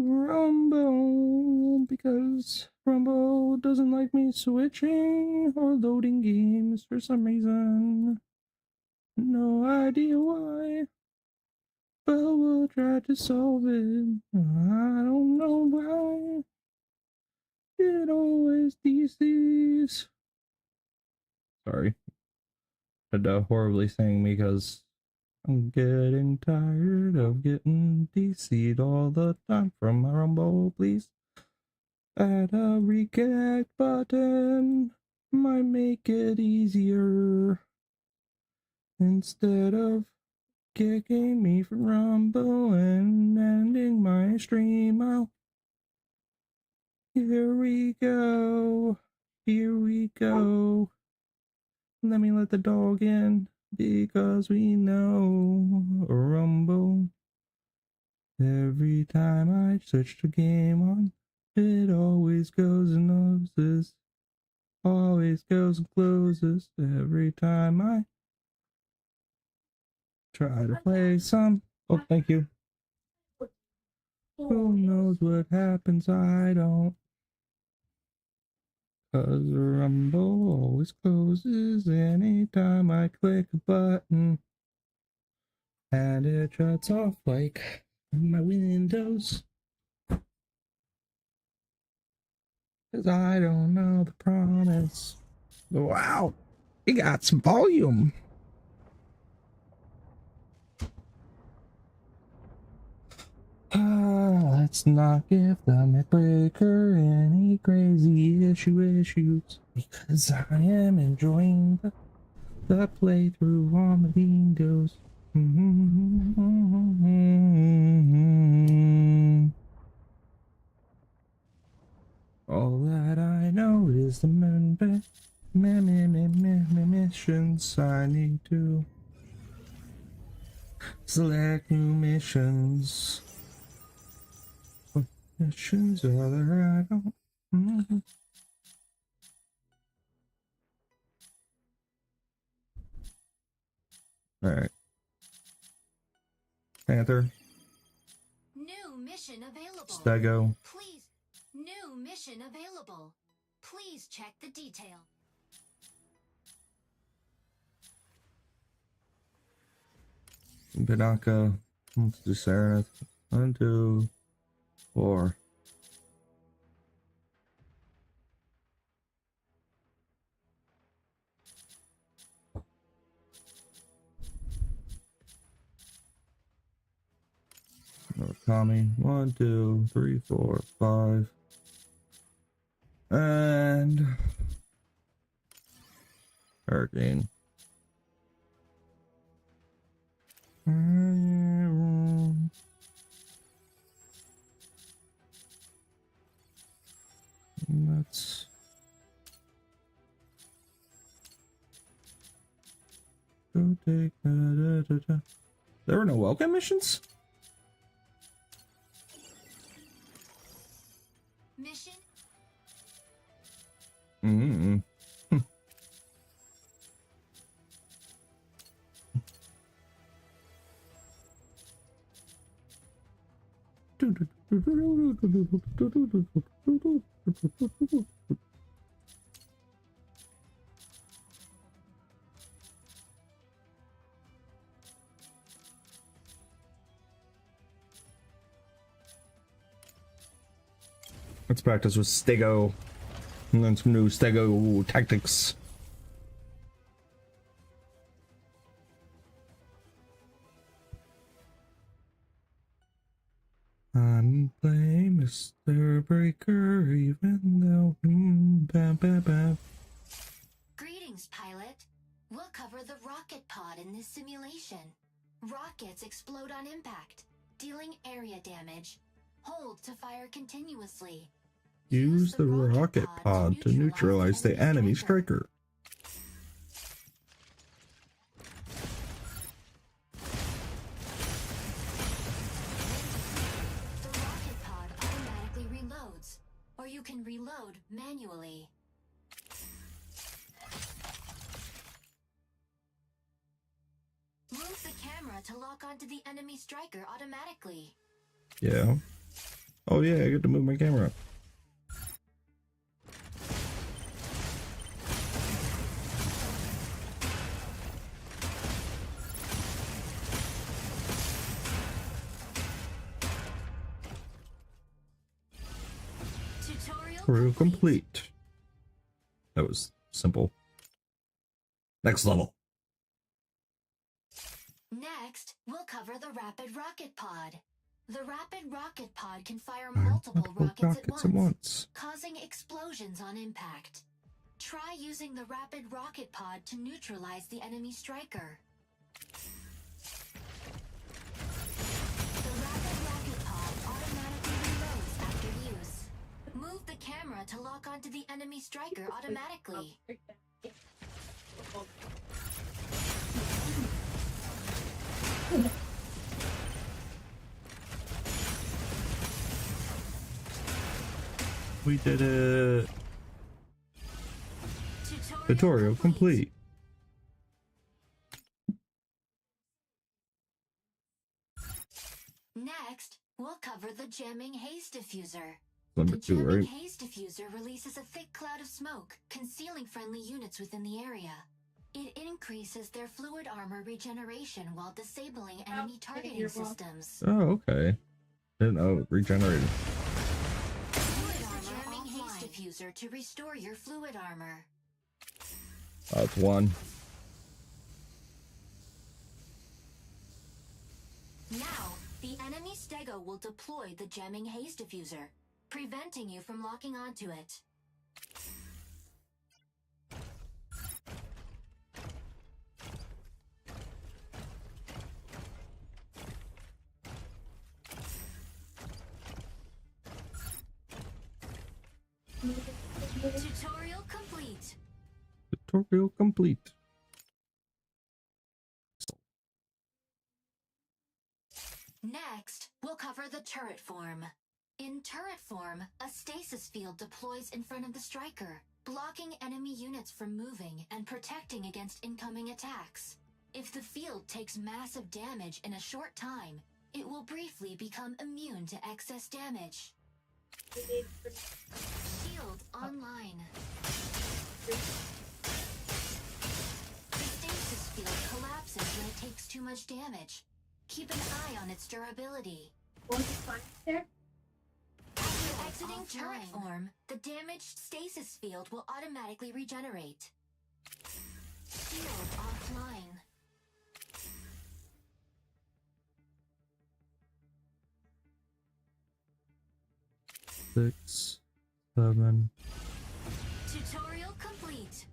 Rumble, because Rumble doesn't like me switching or loading games for some reason. No idea why, but we'll try to solve it. I don't know why. It always DCs. Sorry. Had to horribly sing because I'm getting tired of getting DC'd all the time from my Rumble. Please add a reconnect button. Might make it easier. Instead of kicking me from Rumble and ending my stream out. Here we go. Here we go. Let me let the dog in, because we know Rumble. Every time I switch the game on, it always goes and closes. Always goes and closes. Every time I try to play some. Oh, thank you. Who knows what happens? I don't. 'Cause Rumble always closes anytime I click a button. And it shuts off like my Windows. 'Cause I don't know the promise. Wow, you got some volume. Let's not give the McBreaker any crazy issues. Because I am enjoying the playthrough on the Windows. All that I know is the missions I need to select new missions. What missions are there? I don't. All right. Panther. New mission available. Stego. Please. New mission available. Please check the detail. Banaka. Let's do Serenith. 1, 2, 4. Tommy. 1, 2, 3, 4, 5. And Hurricane. Let's go take that. There were no welcome missions? Mission. Let's practice with Stego. And then some new Stego tactics. I'm playing Mr. Breaker, even though. Bam, bam, bam. Greetings, pilot. We'll cover the rocket pod in this simulation. Rockets explode on impact, dealing area damage. Hold to fire continuously. Use the rocket pod to neutralize the enemy striker. The rocket pod automatically reloads, or you can reload manually. Move the camera to lock onto the enemy striker automatically. Yeah. Oh yeah, I get to move my camera. Tutorial complete. That was simple. Next level. Next, we'll cover the rapid rocket pod. The rapid rocket pod can fire multiple rockets at once, causing explosions on impact. Try using the rapid rocket pod to neutralize the enemy striker. The rapid rocket pod automatically reloads after use. Move the camera to lock onto the enemy striker automatically. We did it. Tutorial complete. Next, we'll cover the jamming haze diffuser. Number 2, right? The haze diffuser releases a thick cloud of smoke, concealing friendly units within the area. It increases their fluid armor regeneration while disabling enemy targeting systems. Oh, okay. Didn't know it regenerated. Fluid armor jamming haze diffuser to restore your fluid armor. Oh, it's 1. Now, the enemy stego will deploy the jamming haze diffuser, preventing you from locking onto it. Tutorial complete. Tutorial complete. Next, we'll cover the turret form. In turret form, a stasis field deploys in front of the striker, blocking enemy units from moving and protecting against incoming attacks. If the field takes massive damage in a short time, it will briefly become immune to excess damage. Shield online. The stasis field collapses when it takes too much damage. Keep an eye on its durability. After exiting turret form, the damaged stasis field will automatically regenerate. Shield offline. Six, 7. Tutorial complete.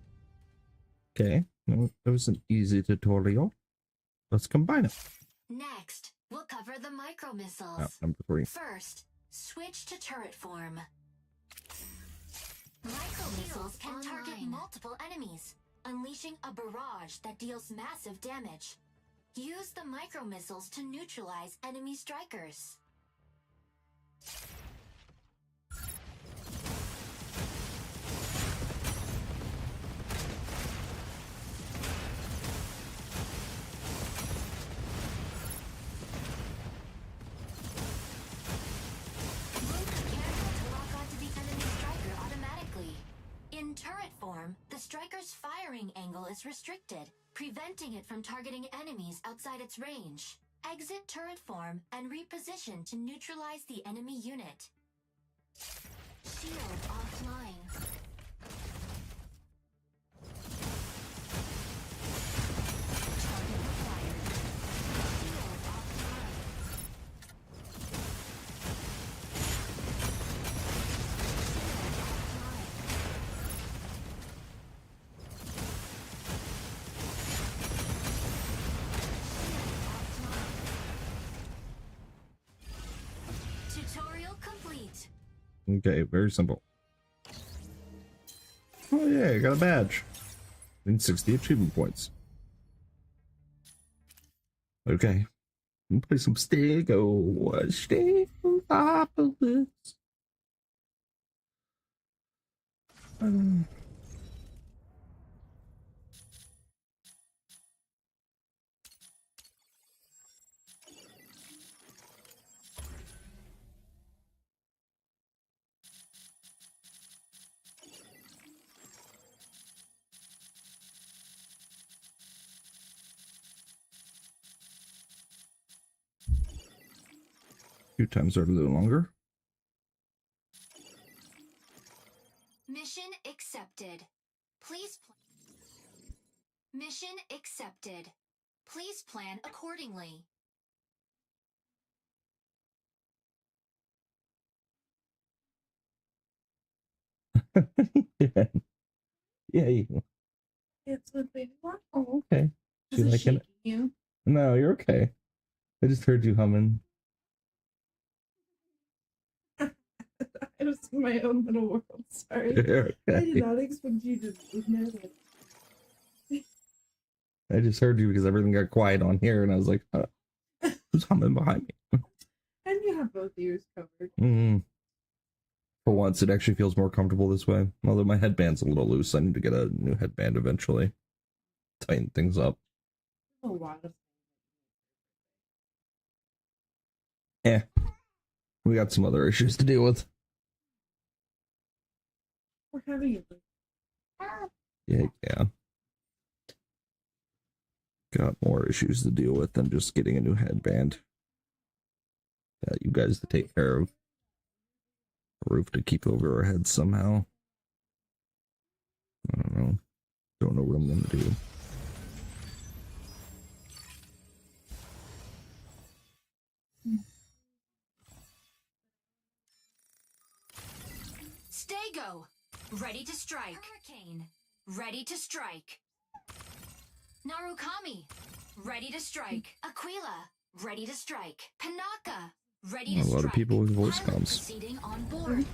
Okay, that was an easy tutorial. Let's combine it. Next, we'll cover the micro missiles. Oh, number 3. First, switch to turret form. Micro missiles can target multiple enemies, unleashing a barrage that deals massive damage. Use the micro missiles to neutralize enemy strikers. In turret form, the striker's firing angle is restricted, preventing it from targeting enemies outside its range. Exit turret form and reposition to neutralize the enemy unit. Shield offline. Target acquired. Shield offline. Tutorial Okay, very simple. Oh yeah, I got a badge. And 60 achievement points. Okay. We'll play some Stego. Stegopolis. 2 times are a little longer. Mission accepted. Please. Mission accepted. Please plan accordingly. Yeah. Yeah, you. It's what they want. Oh, okay. Is it shaking you? No, you're okay. I just heard you humming. I was in my own little world. Sorry. Okay. I did not expect you to know that. I just heard you because everything got quiet on here, and I was like, who's humming behind me? And you have both ears covered. For once, it actually feels more comfortable this way. Although my headband's a little loose. I need to get a new headband eventually. Tighten things up. A lot of Yeah. We got some other issues to deal with. we're having it. Yeah. Got more issues to deal with than just getting a new headband. Got you guys to take care of. A roof to keep over our heads somehow. I don't know. Don't know what I'm gonna do. Stego, ready to strike. Hurricane, ready to strike. Narukami, ready to strike. Aquila, ready to strike. Panaka, ready to A strike. lot of people with voice Pilot comms. proceeding on board.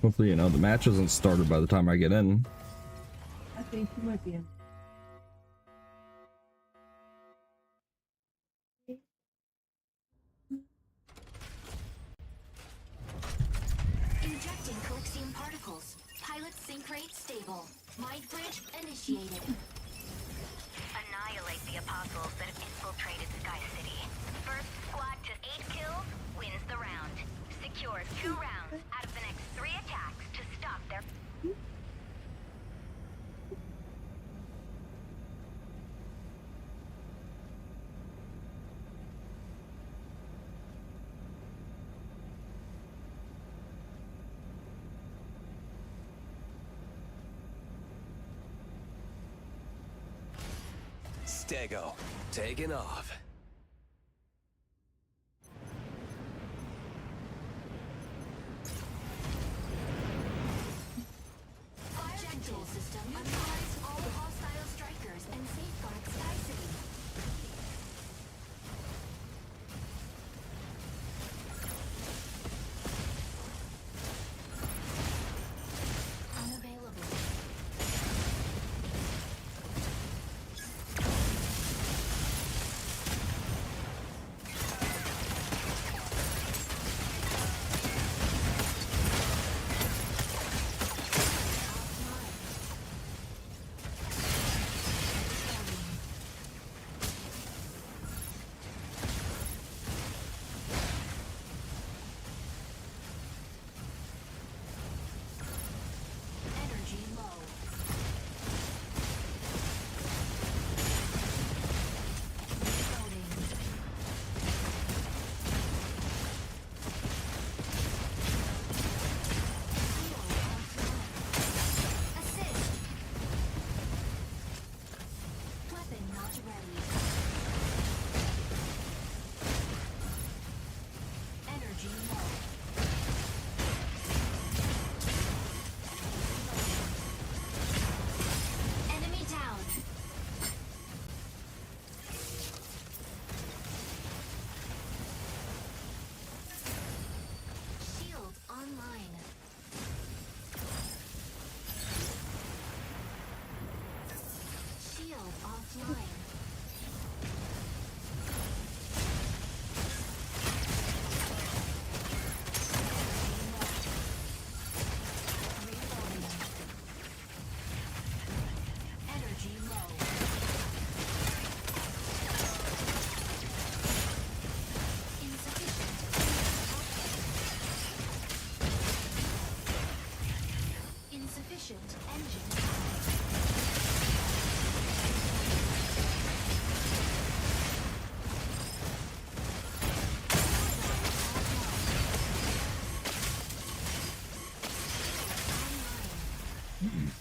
Hopefully, you know, the match isn't started by the time I get in. I think you might be in. Injecting Colixium particles. Pilot sync rate stable. Mind bridge initiated. Annihilate the apostles that have infiltrated Sky City. First squad to 8 kills wins the round. Secure 2 rounds out of the next 3 attacks to stop their... Stego, taking off. Fire control system neutralize all hostile strikers and safeguard Sky City. Unavailable.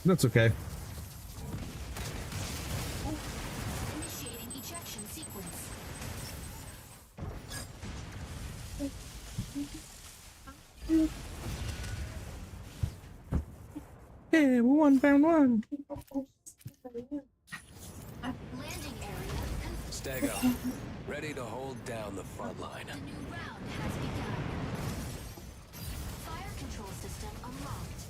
That's okay. Initiating ejection sequence. Yeah, one found one. Landing area. Stego, ready to hold down the front line. The new round has begun. Fire control system unlocked.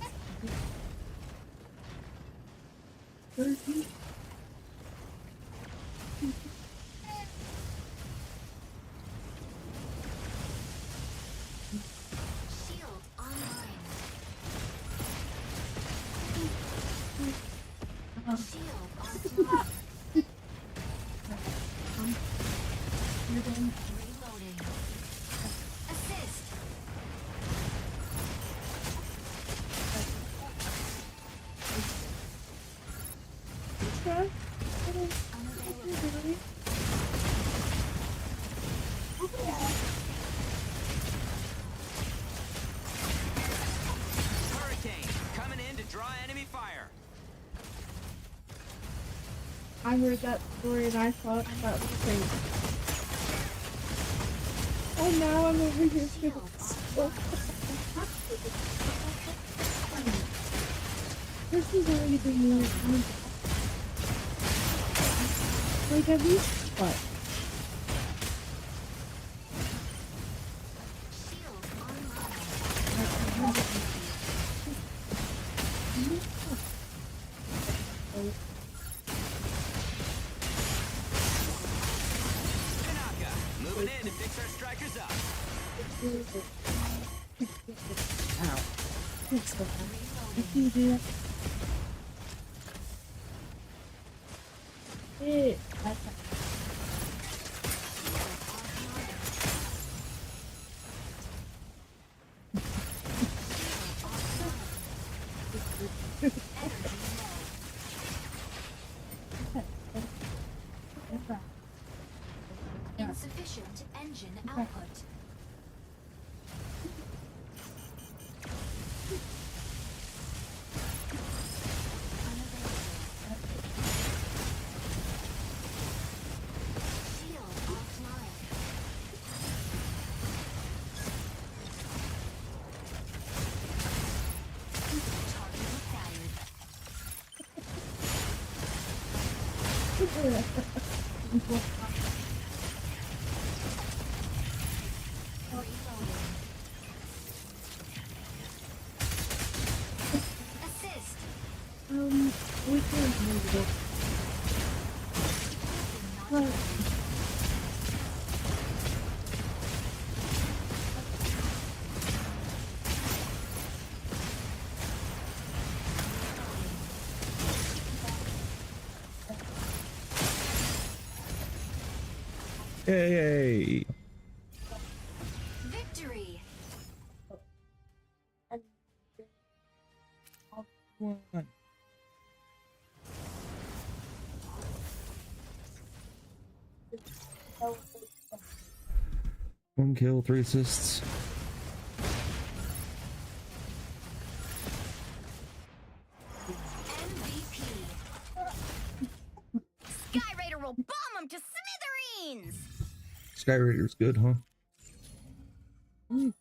Shield online. Shield offline. Reloading. Assist. Unavailable. Hurricane coming in to draw enemy fire. I heard that story and I thought that was crazy. Oh, now I'm over here feeling so this is already been more time. Like at least what? Tanaka, moving in to fix our strikers up. Ow. Let's go. I can do that. It. Insufficient engine output. Shield offline. Target acquired. Assist. We can't move it. Yay! Victory. One. One kill, 3 assists. MVP. Skyraider will bomb them to smithereens! Sky Raider's good, huh?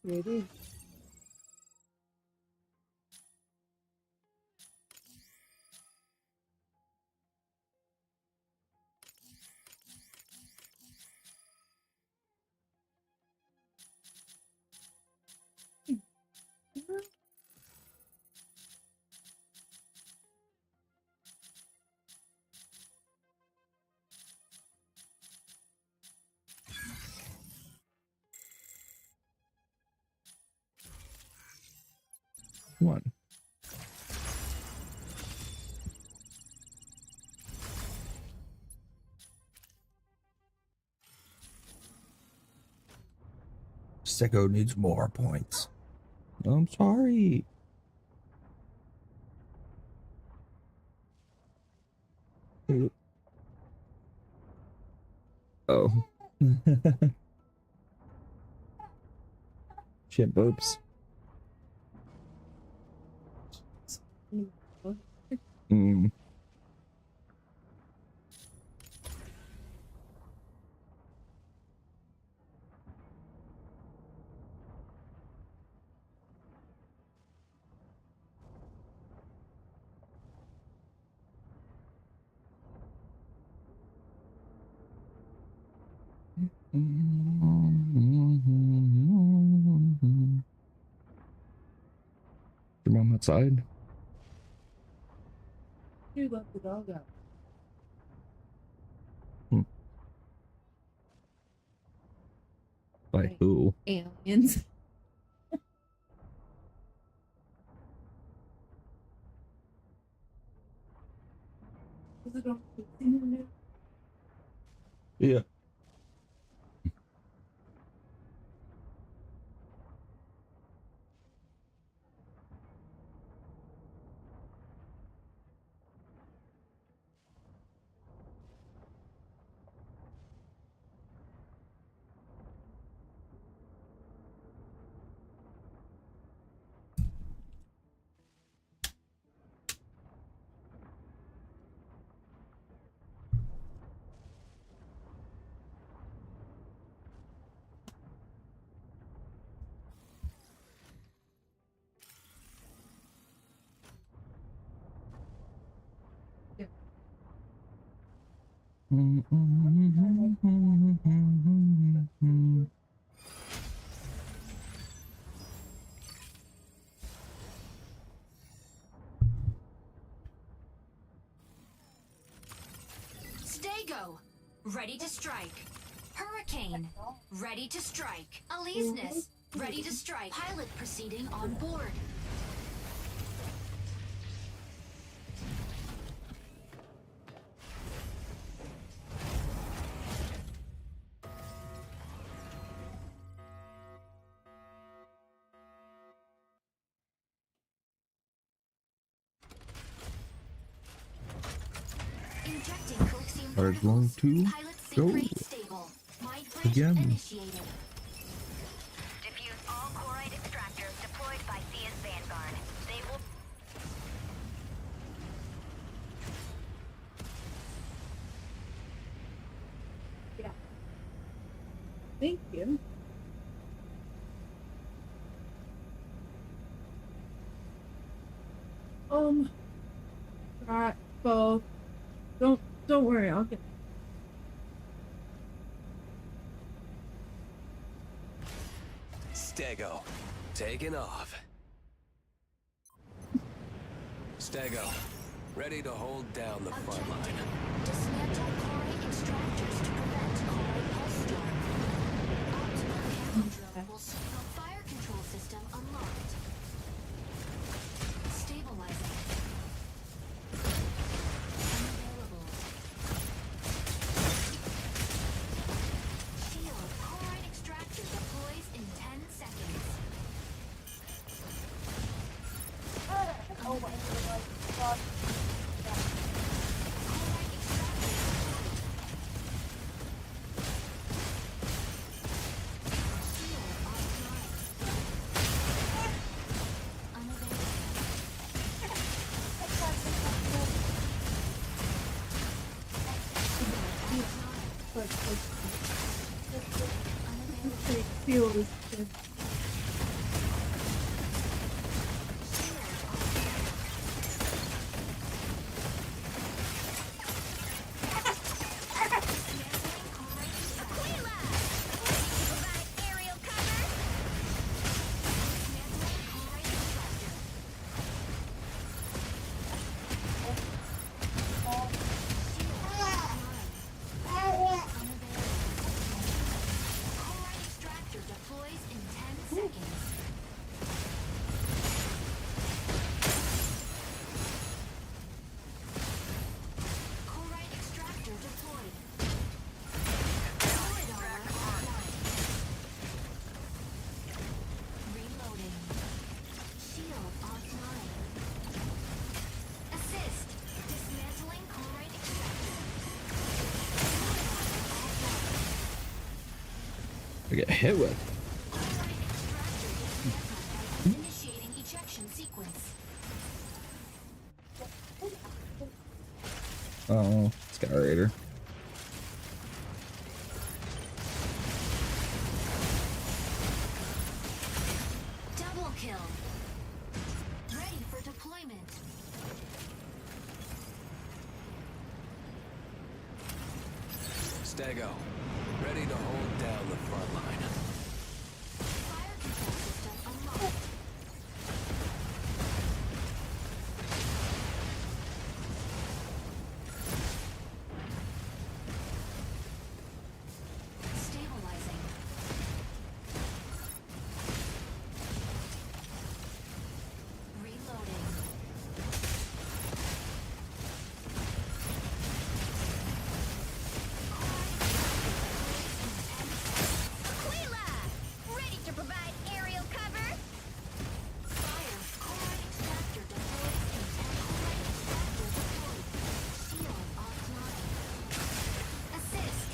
It is. One. Sicko needs more points. I'm sorry. Oh. Shit, boobs. Mm. Your mom outside? You let the dog out. By who? Aliens. Is it on the Yeah. Stego, ready to strike. Hurricane, ready to strike. Aleseness, ready to strike. Pilot proceeding on board. Injecting Coaxium Are going to go again. Diffuse all chloride extractors deployed by Thea's Vanguard. They will... Yeah. Thank you. Alright, both. Don't worry, I'll get. Stego, taking off. Stego, ready to hold down the front line. Dismantle chloride extractors to prevent chloride pulse storm. Optimal camo drone will signal fire control system unlocked. Stabilizing. Unavailable. Shield chloride extractor deploys in 10 seconds. Field is good. Extractor deploys in 10 seconds. Chloride extractor deployed. Chloride armor offline. Reloading. Shield offline. Assist. Dismantling chloride extractor. I get hit with. Initiating ejection sequence. Oh, Sky Raider. Double kill. Ready for deployment. Stego, ready to hold down the front line. Fire control system unlocked. Stabilizing. Reloading. Aquila! Ready to provide aerial cover? Fire. Chloride extractor deployed in 10. Chloride extractor deployed. Shield offline. Assist.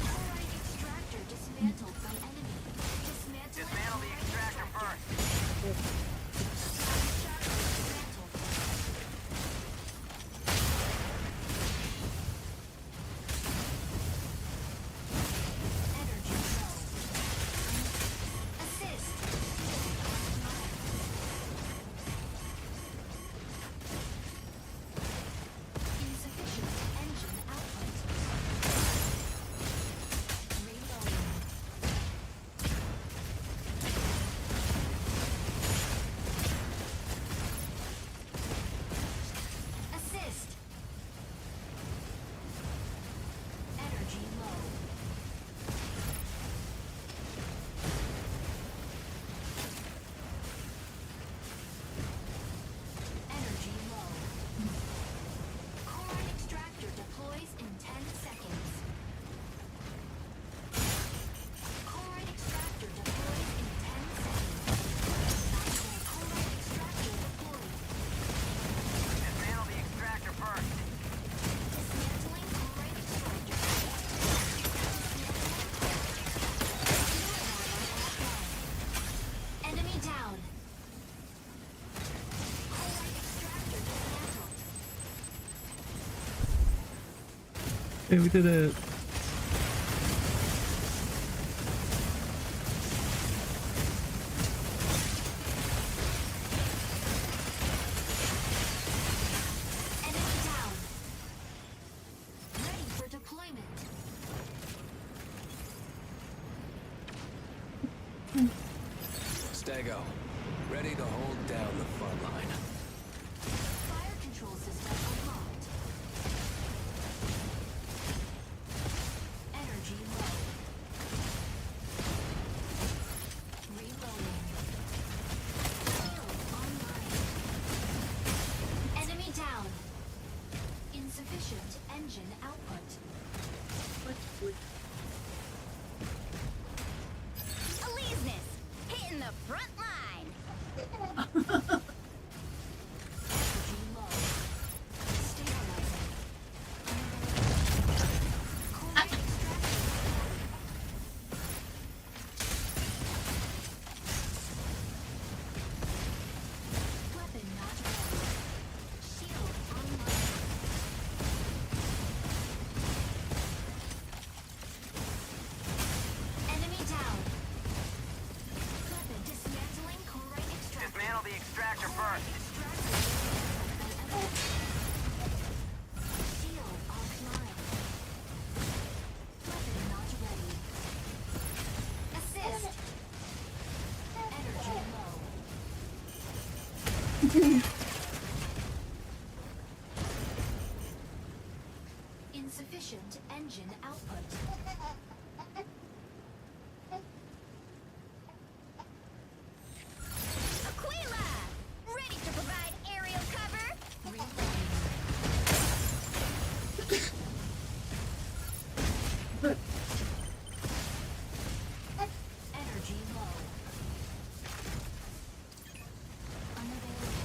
Chloride extractor dismantled by enemy. Dismantle the extractor first. Insufficient engine output. Reloading. Assist. Energy low. Energy low. Chloride extractor deploys in 10 seconds. Chloride extractor deploys in 10 seconds. Chloride extractor deployed. Dismantle the extractor first. Dismantling chloride extractor. Enemy down. Chloride extractor dismantled. Hey, we did it. Enemy down. Ready for deployment. Stego, ready to hold down the front line. Fire control system unlocked. Energy low. Reloading. Shield online. Enemy down. Insufficient engine output. Aleseness, hitting the front line. Energy low. Stabilizing. Chloride extractor. Weapon not ready. Shield online. Enemy down. Weapon dismantling chloride extractor. Dismantle the extractor first. Shield offline. Weapon not ready. Assist. Energy low. Insufficient engine output. Aquila! Ready to provide aerial cover? Energy low. Unavailable.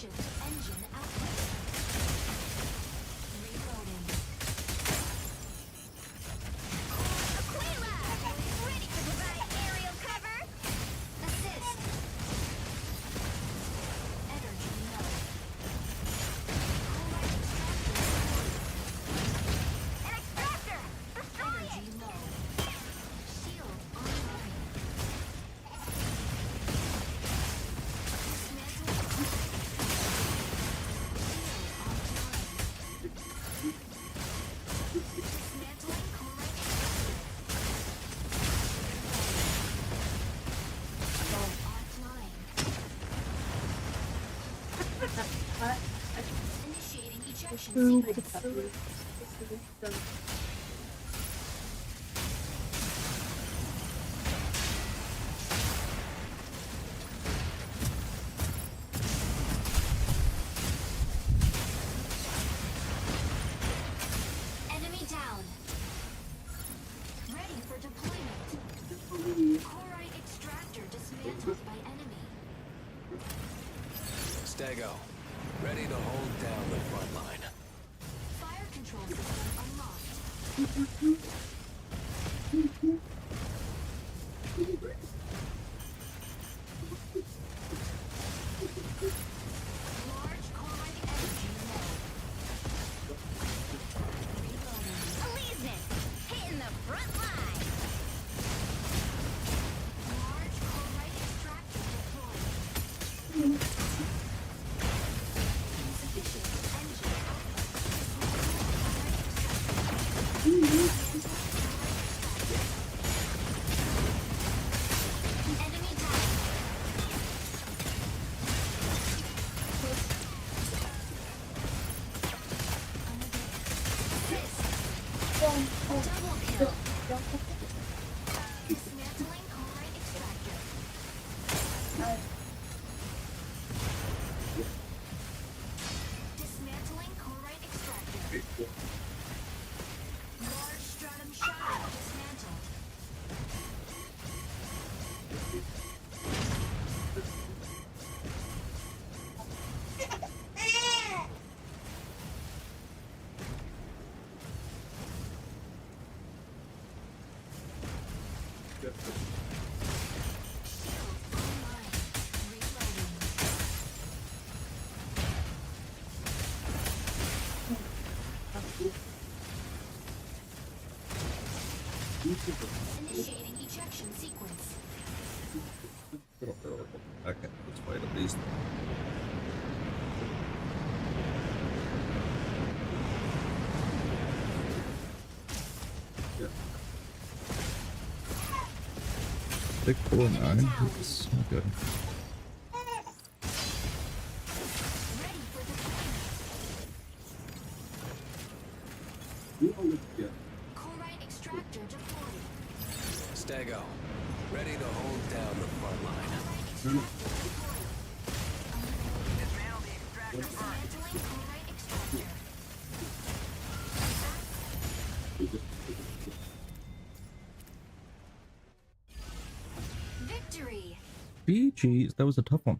Insufficient engine output. Reloading. Aquila! Ready to provide aerial cover? Assist. Energy low. An extractor! Destroy Energy it! low. Shield online. Dismantling chloride offline. Initiating ejection sequence. Enemy down. Ready for deployment. Chloride extractor dismantled by enemy. Stego, ready to hold down the front line. Fire control system unlocked. Large chloride energy low. Allegiance! Hitting the front line! Large chloride extractor deployed. Insufficient engine output. Enemy down. Double kill. Dismantling chloride extractor. Dismantling chloride extractor. Large stratum shadow dismantled. Initiating ejection sequence. Okay, let's wait at least. Yeah. 649. That's not good. Ready for deployment. Chloride extractor deployed. Stego, ready to hold down the front line. Dismantle the extractor first. Dismantling chloride extractor. Victory! GG's, that was a tough one.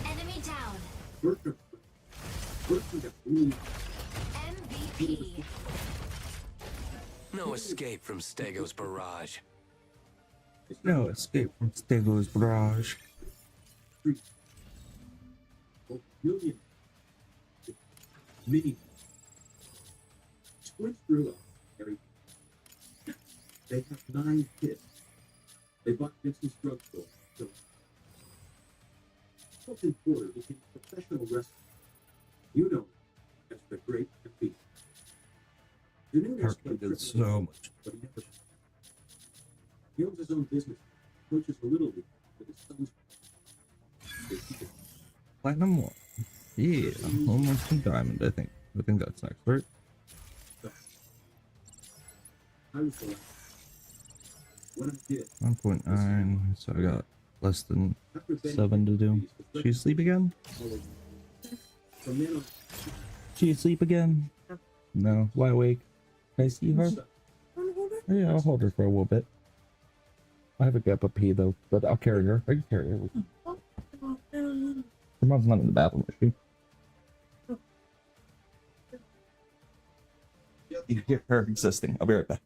Enemy down. MVP. No escape from Stego's barrage. No escape from Stego's barrage. Mini twins grew up very. They have 9 kids. They bought Vincent's drugstore. So Colton Porter became a professional wrestler. You know him as the Great MP. Parker did so much. But he never. He owns his own business. Coaches a little league with his sons. Platinum 1. Yeah, almost some diamond, I think. I think that's next, right? I was the last. 1.9, so I got less than 7 to do. She asleep again? She asleep again? No. Why awake? Can I see her? Yeah, I'll hold her for a little bit. I have a gap of pee though, but I'll carry her. I can carry her. Her mom's not in the bathroom, is she? You can hear her existing. I'll be right back.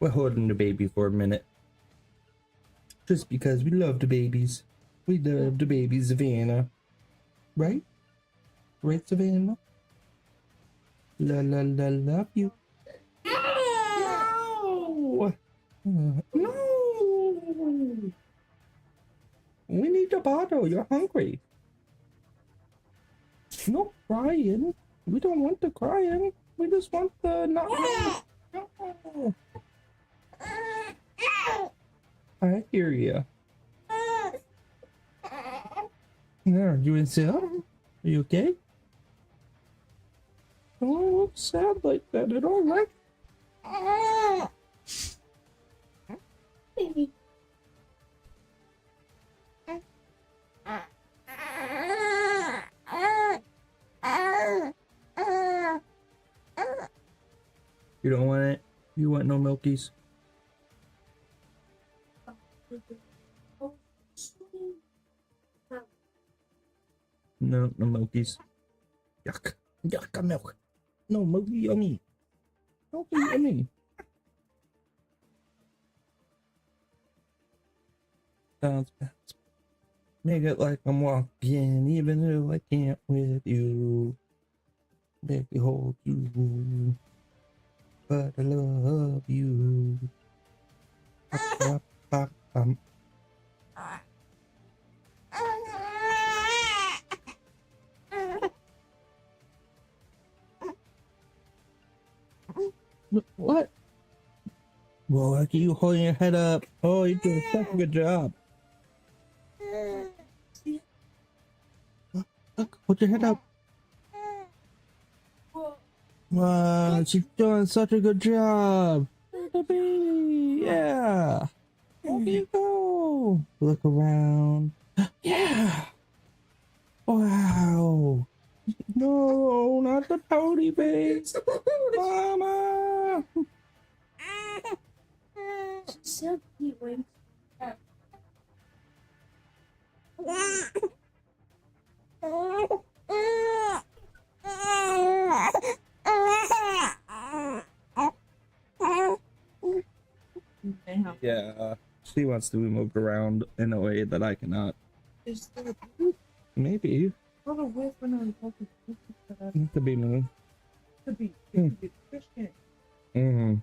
We're holding the baby for a minute. Just because we love the babies. We love the baby Savannah. Right? Right, Savannah? La la la love you. No! No! We need the bottle. You're hungry. No crying. We don't want the crying. We just want the not. No. I hear you. There, you in sit up? Are you okay? Don't look sad like that at all, right? Baby. You don't want it? You want no milkies? No, no milkies. Yuck. Yuck, milk. No, milky yummy. Milky yummy. Sounds bad. Make it like I'm walking, even though I can't with you. Make me hold you, but I love you. What? Well, look at you holding your head up. Oh, you did such a good job. Look, hold your head up. Wow, she's doing such a good job. Baby, yeah. There you go. Look around. Yeah. Wow. No, not the pouty face. Mama. So cute. Yeah, she wants to be moved around in a way that I cannot. Is there a group? Maybe. Not away from our focus. It could be me. Could be. It could be Christian. Mm-hmm.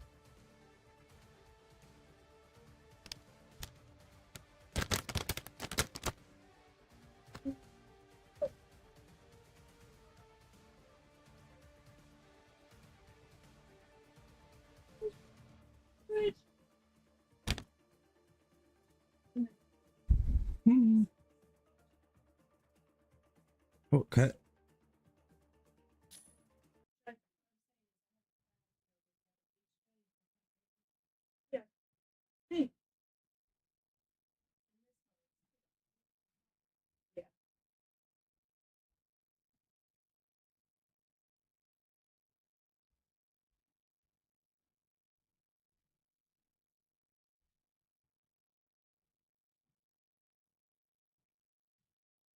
Okay. Yeah. Hey. Yeah.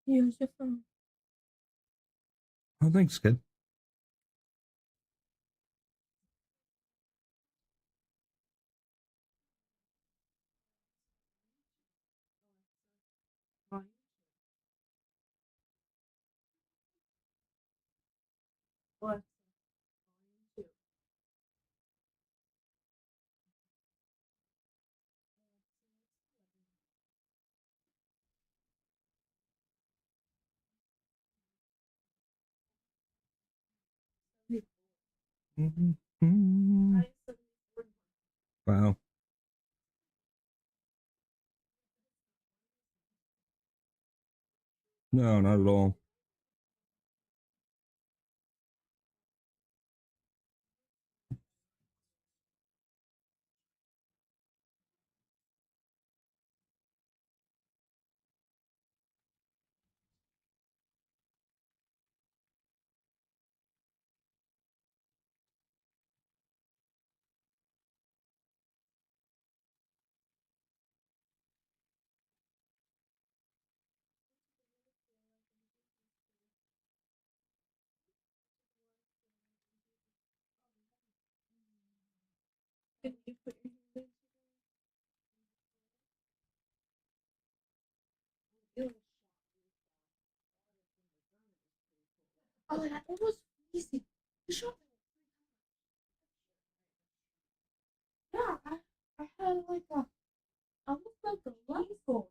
Use your phone. Oh, thanks, kid. What? Mm-hmm. Wow. No, not at all. Can you put your hand Oh, yeah, it was easy. You shot me 3 times. Yeah, I had like I was like a rifle.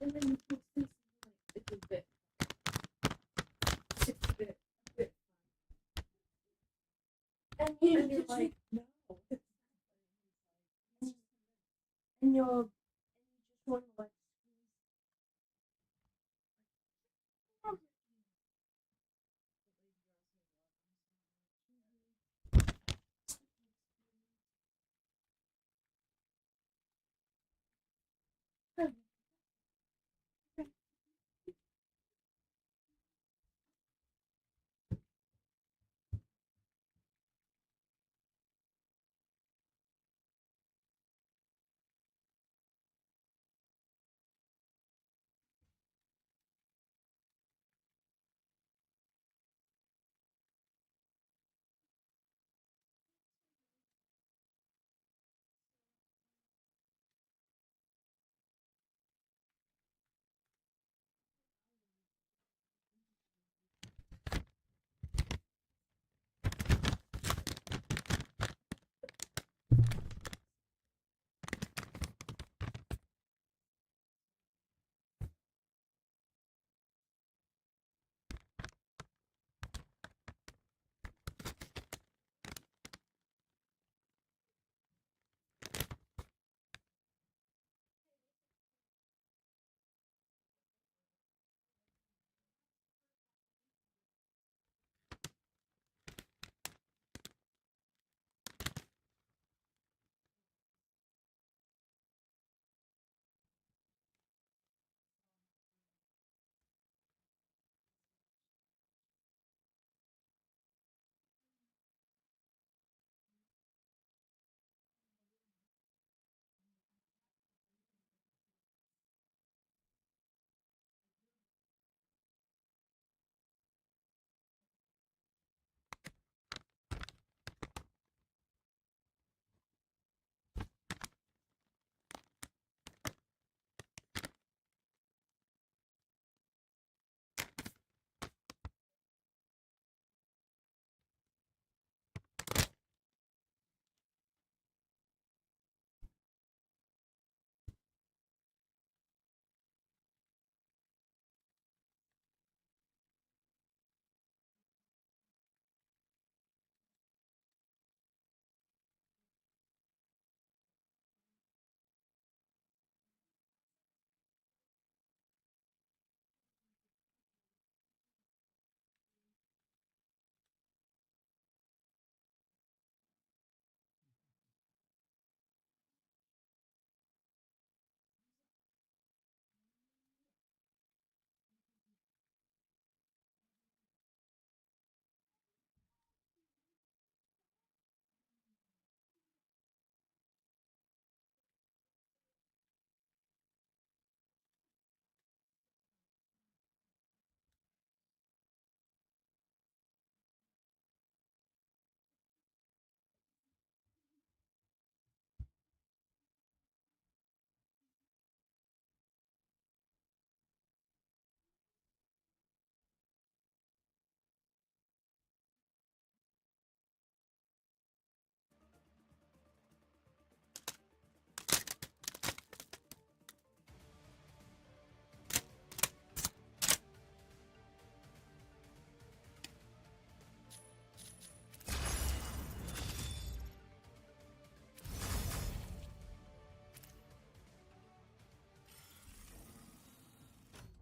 And then you put this like it's a bit. It's a bit. And you're like, no. And you just want to like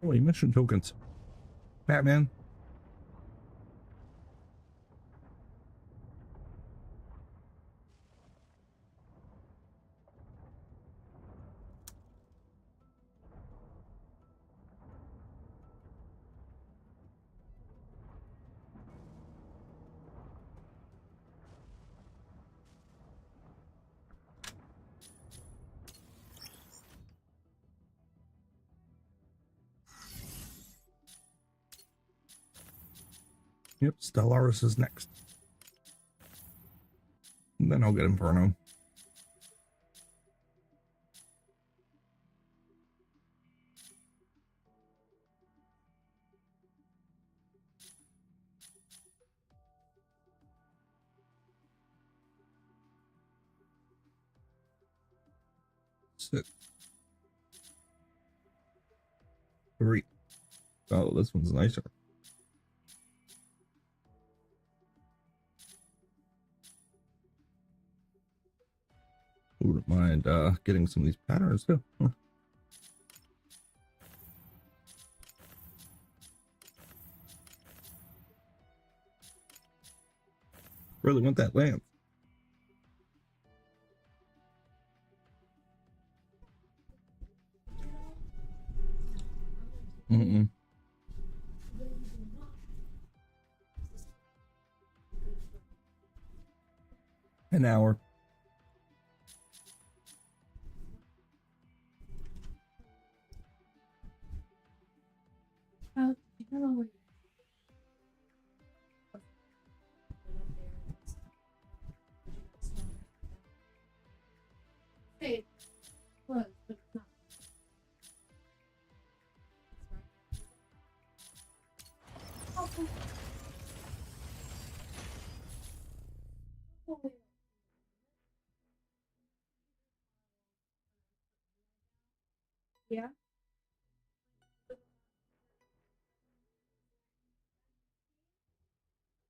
Holy mission tokens. Batman. Yep, Stellaris is next. And then I'll get Inferno. 6. 3. Oh, this one's nicer. Wouldn't mind getting some of these patterns too. Huh. Really want that lamp. Mm-mm. An hour. It was, but it's not. Yeah.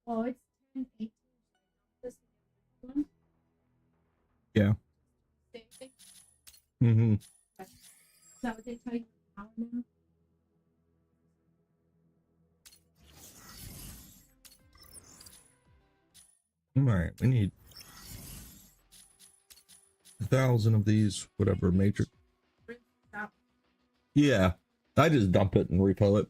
Oh, it's 10:18. This one. Yeah. Mm-hmm. Is that what they tell you now? All right, we need 1,000 of these, whatever matrix. Yeah, I just dump it and refill it.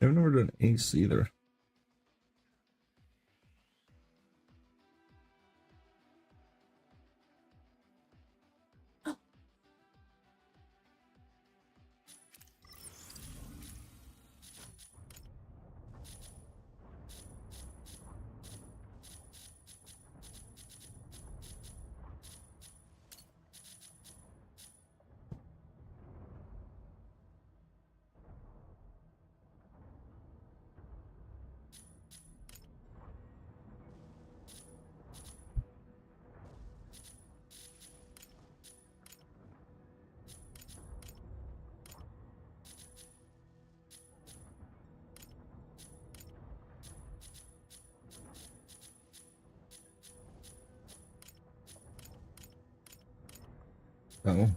I've never done ace either. Oh.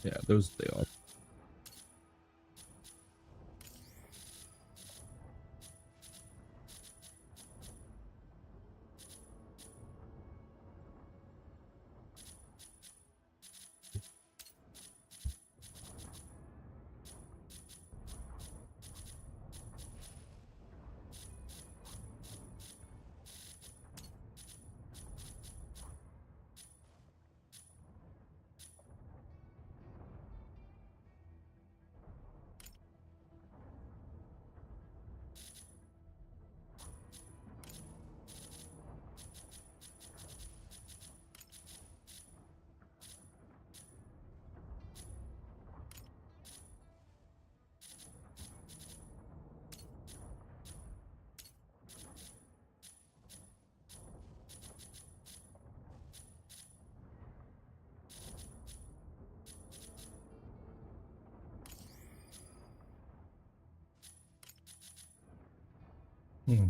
Yeah, those stay off. Hmm.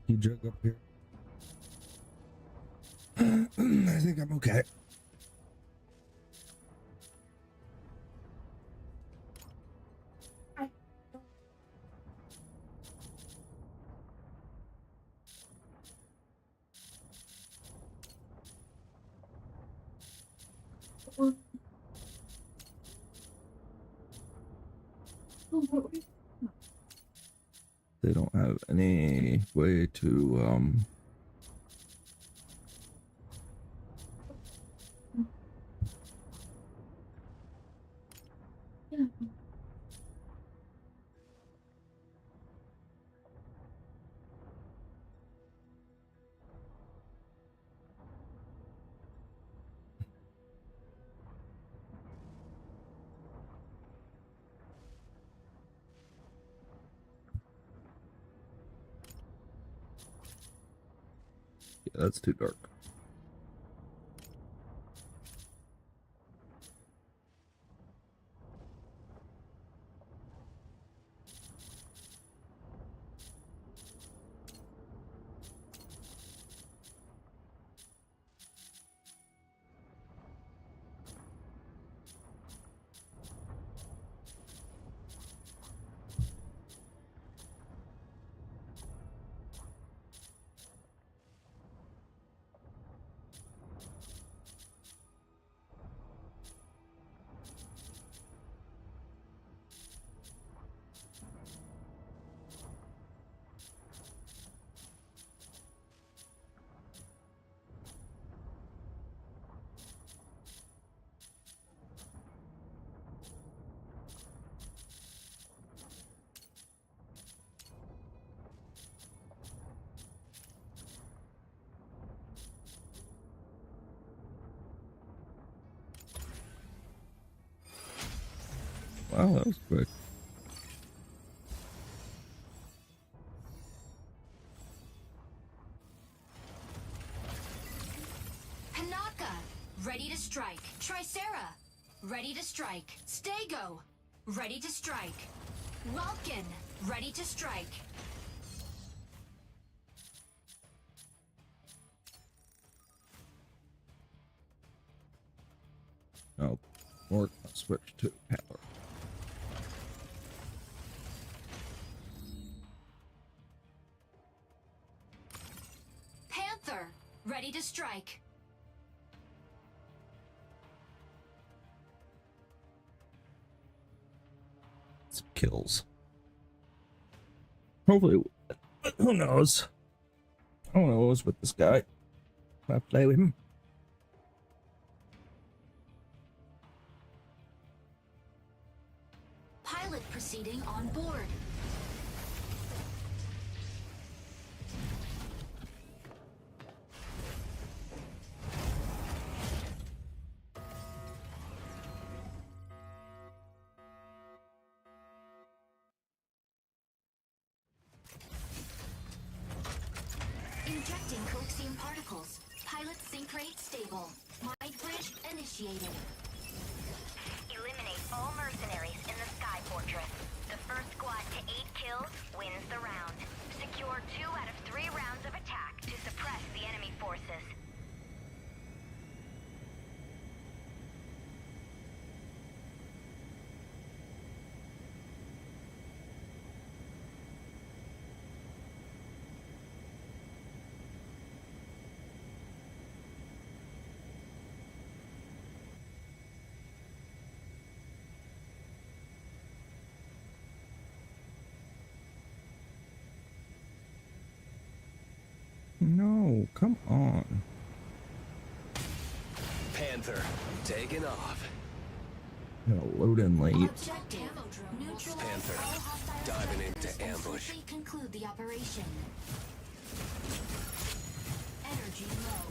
You jug up here. I think I'm okay. They don't have any way to yeah, that's too dark. Wow, that was quick. Hanaka, ready to strike. Tricera, ready to strike. Stego, ready to strike. Welkin, ready to strike. Oh, or I'll switch to Panther. Panther, ready to strike. Some kills. Hopefully, who knows? Who knows with this guy? I play with him. Pilot proceeding on board. Injecting Coaxium particles. Pilot sync rate stable. Mind bridge initiated. Eliminate all mercenaries in the Sky Fortress. The first squad to 8 kills wins the round. Secure 2 out of 3 rounds of attack to suppress the enemy forces. No, come on. Panther, taking off. I'm gonna load in late. Objective neutralize Panther, all hostile diving into defenders and ambush. swiftly conclude the operation. Energy low.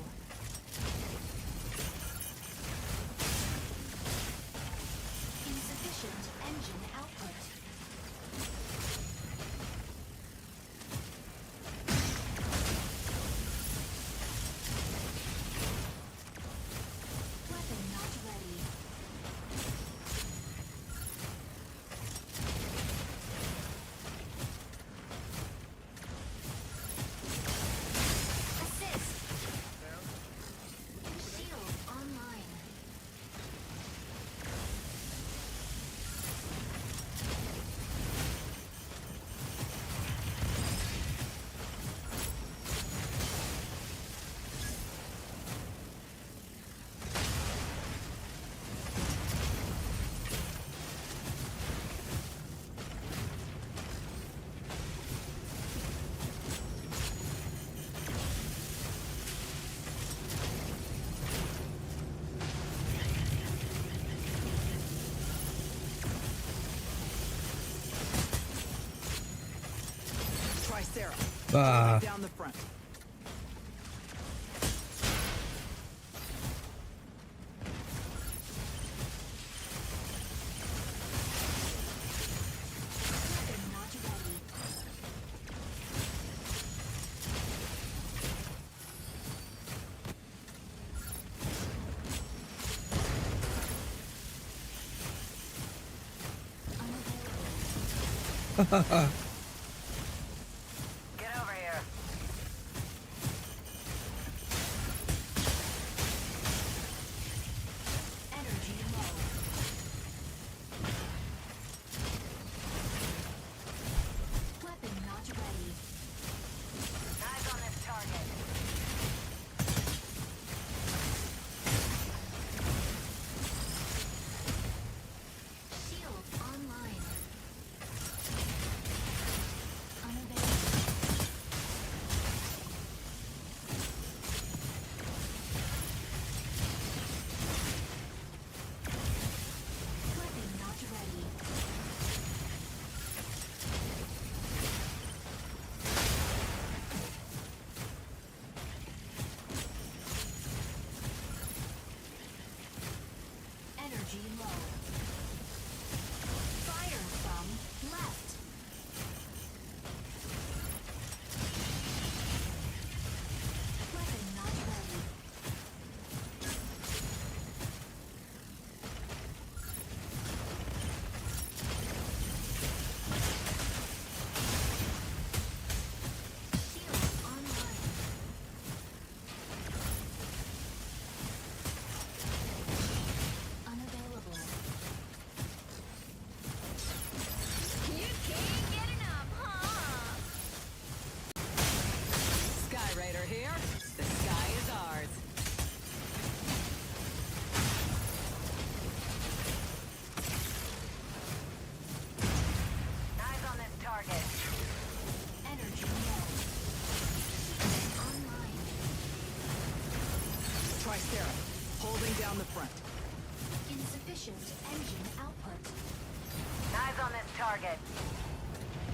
Insufficient engine output. Down the front. Get over here. Energy low. Weapon not ready. Eyes on this target. Shield online. Weapon not ready. Energy low. Fire from left. Weapon not ready. Shield online. Unavailable. You can't get enough, huh? Skyraider here. The sky is ours. Eyes on this target. Energy low. Online. Tricera, holding down the front. Insufficient engine output. Eyes on this target.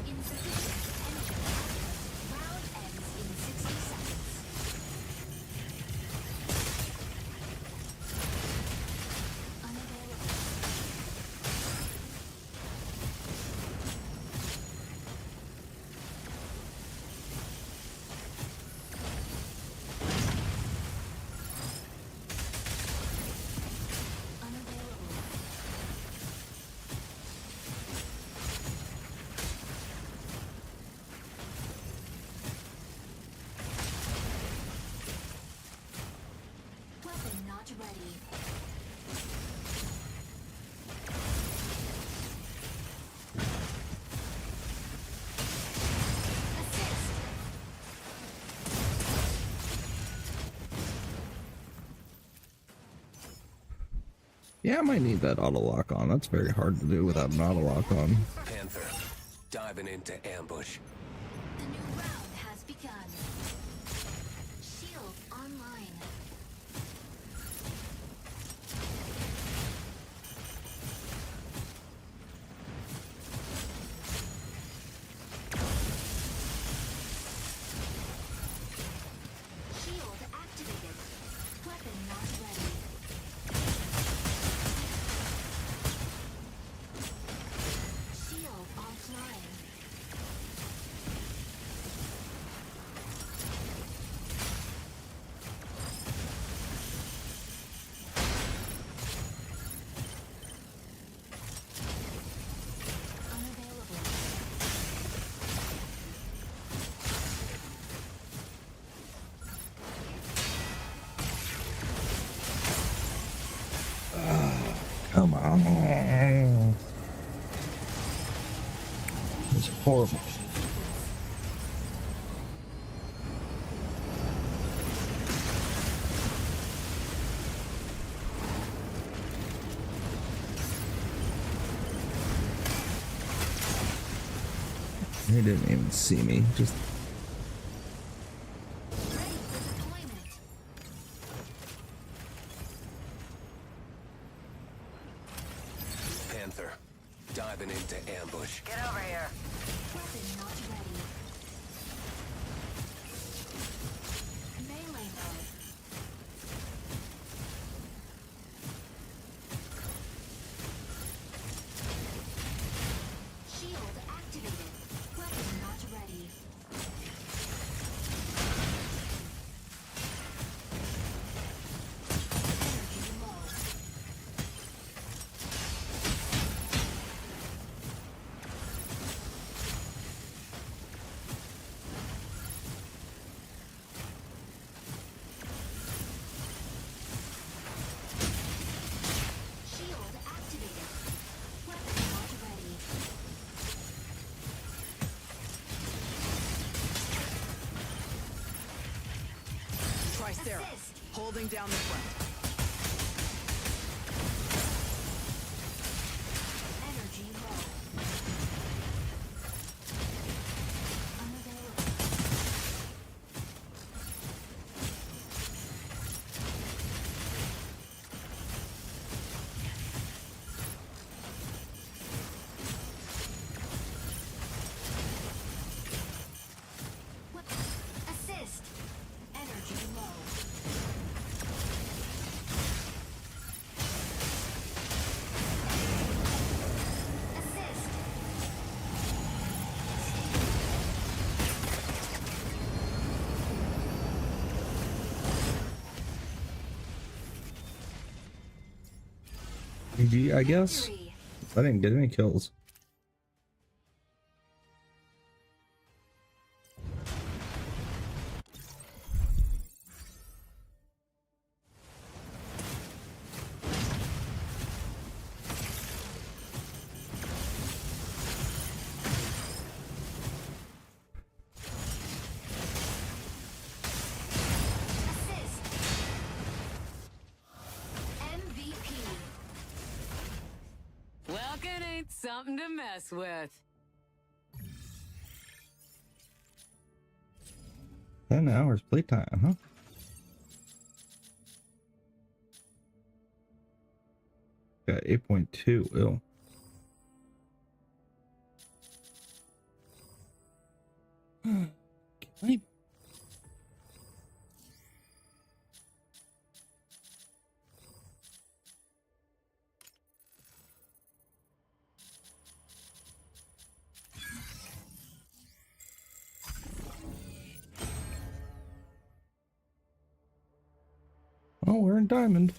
Insufficient engine output. Round ends in 60 seconds. Unavailable. Unavailable. Weapon not ready. Assist. Yeah, I might need that auto lock on. That's very hard to do without an auto lock on. Panther, diving into ambush. The new round has begun. Shield online. Shield activated. Weapon not ready. Shield offline. Unavailable. Come on. It's horrible. He didn't even see me. Just Ready for deployment. Panther, diving into ambush. Get over here. Weapon not ready. holding down the front. Energy low. Assist. Energy low. Assist. GG, I guess. I didn't get any kills. MVP. Welkin ain't something to mess with. 10 hours playtime, huh? Got 8.2. Ew. Okay. Oh, we're in diamond.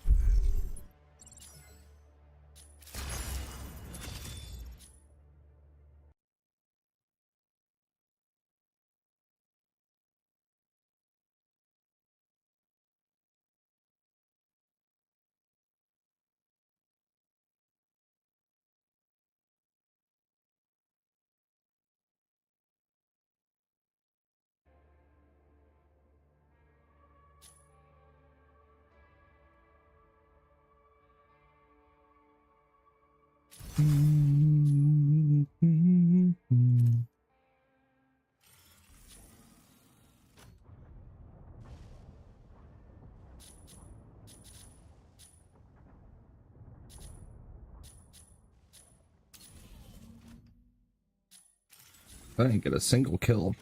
I didn't get a single kill.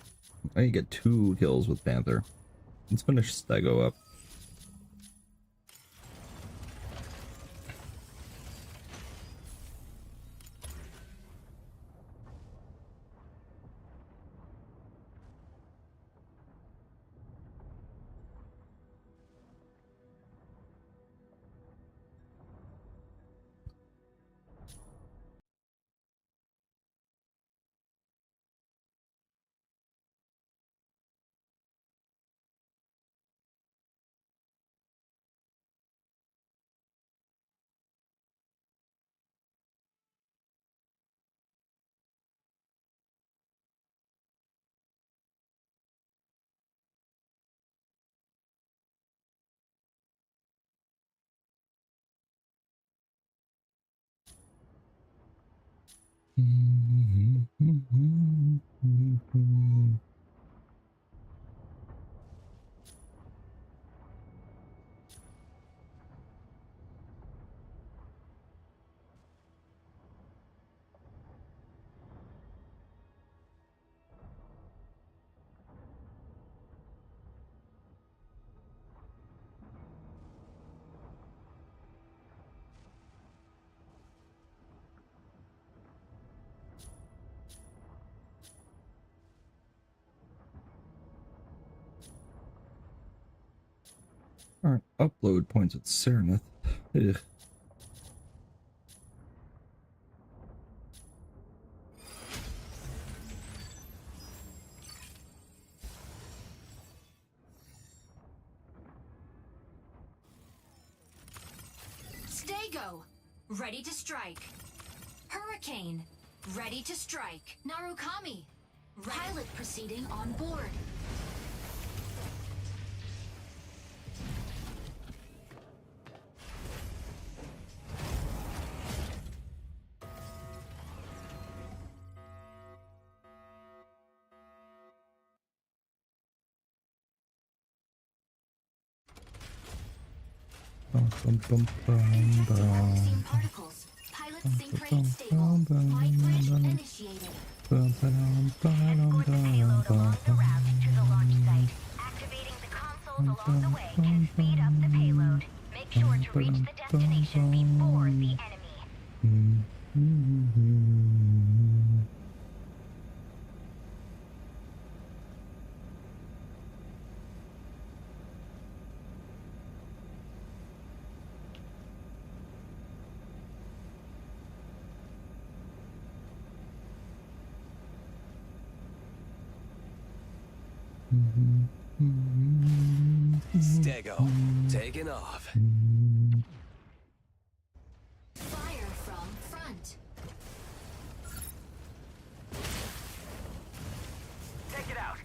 I didn't get 2 kills with Panther. Let's finish Stego up. Alright, upload points at Serenith. Ugh. Stego. Ready to strike. Hurricane. Ready to strike. Narukami. Pilot proceeding on board. Collapsing particles. Pilot sync rate stable. Light bridge initiated. Escort the payload along the route to the launch site. Activating the consoles along the way can speed up the payload. Make sure to reach the destination before the enemy. Stego, taking off. Fire from front. Take it out.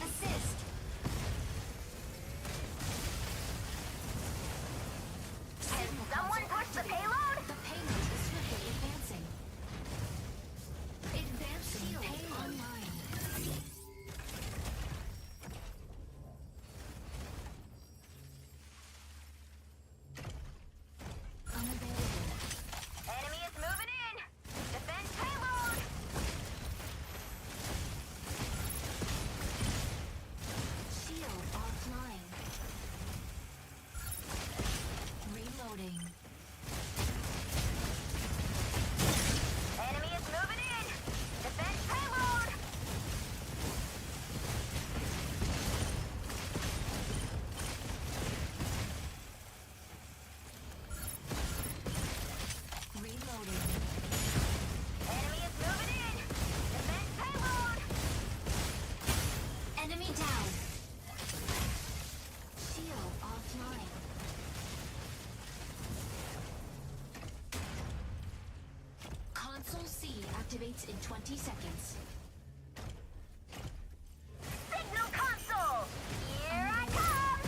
Assist. activates in 20 seconds. Signal console! Here I come!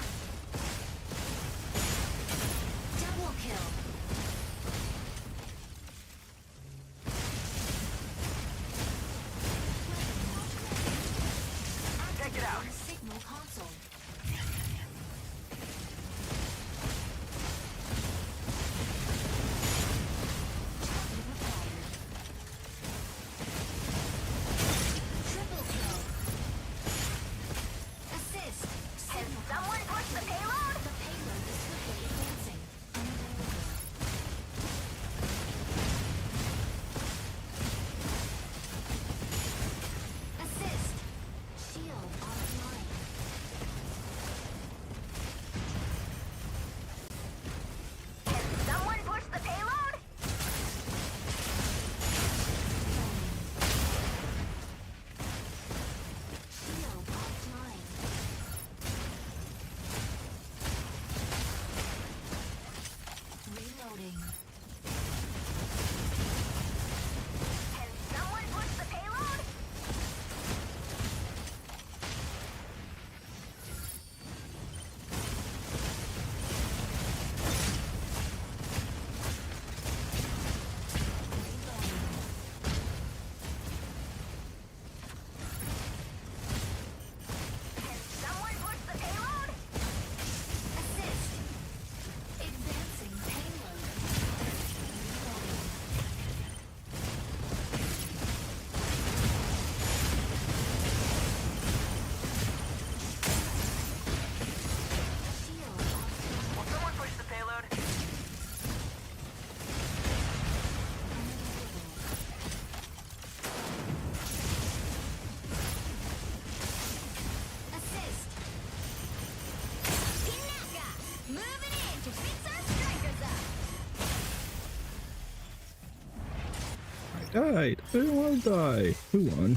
died. I didn't want to die. Who won?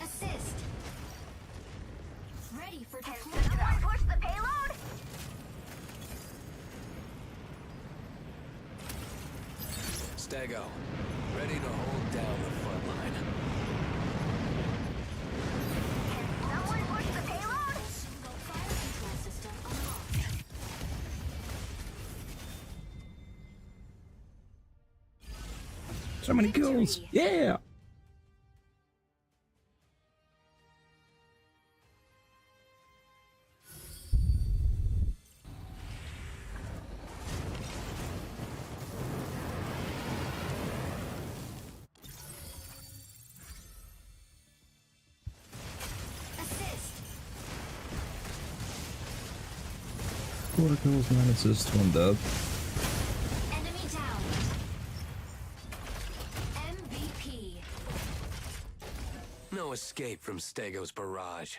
Assist. Ready for Can deployment. someone push the payload? Stego, ready to hold down the front line. Someone push the payload? Single fire control system unlocked. So many kills. Yeah. Assist. 4 kills, 9 assists, 1 dub. Enemy down. MVP. No escape from Stego's barrage.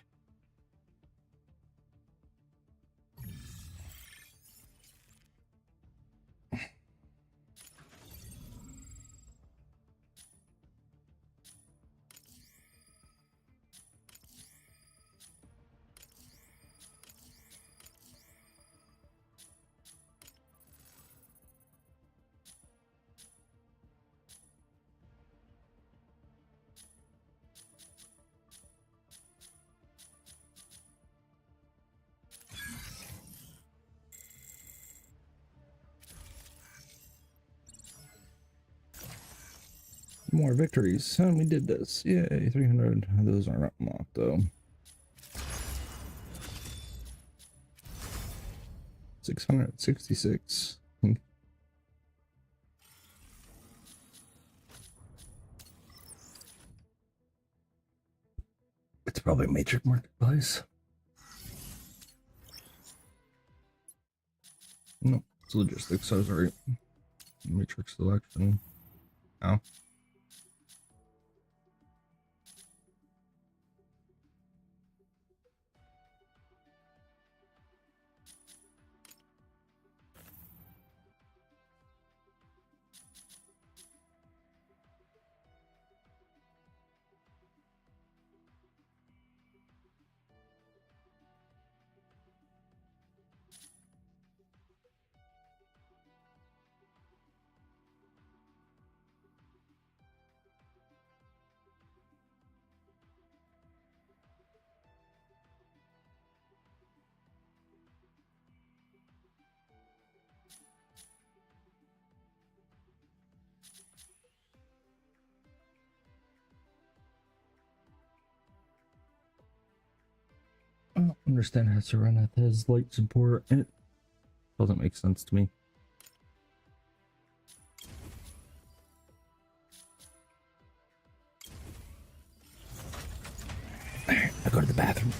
More victories. And we did this. Yay, 300. Those are not unlocked though. 666. It's probably Matrix Marketplace. No, it's logistics. I was right. Matrix selection. Oh. I don't understand how Serenith has light support. It doesn't make sense to me. I go to the bathroom.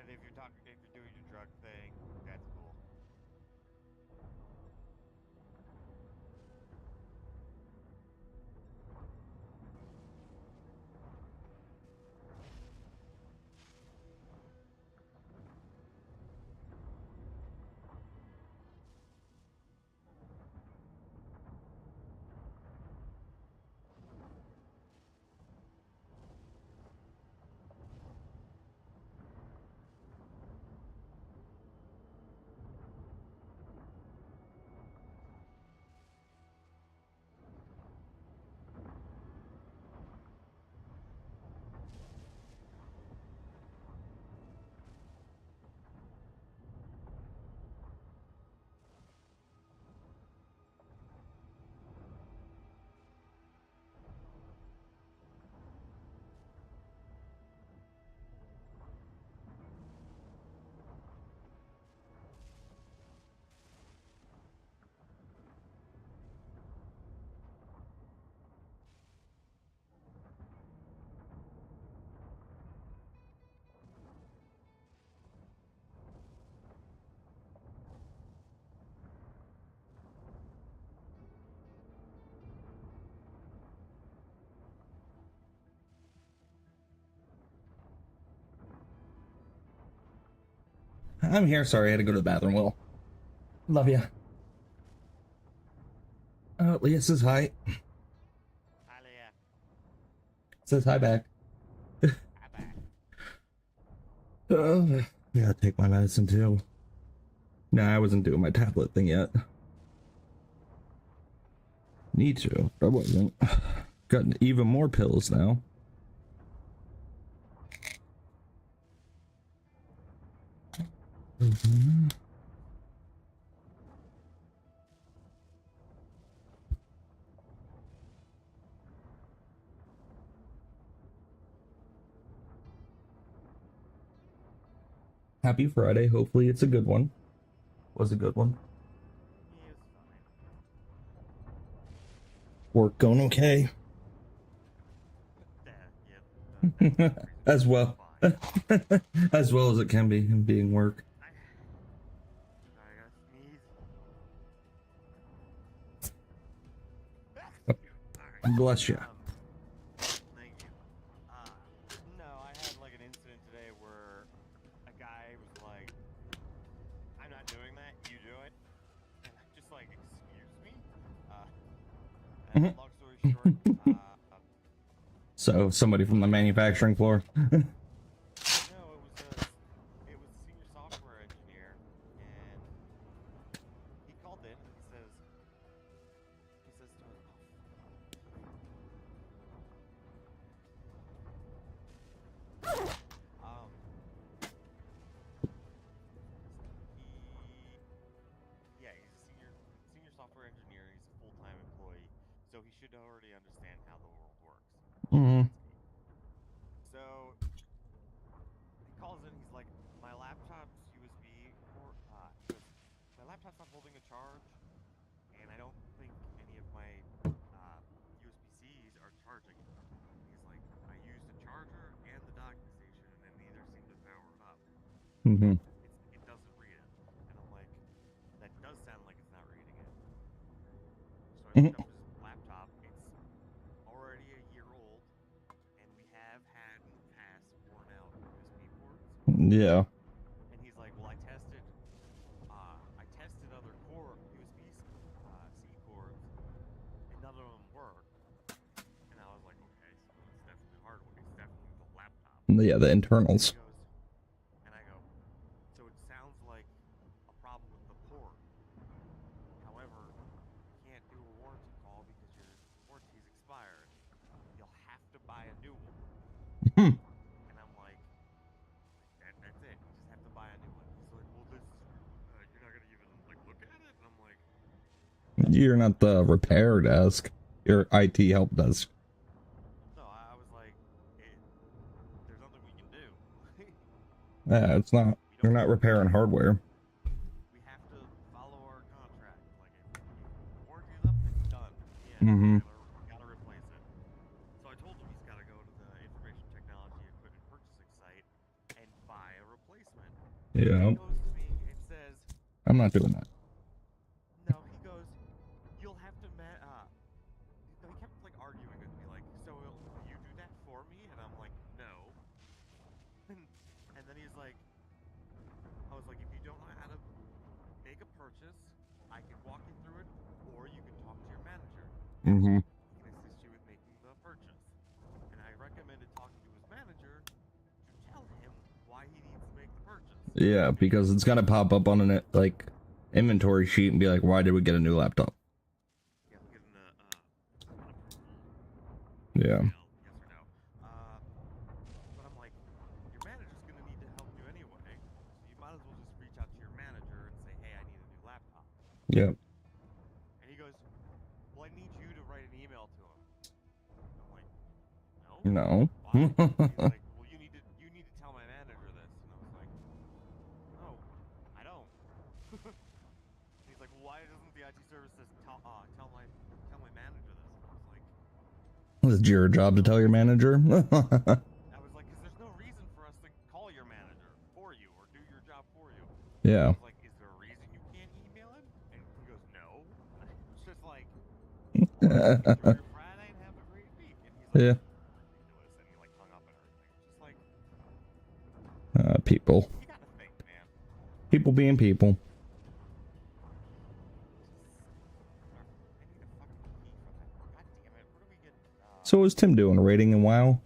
If you're talking, if you're doing your drug thing, that's cool. I'm here. Sorry, I had to go to the bathroom. Will. Love ya. Leah says hi. Hi, Leah. Says hi back. Yeah, take my medicine too. Nah, I wasn't doing my tablet thing yet. Need to, but I wasn't. Got even more pills now. Happy Friday. Hopefully it's a good one. Was a good one. Work going okay? As well. As well as it can be in being work. Bless you. Thank you. No, I had like an incident today where a guy was like, I'm not doing that, you do it. And I'm just like, excuse me? And long story short, So, somebody from the manufacturing floor. no, it was a senior software engineer, and he called in and he says to us, yeah, he's a senior software engineer. He's a full-time employee, so he should already understand how the world works. So he calls in. He's like, my laptop's USB port. He goes, my laptop's not holding a charge, and I don't think any of my USB-Cs are charging. He's like, I used the charger and the docking station, and neither seem to power it up. It doesn't read it. And I'm like, that does sound like it's not reading it. So I looked up his laptop. It's already a year old, and we have had in the past worn out USB ports. Yeah. And he's like, well, I tested other core USB-C cords, and none of them work. And I was like, okay, so it's definitely hardware. It's definitely the laptop. Yeah, the internals. And I go, so it sounds like a problem with the port. However, you can't do a warranty call because your warranty's expired. You'll have to buy a new one. And I'm like, that's it. You just have to buy a new one. He's like, well, this you're not gonna even like look at it. And I'm like, You're not the repair desk. You're IT help desk. no, I was like, there's nothing we can do. Yeah, it's not. You're not repairing hardware. We have to follow our contract. Like, if warranty's up, it's done. Yeah, gotta replace it. So I told him he's gotta go to the Information Technology Equipment Purchasing site and buy a replacement. Yeah. He goes to me and says, I'm not doing that. no, he goes, you'll have to no, he kept like arguing with me, like, so will you do that for me? And I'm like, no. And then he's like, I was like, if you don't know how to make a purchase, I can walk you through it, or you can talk to your manager. He can assist you with making the purchase. And I recommended talking to his manager to tell him why he needs to make the purchase. Yeah, because it's gonna pop up on an like inventory sheet and be like, why did we get a new laptop? Yeah, we'll get an Yeah. yes or no. But I'm like, your manager's gonna need to help you anyway, so you might as well just reach out to your manager and say, hey, I need a new laptop. Yeah. And he goes, well, I need you to write an email to him. I'm like, No. He's like, well, you need to tell my manager this. And I was like, no, I don't. He's like, well, why doesn't the IT services tell my manager this? And I was like, It's your job to tell your manager. I was like, because there's no reason for us to call your manager for you or do your job for you. Yeah. I was like, is there a reason you can't email him? And he goes, no. It's just like, enjoy your Friday and have a great week. And he's like, Yeah. ridiculous. And he like hung up and everything. It's just like, People. you gotta think, man. People being people. So what's Tim doing? Rating in WoW?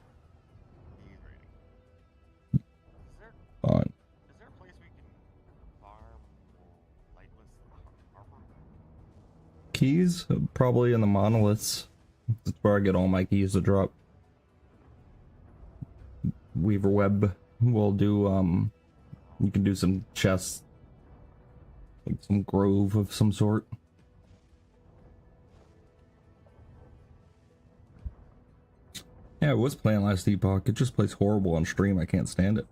Fine. Keys? Probably in the monoliths. That's where I get all my keys to drop. Weaver web will do, you can do some chests. Like some grove of some sort. Yeah, I was playing last Epoch. It just plays horrible on stream. I can't stand it.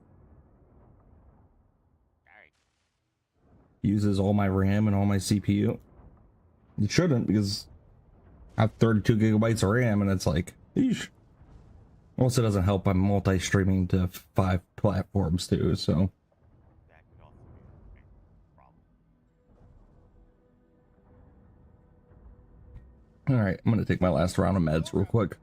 Uses all my RAM and all my CPU. It shouldn't, because I have 32 gigabytes of RAM, and it's like, eesh. Also, doesn't help. I'm multi-streaming to 5 platforms too, so. Alright, I'm gonna take my last round of meds real quick.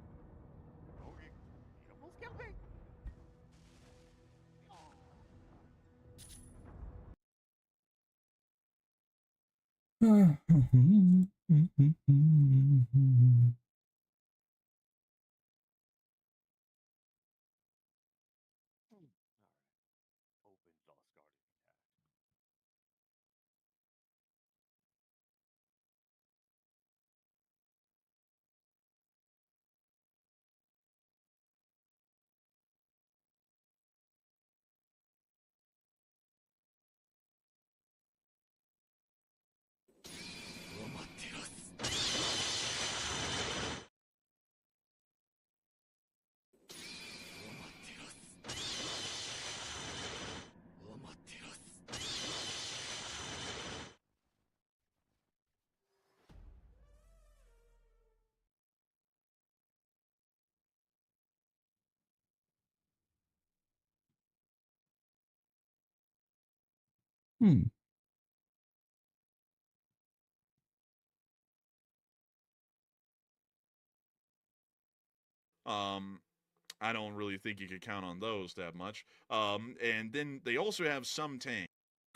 I don't really think you could count on those that much. And then they also have some tank.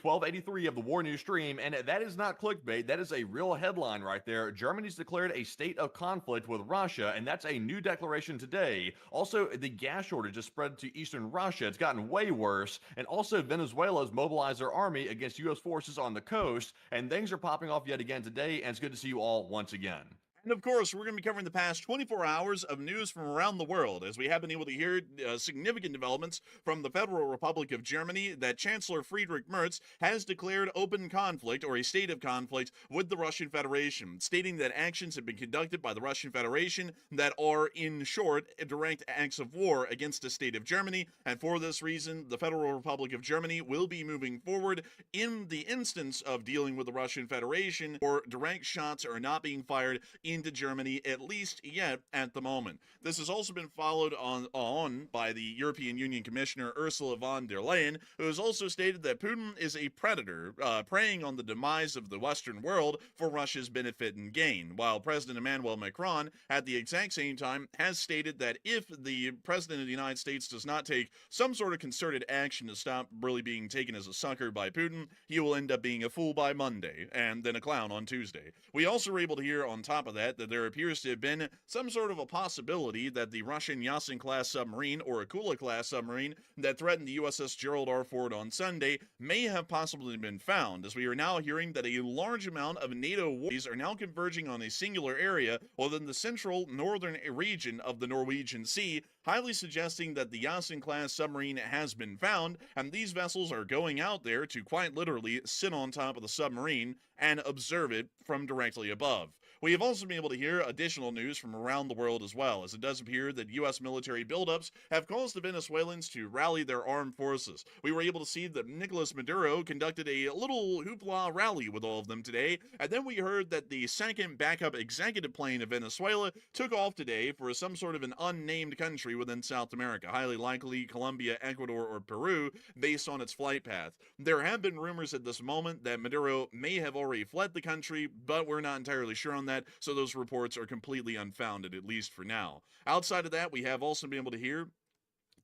1283 of the War News stream, and that is not clickbait. That is a real headline right there. Germany's declared a state of conflict with Russia, and that's a new declaration today. Also, the gas shortage has spread to eastern Russia. It's gotten way worse. And also, Venezuela's mobilized their army against U.S. forces on the coast, and things are popping off yet again today, and it's good to see you all once again. And of course, we're going to be covering the past 24 hours of news from around the world, as we have been able to hear significant developments from the Federal Republic of Germany that Chancellor Friedrich Merz has declared open conflict, or a state of conflict, with the Russian Federation, stating that actions have been conducted by the Russian Federation that are, in short, direct acts of war against the state of Germany, and for this reason, the Federal Republic of Germany will be moving forward in the instance of dealing with the Russian Federation, or direct shots are not being fired into Germany, at least yet at the moment. This has also been followed on by the European Union Commissioner Ursula von der Leyen, who has also stated that Putin is a predator, preying on the demise of the Western world for Russia's benefit and gain, while President Emmanuel Macron, at the exact same time, has stated that if the President of the United States does not take some sort of concerted action to stop really being taken as a sucker by Putin, he will end up being a fool by Monday, and then a clown on Tuesday. We also were able to hear on top of that there appears to have been some sort of a possibility that the Russian Yasin-class submarine, or Akula-class submarine, that threatened the USS Gerald R. Ford on Sunday may have possibly been found, as we are now hearing that a large amount of NATO warplanes are now converging on a singular area within the central northern region of the Norwegian Sea, highly suggesting that the Yasin-class submarine has been found, and these vessels are going out there to quite literally sit on top of the submarine and observe it from directly above. We have also been able to hear additional news from around the world as well, as it does appear that U.S. military buildups have caused the Venezuelans to rally their armed forces. We were able to see that Nicolas Maduro conducted a little hoopla rally with all of them today, and then we heard that the second backup executive plane of Venezuela took off today for some sort of an unnamed country within South America, highly likely Colombia, Ecuador, or Peru, based on its flight path. There have been rumors at this moment that Maduro may have already fled the country, but we're not entirely sure on that, so those reports are completely unfounded, at least for now. Outside of that, we have also been able to hear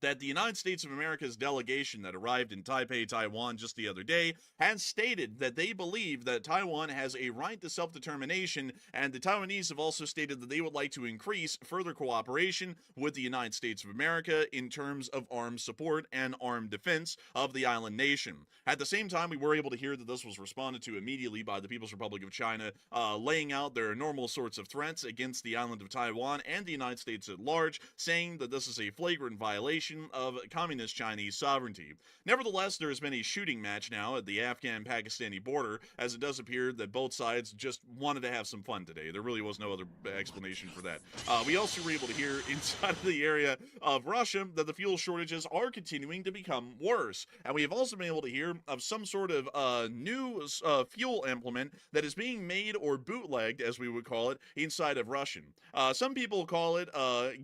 that the United States of America's delegation that arrived in Taipei, Taiwan just the other day has stated that they believe that Taiwan has a right to self-determination, and the Taiwanese have also stated that they would like to increase further cooperation with the United States of America in terms of armed support and armed defense of the island nation. At the same time, we were able to hear that this was responded to immediately by the People's Republic of China, laying out their normal sorts of threats against the island of Taiwan and the United States at large, saying that this is a flagrant violation of communist Chinese sovereignty. Nevertheless, there has been a shooting match now at the Afghan-Pakistani border, as it does appear that both sides just wanted to have some fun today. There really was no other explanation for that. We also were able to hear inside of the area of Russia that the fuel shortages are continuing to become worse, and we have also been able to hear of some sort of new fuel implement that is being made or bootlegged, as we would call it, inside of Russian. Some people call it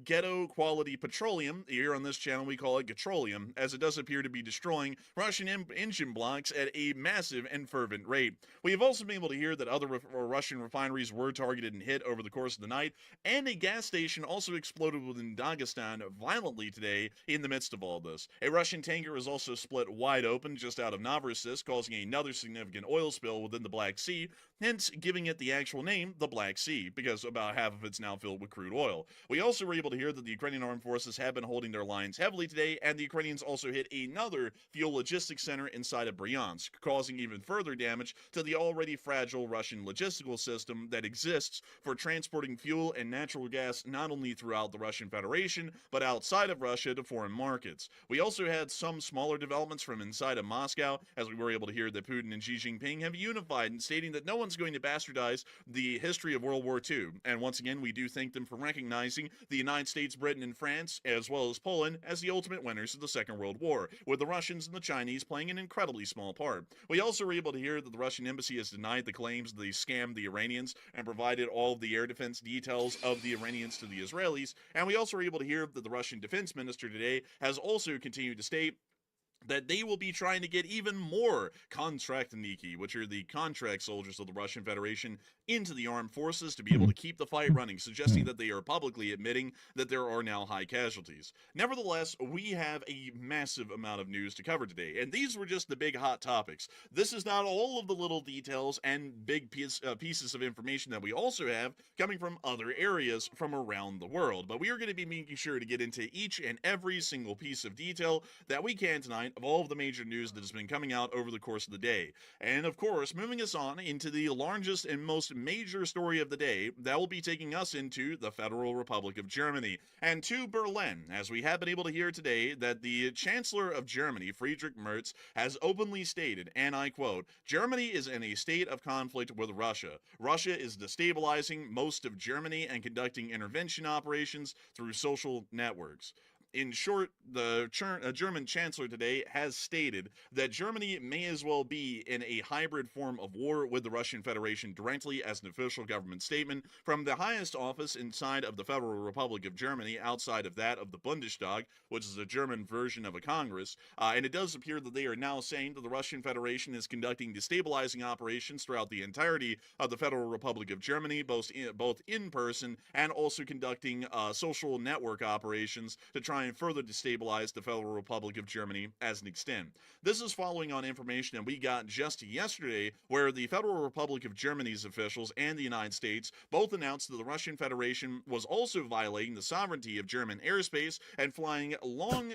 ghetto quality petroleum. Here on this channel we call it gatrolium, as it does appear to be destroying Russian engine blocks at a massive and fervent rate. We have also been able to hear that other Russian refineries were targeted and hit over the course of the night, and a gas station also exploded within Dagestan violently today in the midst of all this. A Russian tanker is also split wide open just out of Novorossiysk, causing another significant oil spill within the Black Sea, hence giving it the actual name, the Black Sea, because about half of it's now filled with crude oil. We also were able to hear that the Ukrainian armed forces have been holding their lines heavily today, and the Ukrainians also hit another fuel logistics center inside of Bryansk, causing even further damage to the already fragile Russian logistical system that exists for transporting fuel and natural gas not only throughout the Russian Federation, but outside of Russia to foreign markets. We also had some smaller developments from inside of Moscow, as we were able to hear that Putin and Xi Jinping have unified in stating that no one's going to bastardize the history of World War II. And once again, we do thank them for recognizing the United States, Britain, and France, as well as Poland, as the ultimate winners of the Second World War, with the Russians and the Chinese playing an incredibly small part. We also were able to hear that the Russian embassy has denied the claims that they scammed the Iranians and provided all of the air defense details of the Iranians to the Israelis. And we also were able to hear that the Russian defense minister today has also continued to state that they will be trying to get even more kontraktniki, which are the contract soldiers of the Russian Federation, into the armed forces to be able to keep the fight running, suggesting that they are publicly admitting that there are now high casualties. Nevertheless, we have a massive amount of news to cover today, and these were just the big hot topics. This is not all of the little details and big pieces of information that we also have coming from other areas from around the world, but we are going to be making sure to get into each and every single piece of detail that we can tonight of all of the major news that has been coming out over the course of the day. And of course, moving us on into the largest and most major story of the day, that will be taking us into the Federal Republic of Germany and to Berlin, as we have been able to hear today that the Chancellor of Germany, Friedrich Merz, has openly stated, and I quote, "Germany is in a state of conflict with Russia. Russia is destabilizing most of Germany and conducting intervention operations through social networks." In short, the German Chancellor today has stated that Germany may as well be in a hybrid form of war with the Russian Federation directly, as an official government statement from the highest office inside of the Federal Republic of Germany, outside of that of the Bundestag, which is a German version of a Congress. And it does appear that they are now saying that the Russian Federation is conducting destabilizing operations throughout the entirety of the Federal Republic of Germany, both in person and also conducting social network operations to try and further destabilize the Federal Republic of Germany as an extent. This is following on information that we got just yesterday, where the Federal Republic of Germany's officials and the United States both announced that the Russian Federation was also violating the sovereignty of German airspace and flying long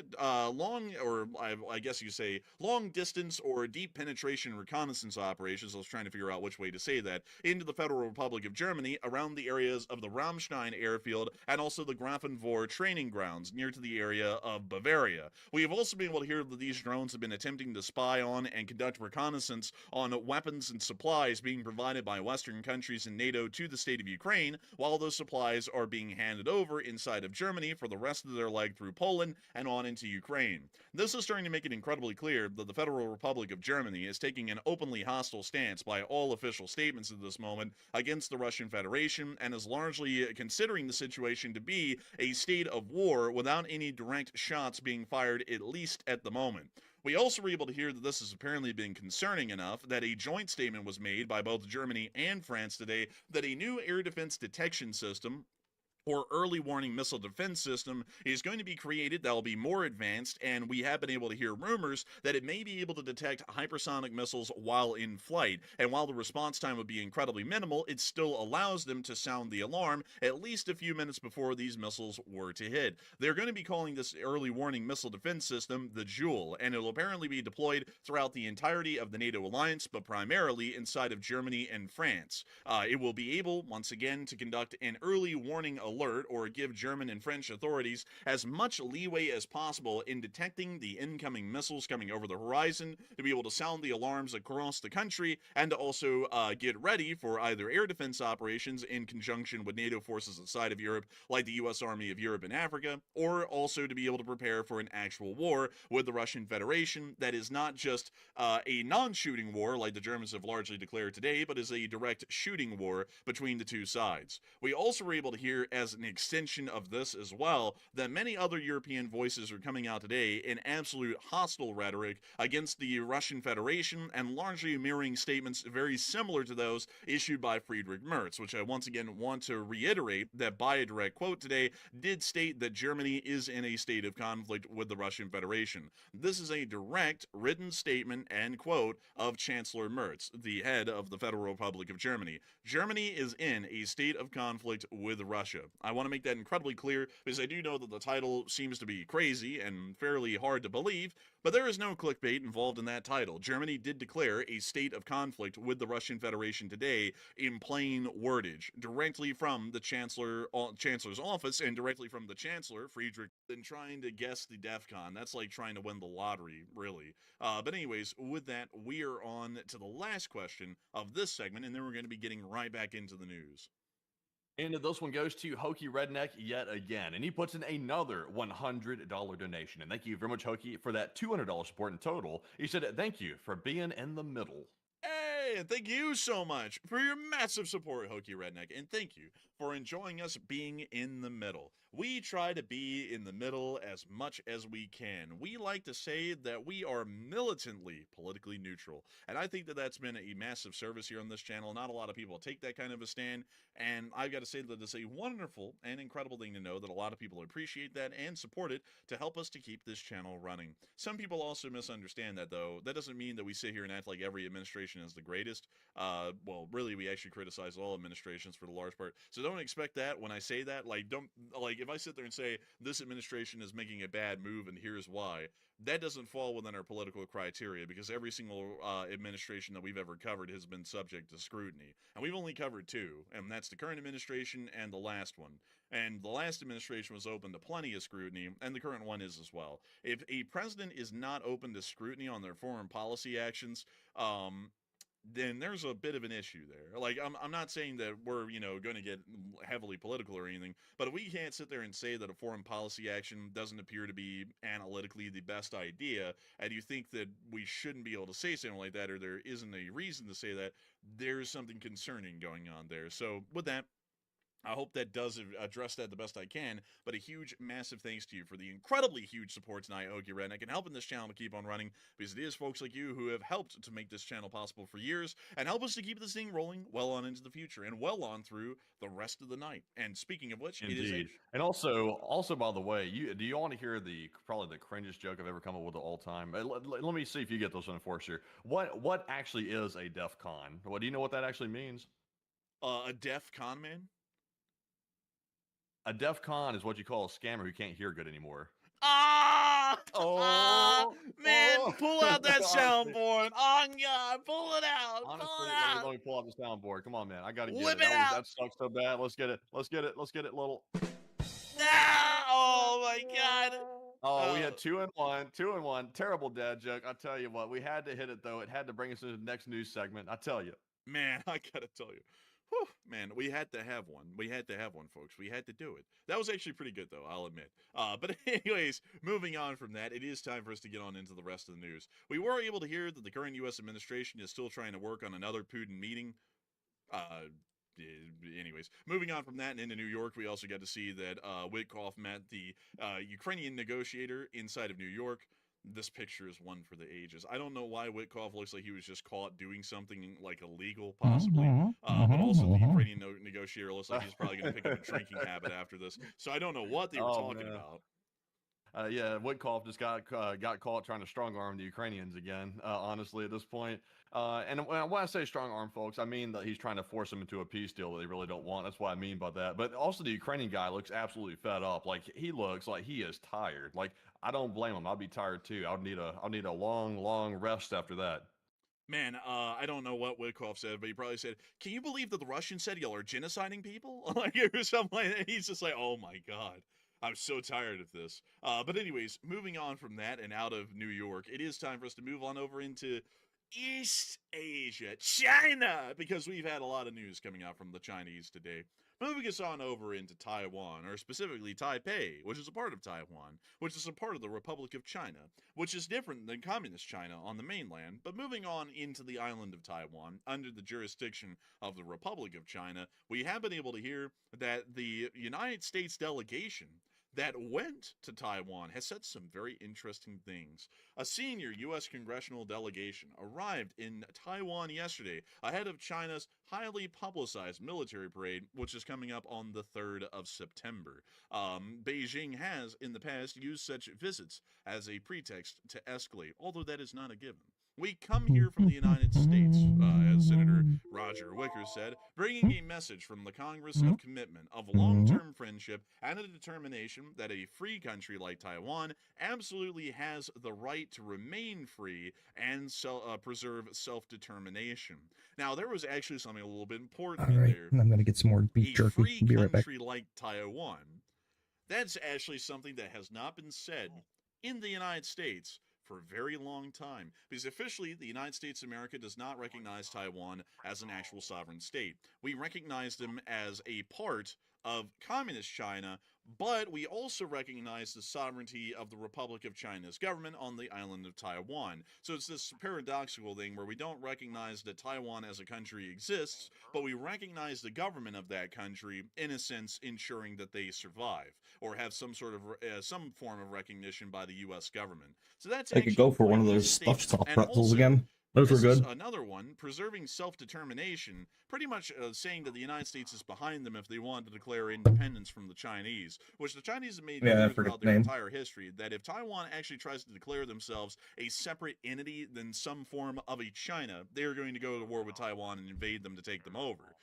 distance or deep penetration reconnaissance operations. I was trying to figure out which way to say that, into the Federal Republic of Germany around the areas of the Ramstein airfield and also the Grafenwohr training grounds near to the area of Bavaria. We have also been able to hear that these drones have been attempting to spy on and conduct reconnaissance on weapons and supplies being provided by Western countries and NATO to the state of Ukraine, while those supplies are being handed over inside of Germany for the rest of their leg through Poland and on into Ukraine. This is starting to make it incredibly clear that the Federal Republic of Germany is taking an openly hostile stance by all official statements at this moment against the Russian Federation, and is largely considering the situation to be a state of war without any direct shots being fired, at least at the moment. We also were able to hear that this has apparently been concerning enough that a joint statement was made by both Germany and France today that a new air defense detection system or early warning missile defense system is going to be created that will be more advanced, and we have been able to hear rumors that it may be able to detect hypersonic missiles while in flight. And while the response time would be incredibly minimal, it still allows them to sound the alarm at least a few minutes before these missiles were to hit. They're going to be calling this early warning missile defense system the Jewel, and it'll apparently be deployed throughout the entirety of the NATO alliance, but primarily inside of Germany and France. It will be able, once again, to conduct an early warning alert or give German and French authorities as much leeway as possible in detecting the incoming missiles coming over the horizon, to be able to sound the alarms across the country, and to also get ready for either air defense operations in conjunction with NATO forces outside of Europe, like the U.S. Army of Europe and Africa, or also to be able to prepare for an actual war with the Russian Federation that is not just a non-shooting war like the Germans have largely declared today, but is a direct shooting war between the two sides. We also were able to hear, as an extension of this as well, that many other European voices are coming out today in absolute hostile rhetoric against the Russian Federation, and largely mirroring statements very similar to those issued by Friedrich Merz, which I once again want to reiterate that by a direct quote today did state that Germany is in a state of conflict with the Russian Federation. This is a direct written statement and quote of Chancellor Merz, the head of the Federal Republic of Germany. Germany is in a state of conflict with Russia. I want to make that incredibly clear because I do know that the title seems to be crazy and fairly hard to believe, but there is no clickbait involved in that title. Germany did declare a state of conflict with the Russian Federation today in plain wordage, directly from the Chancellor's office and directly from the Chancellor, Friedrich, than trying to guess the DEFCON. That's like trying to win the lottery, really. But anyways, with that, we are on to the last question of this segment, and then we're going to be getting right back into the news. And this one goes to Hokey Redneck yet again, and he puts in another $100 donation. And thank you very much, Hokey, for that $200 support in total. He said, thank you for being in the middle. Hey, and thank you so much for your massive support, Hokey Redneck, and thank you for enjoying us being in the middle. We try to be in the middle as much as we can. We like to say that we are militantly politically neutral, and I think that that's been a massive service here on this channel. Not a lot of people take that kind of a stand, and I've got to say that it's a wonderful and incredible thing to know that a lot of people appreciate that and support it to help us to keep this channel running. Some people also misunderstand that, though. That doesn't mean that we sit here and act like every administration is the greatest. Well, really, we actually criticize all administrations for the large part. So don't expect that when I say that. If I sit there and say this administration is making a bad move and here's why, that doesn't fall within our political criteria, because every single administration that we've ever covered has been subject to scrutiny. And we've only covered two, and that's the current administration and the last one. And the last administration was open to plenty of scrutiny, and the current one is as well. If a president is not open to scrutiny on their foreign policy actions, then there's a bit of an issue there. Like, I'm not saying that we're, going to get heavily political or anything, but if we can't sit there and say that a foreign policy action doesn't appear to be analytically the best idea, and you think that we shouldn't be able to say something like that, or there isn't a reason to say that, there's something concerning going on there. So with that, I hope that does address that the best I can, but a huge, massive thanks to you for the incredibly huge support tonight, Hokey Redneck, and helping this channel to keep on running, because it is folks like you who have helped to make this channel possible for years, and help us to keep this thing rolling well on into the future, and well on through the rest of the night. And speaking of which, Indeed. it is... And also, by the way, do you want to hear probably the cringiest joke I've ever come up with of all time? Let me see if you get this one, Enforcer. What actually is a DEF CON? What do you know what that actually means? A DEF CON man? A DEF CON is what you call a scammer who can't hear good anymore. Man, pull out that soundboard. Oh, God, pull it out. Honestly, pull it out. Let me pull out the soundboard. Come on, man. I got to get Whip it. it out. That sucks so bad. Let's get it. Let's get it, little. Oh, my God. Oh, we had 2 and 1. 2 and 1. Terrible dad joke. I tell you what. We had to hit it, though. It had to bring us into the next news segment. I tell you. Man, I got to tell you. Whew, man, we had to have one. We had to have one, folks. We had to do it. That was actually pretty good, though, I'll admit. But anyways, moving on from that, it is time for us to get on into the rest of the news. We were able to hear that the current U.S. administration is still trying to work on another Putin meeting. Anyways, moving on from that and into New York, we also got to see that Witkoff met the Ukrainian negotiator inside of New York. This picture is one for the ages. I don't know why Witkoff looks like he was just caught doing something like illegal, possibly. But also the Ukrainian negotiator looks like he's probably going to pick up a drinking habit after this. So I don't know what they were talking about. Yeah, Witkoff just got caught trying to strong arm the Ukrainians again. Honestly, at this point, and when I say strong arm, folks, I mean that he's trying to force them into a peace deal that they really don't want. That's what I mean by that. But also, the Ukrainian guy looks absolutely fed up. Like he looks like he is tired. Like I don't blame him. I'd be tired too. I'll need a long rest after that. Man, I don't know what Witkoff said, but he probably said, "Can you believe that the Russians said y'all are genociding people?" Like or something like that. He's just like, "Oh my god." I'm so tired of this. But anyways, moving on from that and out of New York, it is time for us to move on over into East Asia, China, because we've had a lot of news coming out from the Chinese today. Moving us on over into Taiwan, or specifically Taipei, which is a part of Taiwan, which is a part of the Republic of China, which is different than Communist China on the mainland, but moving on into the island of Taiwan, under the jurisdiction of the Republic of China, we have been able to hear that the United States delegation that went to Taiwan has said some very interesting things. A senior U.S. congressional delegation arrived in Taiwan yesterday ahead of China's highly publicized military parade, which is coming up on the 3rd of September. Beijing has, in the past, used such visits as a pretext to escalate, although that is not a given. We come here from the United States, as Senator Roger Wicker said, bringing a message from the Congress of commitment, of long-term friendship, and a determination that a free country like Taiwan absolutely has the right to remain free and preserve self-determination. Now, there was actually something a little bit important in there. I'm going to get some more beef jerky. A free Be right back. country like Taiwan, that's actually something that has not been said in the United States for a very long time, because officially the United States of America does not recognize Taiwan as an actual sovereign state. We recognize them as a part of Communist China, but we also recognize the sovereignty of the Republic of China's government on the island of Taiwan. So it's this paradoxical thing where we don't recognize that Taiwan as a country exists, but we recognize the government of that country, in a sense, ensuring that they survive or have some sort of some form of recognition by the U.S. government. So that's I could go for one of those stuffed soft pretzels again. Those were good. Another one, preserving self-determination, pretty much saying that the United States is behind them if they want to declare independence from the Chinese, which the Chinese have made clear throughout their entire history, that if Taiwan actually tries to declare themselves a separate entity than some form of a China, they're going to go to war with Taiwan and invade them to take them over.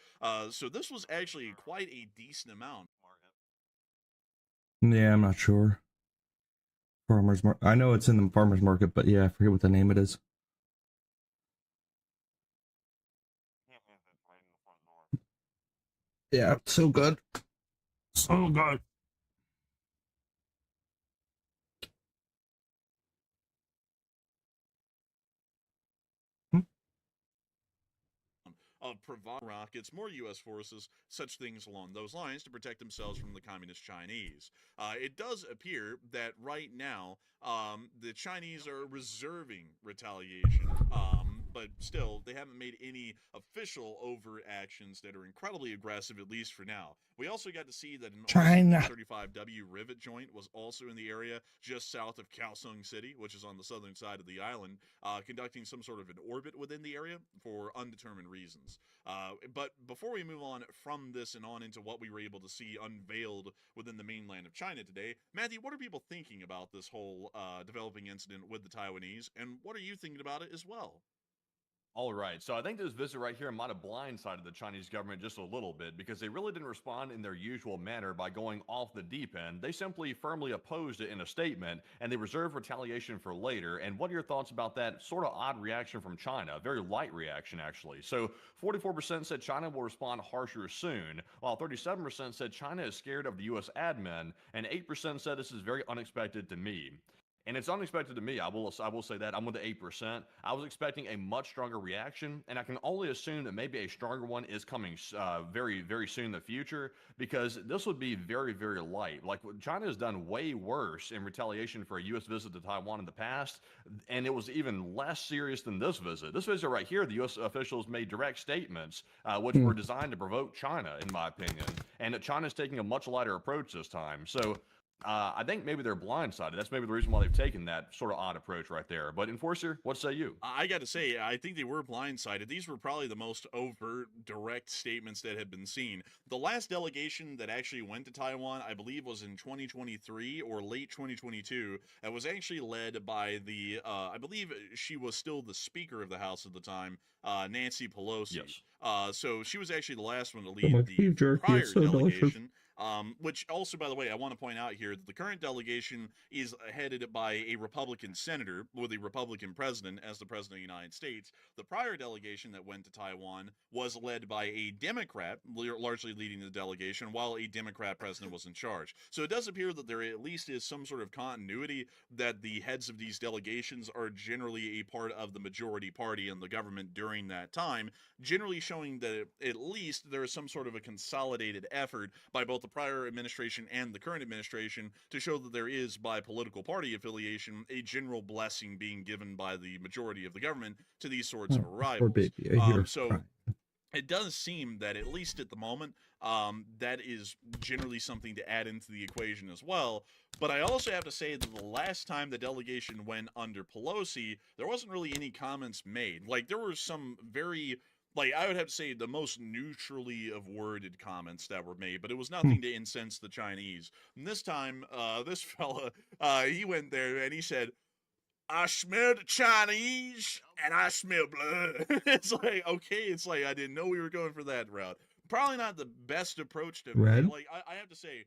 So this was actually quite a decent amount. Yeah, I'm not sure. Farmers market. I know it's in the farmers market, but yeah, I forget what the name it is. Yeah, so good. So good. Of provide rockets, more U.S. forces, such things along those lines to protect themselves from the communist Chinese. It does appear that right now the Chinese are reserving retaliation, but still they haven't made any official overt actions that are incredibly aggressive, at least for now. We also got to see that an RC-135W rivet joint was also in the area just south of Kaohsiung City, which is on the southern side of the island, conducting some sort of an orbit within the area for undetermined reasons. But before we move on from this and on into what we were able to see unveiled within the mainland of China today, Matthew, what are people thinking about this whole developing incident with the Taiwanese, and what are you thinking about it as well? All right, so I think this visit right here might have blindsided the Chinese government just a little bit because they really didn't respond in their usual manner by going off the deep end. They simply firmly opposed it in a statement, and they reserved retaliation for later. And what are your thoughts about that sort of odd reaction from China? A very light reaction, actually. So 44% said China will respond harsher soon, while 37% said China is scared of the U.S. admin, and 8% said this is very unexpected to me. And it's unexpected to me. I will say that. I'm with the 8%. I was expecting a much stronger reaction, and I can only assume that maybe a stronger one is coming very, very soon in the future, because this would be very, very light. Like, China has done way worse in retaliation for a U.S. visit to Taiwan in the past, and it was even less serious than this visit. This visit right here, the U.S. officials made direct statements, which were designed to provoke China, in my opinion. And China's taking a much lighter approach this time. So I think maybe they're blindsided. That's maybe the reason why they've taken that sort of odd approach right there. But Enforcer, what say you? I got to say, I think they were blindsided. These were probably the most overt, direct statements that had been seen. The last delegation that actually went to Taiwan, I believe, was in 2023 or late 2022. That was actually led by the, I believe she was still the Speaker of the House at the time, Nancy Pelosi. Yes. So she was actually the last one to So lead much the beef jerky, prior it's so delicious. delegation. Which also, by the way, I want to point out here that the current delegation is headed by a Republican senator with a Republican president as the president of the United States. The prior delegation that went to Taiwan was led by a Democrat, largely leading the delegation, while a Democrat president was in charge. So it does appear that there at least is some sort of continuity, that the heads of these delegations are generally a part of the majority party in the government during that time, generally showing that at least there is some sort of a consolidated effort by both the prior administration and the current administration to show that there is, by political party affiliation, a general blessing being given by the majority of the government to these sorts of Poor arrivals. baby, I hear her So crying. it does seem that, at least at the moment, that is generally something to add into the equation as well. But I also have to say that the last time the delegation went under Pelosi, there wasn't really any comments made. Like, there were some very, like, I would have to say the most neutrally of worded comments that were made, but it was nothing to incense the Chinese. And this time, this fella, he went there and he said, "I smell the Chinese and I smell blood." It's like, okay, it's like, I didn't know we were going for that route. Probably not the best approach to, Red? like, I have to say,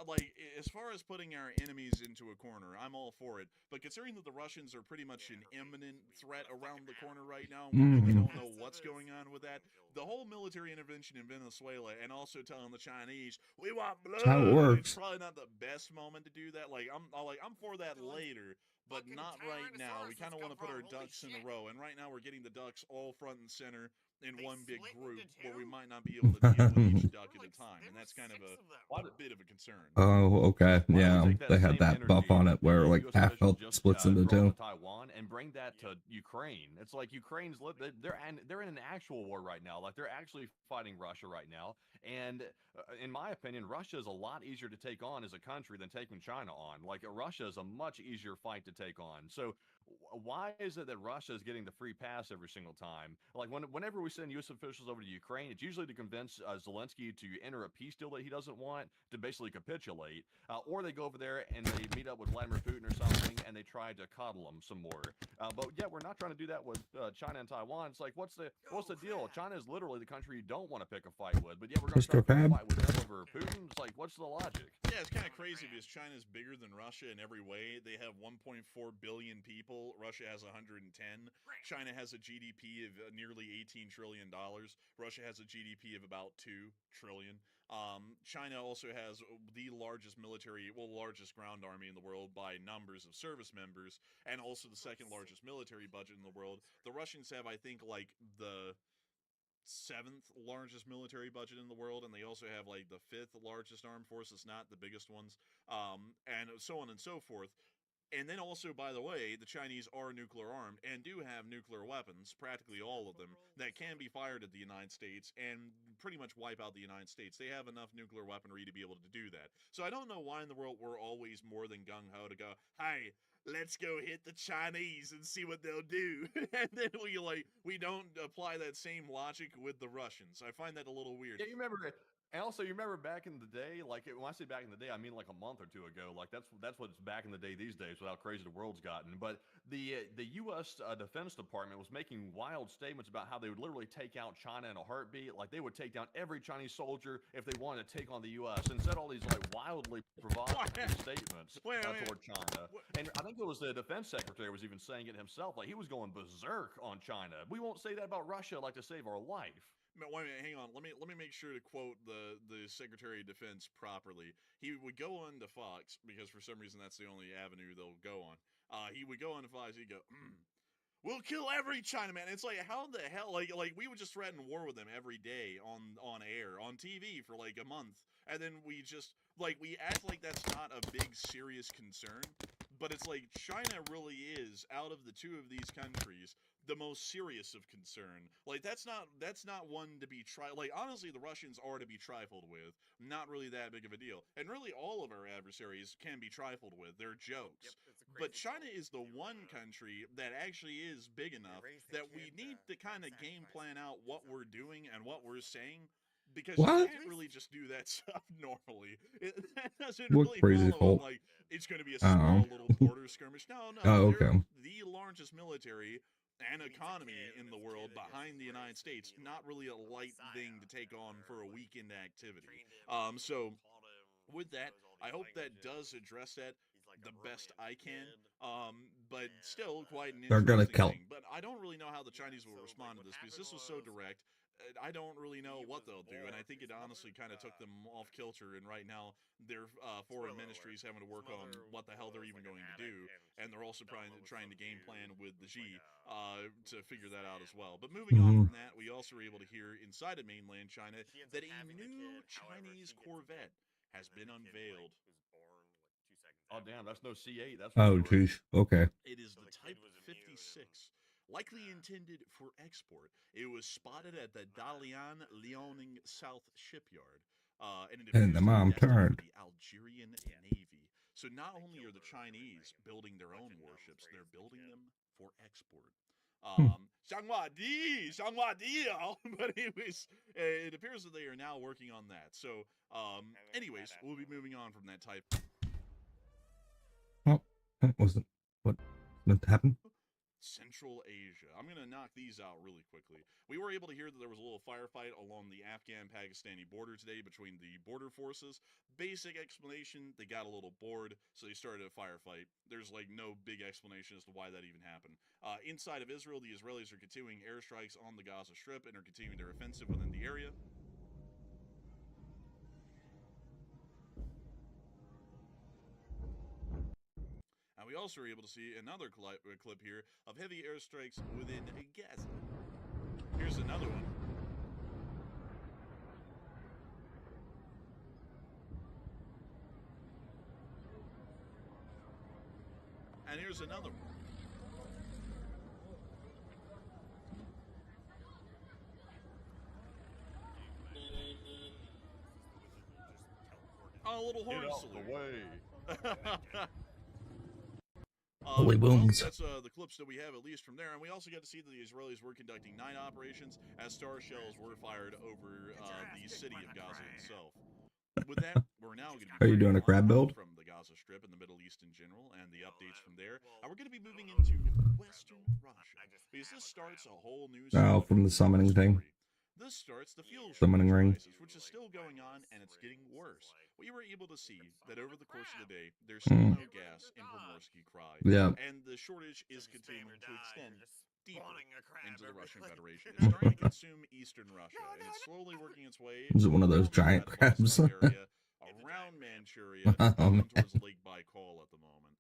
like, as far as putting our enemies into a corner, I'm all for it. But considering that the Russians are pretty much an imminent threat around the corner right now, we really don't know what's going on with that. The whole military intervention in Venezuela, and also telling the Chinese we want blood, That's how it works. it's probably not the best moment to do that. Like, I'm for that later, but not right now. We kind of want to put our ducks in a row, and right now we're getting the ducks all front and center in one big group, where we might not be able to deal with each duck at a time, and that's kind of a bit of a concern. Oh, okay. Yeah, they had that buff on it where like US half officials health splits into drove two. to Taiwan and bring that to Ukraine. It's like Ukraine's they're in an actual war right now. Like, they're actually fighting Russia right now. And in my opinion, Russia is a lot easier to take on as a country than taking China on. Like, Russia is a much easier fight to take on. So why is it that Russia is getting the free pass every single time? Like, whenever we send U.S. officials over to Ukraine, it's usually to convince Zelensky to enter a peace deal that he doesn't want, to basically capitulate, or they go over there and they meet up with Vladimir Putin or something and they try to coddle him some more. But yeah, we're not trying to do that with China and Taiwan. It's like, what's the deal? China is literally the country you don't want to pick a fight with, but yeah, we're going to try to pick a fight with them over Putin. It's like, what's the logic? Yeah, it's kind of crazy because China's bigger than Russia in every way. They have 1.4 billion people. Russia has 110. China has a GDP of nearly $18 trillion. Russia has a GDP of about $2 trillion. China also has the largest largest ground army in the world by numbers of service members, and also the second largest military budget in the world. The Russians have, I think, like the 7th largest military budget in the world, and they also have like the 5th largest armed force. It's not the biggest ones, and so on and so forth. And then also, by the way, the Chinese are nuclear armed and do have nuclear weapons, practically all of them, that can be fired at the United States and pretty much wipe out the United States. They have enough nuclear weaponry to be able to do that. So I don't know why in the world we're always more than gung-ho to go, hey, let's go hit the Chinese and see what they'll do. And then we don't apply that same logic with the Russians. I find that a little weird. Yeah, you remember it. And also, you remember back in the day, like, when I say back in the day, I mean like a month or two ago. Like, that's what's back in the day these days with how crazy the world's gotten. But the U.S. Defense Department was making wild statements about how they would literally take out China in a heartbeat. Like, they would take down every Chinese soldier if they wanted to take on the U.S. and said all these like wildly provocative statements toward China. And I think it was the defense secretary was even saying it himself. Like, he was going berserk on China. We won't say that about Russia, like, to save our life. Wait a minute, hang on. Let me make sure to quote the Secretary of Defense properly. He would go on to Fox, because for some reason that's the only avenue they'll go on. He would go on to Fox. He'd go, "We'll kill every Chinaman." It's like, how the hell? Like we would just threaten war with them every day on air, on TV for like a month, and then we just we act like that's not a big serious concern. But it's like China really is, out of the two of these countries, the most serious of concern. Like that's not one to be like honestly the Russians are to be trifled with. Not really that big of a deal. And really all of our adversaries can be trifled with. They're jokes. But China is the one country that actually is big enough that we need to kind of game plan out what we're doing and what we're saying. Because you can't really just do that stuff normally. That doesn't What really crazy follow cult? like it's going to be a small little border skirmish. No, Oh, they're okay. the largest military and economy in the world behind the United States. Not really a light thing to take on for a weekend activity. So with that, I hope that does address that the best I can. But still quite an They're gonna interesting kill. thing. But I don't really know how the Chinese will respond to this because this was so direct. I don't really know what they'll do, and I think it honestly kind of took them off kilter. And right now, their foreign ministries having to work on what the hell they're even going to do, and they're also trying to game plan with the Xi to figure that out as well. But moving on from that, we also were able to hear inside of mainland China that a new Chinese Corvette has been unveiled. Oh damn, that's no C8. That's Oh, jeez. Okay. It is the Type 56, likely intended for export. It was spotted at the Dalian Liaoning South shipyard, and it appears the mom destined turned. for the Algerian Navy. So not only are the Chinese building their own warships, they're building them for export. But anyways, it appears that they are now working on that. So, anyways, we'll be moving on from that type. Oh, that wasn't what happened. Central Asia. I'm going to knock these out really quickly. We were able to hear that there was a little firefight along the Afghan-Pakistani border today between the border forces. Basic explanation, they got a little bored, so they started a firefight. There's like no big explanation as to why that even happened. Inside of Israel, the Israelis are continuing airstrikes on the Gaza Strip and are continuing their offensive within the area. And we also were able to see another clip here of heavy airstrikes within Gaza. Here's another one. And here's another one. Oh, a little horn salute. Holy wounds. That's the clips that we have, at least from there. And we also got to see that the Israelis were conducting night operations as star shells were fired over the city of Gaza itself. With that, we're now going to be Are you doing a crab build? From the Gaza Strip and the Middle East in general and the updates from there. And we're going to be moving into Western Russia because this starts a whole new Oh, from the summoning thing. This starts the fuel Summoning ring, crisis, which is still going on, and it's getting worse. We were able to see that over the course of the day, there's still no gas in Primorsky Krai. Yeah. And the shortage is continuing to extend deeper into the Russian Federation. It's starting to consume eastern Russia, and it's slowly working its way. Is it one of those giant crabs? Around Manchuria, towards Lake Baikal at the moment.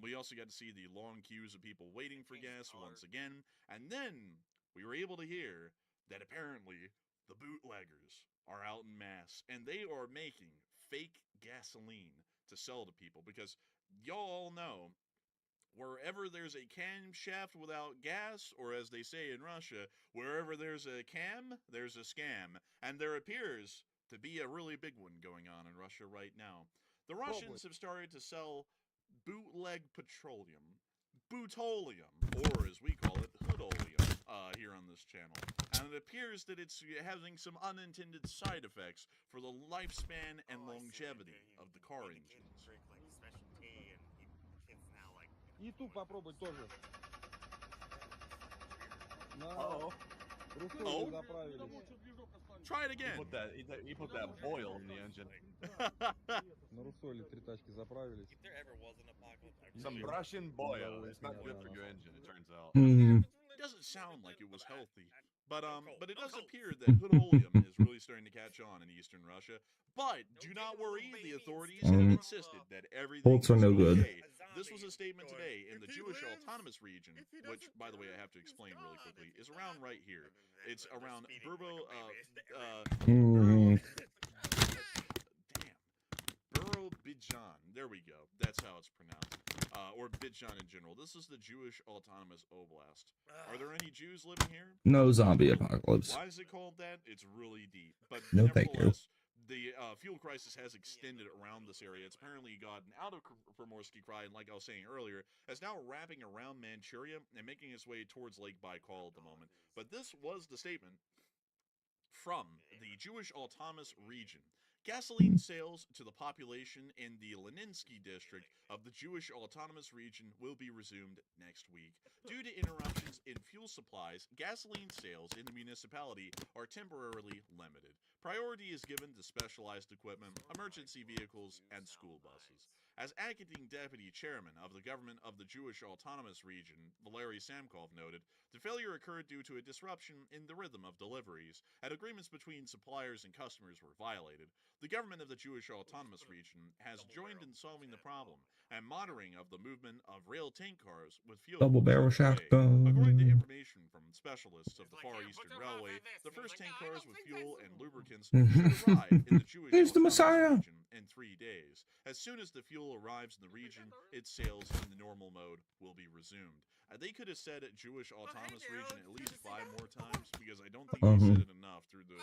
We also got to see the long queues of people waiting for gas once again, and then we were able to hear that apparently the bootleggers are out in mass, and they are making fake gasoline to sell to people, because y'all know wherever there's a camshaft without gas, or as they say in Russia, wherever there's a cam, there's a scam. And there appears to be a really big one going on in Russia right now. The Russians have started to sell bootleg petroleum, bootolium, or as we call it, hoodolium, here on this channel. And it appears that it's having some unintended side effects for the lifespan and longevity of the car engines. И ту попробуй тоже. Uh-oh. Try it again. He put that boil in the engine. На Русоле 3 тачки заправились. Some Russian boil. It's not good for your engine, it turns out. It doesn't sound like it was healthy. But it does appear that hoodolium is really starting to catch on in eastern Russia. But do not worry, the authorities have insisted that everything Bolts are is no okay. good. This was a statement today in the Jewish Autonomous Region, which, by the way, I have to explain really quickly, is around right here. It's around Bijan. There we go. That's how it's pronounced. or Bijan in general. This is the Jewish Autonomous Oblast. Are there any Jews living here? No zombie apocalypse. Why is it called that? It's really deep. But No, thank you. nevertheless, the fuel crisis has extended around this area. It's apparently gotten out of Primorsky Krai, and like I was saying earlier, is now wrapping around Manchuria and making its way towards Lake Baikal at the moment. But this was the statement from the Jewish Autonomous Region. Gasoline sales to the population in the Leninsky district of the Jewish Autonomous Region will be resumed next week. Due to interruptions in fuel supplies, gasoline sales in the municipality are temporarily limited. Priority is given to specialized equipment, emergency vehicles, and school buses. As acting deputy chairman of the government of the Jewish Autonomous Region, Valery Samkov noted, the failure occurred due to a disruption in the rhythm of deliveries, and agreements between suppliers and customers were violated. The government of the Jewish Autonomous Region has joined in solving the problem and monitoring of the movement of rail tank cars with fuel. Double barrel shotgun. According to information from specialists of the Far Eastern Railway, the first tank cars with fuel and lubricants should arrive in the Jewish He's the Autonomous Messiah. Region in 3 days. As soon as the fuel arrives in the region, its sales in the normal mode will be resumed. They could have said Jewish Autonomous Region at least 5 more times, because I don't think they said it enough through the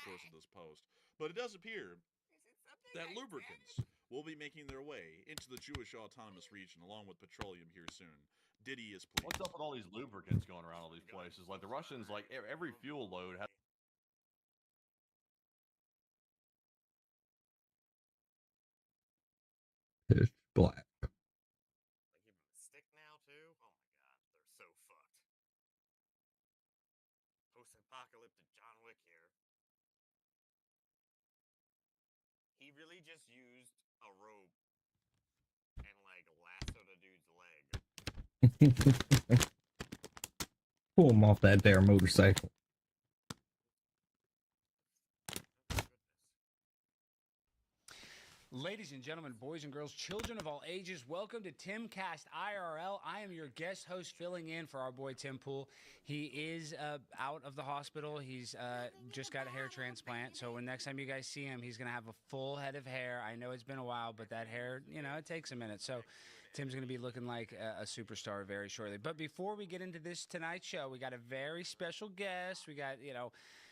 course of this post. But it does appear that lubricants will be making their way into the Jewish Autonomous Region along with petroleum here soon. Diddy is pleased. What's up with all these lubricants going around all these places? Like the Russians, like every fuel load has. Pitch black. Like even a stick now too. Oh my god, they're so fucked. Post-apocalyptic John Wick here. He really just used a rope and like lassoed a dude's leg. Pull him off that there motorcycle. Ladies and gentlemen, boys and girls, children of all ages, welcome to Timcast IRL. I am your guest host filling in for our boy Tim Pool. He is out of the hospital. He's just got a hair transplant. So when next time you guys see him, he's going to have a full head of hair. I know it's been a while, but that hair, you know, it takes a minute. So Tim's going to be looking like a superstar very shortly. But before we get into this tonight's show, we got a very special guest. We got, you know,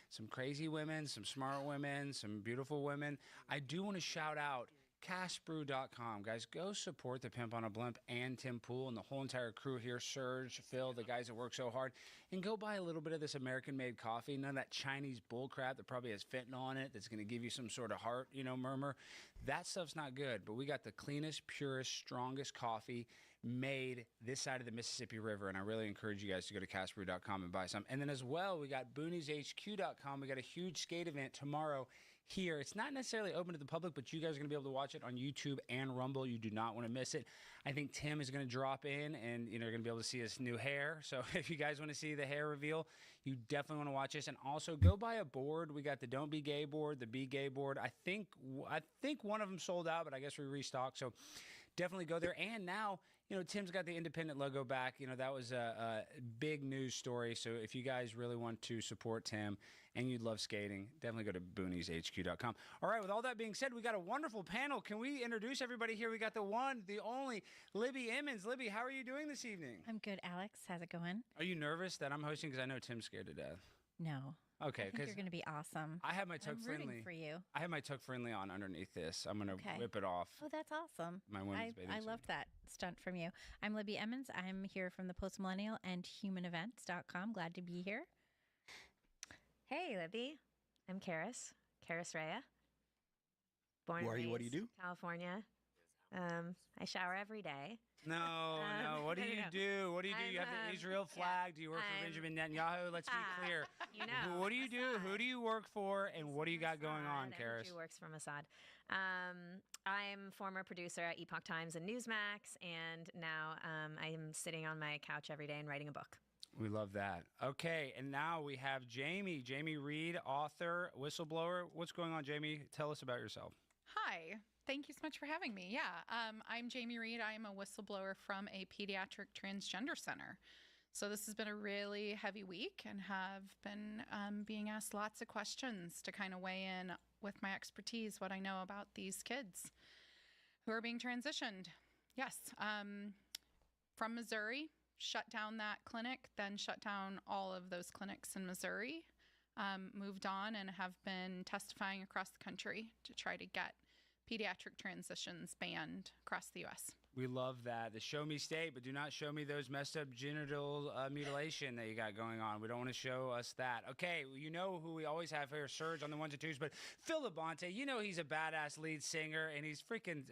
some crazy women, some smart women, some beautiful women. I do want to shout out cashbrew.com. Guys, go support the Pimp on a Blimp and Tim Pool and the whole entire crew here, Serge, Phil, the guys that work so hard, and go buy a little bit of this American-made coffee. None of that Chinese bullcrap that probably has fentanyl in it that's going to give you some sort of heart, you know, murmur. That stuff's not good, but we got the cleanest, purest, strongest coffee made this side of the Mississippi River, and I really encourage you guys to go to cashbrew.com and buy some. And then as well, we got boonieshq.com. We got a huge skate event tomorrow here. It's not necessarily open to the public, but you guys are going to be able to watch it on YouTube and Rumble. You do not want to miss it. I think Tim is going to drop in, and you know, you're going to be able to see his new hair. So if you guys want to see the hair reveal, you definitely want to watch this. And also go buy a board. We got the Don't Be Gay board, the Be Gay board. I think one of them sold out, but I guess we restocked. So definitely go there. And now, you know, Tim's got the independent logo back. You know, that was a big news story. So if you guys really want to support Tim and you'd love skating, definitely go to boonieshq.com. All right, with all that being said, we got a wonderful panel. Can we introduce everybody here? We got the one, the only, Libby Emmons. Libby, how are you doing this evening? I'm good, Alex. How's it going? Are you nervous that I'm hosting? Because I know Tim's scared to death. No. Okay, I think you're going to be awesome. I have my Tuck I'm Friendly rooting for you. I have my Tuck Friendly on underneath this. I'm going to whip it off. Oh, that's awesome. My women's bathing I suit. loved that stunt from you. I'm Libby Emmons. I'm here from the Postmillennial and HumanEvents.com. Glad to be here. Hey, Libby. I'm Karis Rhea. Born and What do you raised do? California. I shower every day. No. What do you do? What do you do? You have the Israel flag. Do you work for Benjamin Netanyahu? Let's be clear. You know. What do you do? Who do you work for? And what do you got going on, Karis? Who works for Mossad. I'm former producer at Epoch Times and Newsmax, and now I'm sitting on my couch every day and writing a book. We love that. Okay, and now we have Jamie. Jamie Reed, author, whistleblower. What's going on, Jamie? Tell us about yourself. Hi. Thank you so much for having me. Yeah, I'm Jamie Reed. I am a whistleblower from a pediatric transgender center. So this has been a really heavy week and have been being asked lots of questions to kind of weigh in with my expertise, what I know about these kids who are being transitioned. Yes. From Missouri, shut down that clinic, then shut down all of those clinics in Missouri, moved on and have been testifying across the country to try to get pediatric transitions banned across the U.S. We love that. The show me state, but do not show me those messed up genital mutilation that you got going on. We don't want to show us that. Okay, you know who we always have here, Serge on the ones and twos, but Phil Labonte, you know he's a badass lead singer, and he's freaking,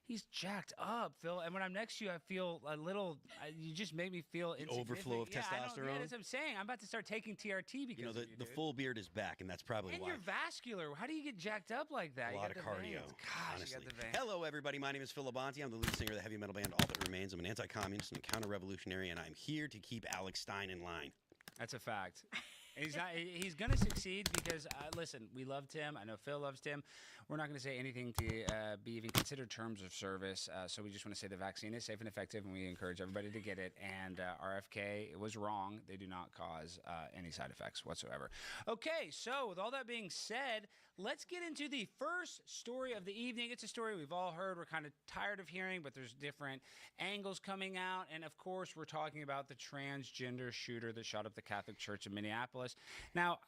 he's jacked up, Phil. And when I'm next to you, I feel a little, you just make me feel overflow of testosterone. Yeah, that's what I'm saying. I'm about to start taking TRT because the full beard is back, and that's probably and why. you're vascular. How do you get jacked up like that? A lot of cardio. Gosh, honestly. you got the veins. Hello, everybody. My name is Phil Labonte. I'm the lead singer of the heavy metal band All That Remains. I'm an anti-communist and a counter-revolutionary, and I'm here to keep Alex Stein in line. That's a fact. He's not. He's going to succeed because, listen, we love Tim. I know Phil loves Tim. We're not going to say anything to be even considered terms of service. So we just want to say the vaccine is safe and effective, and we encourage everybody to get it. And RFK was wrong. They do not cause any side effects whatsoever. Okay, so with all that being said, let's get into the first story of the evening. It's a story we've all heard. We're kind of tired of hearing, but there's different angles coming out. And, of course, we're talking about the transgender shooter that shot up the Catholic Church in Minneapolis. Now,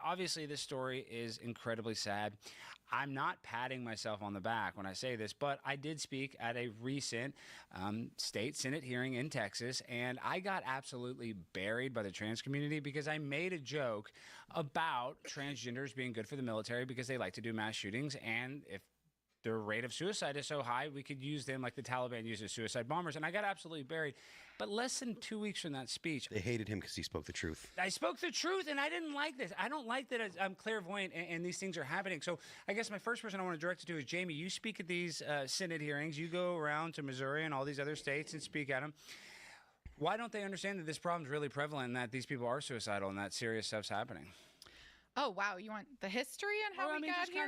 obviously, this story is incredibly sad. I'm not patting myself on the back when I say this, but I did speak at a recent state Senate hearing in Texas, and I got absolutely buried by the trans community because I made a joke about transgenders being good for the military because they like to do mass shootings, and if their rate of suicide is so high, we could use them like the Taliban uses suicide bombers. And I got absolutely buried. But less than 2 weeks from that speech, they hated him because he spoke the truth. I spoke the truth, and I didn't like this. I don't like that I'm clairvoyant and these things are happening. So I guess my first person I want to direct it to is Jamie. You speak at these Senate hearings. You go around to Missouri and all these other states and speak at them. Why don't they understand that this problem is really prevalent and that these people are suicidal and that serious stuff's happening? Oh, wow. You want the history and how we got here?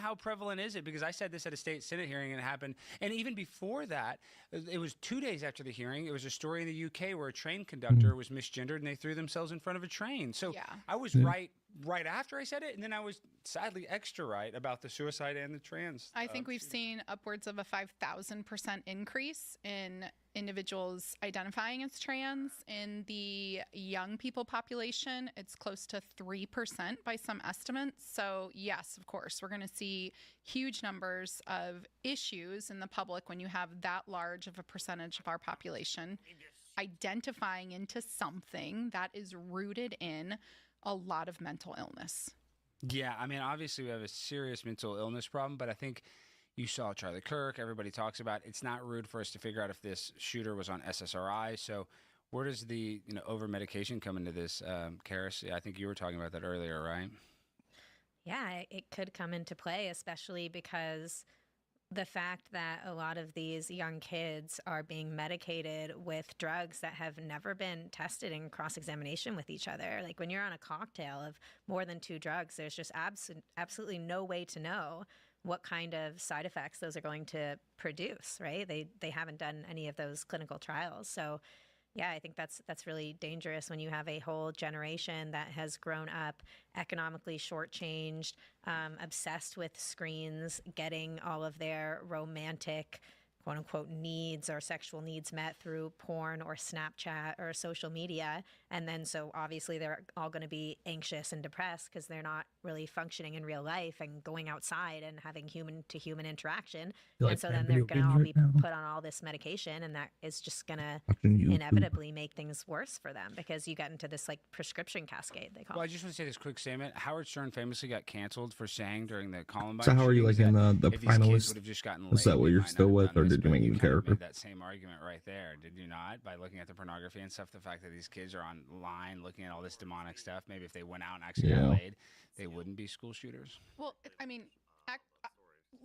How prevalent is it? Because I said this at a state Senate hearing and it happened. And even before that, it was 2 days after the hearing. It was a story in the UK where a train conductor was misgendered and they threw themselves in front of a train. So I was right after I said it. And then I was sadly extra right about the suicide and the trans. I think we've seen upwards of a 5,000% increase in individuals identifying as trans. In the young people population, it's close to 3% by some estimates. So yes, of course, we're going to see huge numbers of issues in the public when you have that large of a percentage of our population identifying into something that is rooted in a lot of mental illness. Yeah, I mean, obviously we have a serious mental illness problem, but I think you saw Charlie Kirk. Everybody talks about it's not rude for us to figure out if this shooter was on SSRI. So where does the over medication come into this, Karis? I think you were talking about that earlier, right? Yeah, it could come into play, especially because the fact that a lot of these young kids are being medicated with drugs that have never been tested in cross-examination with each other. Like when you're on a cocktail of more than 2 drugs, there's just absolutely no way to know what kind of side effects those are going to produce, right? They haven't done any of those clinical trials. So yeah, I think that's really dangerous when you have a whole generation that has grown up economically shortchanged, obsessed with screens, getting all of their romantic, quote unquote, needs or sexual needs met through porn or Snapchat or social media. And then so obviously they're all going to be anxious and depressed because they're not really functioning in real life and going outside and having human to human interaction. And so then they're going to all be put on all this medication, and that is just going to inevitably make things worse for them because you get into this like prescription cascade, they call it. Well, I just want to say this quick statement. Howard Stern famously got canceled for saying during the Columbine So how are you like in the finalists? Is that what you're still with, or did you make a new character? Made that same argument right there, did you not? By looking at the pornography and stuff, the fact that these kids are online looking at all this demonic stuff, maybe if they went out and actually got laid, they wouldn't be school shooters. Well, I mean,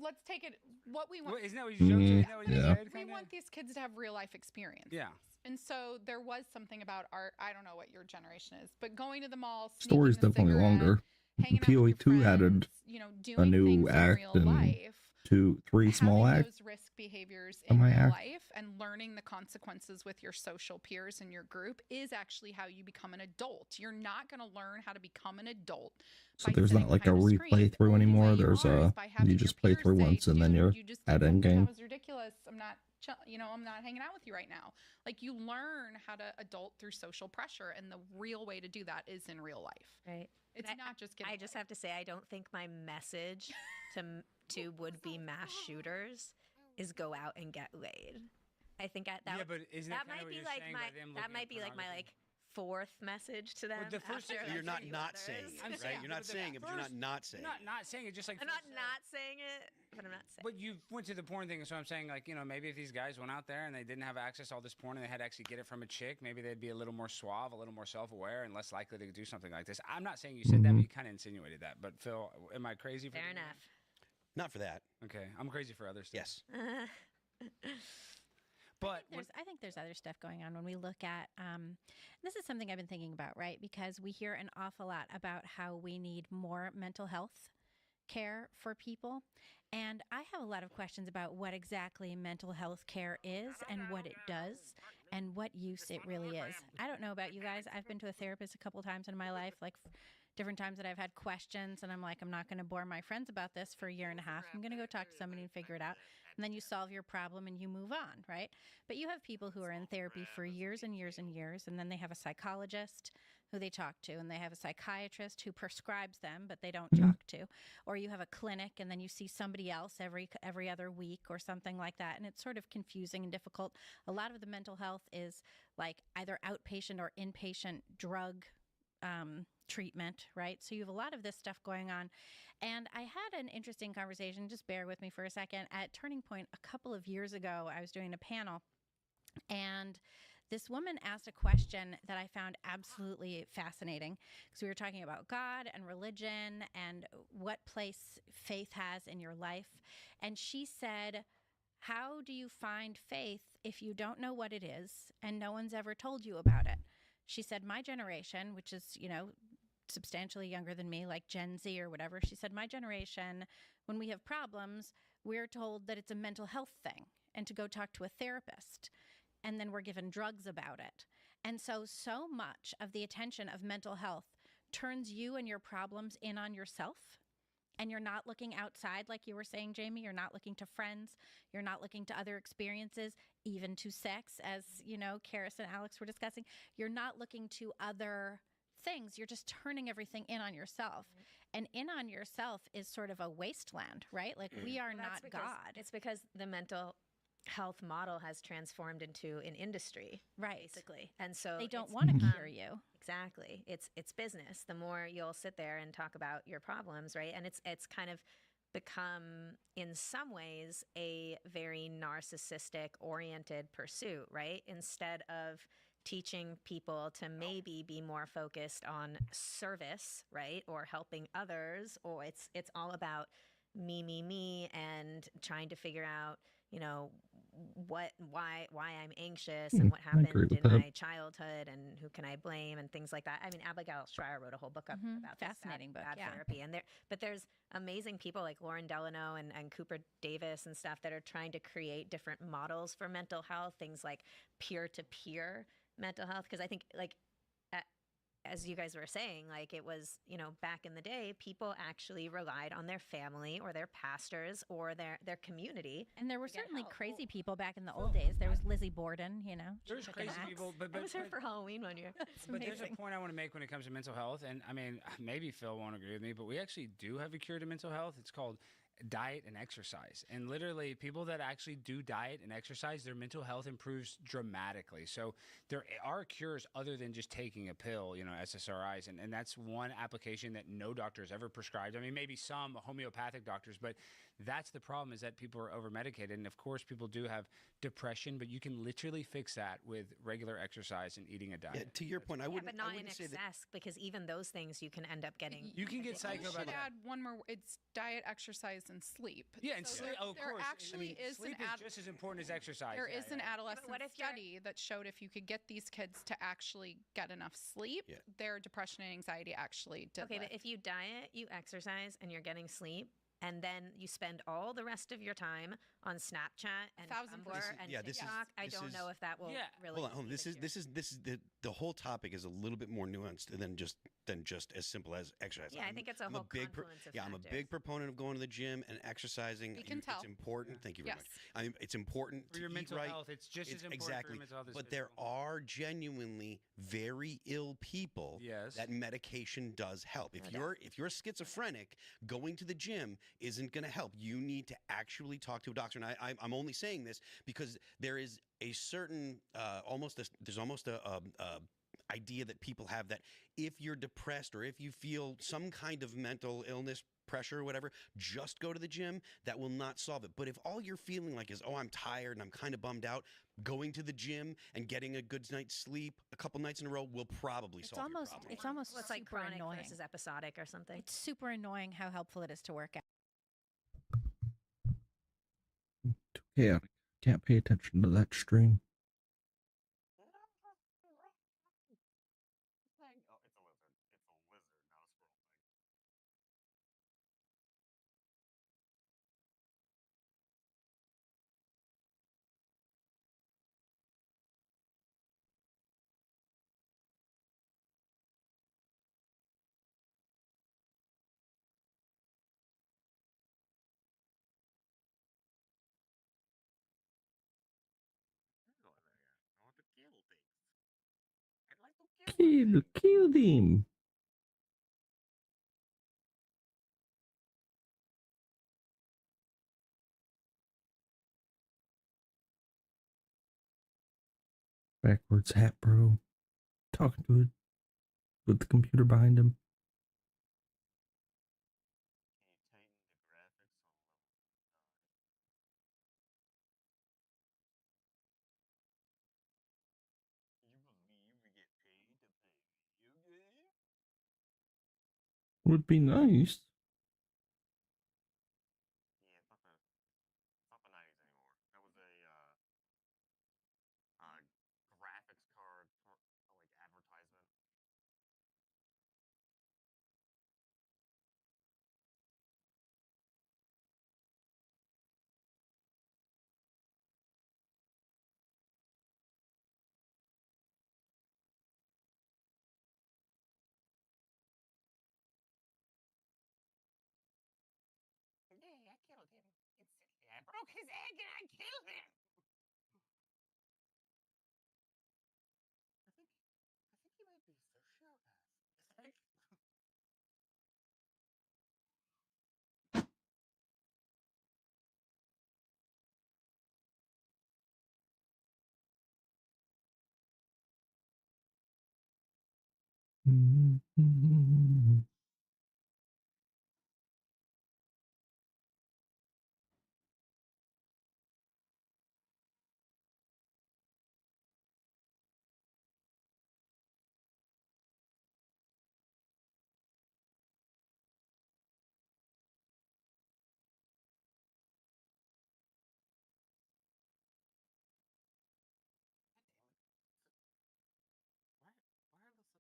let's take it. What we want. Isn't that what you joked? Isn't that what you said? We want these kids to have real life experience. Yeah. And so there was something about art. I don't know what your generation is, but going to the mall, Story's definitely longer. POE2 added a new act and 3 small having acts those risk behaviors of in my real act. life and learning the consequences with your social peers and your group is actually how you become an adult. You're not going to learn how to become an adult. So there's not like a replay through anymore. There's a you just play through once and then you're at end That game. was ridiculous. I'm not, I'm not hanging out with you right now. Like, you learn how to adult through social pressure, and the real way to do that is in real life. Right. It's not just getting. I just have to say, I don't think my message to would-be mass shooters is go out and get laid. I think that but isn't that that kinda might what be you're like saying my by them that looking might at be like my pornography? fourth message to them. the first after thing- So you're a not few not others. saying it, I'm right? saying, You're not but the saying it, but you're first- not saying You're it. not saying it, just like I'm not saying it, but I'm not saying. But you went to the porn thing, so I'm saying, like, maybe if these guys went out there and they didn't have access to all this porn and they had to actually get it from a chick, maybe they'd be a little more suave, a little more self-aware, and less likely to do something like this. I'm not saying you said that, but you kind of insinuated that. But Phil, am I crazy for Fair doing enough. that? Not for that. Okay, I'm crazy for other stuff. Yes. But I think there's other stuff going on when we look at this is something I've been thinking about, right? Because we hear an awful lot about how we need more mental health care for people. And I have a lot of questions about what exactly mental health care is and what it does and what use it really is. I don't know about you guys. I've been to a therapist a couple times in my life, like different times that I've had questions, and I'm like, I'm not going to bore my friends about this for a year and a half. I'm going to go talk to somebody and figure it out. And then you solve your problem and you move on, right? But you have people who are in therapy for years and years and years, and then they have a psychologist who they talk to, and they have a psychiatrist who prescribes them, but they don't talk to. Or you have a clinic, and then you see somebody else every other week or something like that, and it's sort of confusing and difficult. A lot of the mental health is like either outpatient or inpatient drug treatment, right? So you have a lot of this stuff going on. And I had an interesting conversation, just bear with me for a second, at Turning Point a couple of years ago. I was doing a panel, and this woman asked a question that I found absolutely fascinating, because we were talking about God and religion and what place faith has in your life. And she said, how do you find faith if you don't know what it is and no one's ever told you about it? She said, my generation, which is, substantially younger than me, like Gen Z or whatever, she said, my generation, when we have problems, we're told that it's a mental health thing and to go talk to a therapist. And then we're given drugs about it. And so much of the attention of mental health turns you and your problems in on yourself. And you're not looking outside, like you were saying, Jamie. You're not looking to friends. You're not looking to other experiences, even to sex, as, Karis and Alex were discussing. You're not looking to other things. You're just turning everything in on yourself. And in on yourself is sort of a wasteland, right? Like, we are not God. It's because the mental health model has transformed into an industry, right? Basically, and so they don't want to cure you. Exactly, it's business. The more you'll sit there and talk about your problems, right? And it's kind of become, in some ways, a very narcissistic oriented pursuit, right? Instead of teaching people to maybe be more focused on service, right, or helping others, or it's all about me, and trying to figure out, why I'm anxious and what happened in my childhood and who can I blame and things like that. I mean, Abigail Schreier wrote a whole book about fascinating book, bad therapy, and there's amazing people like Lauren Delano and Cooper Davis and stuff that are trying to create different models for mental health, things like peer-to-peer mental health, because I think, like, as you guys were saying, like, it was, back in the day, people actually relied on their family or their pastors or their community. And there were certainly crazy people back in the old days. There was Lizzie Borden, There's crazy people, but I was here for Halloween one year. But there's a point I want to make when it comes to mental health. And I mean, maybe Phil won't agree with me, but we actually do have a cure to mental health. It's called diet and exercise. And literally, people that actually do diet and exercise, their mental health improves dramatically. So there are cures other than just taking a pill, SSRIs. And that's one application that no doctor has ever prescribed. I mean, maybe some homeopathic doctors, but that's the problem, is that people are over-medicated. And of course, people do have depression, but you can literally fix that with regular exercise and eating a diet. Yeah, to your point, I wouldn't. But not I wouldn't in say that. excess, because even those things you can end up getting. You can get psycho You about should that. add one more. It's diet, exercise, and sleep. Yeah, and So sleep. there- Of there course. actually is sleep an is just as important as exercise. There Yeah, is yeah, an yeah. adolescent study that showed if you could get these kids to actually get enough sleep, their depression and anxiety actually did Okay, lift. but if you diet, you exercise, and you're getting sleep, and then you spend all the rest of your time on Snapchat and Tumblr and TikTok. I don't know if that will really. Hold on. This is the whole topic is a little bit more nuanced than just as simple as exercise. Yeah, I think it's a whole confluence of I'm a big proponent of going to the gym and exercising. We can tell. It's important. Thank you very Yes. much. I mean, it's important For your to eat mental right. health, it's just as important exactly. for your mental health as But there are genuinely very ill people that medication does help. If you're schizophrenic, going to the gym isn't going to help. You need to actually talk to a doctor. And I'm only saying this because there is a certain there's almost a idea that people have that if you're depressed or if you feel some kind of mental illness, pressure or whatever, just go to the gym. That will not solve it. But if all you're feeling like is, oh, I'm tired and I'm kind of bummed out, going to the gym and getting a good night's sleep a couple nights in a row will probably solve your problem. It's almost It's like super chronic annoying. versus episodic or something. It's super annoying how helpful it is to work out. Yeah, can't pay attention to that stream. Kill him. Backwards hat, bro. Talking to it with the computer behind him. Would be nice. Graphics card for like advertisement. Yeah, I killed him. I broke his egg and I killed him. I think he might be sociopath. Why are the subtitles?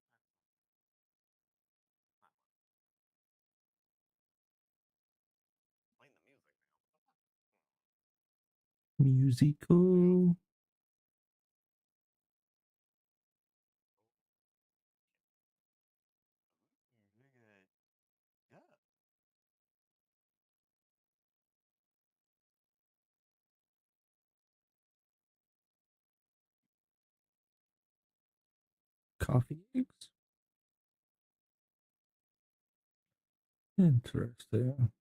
Playing the music now. Musical. Coffee eggs. Interesting.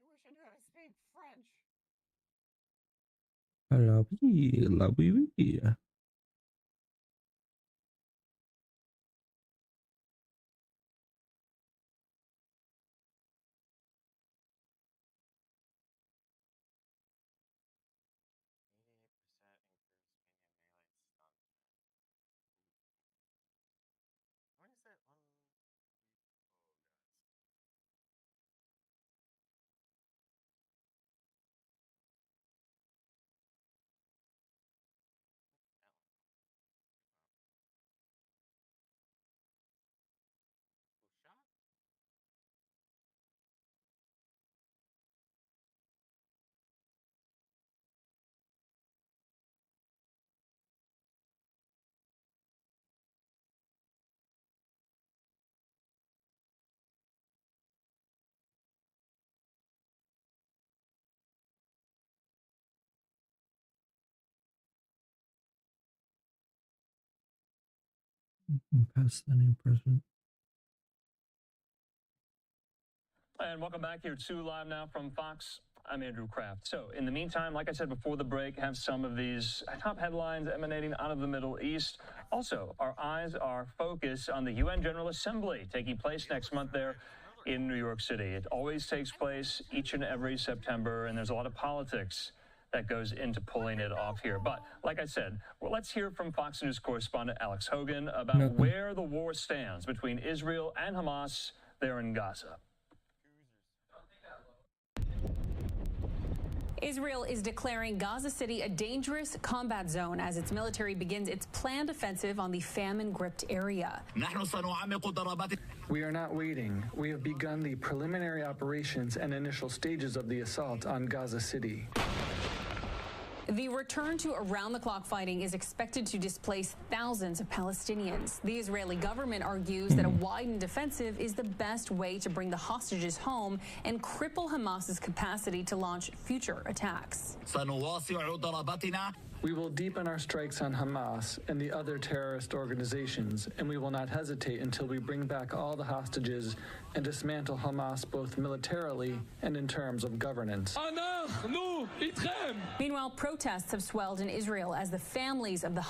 I wish I knew how to speak French. La vie, la vie. Pass the new president. And welcome back here to Live Now from Fox. I'm Andrew Kraft. So in the meantime, like I said before the break, have some of these top headlines emanating out of the Middle East. Also, our eyes are focused on the UN General Assembly taking place next month there in New York City. It always takes place each and every September, and there's a lot of politics that goes into pulling it off here. But like I said, well, let's hear from Fox News correspondent Alex Hogan about where the war stands between Israel and Hamas there in Gaza. Israel is declaring Gaza City a dangerous combat zone as its military begins its planned offensive on the famine-gripped area. We are not waiting. We have begun the preliminary operations and initial stages of the assault on Gaza City. The return to around-the-clock fighting is expected to displace thousands of Palestinians. The Israeli government argues that a widened offensive is the best way to bring the hostages home and cripple Hamas's capacity to launch future attacks. We will deepen our strikes on Hamas and the other terrorist organizations, and we will not hesitate until we bring back all the hostages and dismantle Hamas both militarily and in terms of governance. Meanwhile, protests have swelled in Israel as the families of the